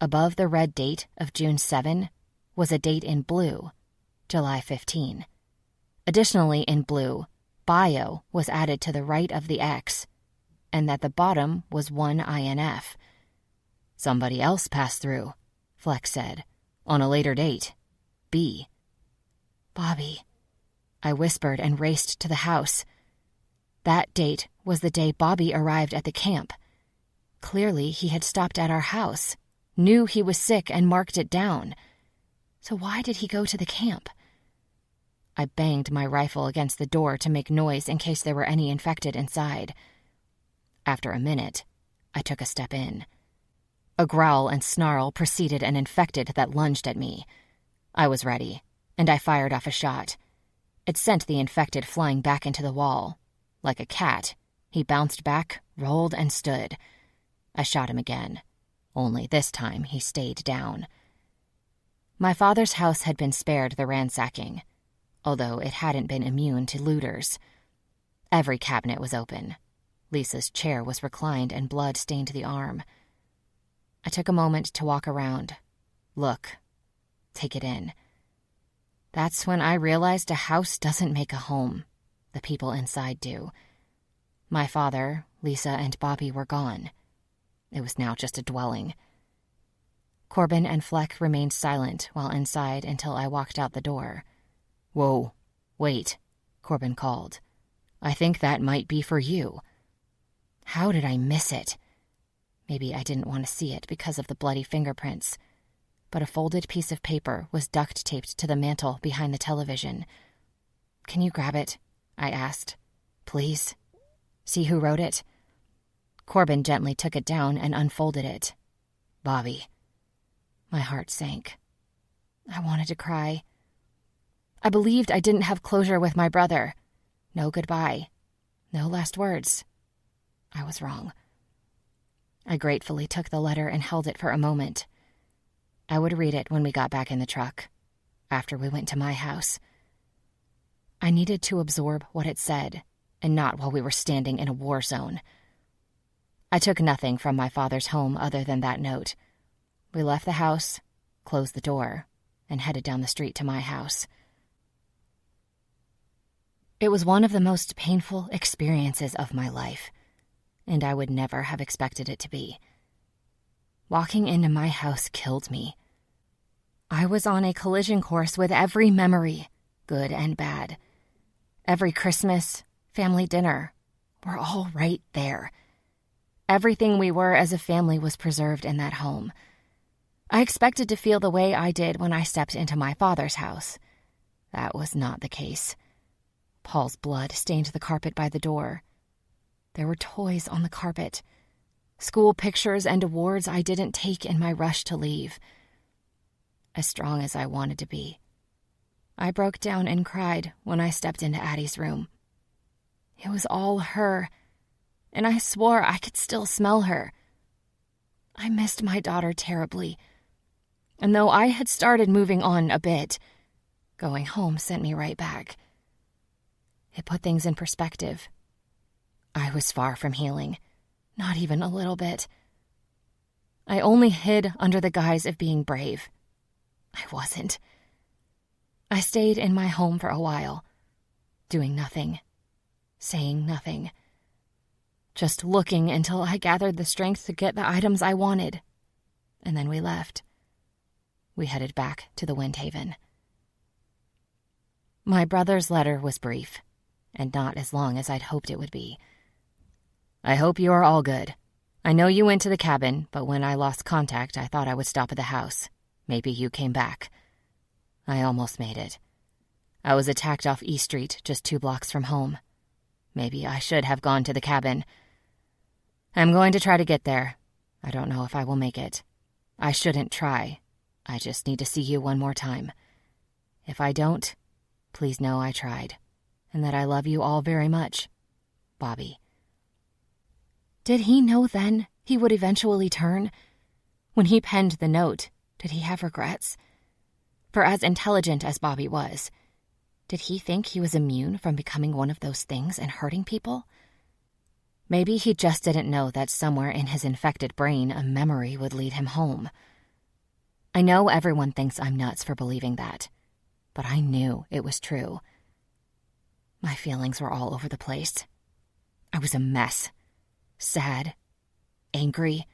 S1: above the red date of June 7 was a date in blue, July 15. Additionally, in blue, bio was added to the right of the X, and at the bottom was 1 INF. "Somebody else passed through," Fleck said, "on a later date. B." "Bobby," I whispered and raced to the house. That date was the day Bobby arrived at the camp. Clearly, he had stopped at our house, knew he was sick and marked it down. So why did he go to the camp? I banged my rifle against the door to make noise in case there were any infected inside. After a minute, I took a step in. A growl and snarl preceded an infected that lunged at me. I was ready, and I fired off a shot. It sent the infected flying back into the wall. Like a cat, he bounced back, rolled, and stood. I shot him again. Only this time he stayed down. My father's house had been spared the ransacking, although it hadn't been immune to looters. Every cabinet was open. Lisa's chair was reclined and blood stained the arm. I took a moment to walk around, look, take it in. That's when I realized a house doesn't make a home. The people inside do. My father, Lisa, and Bobby were gone. It was now just a dwelling. Corbin and Fleck remained silent while inside until I walked out the door. "Whoa, wait," Corbin called. "I think that might be for you." How did I miss it? Maybe I didn't want to see it because of the bloody fingerprints, but a folded piece of paper was duct-taped to the mantel behind the television. "Can you grab it?" I asked. "Please? See who wrote it?" Corbin gently took it down and unfolded it. Bobby. My heart sank. I wanted to cry. I believed I didn't have closure with my brother. No goodbye. No last words. I was wrong. I gratefully took the letter and held it for a moment. I would read it when we got back in the truck, after we went to my house. I needed to absorb what it said, and not while we were standing in a war zone. I took nothing from my father's home other than that note. We left the house, closed the door, and headed down the street to my house. It was one of the most painful experiences of my life, and I would never have expected it to be. Walking into my house killed me. I was on a collision course with every memory, good and bad. Every Christmas, family dinner, were all right there. Everything we were as a family was preserved in that home. I expected to feel the way I did when I stepped into my father's house. That was not the case. Paul's blood stained the carpet by the door. There were toys on the carpet. School pictures and awards I didn't take in my rush to leave. As strong as I wanted to be, I broke down and cried when I stepped into Addie's room. It was all her, and I swore I could still smell her. I missed my daughter terribly, and though I had started moving on a bit, going home sent me right back. It put things in perspective. I was far from healing, not even a little bit. I only hid under the guise of being brave. I wasn't. I stayed in my home for a while, doing nothing, saying nothing, just looking until I gathered the strength to get the items I wanted, and then we left. We headed back to the Windhaven. My brother's letter was brief, and not as long as I'd hoped it would be. "I hope you are all good. I know you went to the cabin, but when I lost contact, I thought I would stop at the house. Maybe you came back. I almost made it. I was attacked off East Street, just 2 blocks from home. Maybe I should have gone to the cabin. I'm going to try to get there. I don't know if I will make it. I shouldn't try. I just need to see you one more time. If I don't, please know I tried, and that I love you all very much. Bobby." Did he know then he would eventually turn? When he penned the note, did he have regrets? For as intelligent as Bobby was, did he think he was immune from becoming one of those things and hurting people? Maybe he just didn't know that somewhere in his infected brain a memory would lead him home. I know everyone thinks I'm nuts for believing that, but I knew it was true. My feelings were all over the place. I was a mess. Sad. Angry.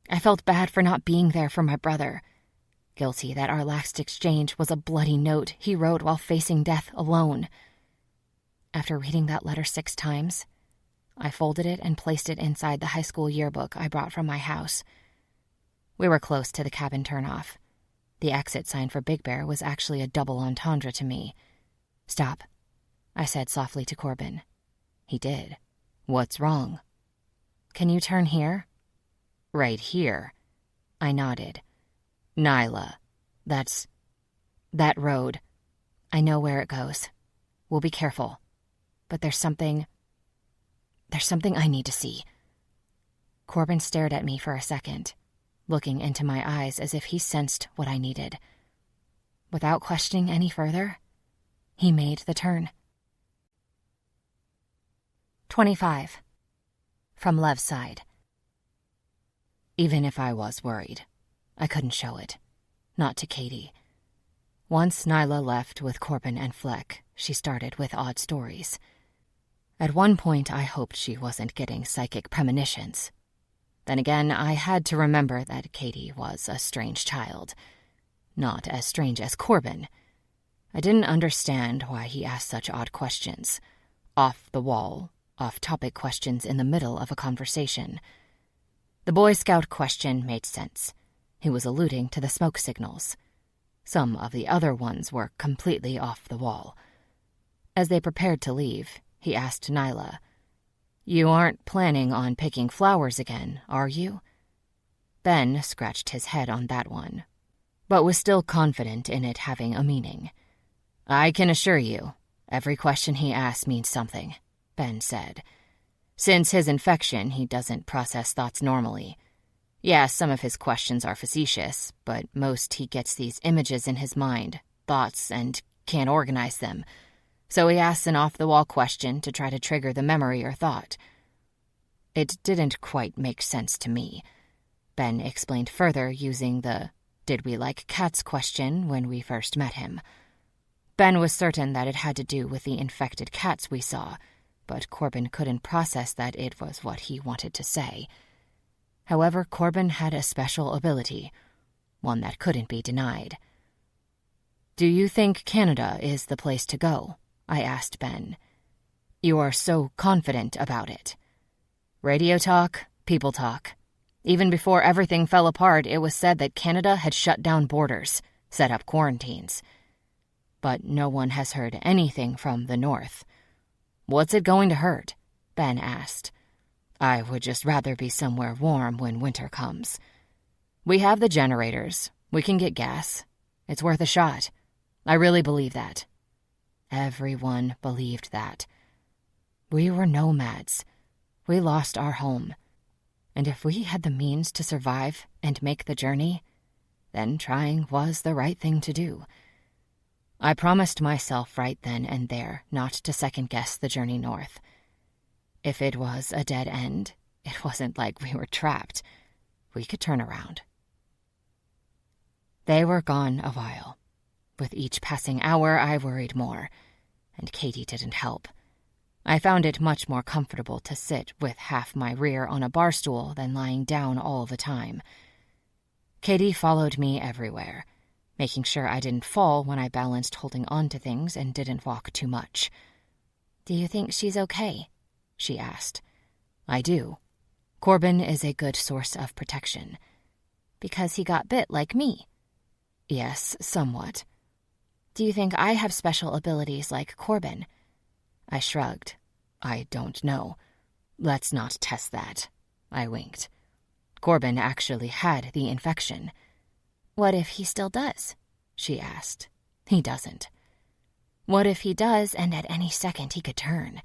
S1: I felt bad for not being there for my brother. Guilty that our last exchange was a bloody note he wrote while facing death alone. After reading that letter 6 times, I folded it and placed it inside the high school yearbook I brought from my house. We were close to the cabin turnoff. The exit sign for Big Bear was actually a double entendre to me. "Stop," I said softly to Corbin. He did. "What's wrong?" "Can you turn here?" "Right here." I nodded. "Nyla, that road. I know where it goes. We'll be careful. But there's something I need to see." Corbin stared at me for a second, looking into my eyes as if he sensed what I needed. Without questioning any further, he made the turn. 25. From Lev's side. Even if I was worried, I couldn't show it. Not to Katie. Once Nyla left with Corbin and Fleck, she started with odd stories. At one point, I hoped she wasn't getting psychic premonitions. Then again, I had to remember that Katie was a strange child. Not as strange as Corbin. I didn't understand why he asked such odd questions. Off-the-wall, off-topic questions in the middle of a conversation. The Boy Scout question made sense. He was alluding to the smoke signals. Some of the other ones were completely off the wall. As they prepared to leave, he asked Nyla, "You aren't planning on picking flowers again, are you?" Ben scratched his head on that one, but was still confident in it having a meaning. "I can assure you, every question he asks means something," Ben said. "Since his infection, he doesn't process thoughts normally. Yeah, some of his questions are facetious, but most he gets these images in his mind, thoughts, and can't organize them. So he asks an off-the-wall question to try to trigger the memory or thought." It didn't quite make sense to me. Ben explained further using the "did we like cats" question when we first met him. Ben was certain that it had to do with the infected cats we saw, but Corbin couldn't process that it was what he wanted to say. However, Corbin had a special ability, one that couldn't be denied. "Do you think Canada is the place to go?" I asked Ben. "You are so confident about it." Radio talk, people talk. Even before everything fell apart, it was said that Canada had shut down borders, set up quarantines. But no one has heard anything from the North. "What's it going to hurt?" Ben asked. "I would just rather be somewhere warm when winter comes. We have the generators. We can get gas. It's worth a shot. I really believe that." Everyone believed that. We were nomads. We lost our home. And if we had the means to survive and make the journey, then trying was the right thing to do. I promised myself right then and there not to second-guess the journey north. If it was a dead end, it wasn't like we were trapped. We could turn around. They were gone a while. With each passing hour, I worried more, and Katie didn't help. I found it much more comfortable to sit with half my rear on a bar stool than lying down all the time. Katie followed me everywhere, making sure I didn't fall when I balanced holding on to things and didn't walk too much. "Do you think she's okay?" she asked. "I do. Corbin is a good source of protection." "Because he got bit like me?" "Yes, somewhat." "Do you think I have special abilities like Corbin?" I shrugged. "I don't know. Let's not test that." I winked. "Corbin actually had the infection." "What if he still does?" she asked. "He doesn't." "What if he does and at any second he could turn?"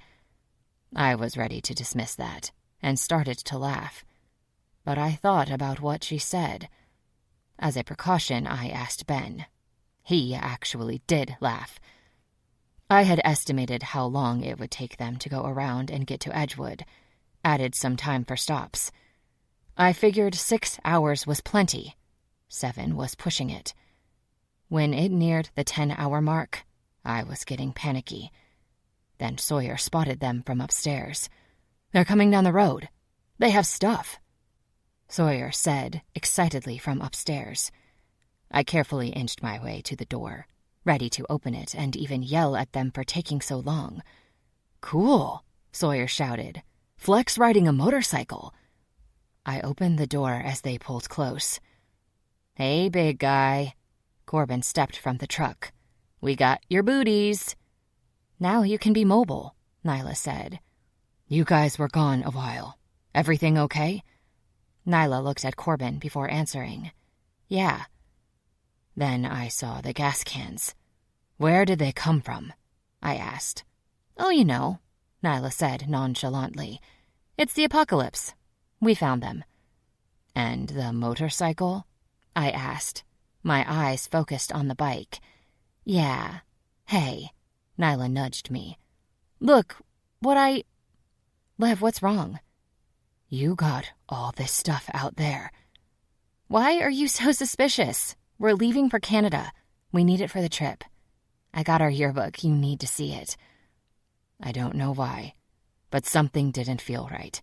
S1: I was ready to dismiss that and started to laugh. But I thought about what she said. As a precaution, I asked Ben. He actually did laugh. I had estimated how long it would take them to go around and get to Edgewood, added some time for stops. I figured 6 hours was plenty. 7 was pushing it. When it neared the 10-hour mark, I was getting panicky. Then Sawyer spotted them from upstairs. "They're coming down the road. They have stuff," Sawyer said excitedly from upstairs. I carefully inched my way to the door, ready to open it and even yell at them for taking so long. "Cool," Sawyer shouted. "Fleck's riding a motorcycle." I opened the door as they pulled close. "Hey, big guy." Corbin stepped from the truck. "We got your booties." "Now you can be mobile," Nyla said. "You guys were gone a while. Everything okay?" Nyla looked at Corbin before answering. "Yeah." Then I saw the gas cans. "Where did they come from?" I asked. "Oh, you know," Nyla said nonchalantly. "It's the apocalypse. We found them." "And the motorcycle?" I asked, my eyes focused on the bike. "Yeah. Hey," Nyla nudged me. "Look, Lev, what's wrong?" "You got all this stuff out there." "Why are you so suspicious? We're leaving for Canada. We need it for the trip. I got our yearbook. You need to see it." I don't know why, but something didn't feel right.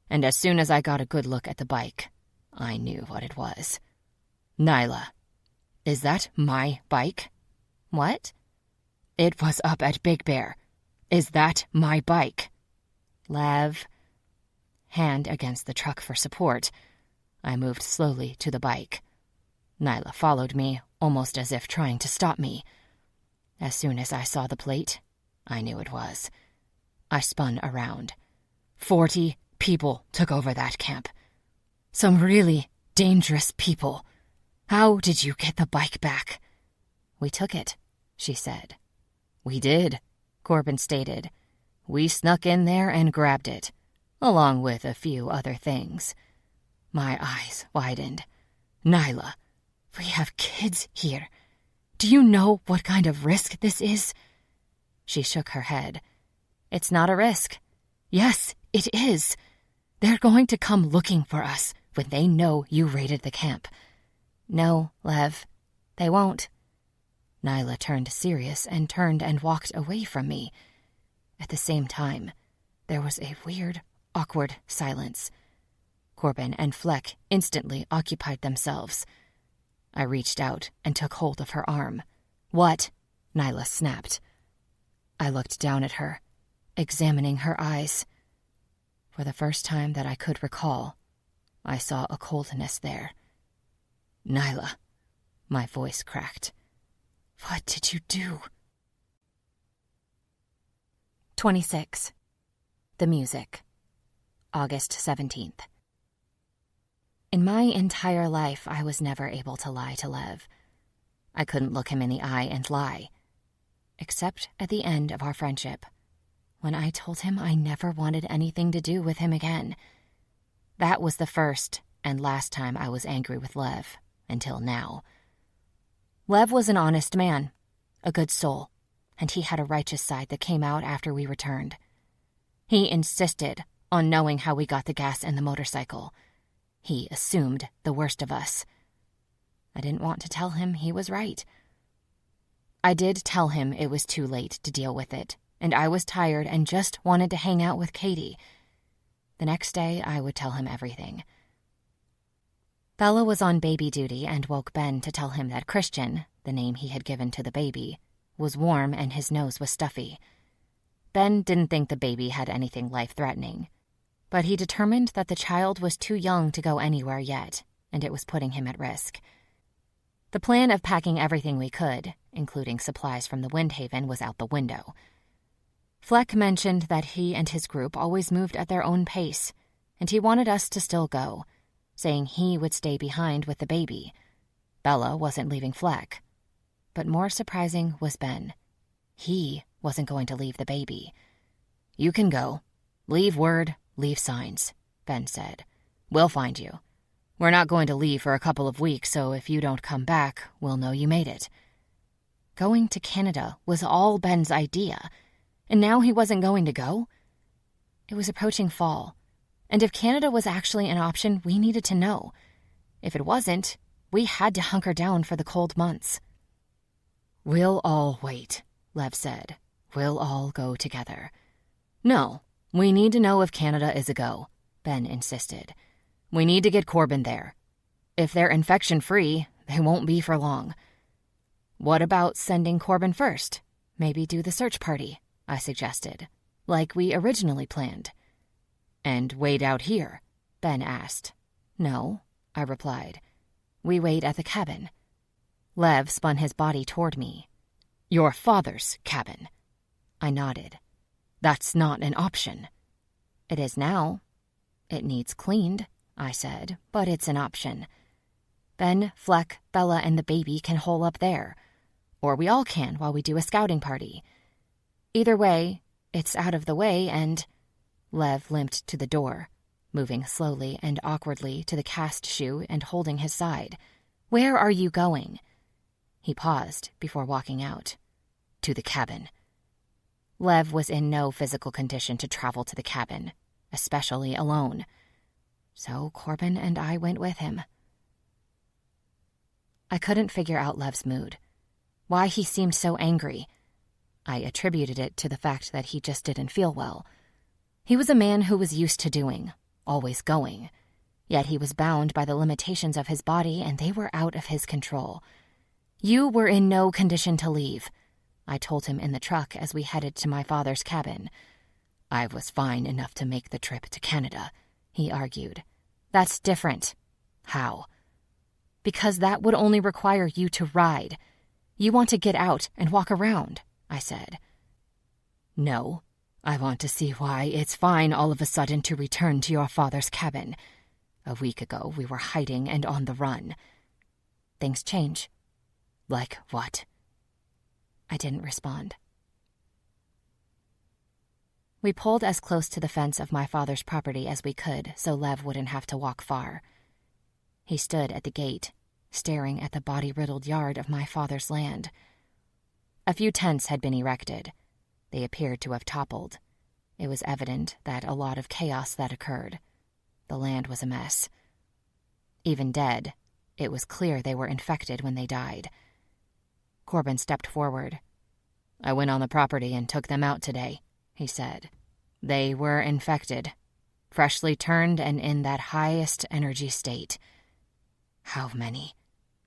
S1: And as soon as I got a good look at the bike, I knew what it was. "Nyla, is that my bike?" "What?" "It was up at Big Bear. Is that my bike?" "Lev." Hand against the truck for support, I moved slowly to the bike. Nyla followed me, almost as if trying to stop me. As soon as I saw the plate, I knew it was. I spun around. 40 people took over that camp. Some really dangerous people. How did you get the bike back?" "We took it," she said. "We did," Corbin stated. "We snuck in there and grabbed it, along with a few other things." My eyes widened. "Nyla, we have kids here. Do you know what kind of risk this is?" She shook her head. "It's not a risk." "Yes, it is. They're going to come looking for us when they know you raided the camp." "No, Lev, they won't." Nyla turned serious and turned and walked away from me. At the same time, there was a weird, awkward silence. Corbin and Fleck instantly occupied themselves. I reached out and took hold of her arm. "What?" Nyla snapped. I looked down at her, examining her eyes. For the first time that I could recall, I saw a coldness there. "Nyla," my voice cracked. "What did you do?" 26. The Music. August 17th. In my entire life, I was never able to lie to Lev. I couldn't look him in the eye and lie. Except at the end of our friendship, when I told him I never wanted anything to do with him again. That was the first and last time I was angry with Lev, until now. Lev was an honest man, a good soul, and he had a righteous side that came out after we returned. He insisted on knowing how we got the gas and the motorcycle. He assumed the worst of us. I didn't want to tell him he was right. I did tell him it was too late to deal with it, and I was tired and just wanted to hang out with Katie. The next day, I would tell him everything. Bella was on baby duty and woke Ben to tell him that Christian, the name he had given to the baby, was warm and his nose was stuffy. Ben didn't think the baby had anything life-threatening, but he determined that the child was too young to go anywhere yet, and it was putting him at risk. The plan of packing everything we could, including supplies from the Windhaven, was out the window. Fleck mentioned that he and his group always moved at their own pace, and he wanted us to still go, saying he would stay behind with the baby. Bella wasn't leaving Fleck. But more surprising was Ben. He wasn't going to leave the baby. "You can go. Leave word, leave signs," Ben said. "We'll find you. We're not going to leave for a couple of weeks, so if you don't come back, we'll know you made it." Going to Canada was all Ben's idea, and now he wasn't going to go? It was approaching fall, and if Canada was actually an option, we needed to know. If it wasn't, we had to hunker down for the cold months. "We'll all wait," Lev said. "We'll all go together." "No, we need to know if Canada is a go," Ben insisted. "We need to get Corbin there. If they're infection-free, they won't be for long." "What about sending Corbin first? Maybe do the search party," I suggested, like we originally planned. "And wait out here?" Ben asked. "No," I replied. "We wait at the cabin." Lev spun his body toward me. "Your father's cabin." I nodded. "That's not an option." "It is now. It needs cleaned," I said, "but it's an option. Ben, Fleck, Bella, and the baby can hole up there. Or we all can while we do a scouting party. Either way, it's out of the way and—" Lev limped to the door, moving slowly and awkwardly to the cast shoe and holding his side. "Where are you going?" He paused before walking out. "To the cabin." Lev was in no physical condition to travel to the cabin, especially alone. So Corbin and I went with him. I couldn't figure out Lev's mood, why he seemed so angry. I attributed it to the fact that he just didn't feel well. He was a man who was used to doing, always going. Yet he was bound by the limitations of his body, and they were out of his control. "You were in no condition to leave," I told him in the truck as we headed to my father's cabin. "I was fine enough to make the trip to Canada," he argued. "That's different." "How?" "Because that would only require you to ride. You want to get out and walk around," I said. "No, I want to see why it's fine all of a sudden to return to your father's cabin. A week ago, we were hiding and on the run." "Things change." "Like what?" I didn't respond. We pulled as close to the fence of my father's property as we could so Lev wouldn't have to walk far. He stood at the gate, staring at the body-riddled yard of my father's land. A few tents had been erected. They appeared to have toppled. It was evident that a lot of chaos that occurred. The land was a mess. Even dead, it was clear they were infected when they died. Corbin stepped forward. "I went on the property and took them out today," he said. "They were infected, freshly turned and in that highest energy state." "How many?"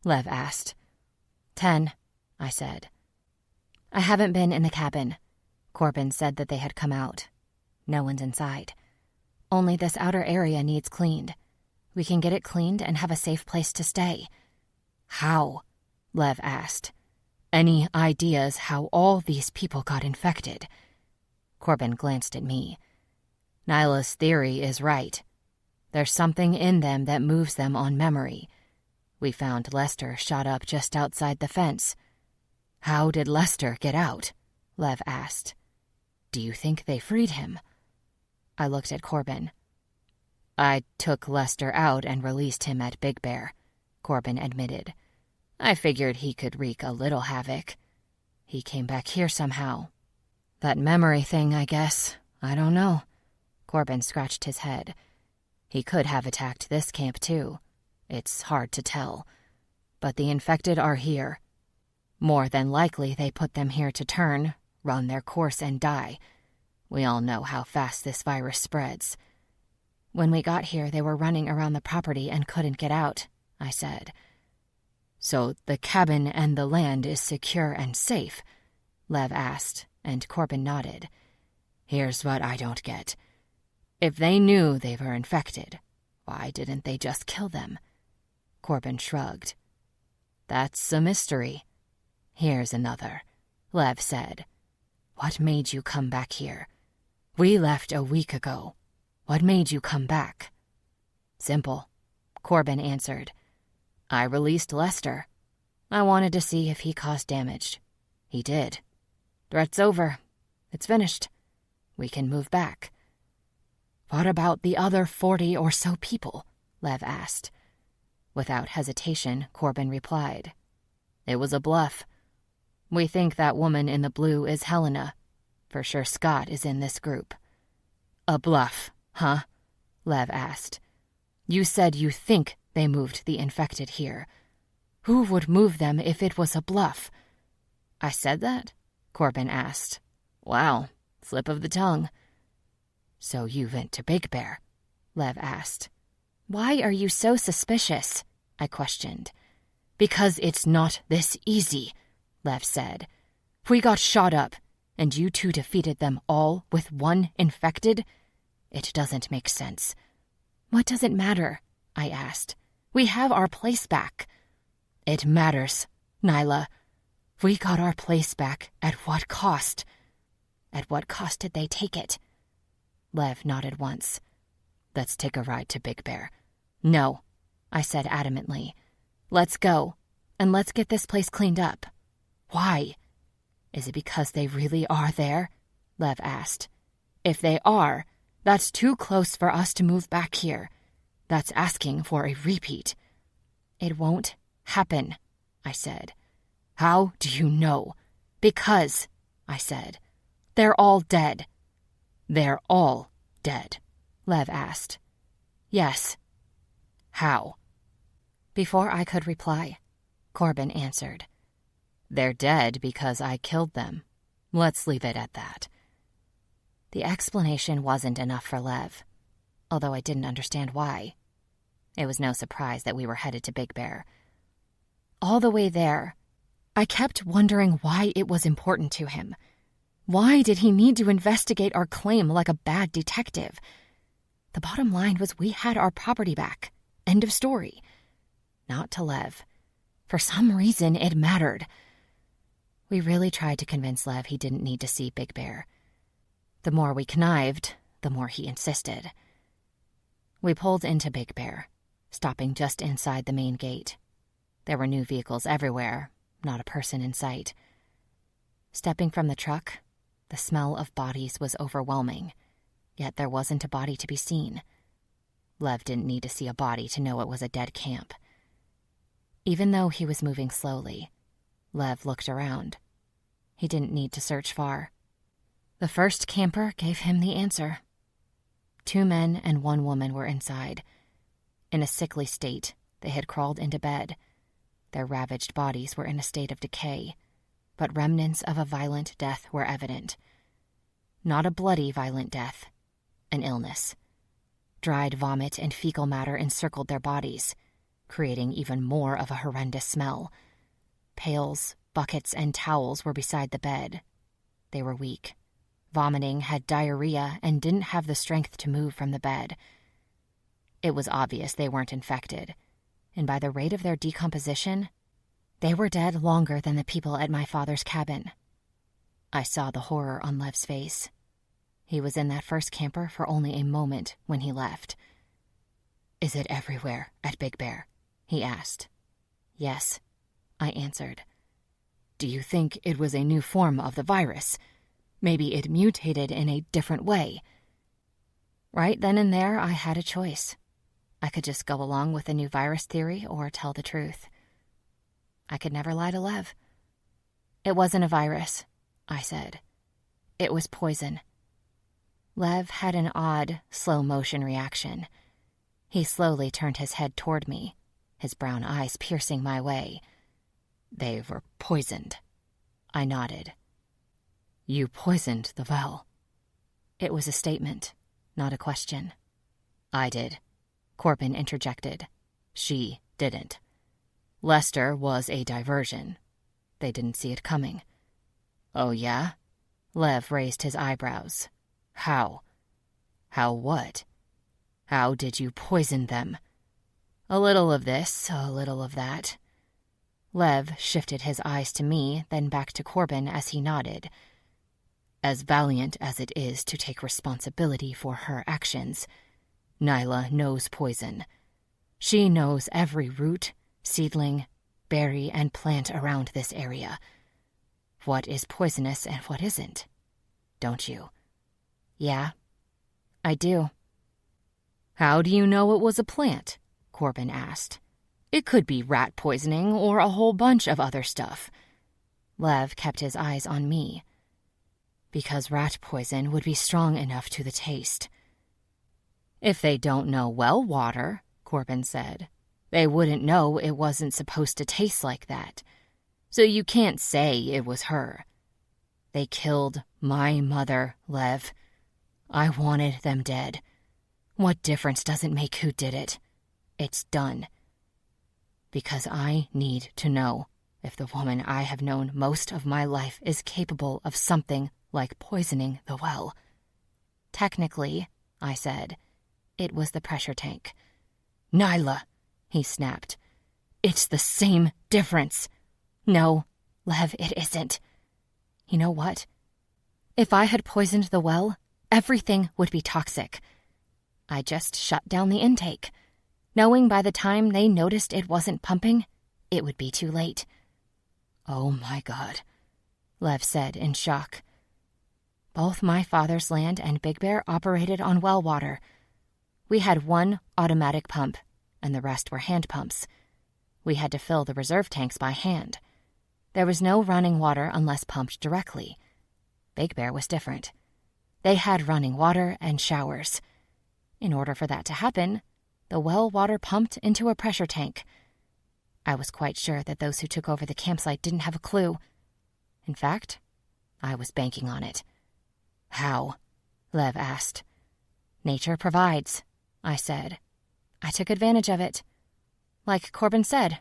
S1: Lev asked. 10, I said. "I haven't been in the cabin." Corbin said that they had come out. "No one's inside. Only this outer area needs cleaned. We can get it cleaned and have a safe place to stay." "How?" Lev asked. "Any ideas how all these people got infected?" Corbin glanced at me. "Nyla's theory is right. There's something in them that moves them on memory. We found Lester shot up just outside the fence." "How did Lester get out?" Lev asked. "Do you think they freed him?" I looked at Corbin. "I took Lester out and released him at Big Bear," Corbin admitted. "I figured he could wreak a little havoc. He came back here somehow. That memory thing, I guess. I don't know." Corbin scratched his head. "He could have attacked this camp, too. It's hard to tell. But the infected are here. More than likely they put them here to turn, run their course, and die. We all know how fast this virus spreads." "When we got here, they were running around the property and couldn't get out," I said. "So the cabin and the land is secure and safe?" Lev asked, and Corbin nodded. "Here's what I don't get. If they knew they were infected, why didn't they just kill them?" Corbin shrugged. "That's a mystery." "Here's another," Lev said. "What made you come back here? We left a week ago. What made you come back?" "Simple," Corbin answered. "I released Lester. I wanted to see if he caused damage. He did. Threat's over. It's finished. We can move back." "What about the other 40 or so people?" Lev asked. Without hesitation, Corbin replied. "It was a bluff. We think that woman in the blue is Helena. For sure Scott is in this group." "A bluff, huh?" Lev asked. "You said you think they moved the infected here. Who would move them if it was a bluff?" "I said that?" Corbin asked. "Wow, slip of the tongue." "So you went to Big Bear?" Lev asked. "Why are you so suspicious?" I questioned. "Because it's not this easy," Lev said. "We got shot up, and you two defeated them all with one infected? It doesn't make sense." "What does it matter?" I asked. "We have our place back." "It matters,"
S2: Nyla, we got our place back at what cost? At what cost did they take it? Lev nodded once. Let's take a ride to Big Bear. No, I said adamantly. Let's go, and let's get this place cleaned up. Why? Is it because they really are there? Lev asked. If they are, that's too close for us to move back here. That's asking for a repeat. It won't happen, I said. How do you know? Because, I said. They're all dead. They're all dead, Lev asked. Yes. How? Before I could reply, Corbin answered. They're dead because I killed them. Let's leave it at that. The explanation wasn't enough for Lev, although I didn't understand why. It was no surprise that we were headed to Big Bear. All the way there, I kept wondering why it was important to him. Why did he need to investigate our claim like a bad detective? The bottom line was we had our property back. End of story. Not to Lev. For some reason, it mattered. We really tried to convince Lev he didn't need to see Big Bear. The more we connived, the more he insisted. We pulled into Big Bear, stopping just inside the main gate. There were new vehicles everywhere, not a person in sight. Stepping from the truck, the smell of bodies was overwhelming, yet there wasn't a body to be seen. Lev didn't need to see a body to know it was a dead camp. Even though he was moving slowly, Lev looked around. He didn't need to search far. The first camper gave him the answer. 2 men and 1 woman were inside. In a sickly state, they had crawled into bed. Their ravaged bodies were in a state of decay, but remnants of a violent death were evident. Not a bloody violent death, an illness. Dried vomit and fecal matter encircled their bodies, creating even more of a horrendous smell. Pails, buckets, and towels were beside the bed. They were weak. Vomiting, had diarrhea, and didn't have the strength to move from the bed. It was obvious they weren't infected, and by the rate of their decomposition, they were dead longer than the people at my father's cabin. I saw the horror on Lev's face. He was in that first camper for only a moment when he left. Is it everywhere at Big Bear? He asked. Yes, I answered. Do you think it was a new form of the virus? Maybe it mutated in a different way. Right then and there, I had a choice. I could just go along with the new virus theory or tell the truth. I could never lie to Lev. It wasn't a virus, I said. It was poison. Lev had an odd, slow-motion reaction. He slowly turned his head toward me, his brown eyes piercing my way. They were poisoned. I nodded. You poisoned the well. It was a statement, not a question. I did. Corbin interjected. She didn't. Lester was a diversion. They didn't see it coming. Oh, yeah? Lev raised his eyebrows. How? How what? How did you poison them? A little of this, a little of that. Lev shifted his eyes to me, then back to Corbin as he nodded. As valiant as it is to take responsibility for her actions, Nyla knows poison. She knows every root, seedling, berry, and plant around this area. What is poisonous and what isn't? Don't you? Yeah, I do. How do you know it was a plant? Corbin asked. It could be rat poisoning or a whole bunch of other stuff. Lev kept his eyes on me. Because rat poison would be strong enough to the taste. If they don't know well water, Corbin said, they wouldn't know it wasn't supposed to taste like that. So you can't say it was her. They killed my mother, Lev. I wanted them dead. What difference does it make who did it? It's done. Because I need to know if the woman I have known most of my life is capable of something like poisoning the well. Technically, I said, it was the pressure tank. Nyla, he snapped. It's the same difference. No, Lev, it isn't. You know what? If I had poisoned the well, everything would be toxic. I just shut down the intake, knowing by the time they noticed it wasn't pumping, it would be too late. Oh my God, Lev said in shock. Both my father's land and Big Bear operated on well water. We had one automatic pump, and the rest were hand pumps. We had to fill the reserve tanks by hand. There was no running water unless pumped directly. Big Bear was different. They had running water and showers. In order for that to happen, the well water pumped into a pressure tank. I was quite sure that those who took over the campsite didn't have a clue. In fact, I was banking on it. How? Lev asked. Nature provides, I said. I took advantage of it. Like Corbin said,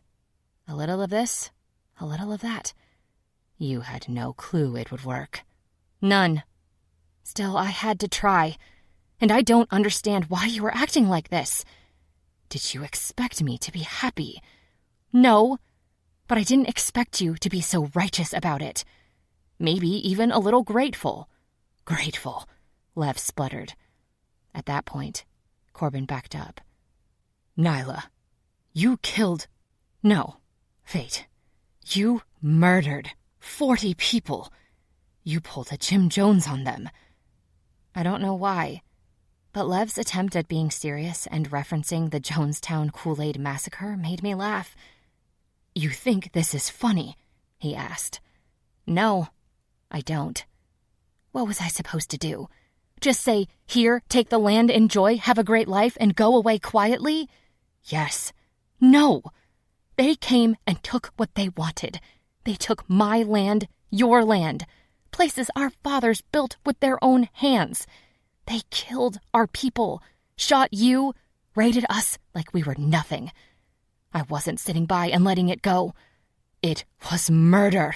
S2: a little of this, a little of that. You had no clue it would work. None. Still, I had to try. And I don't understand why you were acting like this. Did you expect me to be happy? No, but I didn't expect you to be so righteous about it. Maybe even a little grateful. Grateful, Lev spluttered. At that point, Corbin backed up. Nyla, you killed... No, Fate. You murdered 40 people. You pulled a Jim Jones on them. I don't know why, but Lev's attempt at being serious and referencing the Jonestown Kool-Aid massacre made me laugh. You think this is funny? He asked. No, I don't. What was I supposed to do? Just say, here, take the land, enjoy, have a great life, and go away quietly? Yes. No. They came and took what they wanted. They took my land, your land, places our fathers built with their own hands. They killed our people, shot you, raided us like we were nothing. I wasn't sitting by and letting it go. It was murder.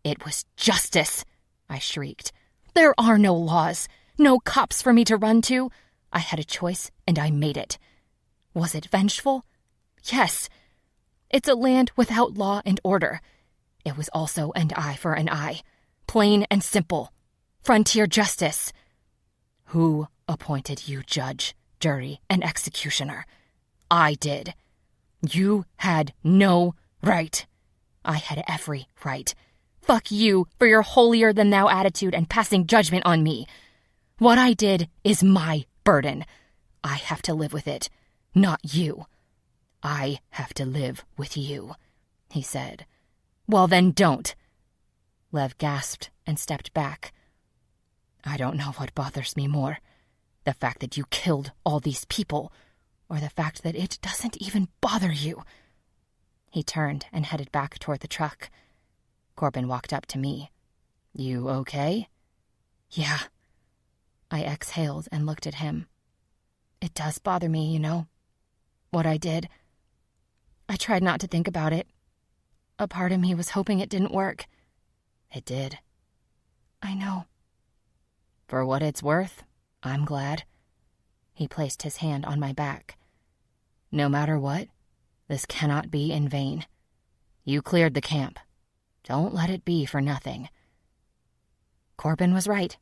S2: It was justice, I shrieked. There are no laws, no cops for me to run to. I had a choice, and I made it. Was it vengeful? Yes. It's a land without law and order. It was also an eye for an eye. Plain and simple. Frontier justice. Who appointed you judge, jury, and executioner? I did. You had no right. I had every right. Fuck you for your holier-than-thou attitude and passing judgment on me. What I did is my burden. I have to live with it, not you. I have to live with you, he said. Well, then don't. Lev gasped and stepped back. I don't know what bothers me more, the fact that you killed all these people, or the fact that it doesn't even bother you. He turned and headed back toward the truck. Corbin walked up to me. You okay? Yeah. I exhaled and looked at him. It does bother me, you know, what I did. I tried not to think about it. A part of me was hoping it didn't work. It did. I know. For what it's worth, I'm glad. He placed his hand on my back. No matter what, this cannot be in vain. You cleared the camp. Don't let it be for nothing. Corbin was right.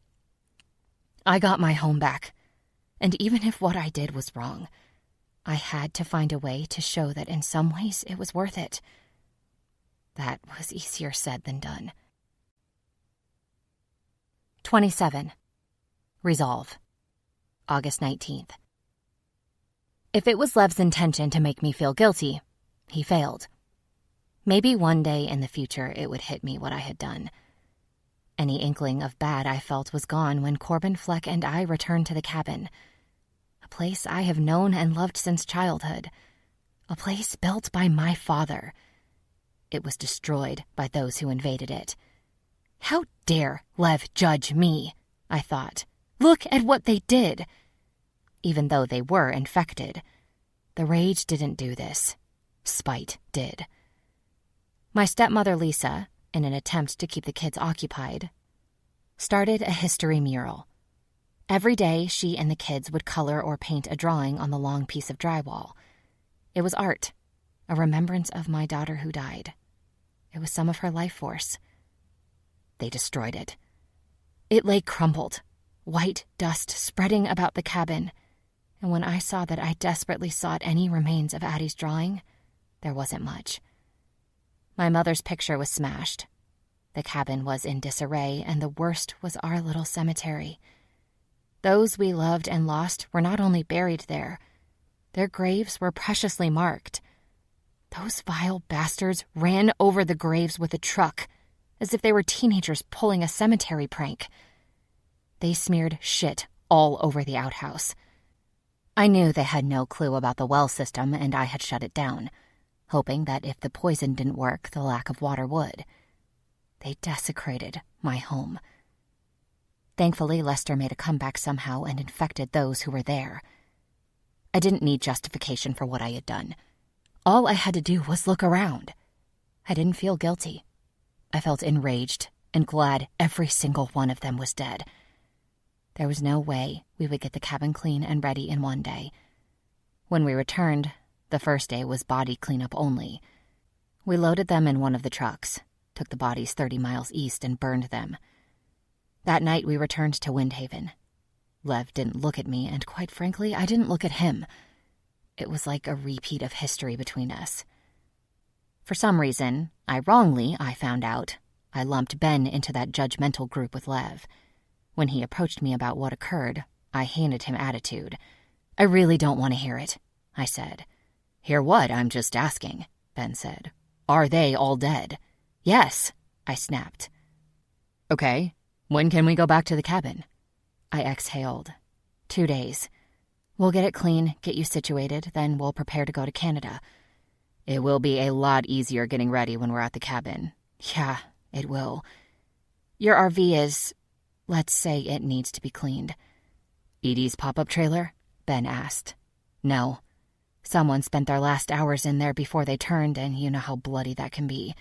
S2: I got my home back, and even if what I did was wrong, I had to find a way to show that in some ways it was worth it. That was easier said than done. 27. Resolve. August 19th. If it was Lev's intention to make me feel guilty, he failed. Maybe one day in the future it would hit me what I had done. Any inkling of bad I felt was gone when Corbin, Fleck, and I returned to the cabin. A place I have known and loved since childhood. A place built by my father. It was destroyed by those who invaded it. How dare Lev judge me, I thought. Look at what they did. Even though they were infected, the rage didn't do this. Spite did. My stepmother Lisa, in an attempt to keep the kids occupied, started a history mural. Every day, she and the kids would color or paint a drawing on the long piece of drywall. It was art, a remembrance of my daughter who died.
S1: It was some of her life force. They destroyed it. It lay crumpled, white dust spreading about the cabin, and when I saw that I desperately sought any remains of Addie's drawing, there wasn't much. My mother's picture was smashed. The cabin was in disarray, and the worst was our little cemetery. Those we loved and lost were not only buried there, their graves were preciously marked. Those vile bastards ran over the graves with a truck, as if they were teenagers pulling a cemetery prank. They smeared shit all over the outhouse. I knew they had no clue about the well system, and I had shut it down, hoping that if the poison didn't work, the lack of water would. They desecrated my home. Thankfully, Lester made a comeback somehow and infected those who were there. I didn't need justification for what I had done. All I had to do was look around. I didn't feel guilty. I felt enraged and glad every single one of them was dead. There was no way we would get the cabin clean and ready in one day. When we returned, the first day was body cleanup only. We loaded them in one of the trucks, took the bodies 30 miles east, and burned them. That night we returned to Windhaven. Lev didn't look at me, and quite frankly, I didn't look at him. It was like a repeat of history between us. For some reason, I found out, I lumped Ben into that judgmental group with Lev. When he approached me about what occurred, I handed him attitude. "I really don't want to hear it," I said. "Hear what? I'm just asking," Ben said. "Are they all dead?" "Yes," I snapped. "Okay, when can we go back to the cabin?" I exhaled. 2 days. We'll get it clean, get you situated, then we'll prepare to go to Canada. It will be a lot easier getting ready when we're at the cabin. Yeah, it will. Your RV is... let's say it needs to be cleaned. Edie's pop-up trailer? Ben asked. No. Someone spent their last hours in there before they turned, and you know how bloody that can be.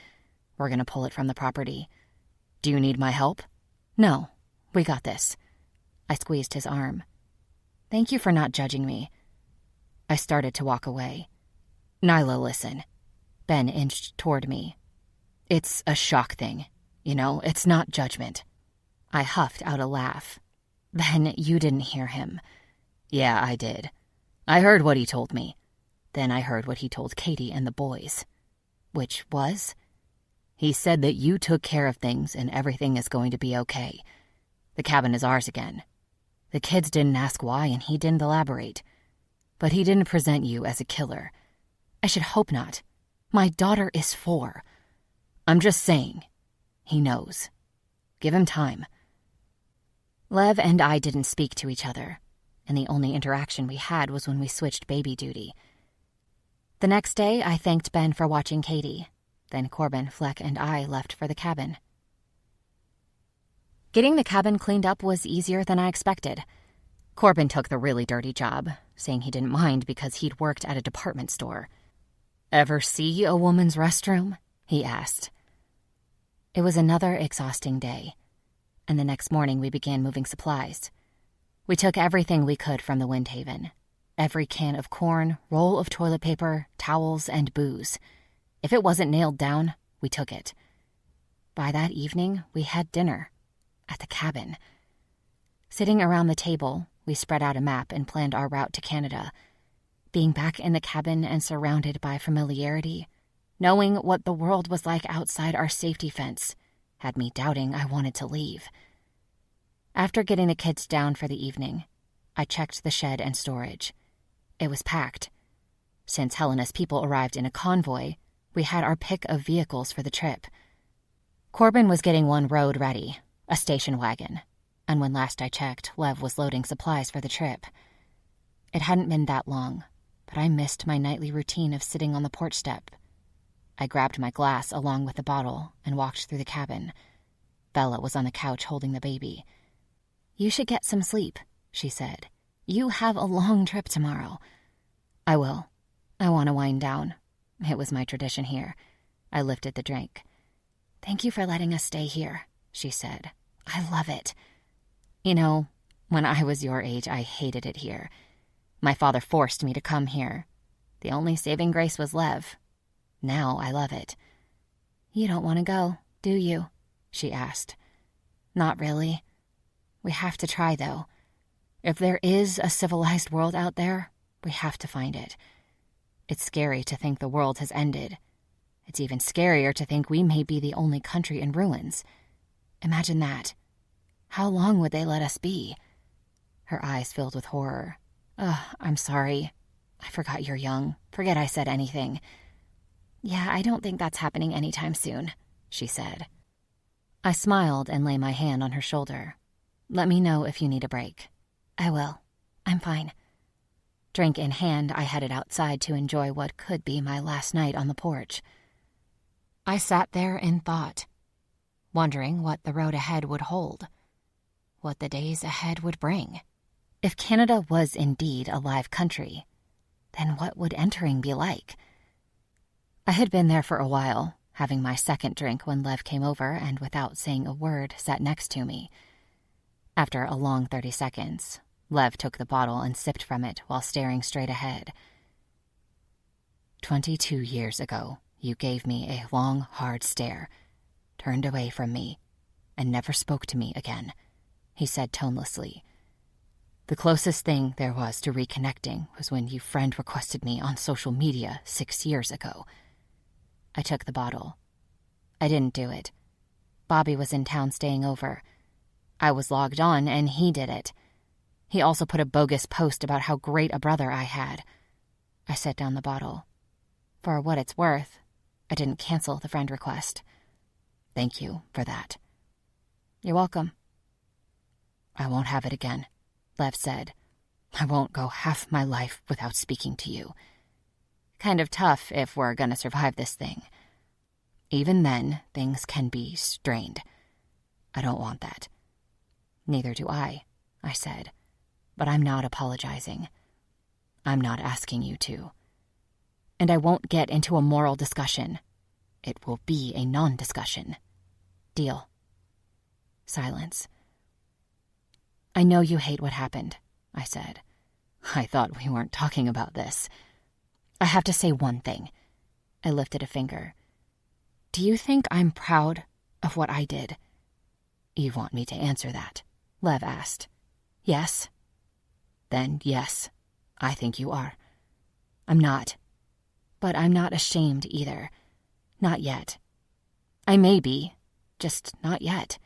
S1: We're gonna pull it from the property. Do you need my help? No. We got this. I squeezed his arm. Thank you for not judging me. I started to walk away. Nyla, listen. Ben inched toward me. It's a shock thing. You know, it's not judgment. I huffed out a laugh. Then you didn't hear him. Yeah, I did. I heard what he told me. Then I heard what he told Katie and the boys. Which was? He said that you took care of things and everything is going to be okay. The cabin is ours again. The kids didn't ask why and he didn't elaborate. But he didn't present you as a killer. I should hope not. My daughter is 4. I'm just saying. He knows. Give him time. Lev and I didn't speak to each other, and the only interaction we had was when we switched baby duty. The next day, I thanked Ben for watching Katie. Then Corbin, Fleck, and I left for the cabin. Getting the cabin cleaned up was easier than I expected. Corbin took the really dirty job, saying he didn't mind because he'd worked at a department store. Ever see a woman's restroom? He asked. It was another exhausting day, and the next morning we began moving supplies. We took everything we could from the Windhaven. Every can of corn, roll of toilet paper, towels, and booze. If it wasn't nailed down, we took it. By that evening, we had dinner. At the cabin. Sitting around the table, we spread out a map and planned our route to Canada. Being back in the cabin and surrounded by familiarity, knowing what the world was like outside our safety fence, had me doubting I wanted to leave. After getting the kids down for the evening, I checked the shed and storage. It was packed. Since Helena's people arrived in a convoy, we had our pick of vehicles for the trip. Corbin was getting one road ready, a station wagon, and when last I checked, Lev was loading supplies for the trip. It hadn't been that long, but I missed my nightly routine of sitting on the porch step. I grabbed my glass along with the bottle and walked through the cabin. Bella was on the couch holding the baby. You should get some sleep, she said. You have a long trip tomorrow. I will. I want to wind down. It was my tradition here. I lifted the drink. Thank you for letting us stay here, she said. I love it. You know, when I was your age, I hated it here. My father forced me to come here. The only saving grace was Lev. Now I love it. You don't want to go, do you? She asked. Not really. We have to try, though. If there is a civilized world out there, we have to find it. It's scary to think the world has ended. It's even scarier to think we may be the only country in ruins. Imagine that. How long would they let us be? Her eyes filled with horror. I'm sorry. I forgot you're young. Forget I said anything. Yeah, I don't think that's happening anytime soon, she said. I smiled and lay my hand on her shoulder. Let me know if you need a break. I will. I'm fine. Drink in hand, I headed outside to enjoy what could be my last night on the porch. I sat there in thought, wondering what the road ahead would hold, what the days ahead would bring. If Canada was indeed a live country, then what would entering be like? I had been there for a while, having my second drink when Lev came over and without saying a word sat next to me. After a long 30 seconds, Lev took the bottle and sipped from it while staring straight ahead. 22 years ago, you gave me a long, hard stare, turned away from me, and never spoke to me again, he said tonelessly. The closest thing there was to reconnecting was when you friend requested me on social media 6 years ago. I took the bottle. I didn't do it. Bobby was in town staying over. I was logged on, and he did it. He also put a bogus post about how great a brother I had. I set down the bottle. For what it's worth, I didn't cancel the friend request. Thank you for that. You're welcome. I won't have it again, Lev said. I won't go half my life without speaking to you. Kind of tough if we're gonna survive this thing. Even then, things can be strained. I don't want that. Neither do I said. But I'm not apologizing. I'm not asking you to. And I won't get into a moral discussion. It will be a non-discussion. Deal. Silence. I know you hate what happened, I said. I thought we weren't talking about this. I have to say one thing. I lifted a finger. Do you think I'm proud of what I did? You want me to answer that? Lev asked. Yes. Then yes, I think you are. I'm not. But I'm not ashamed either. Not yet. I may be, just not yet.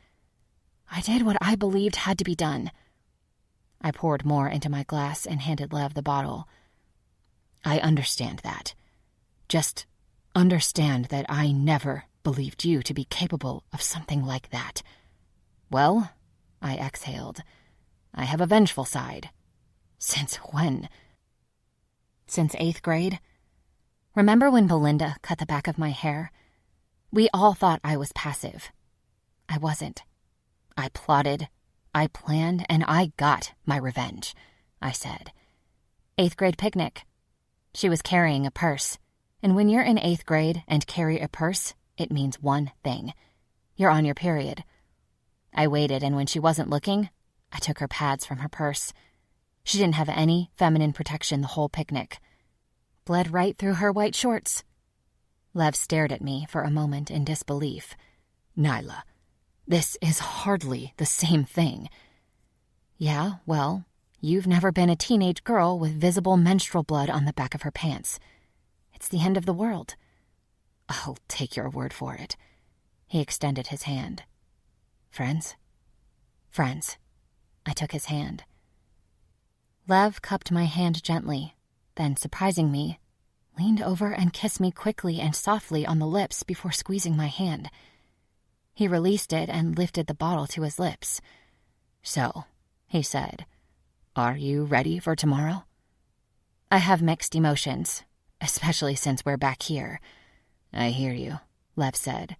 S1: I did what I believed had to be done. I poured more into my glass and handed Lev the bottle. I understand that. Just understand that I never believed you to be capable of something like that. Well, I exhaled. I have a vengeful side. Since when? Since 8th grade. Remember when Belinda cut the back of my hair? We all thought I was passive. I wasn't. I plotted, I planned, and I got my revenge, I said. 8th grade picnic. She was carrying a purse, and when you're in 8th grade and carry a purse, it means one thing. You're on your period. I waited, and when she wasn't looking, I took her pads from her purse. She didn't have any feminine protection the whole picnic. Bled right through her white shorts. Lev stared at me for a moment in disbelief. Nyla, this is hardly the same thing. Yeah, well, you've never been a teenage girl with visible menstrual blood on the back of her pants. It's the end of the world. I'll take your word for it. He extended his hand. Friends? Friends. I took his hand. Lev cupped my hand gently, then, surprising me, leaned over and kissed me quickly and softly on the lips before squeezing my hand. He released it and lifted the bottle to his lips. So, he said, are you ready for tomorrow? I have mixed emotions, especially since we're back here. I hear you, Lev said.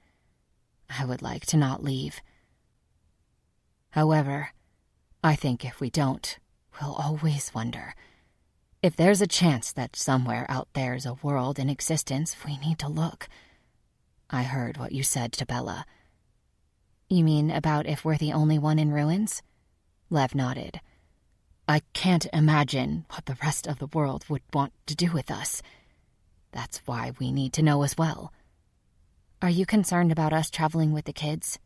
S1: I would like to not leave. However, I think if we don't, we'll always wonder. If there's a chance that somewhere out there's a world in existence, we need to look. I heard what you said to Bella. You mean about if we're the only one in ruins? Lev nodded. I can't imagine what the rest of the world would want to do with us. That's why we need to know as well. Are you concerned about us traveling with the kids?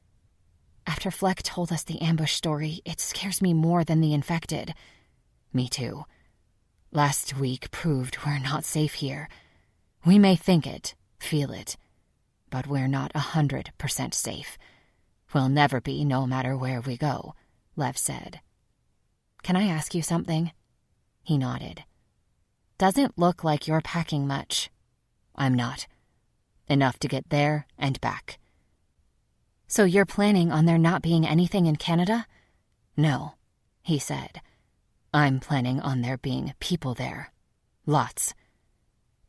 S1: After Fleck told us the ambush story, it scares me more than the infected. Me too. Last week proved we're not safe here. We may think it, feel it, but we're not 100% safe. We'll never be, no matter where we go, Lev said. Can I ask you something? He nodded. Doesn't look like you're packing much. I'm not. Enough to get there and back. So you're planning on there not being anything in Canada? No, he said. I'm planning on there being people there. Lots.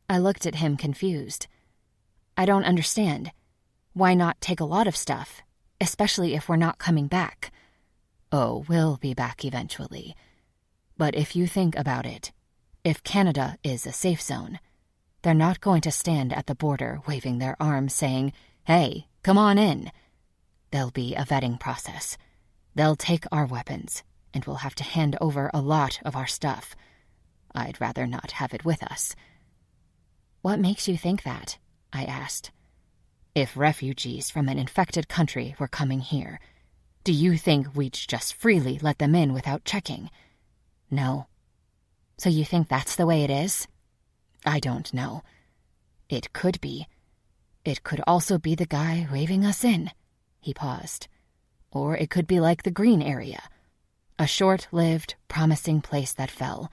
S1: I looked at him confused. I don't understand. Why not take a lot of stuff, especially if we're not coming back? Oh, we'll be back eventually. But if you think about it, if Canada is a safe zone, they're not going to stand at the border waving their arms saying, "Hey, come on in." There'll be a vetting process. They'll take our weapons, and we'll have to hand over a lot of our stuff. I'd rather not have it with us. What makes you think that? I asked. If refugees from an infected country were coming here, do you think we'd just freely let them in without checking? No. So you think that's the way it is? I don't know. It could be. It could also be the guy waving us in. He paused. Or it could be like the green area. A short-lived, promising place that fell.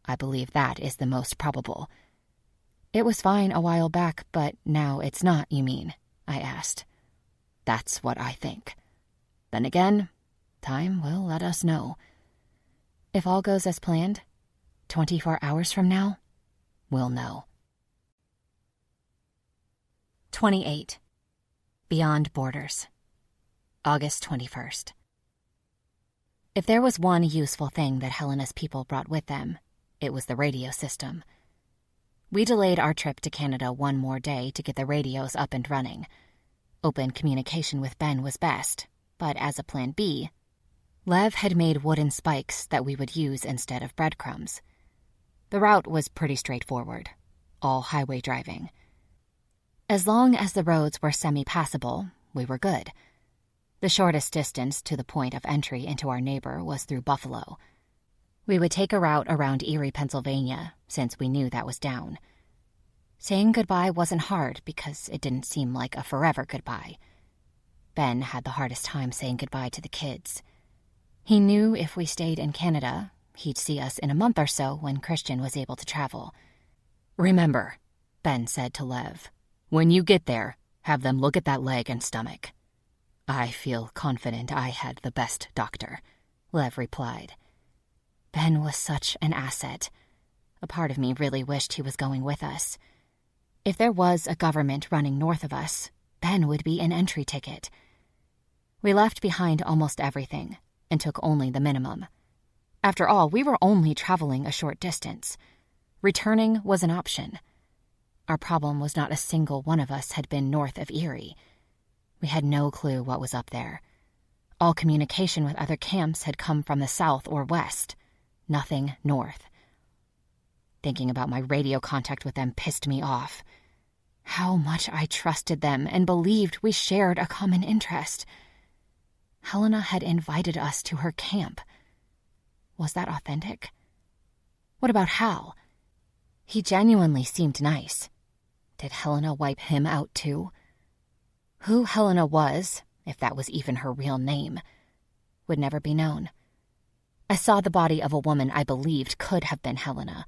S1: I believe that is the most probable. It was fine a while back, but now it's not, you mean? I asked. That's what I think. Then again, time will let us know. If all goes as planned, 24 hours from now, we'll know. 28. Beyond Borders. August 21st. If there was one useful thing that Helena's people brought with them, it was the radio system. We delayed our trip to Canada one more day to get the radios up and running. Open communication with Ben was best, but as a plan B, Lev had made wooden spikes that we would use instead of breadcrumbs. The route was pretty straightforward, all highway driving. As long as the roads were semi-passable, we were good. The shortest distance to the point of entry into our neighbor was through Buffalo. We would take a route around Erie, Pennsylvania, since we knew that was down. Saying goodbye wasn't hard because it didn't seem like a forever goodbye. Ben had the hardest time saying goodbye to the kids. He knew if we stayed in Canada, he'd see us in a month or so when Christian was able to travel. Remember, Ben said to Lev, when you get there, have them look at that leg and stomach. I feel confident I had the best doctor, Lev replied. Ben was such an asset. A part of me really wished he was going with us. If there was a government running north of us, Ben would be an entry ticket. We left behind almost everything and took only the minimum. After all, we were only traveling a short distance. Returning was an option. Our problem was not a single one of us had been north of Erie. We had no clue what was up there. All communication with other camps had come from the south or west. Nothing north. Thinking about my radio contact with them pissed me off. How much I trusted them and believed we shared a common interest. Helena had invited us to her camp. Was that authentic? What about Hal? He genuinely seemed nice. Did Helena wipe him out too? Who Helena was, if that was even her real name, would never be known. I saw the body of a woman I believed could have been Helena.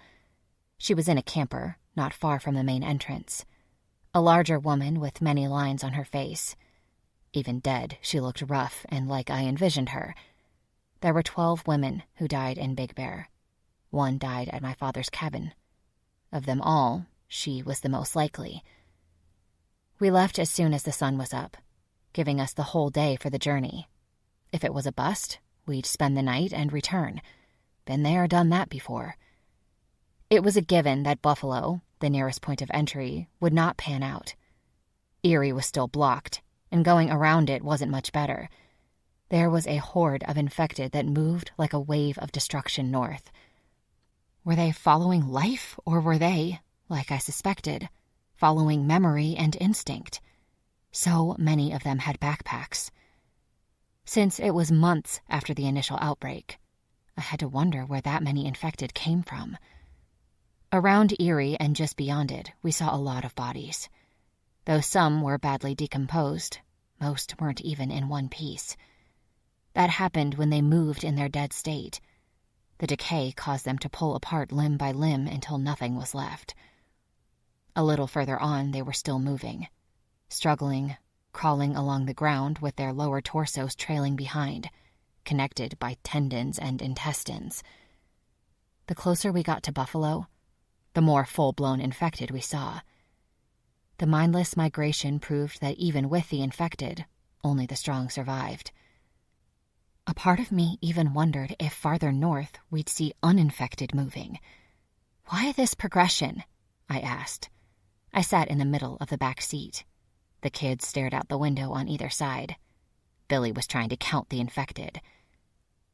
S1: She was in a camper, not far from the main entrance. A larger woman with many lines on her face. Even dead, she looked rough and like I envisioned her. There were 12 women who died in Big Bear. One died at my father's cabin. Of them all, she was the most likely. We left as soon as the sun was up, giving us the whole day for the journey. If it was a bust, we'd spend the night and return. Been there, done that before. It was a given that Buffalo, the nearest point of entry, would not pan out. Erie was still blocked, and going around it wasn't much better. There was a horde of infected that moved like a wave of destruction north. Were they following life, or were they, like I suspected, following memory and instinct? So many of them had backpacks. Since it was months after the initial outbreak, I had to wonder where that many infected came from. Around Erie and just beyond it, we saw a lot of bodies. Though some were badly decomposed, most weren't even in one piece. That happened when they moved in their dead state. The decay caused them to pull apart limb by limb until nothing was left. A little further on, they were still moving, struggling, crawling along the ground with their lower torsos trailing behind, connected by tendons and intestines. The closer we got to Buffalo, the more full-blown infected we saw. The mindless migration proved that even with the infected, only the strong survived. A part of me even wondered if farther north we'd see uninfected moving. Why this progression? I asked. I sat in the middle of the back seat. The kids stared out the window on either side. Billy was trying to count the infected.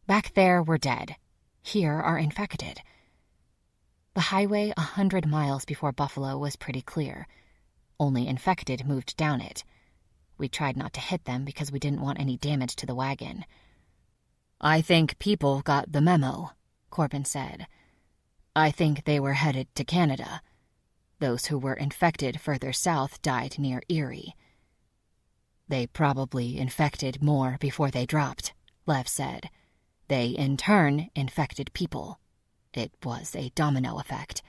S1: Back there were dead. Here are infected. The highway 100 miles before Buffalo was pretty clear. Only infected moved down it. We tried not to hit them because we didn't want any damage to the wagon. "I think people got the memo," Corbin said. "I think they were headed to Canada. Those who were infected further south died near Erie." "They probably infected more before they dropped," Lev said. "They, in turn, infected people. It was a domino effect."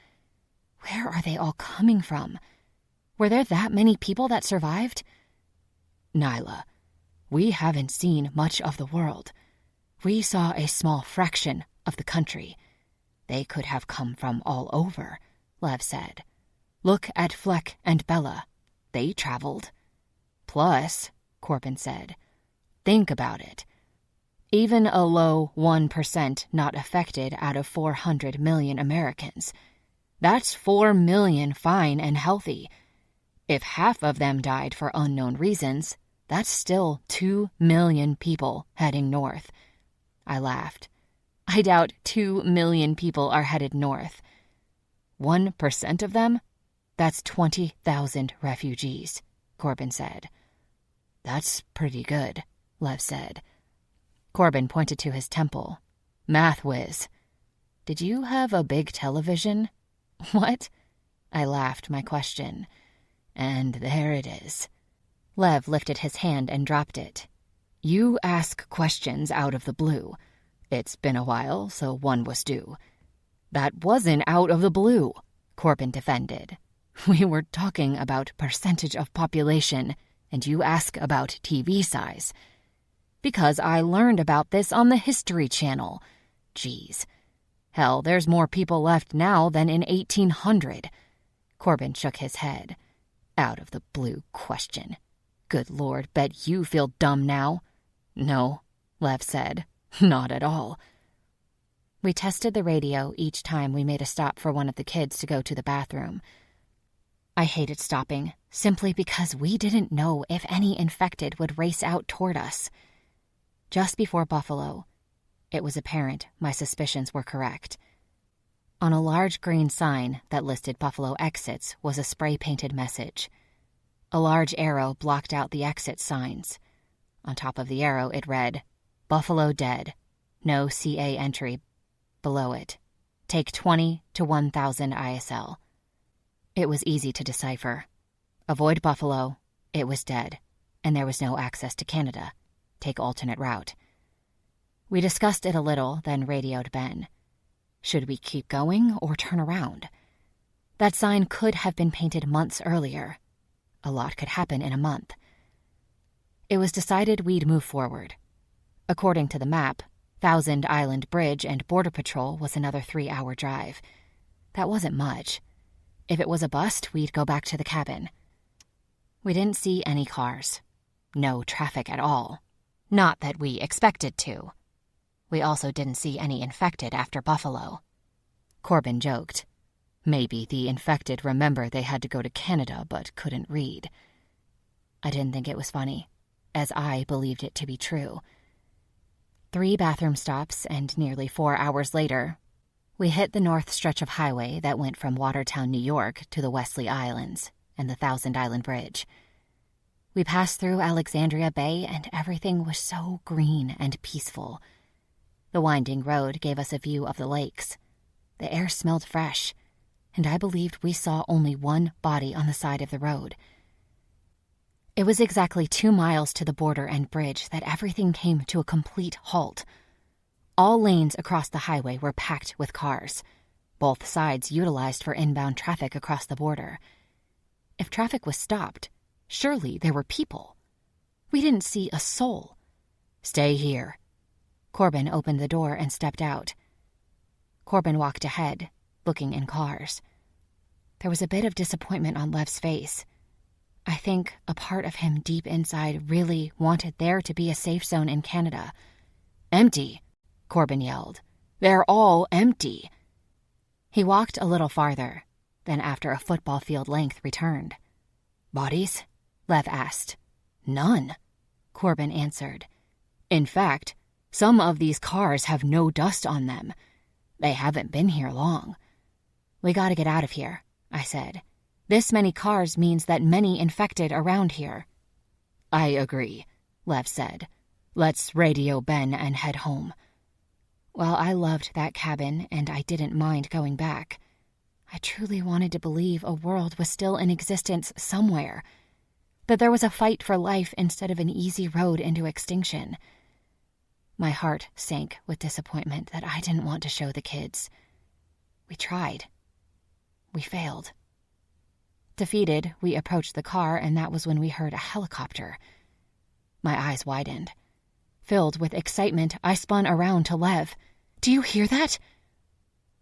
S1: Where are they all coming from? Were there that many people that survived? "Nyla, we haven't seen much of the world. We saw a small fraction of the country. They could have come from all over," Lev said. "Look at Fleck and Bella. They traveled." "Plus," Corbin said, "think about it. Even a low 1% not affected out of 400 million Americans. That's 4 million fine and healthy. If half of them died for unknown reasons, that's still 2 million people heading north." I laughed. "I doubt 2 million people are headed north. 1% of them? That's 20,000 refugees," Corbin said. "That's pretty good," Lev said. Corbin pointed to his temple. "Math whiz. Did you have a big television?" "What?" I laughed my question. "And there it is." Lev lifted his hand and dropped it. "You ask questions out of the blue. It's been a while, so one was due." "That wasn't out of the blue," Corbin defended. "We were talking about percentage of population, and you ask about TV size." "Because I learned about this on the History Channel. Geez. Hell, there's more people left now than in 1800. Corbin shook his head. "Out of the blue question. Good Lord, bet you feel dumb now." "No," Lev said. "Not at all." We tested the radio each time we made a stop for one of the kids to go to the bathroom. I hated stopping, simply because we didn't know if any infected would race out toward us. Just before Buffalo, it was apparent my suspicions were correct. On a large green sign that listed Buffalo exits was a spray-painted message. A large arrow blocked out the exit signs. On top of the arrow it read, "Buffalo dead. No CA entry." Below it, "Take 20 to 1,000 ISL." It was easy to decipher. Avoid Buffalo, it was dead, and there was no access to Canada. Take alternate route. We discussed it a little, then radioed Ben. Should we keep going or turn around? That sign could have been painted months earlier. A lot could happen in a month. It was decided we'd move forward. According to the map, Thousand Island Bridge and Border Patrol was another 3-hour drive. That wasn't much. If it was a bust, we'd go back to the cabin. We didn't see any cars. No traffic at all. Not that we expected to. We also didn't see any infected after Buffalo. Corbin joked. Maybe the infected remember they had to go to Canada but couldn't read. I didn't think it was funny, as I believed it to be true. 3 bathroom stops, and nearly 4 hours later, we hit the north stretch of highway that went from Watertown, New York to the Wesley Islands and the Thousand Island Bridge. We passed through Alexandria Bay, and everything was so green and peaceful. The winding road gave us a view of the lakes. The air smelled fresh, and I believed we saw only one body on the side of the road. It was exactly 2 miles to the border and bridge that everything came to a complete halt. All lanes across the highway were packed with cars, both sides utilized for inbound traffic across the border. If traffic was stopped, surely there were people. We didn't see a soul. "Stay here." Corbin opened the door and stepped out. Corbin walked ahead, looking in cars. There was a bit of disappointment on Lev's face. I think a part of him deep inside really wanted there to be a safe zone in Canada. "Empty," Corbin yelled. "They're all empty." He walked a little farther, then after a football field length returned. "Bodies?" Lev asked. "None," Corbin answered. "In fact, some of these cars have no dust on them. They haven't been here long." "We gotta get out of here," I said. "This many cars means that many infected around here." "I agree," Lev said. "Let's radio Ben and head home." Well, I loved that cabin, and I didn't mind going back. I truly wanted to believe a world was still in existence somewhere, that there was a fight for life instead of an easy road into extinction. My heart sank with disappointment that I didn't want to show the kids. We tried. We failed. Defeated, we approached the car, and that was when we heard a helicopter. My eyes widened. Filled with excitement, I spun around to Lev. "Do you hear that?"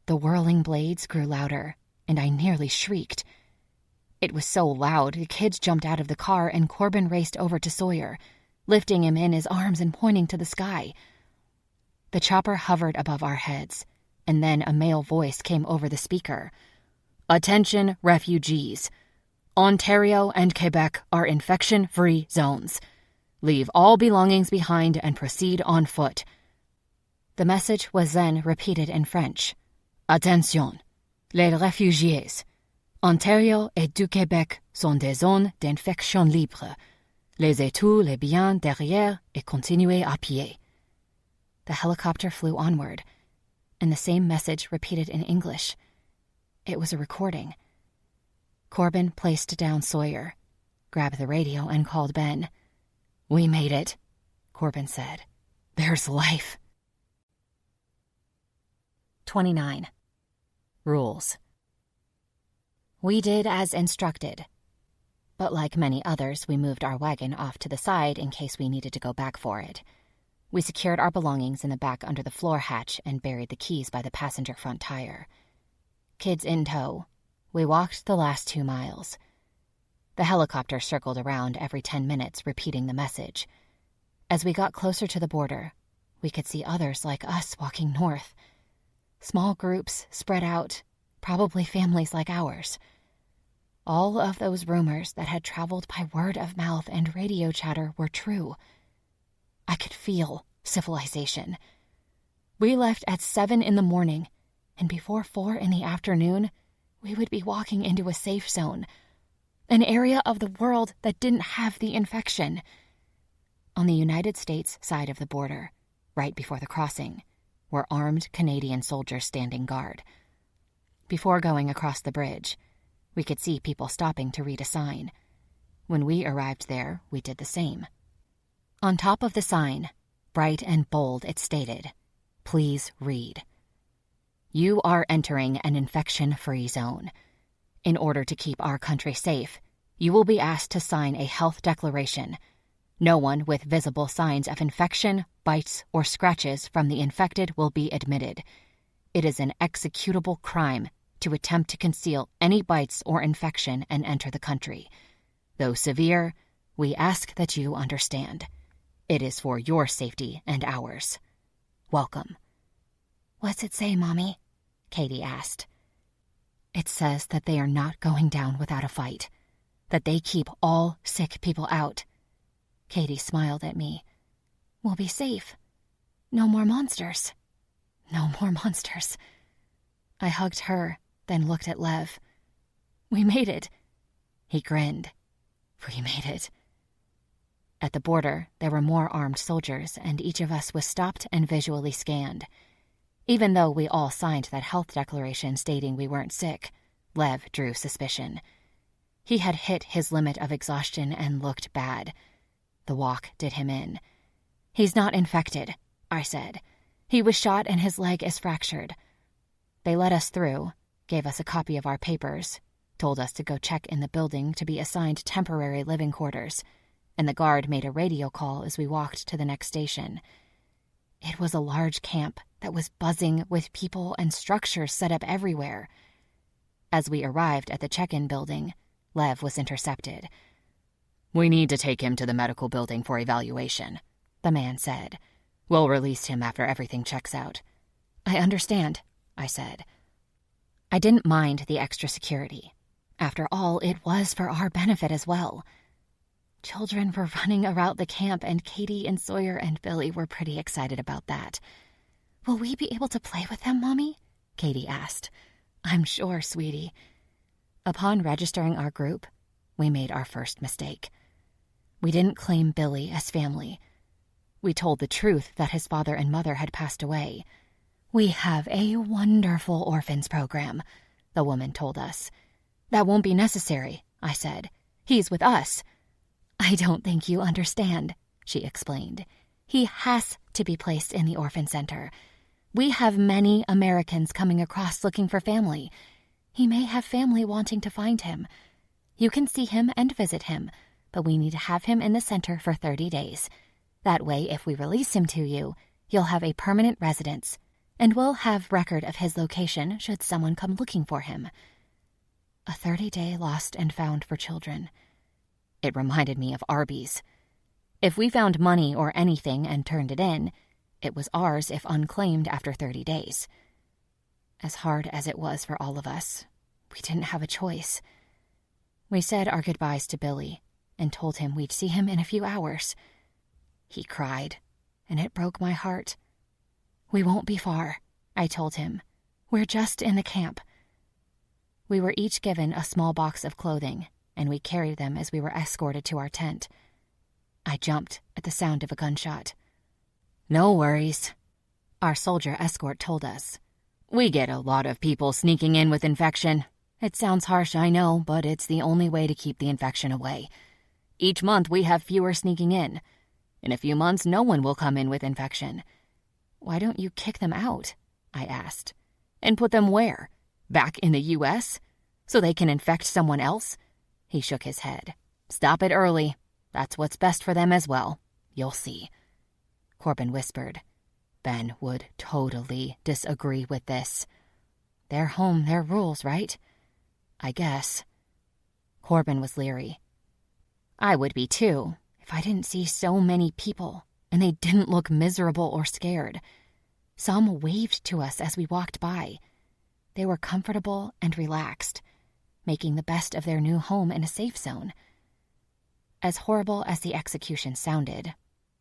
S1: The whirling blades grew louder, and I nearly shrieked. It was so loud, the kids jumped out of the car, and Corbin raced over to Sawyer, lifting him in his arms and pointing to the sky. The chopper hovered above our heads, and then a male voice came over the speaker. "Attention, refugees. Ontario and Quebec are infection-free zones. Leave all belongings behind and proceed on foot." The message was then repeated in French. "Attention, les réfugiés. Ontario et du Québec sont des zones d'infection libre. Laissez tous les biens derrière et continuez à pied." The helicopter flew onward, and the same message repeated in English. It was a recording. Corbin placed down Sawyer, grabbed the radio, and called Ben. "We made it," Corbin said. "There's life." 29. Rules. We did as instructed, but like many others, we moved our wagon off to the side in case we needed to go back for it. We secured our belongings in the back under the floor hatch and buried the keys by the passenger front tire. Kids in tow, we walked the last 2 miles. The helicopter circled around every 10 minutes, repeating the message. As we got closer to the border, we could see others like us walking north. Small groups spread out, probably families like ours. All of those rumors that had traveled by word of mouth and radio chatter were true. I could feel civilization. We left at 7 in the morning, and before 4 in the afternoon, we would be walking into a safe zone, an area of the world that didn't have the infection. On the United States side of the border, right before the crossing, were armed Canadian soldiers standing guard. Before going across the bridge, we could see people stopping to read a sign. When we arrived there, we did the same. On top of the sign, bright and bold, it stated, "Please read. You are entering an infection-free zone. In order to keep our country safe, you will be asked to sign a health declaration. No one with visible signs of infection, bites, or scratches from the infected will be admitted. It is an executable crime to attempt to conceal any bites or infection and enter the country. Though severe, we ask that you understand. It is for your safety and ours. Welcome." "What's it say, Mommy?" Katie asked. "It says that they are not going down without a fight, that they keep all sick people out." Katie smiled at me. "We'll be safe. No more monsters." No more monsters. I hugged her, then looked at Lev. "We made it." He grinned. "We made it." At the border, there were more armed soldiers, and each of us was stopped and visually scanned. Even though we all signed that health declaration stating we weren't sick, Lev drew suspicion. He had hit his limit of exhaustion and looked bad. The walk did him in. "He's not infected," I said. "He was shot and his leg is fractured." They let us through, gave us a copy of our papers, told us to go check in the building to be assigned temporary living quarters, and the guard made a radio call as we walked to the next station. It was a large camp that was buzzing with people and structures set up everywhere. As we arrived at the check-in building, Lev was intercepted. "We need to take him to the medical building for evaluation," the man said. "We'll release him after everything checks out." "I understand," I said. I didn't mind the extra security. After all, it was for our benefit as well. Children were running around the camp, and Katie and Sawyer and Billy were pretty excited about that. "Will we be able to play with them, Mommy?" Katie asked. "I'm sure, sweetie." Upon registering our group, we made our first mistake. We didn't claim Billy as family. We told the truth that his father and mother had passed away. "We have a wonderful orphans program," the woman told us. "That won't be necessary," I said. "He's with us." "I don't think you understand," she explained. "He has to be placed in the orphan center. We have many Americans coming across looking for family. He may have family wanting to find him. You can see him and visit him, but we need to have him in the center for 30 days. That way, if we release him to you, you'll have a permanent residence, and we'll have record of his location should someone come looking for him." A 30-day lost and found for children. It reminded me of Arby's. If we found money or anything and turned it in, it was ours if unclaimed after 30 days. As hard as it was for all of us, we didn't have a choice. We said our goodbyes to Billy and told him we'd see him in a few hours. He cried, and it broke my heart. "We won't be far," I told him. "We're just in the camp." We were each given a small box of clothing, and we carried them as we were escorted to our tent. I jumped at the sound of a gunshot. "No worries," our soldier escort told us. "We get a lot of people sneaking in with infection. It sounds harsh, I know, but it's the only way to keep the infection away. Each month we have fewer sneaking in. In a few months, no one will come in with infection." "Why don't you kick them out?" I asked. "And put them where? Back in the U.S.? So they can infect someone else?" He shook his head. "Stop it early. That's what's best for them as well. You'll see." Corbin whispered. "Ben would totally disagree with this." "Their home, their rules, right?" "I guess." Corbin was leery. I would be too, if I didn't see so many people, and they didn't look miserable or scared. Some waved to us as we walked by. They were comfortable and relaxed, making the best of their new home in a safe zone. As horrible as the execution sounded,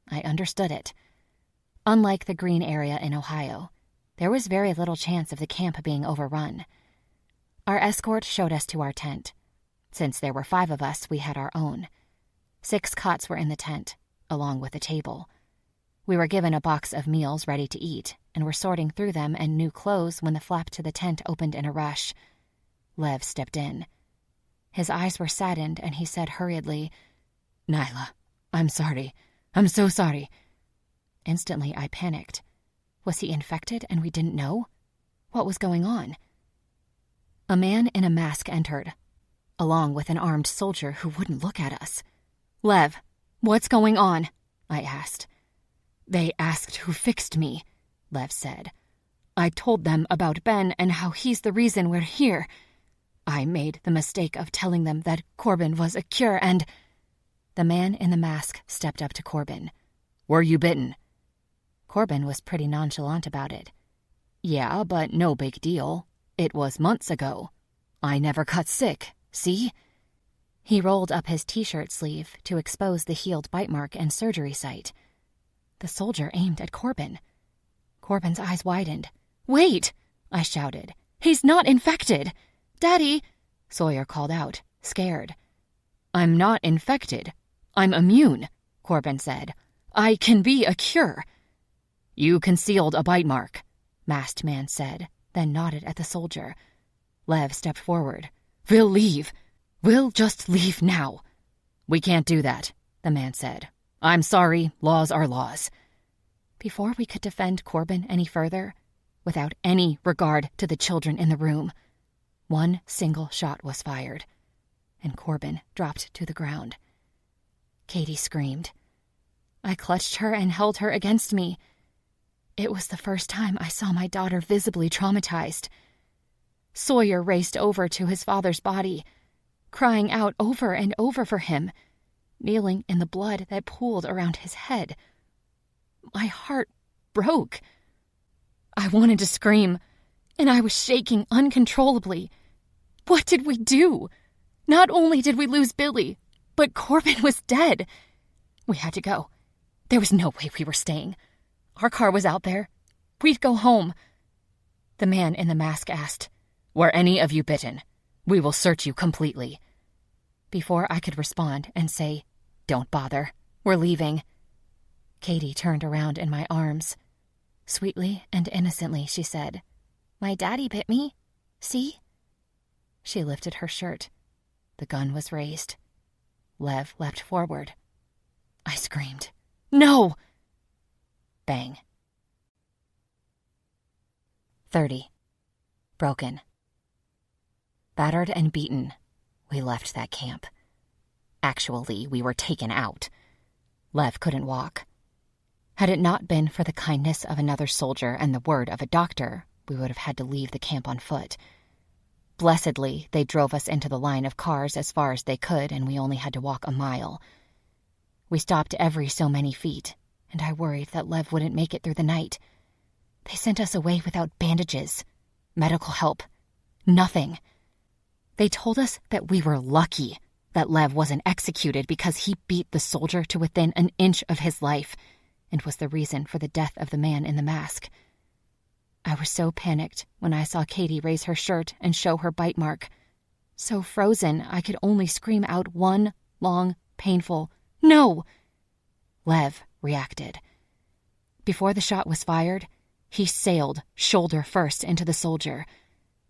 S1: I understood it. Unlike the green area in Ohio, there was very little chance of the camp being overrun. Our escort showed us to our tent. Since there were 5 of us, we had our own. 6 cots were in the tent, along with a table. We were given a box of meals ready to eat, and were sorting through them and new clothes when the flap to the tent opened in a rush. Lev stepped in. His eyes were saddened, and he said hurriedly, "Nyla, I'm sorry. I'm so sorry." Instantly, I panicked. Was he infected and we didn't know? What was going on? A man in a mask entered, along with an armed soldier who wouldn't look at us. "Lev, what's going on?" I asked. "They asked who fixed me," Lev said. "I told them about Ben and how he's the reason we're here. I made the mistake of telling them that Corbin was a cure and—" The man in the mask stepped up to Corbin. "Were you bitten?" Corbin was pretty nonchalant about it. "Yeah, but no big deal. It was months ago. I never got sick, see?" He rolled up his t-shirt sleeve to expose the healed bite mark and surgery site. The soldier aimed at Corbin. Corbin's eyes widened. "Wait!" I shouted. "He's not infected! Daddy!" Sawyer called out, scared. "I'm not infected. I'm immune,"
S2: Corbin said. "I can be a cure."
S1: "You concealed a bite mark," masked man said, then nodded at the soldier. Lev stepped forward.
S2: "We'll leave. We'll just leave now."
S1: "We can't do that," the man said. "I'm sorry, laws are laws." Before we could defend Corbin any further, without any regard to the children in the room, one single shot was fired, and Corbin dropped to the ground. Katie screamed. I clutched her and held her against me. It was the first time I saw my daughter visibly traumatized. Sawyer raced over to his father's body, crying out over and over for him, kneeling in the blood that pooled around his head. My heart broke. I wanted to scream, and I was shaking uncontrollably. What did we do? Not only did we lose Billy, but Corbin was dead. We had to go. There was no way we were staying. Our car was out there. We'd go home. The man in the mask asked, "Were any of you bitten? We will search you completely." Before I could respond and say, "Don't bother, we're leaving," Katie turned around in my arms. Sweetly and innocently, she said, "My daddy bit me. See?" She lifted her shirt. The gun was raised. Lev leapt forward. I screamed, "No!" Bang. 30. Broken. Battered and beaten, we left that camp. Actually, we were taken out. Lev couldn't walk. Had it not been for the kindness of another soldier and the word of a doctor, we would have had to leave the camp on foot. Blessedly, they drove us into the line of cars as far as they could, and we only had to walk a mile. We stopped every so many feet, and I worried that Lev wouldn't make it through the night. They sent us away without bandages, medical help, nothing. They told us that we were lucky that Lev wasn't executed because he beat the soldier to within an inch of his life and was the reason for the death of the man in the mask. I was so panicked when I saw Katie raise her shirt and show her bite mark. So frozen, I could only scream out one long, painful, "No!" Lev reacted. Before the shot was fired, he sailed shoulder first into the soldier.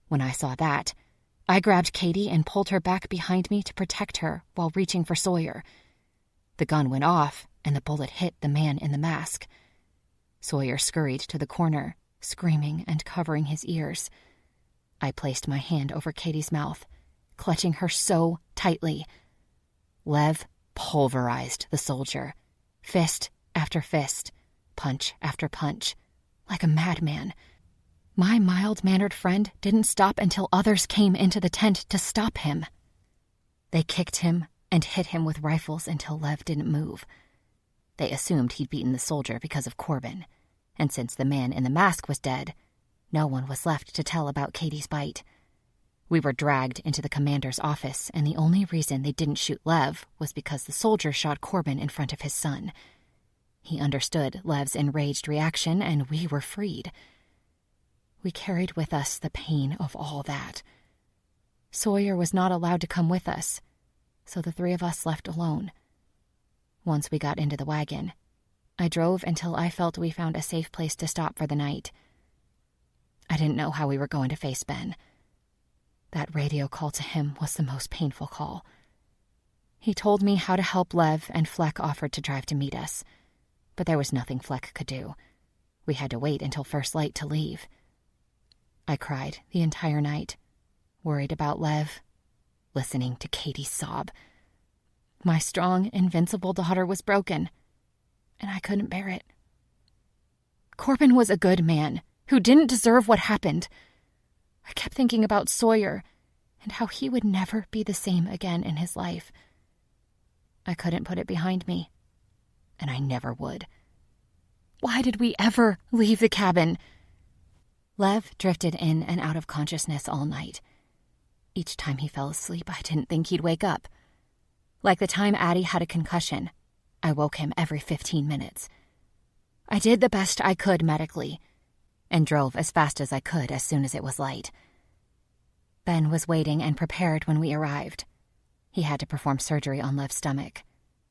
S1: When I saw that, I grabbed Katie and pulled her back behind me to protect her while reaching for Sawyer. The gun went off, and the bullet hit the man in the mask. Sawyer scurried to the corner, screaming and covering his ears. I placed my hand over Katie's mouth, clutching her so tightly. Lev pulverized the soldier, fist after fist, punch after punch, like a madman. My mild-mannered friend didn't stop until others came into the tent to stop him. They kicked him and hit him with rifles until Lev didn't move. They assumed he'd beaten the soldier because of Corbin, and since the man in the mask was dead, no one was left to tell about Katie's bite. We were dragged into the commander's office, and the only reason they didn't shoot Lev was because the soldier shot Corbin in front of his son. He understood Lev's enraged reaction, and we were freed. We carried with us the pain of all that. Sawyer was not allowed to come with us, so the three of us left alone. Once we got into the wagon, I drove until I felt we found a safe place to stop for the night. I didn't know how we were going to face Ben. That radio call to him was the most painful call. He told me how to help Lev, and Fleck offered to drive to meet us. But there was nothing Fleck could do. We had to wait until first light to leave. I cried the entire night, worried about Lev, listening to Katie sob. My strong, invincible daughter was broken, and I couldn't bear it. Corbin was a good man who didn't deserve what happened. I kept thinking about Sawyer and how he would never be the same again in his life. I couldn't put it behind me, and I never would. Why did we ever leave the cabin? Lev drifted in and out of consciousness all night. Each time he fell asleep, I didn't think he'd wake up. Like the time Addie had a concussion, I woke him every 15 minutes. I did the best I could medically, and drove as fast as I could as soon as it was light. Ben was waiting and prepared when we arrived. He had to perform surgery on Lev's stomach.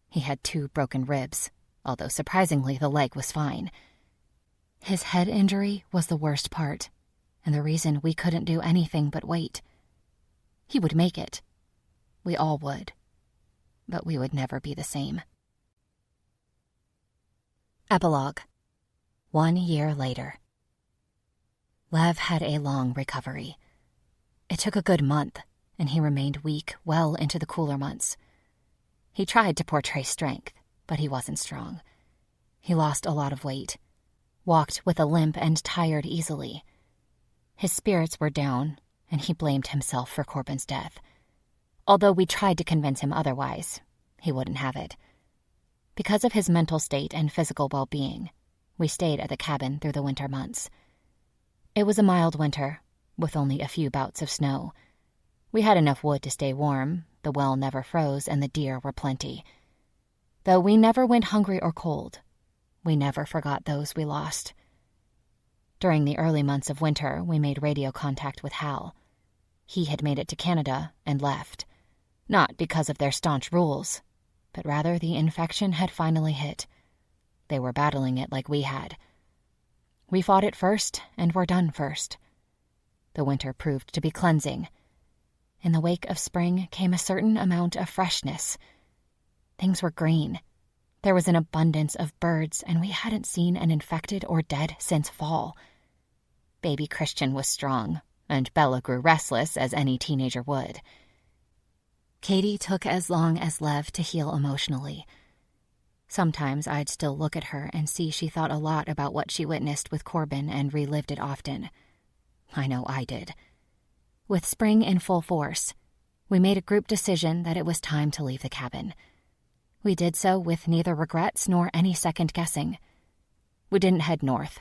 S1: He had 2 broken ribs, although surprisingly the leg was fine. His head injury was the worst part, and the reason we couldn't do anything but wait. He would make it. We all would. But we would never be the same. Epilogue. 1 year later. Lev had a long recovery. It took a good month, and he remained weak well into the cooler months. He tried to portray strength, but he wasn't strong. He lost a lot of weight, walked with a limp and tired easily. His spirits were down, and he blamed himself for Corbin's death. Although we tried to convince him otherwise, he wouldn't have it. Because of his mental state and physical well-being, we stayed at the cabin through the winter months. It was a mild winter, with only a few bouts of snow. We had enough wood to stay warm, the well never froze, and the deer were plenty. Though we never went hungry or cold, we never forgot those we lost. During the early months of winter, we made radio contact with Hal. He had made it to Canada and left, not because of their staunch rules, but rather the infection had finally hit. They were battling it like we had. We fought it first and were done first. The winter proved to be cleansing. In the wake of spring came a certain amount of freshness. Things were green. There was an abundance of birds, and we hadn't seen an infected or dead since fall. Baby Christian was strong, and Bella grew restless as any teenager would. Katie took as long as Lev to heal emotionally. Sometimes I'd still look at her and see she thought a lot about what she witnessed with Corbin and relived it often. I know I did. With spring in full force, we made a group decision that it was time to leave the cabin. We did so with neither regrets nor any second-guessing. We didn't head north.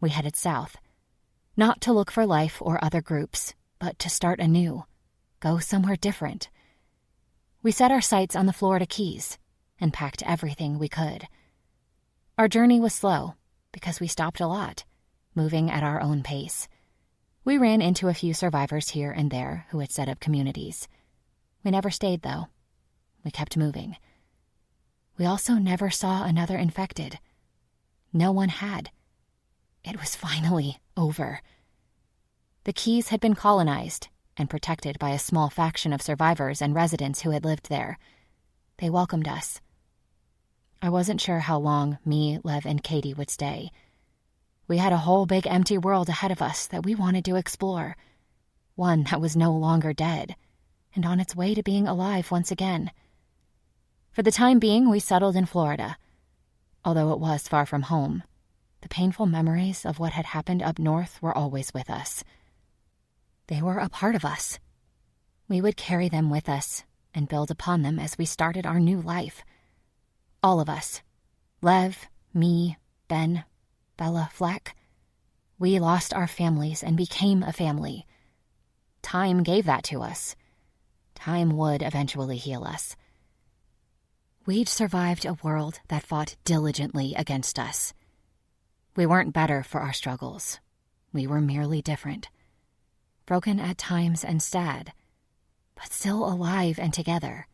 S1: We headed south. Not to look for life or other groups, but to start anew. Go somewhere different. We set our sights on the Florida Keys and packed everything we could. Our journey was slow because we stopped a lot, moving at our own pace. We ran into a few survivors here and there who had set up communities. We never stayed, though. We kept moving. We also never saw another infected. No one had. It was finally over. The Keys had been colonized and protected by a small faction of survivors and residents who had lived there. They welcomed us. I wasn't sure how long me, Lev, and Katie would stay. We had a whole big empty world ahead of us that we wanted to explore. One that was no longer dead, and on its way to being alive once again. For the time being, we settled in Florida. Although it was far from home, the painful memories of what had happened up north were always with us. They were a part of us. We would carry them with us and build upon them as we started our new life. All of us. Lev, me, Ben, Bella, Fleck. We lost our families and became a family. Time gave that to us. Time would eventually heal us. We'd survived a world that fought diligently against us. We weren't better for our struggles. We were merely different. Broken at times and sad, but still alive and together.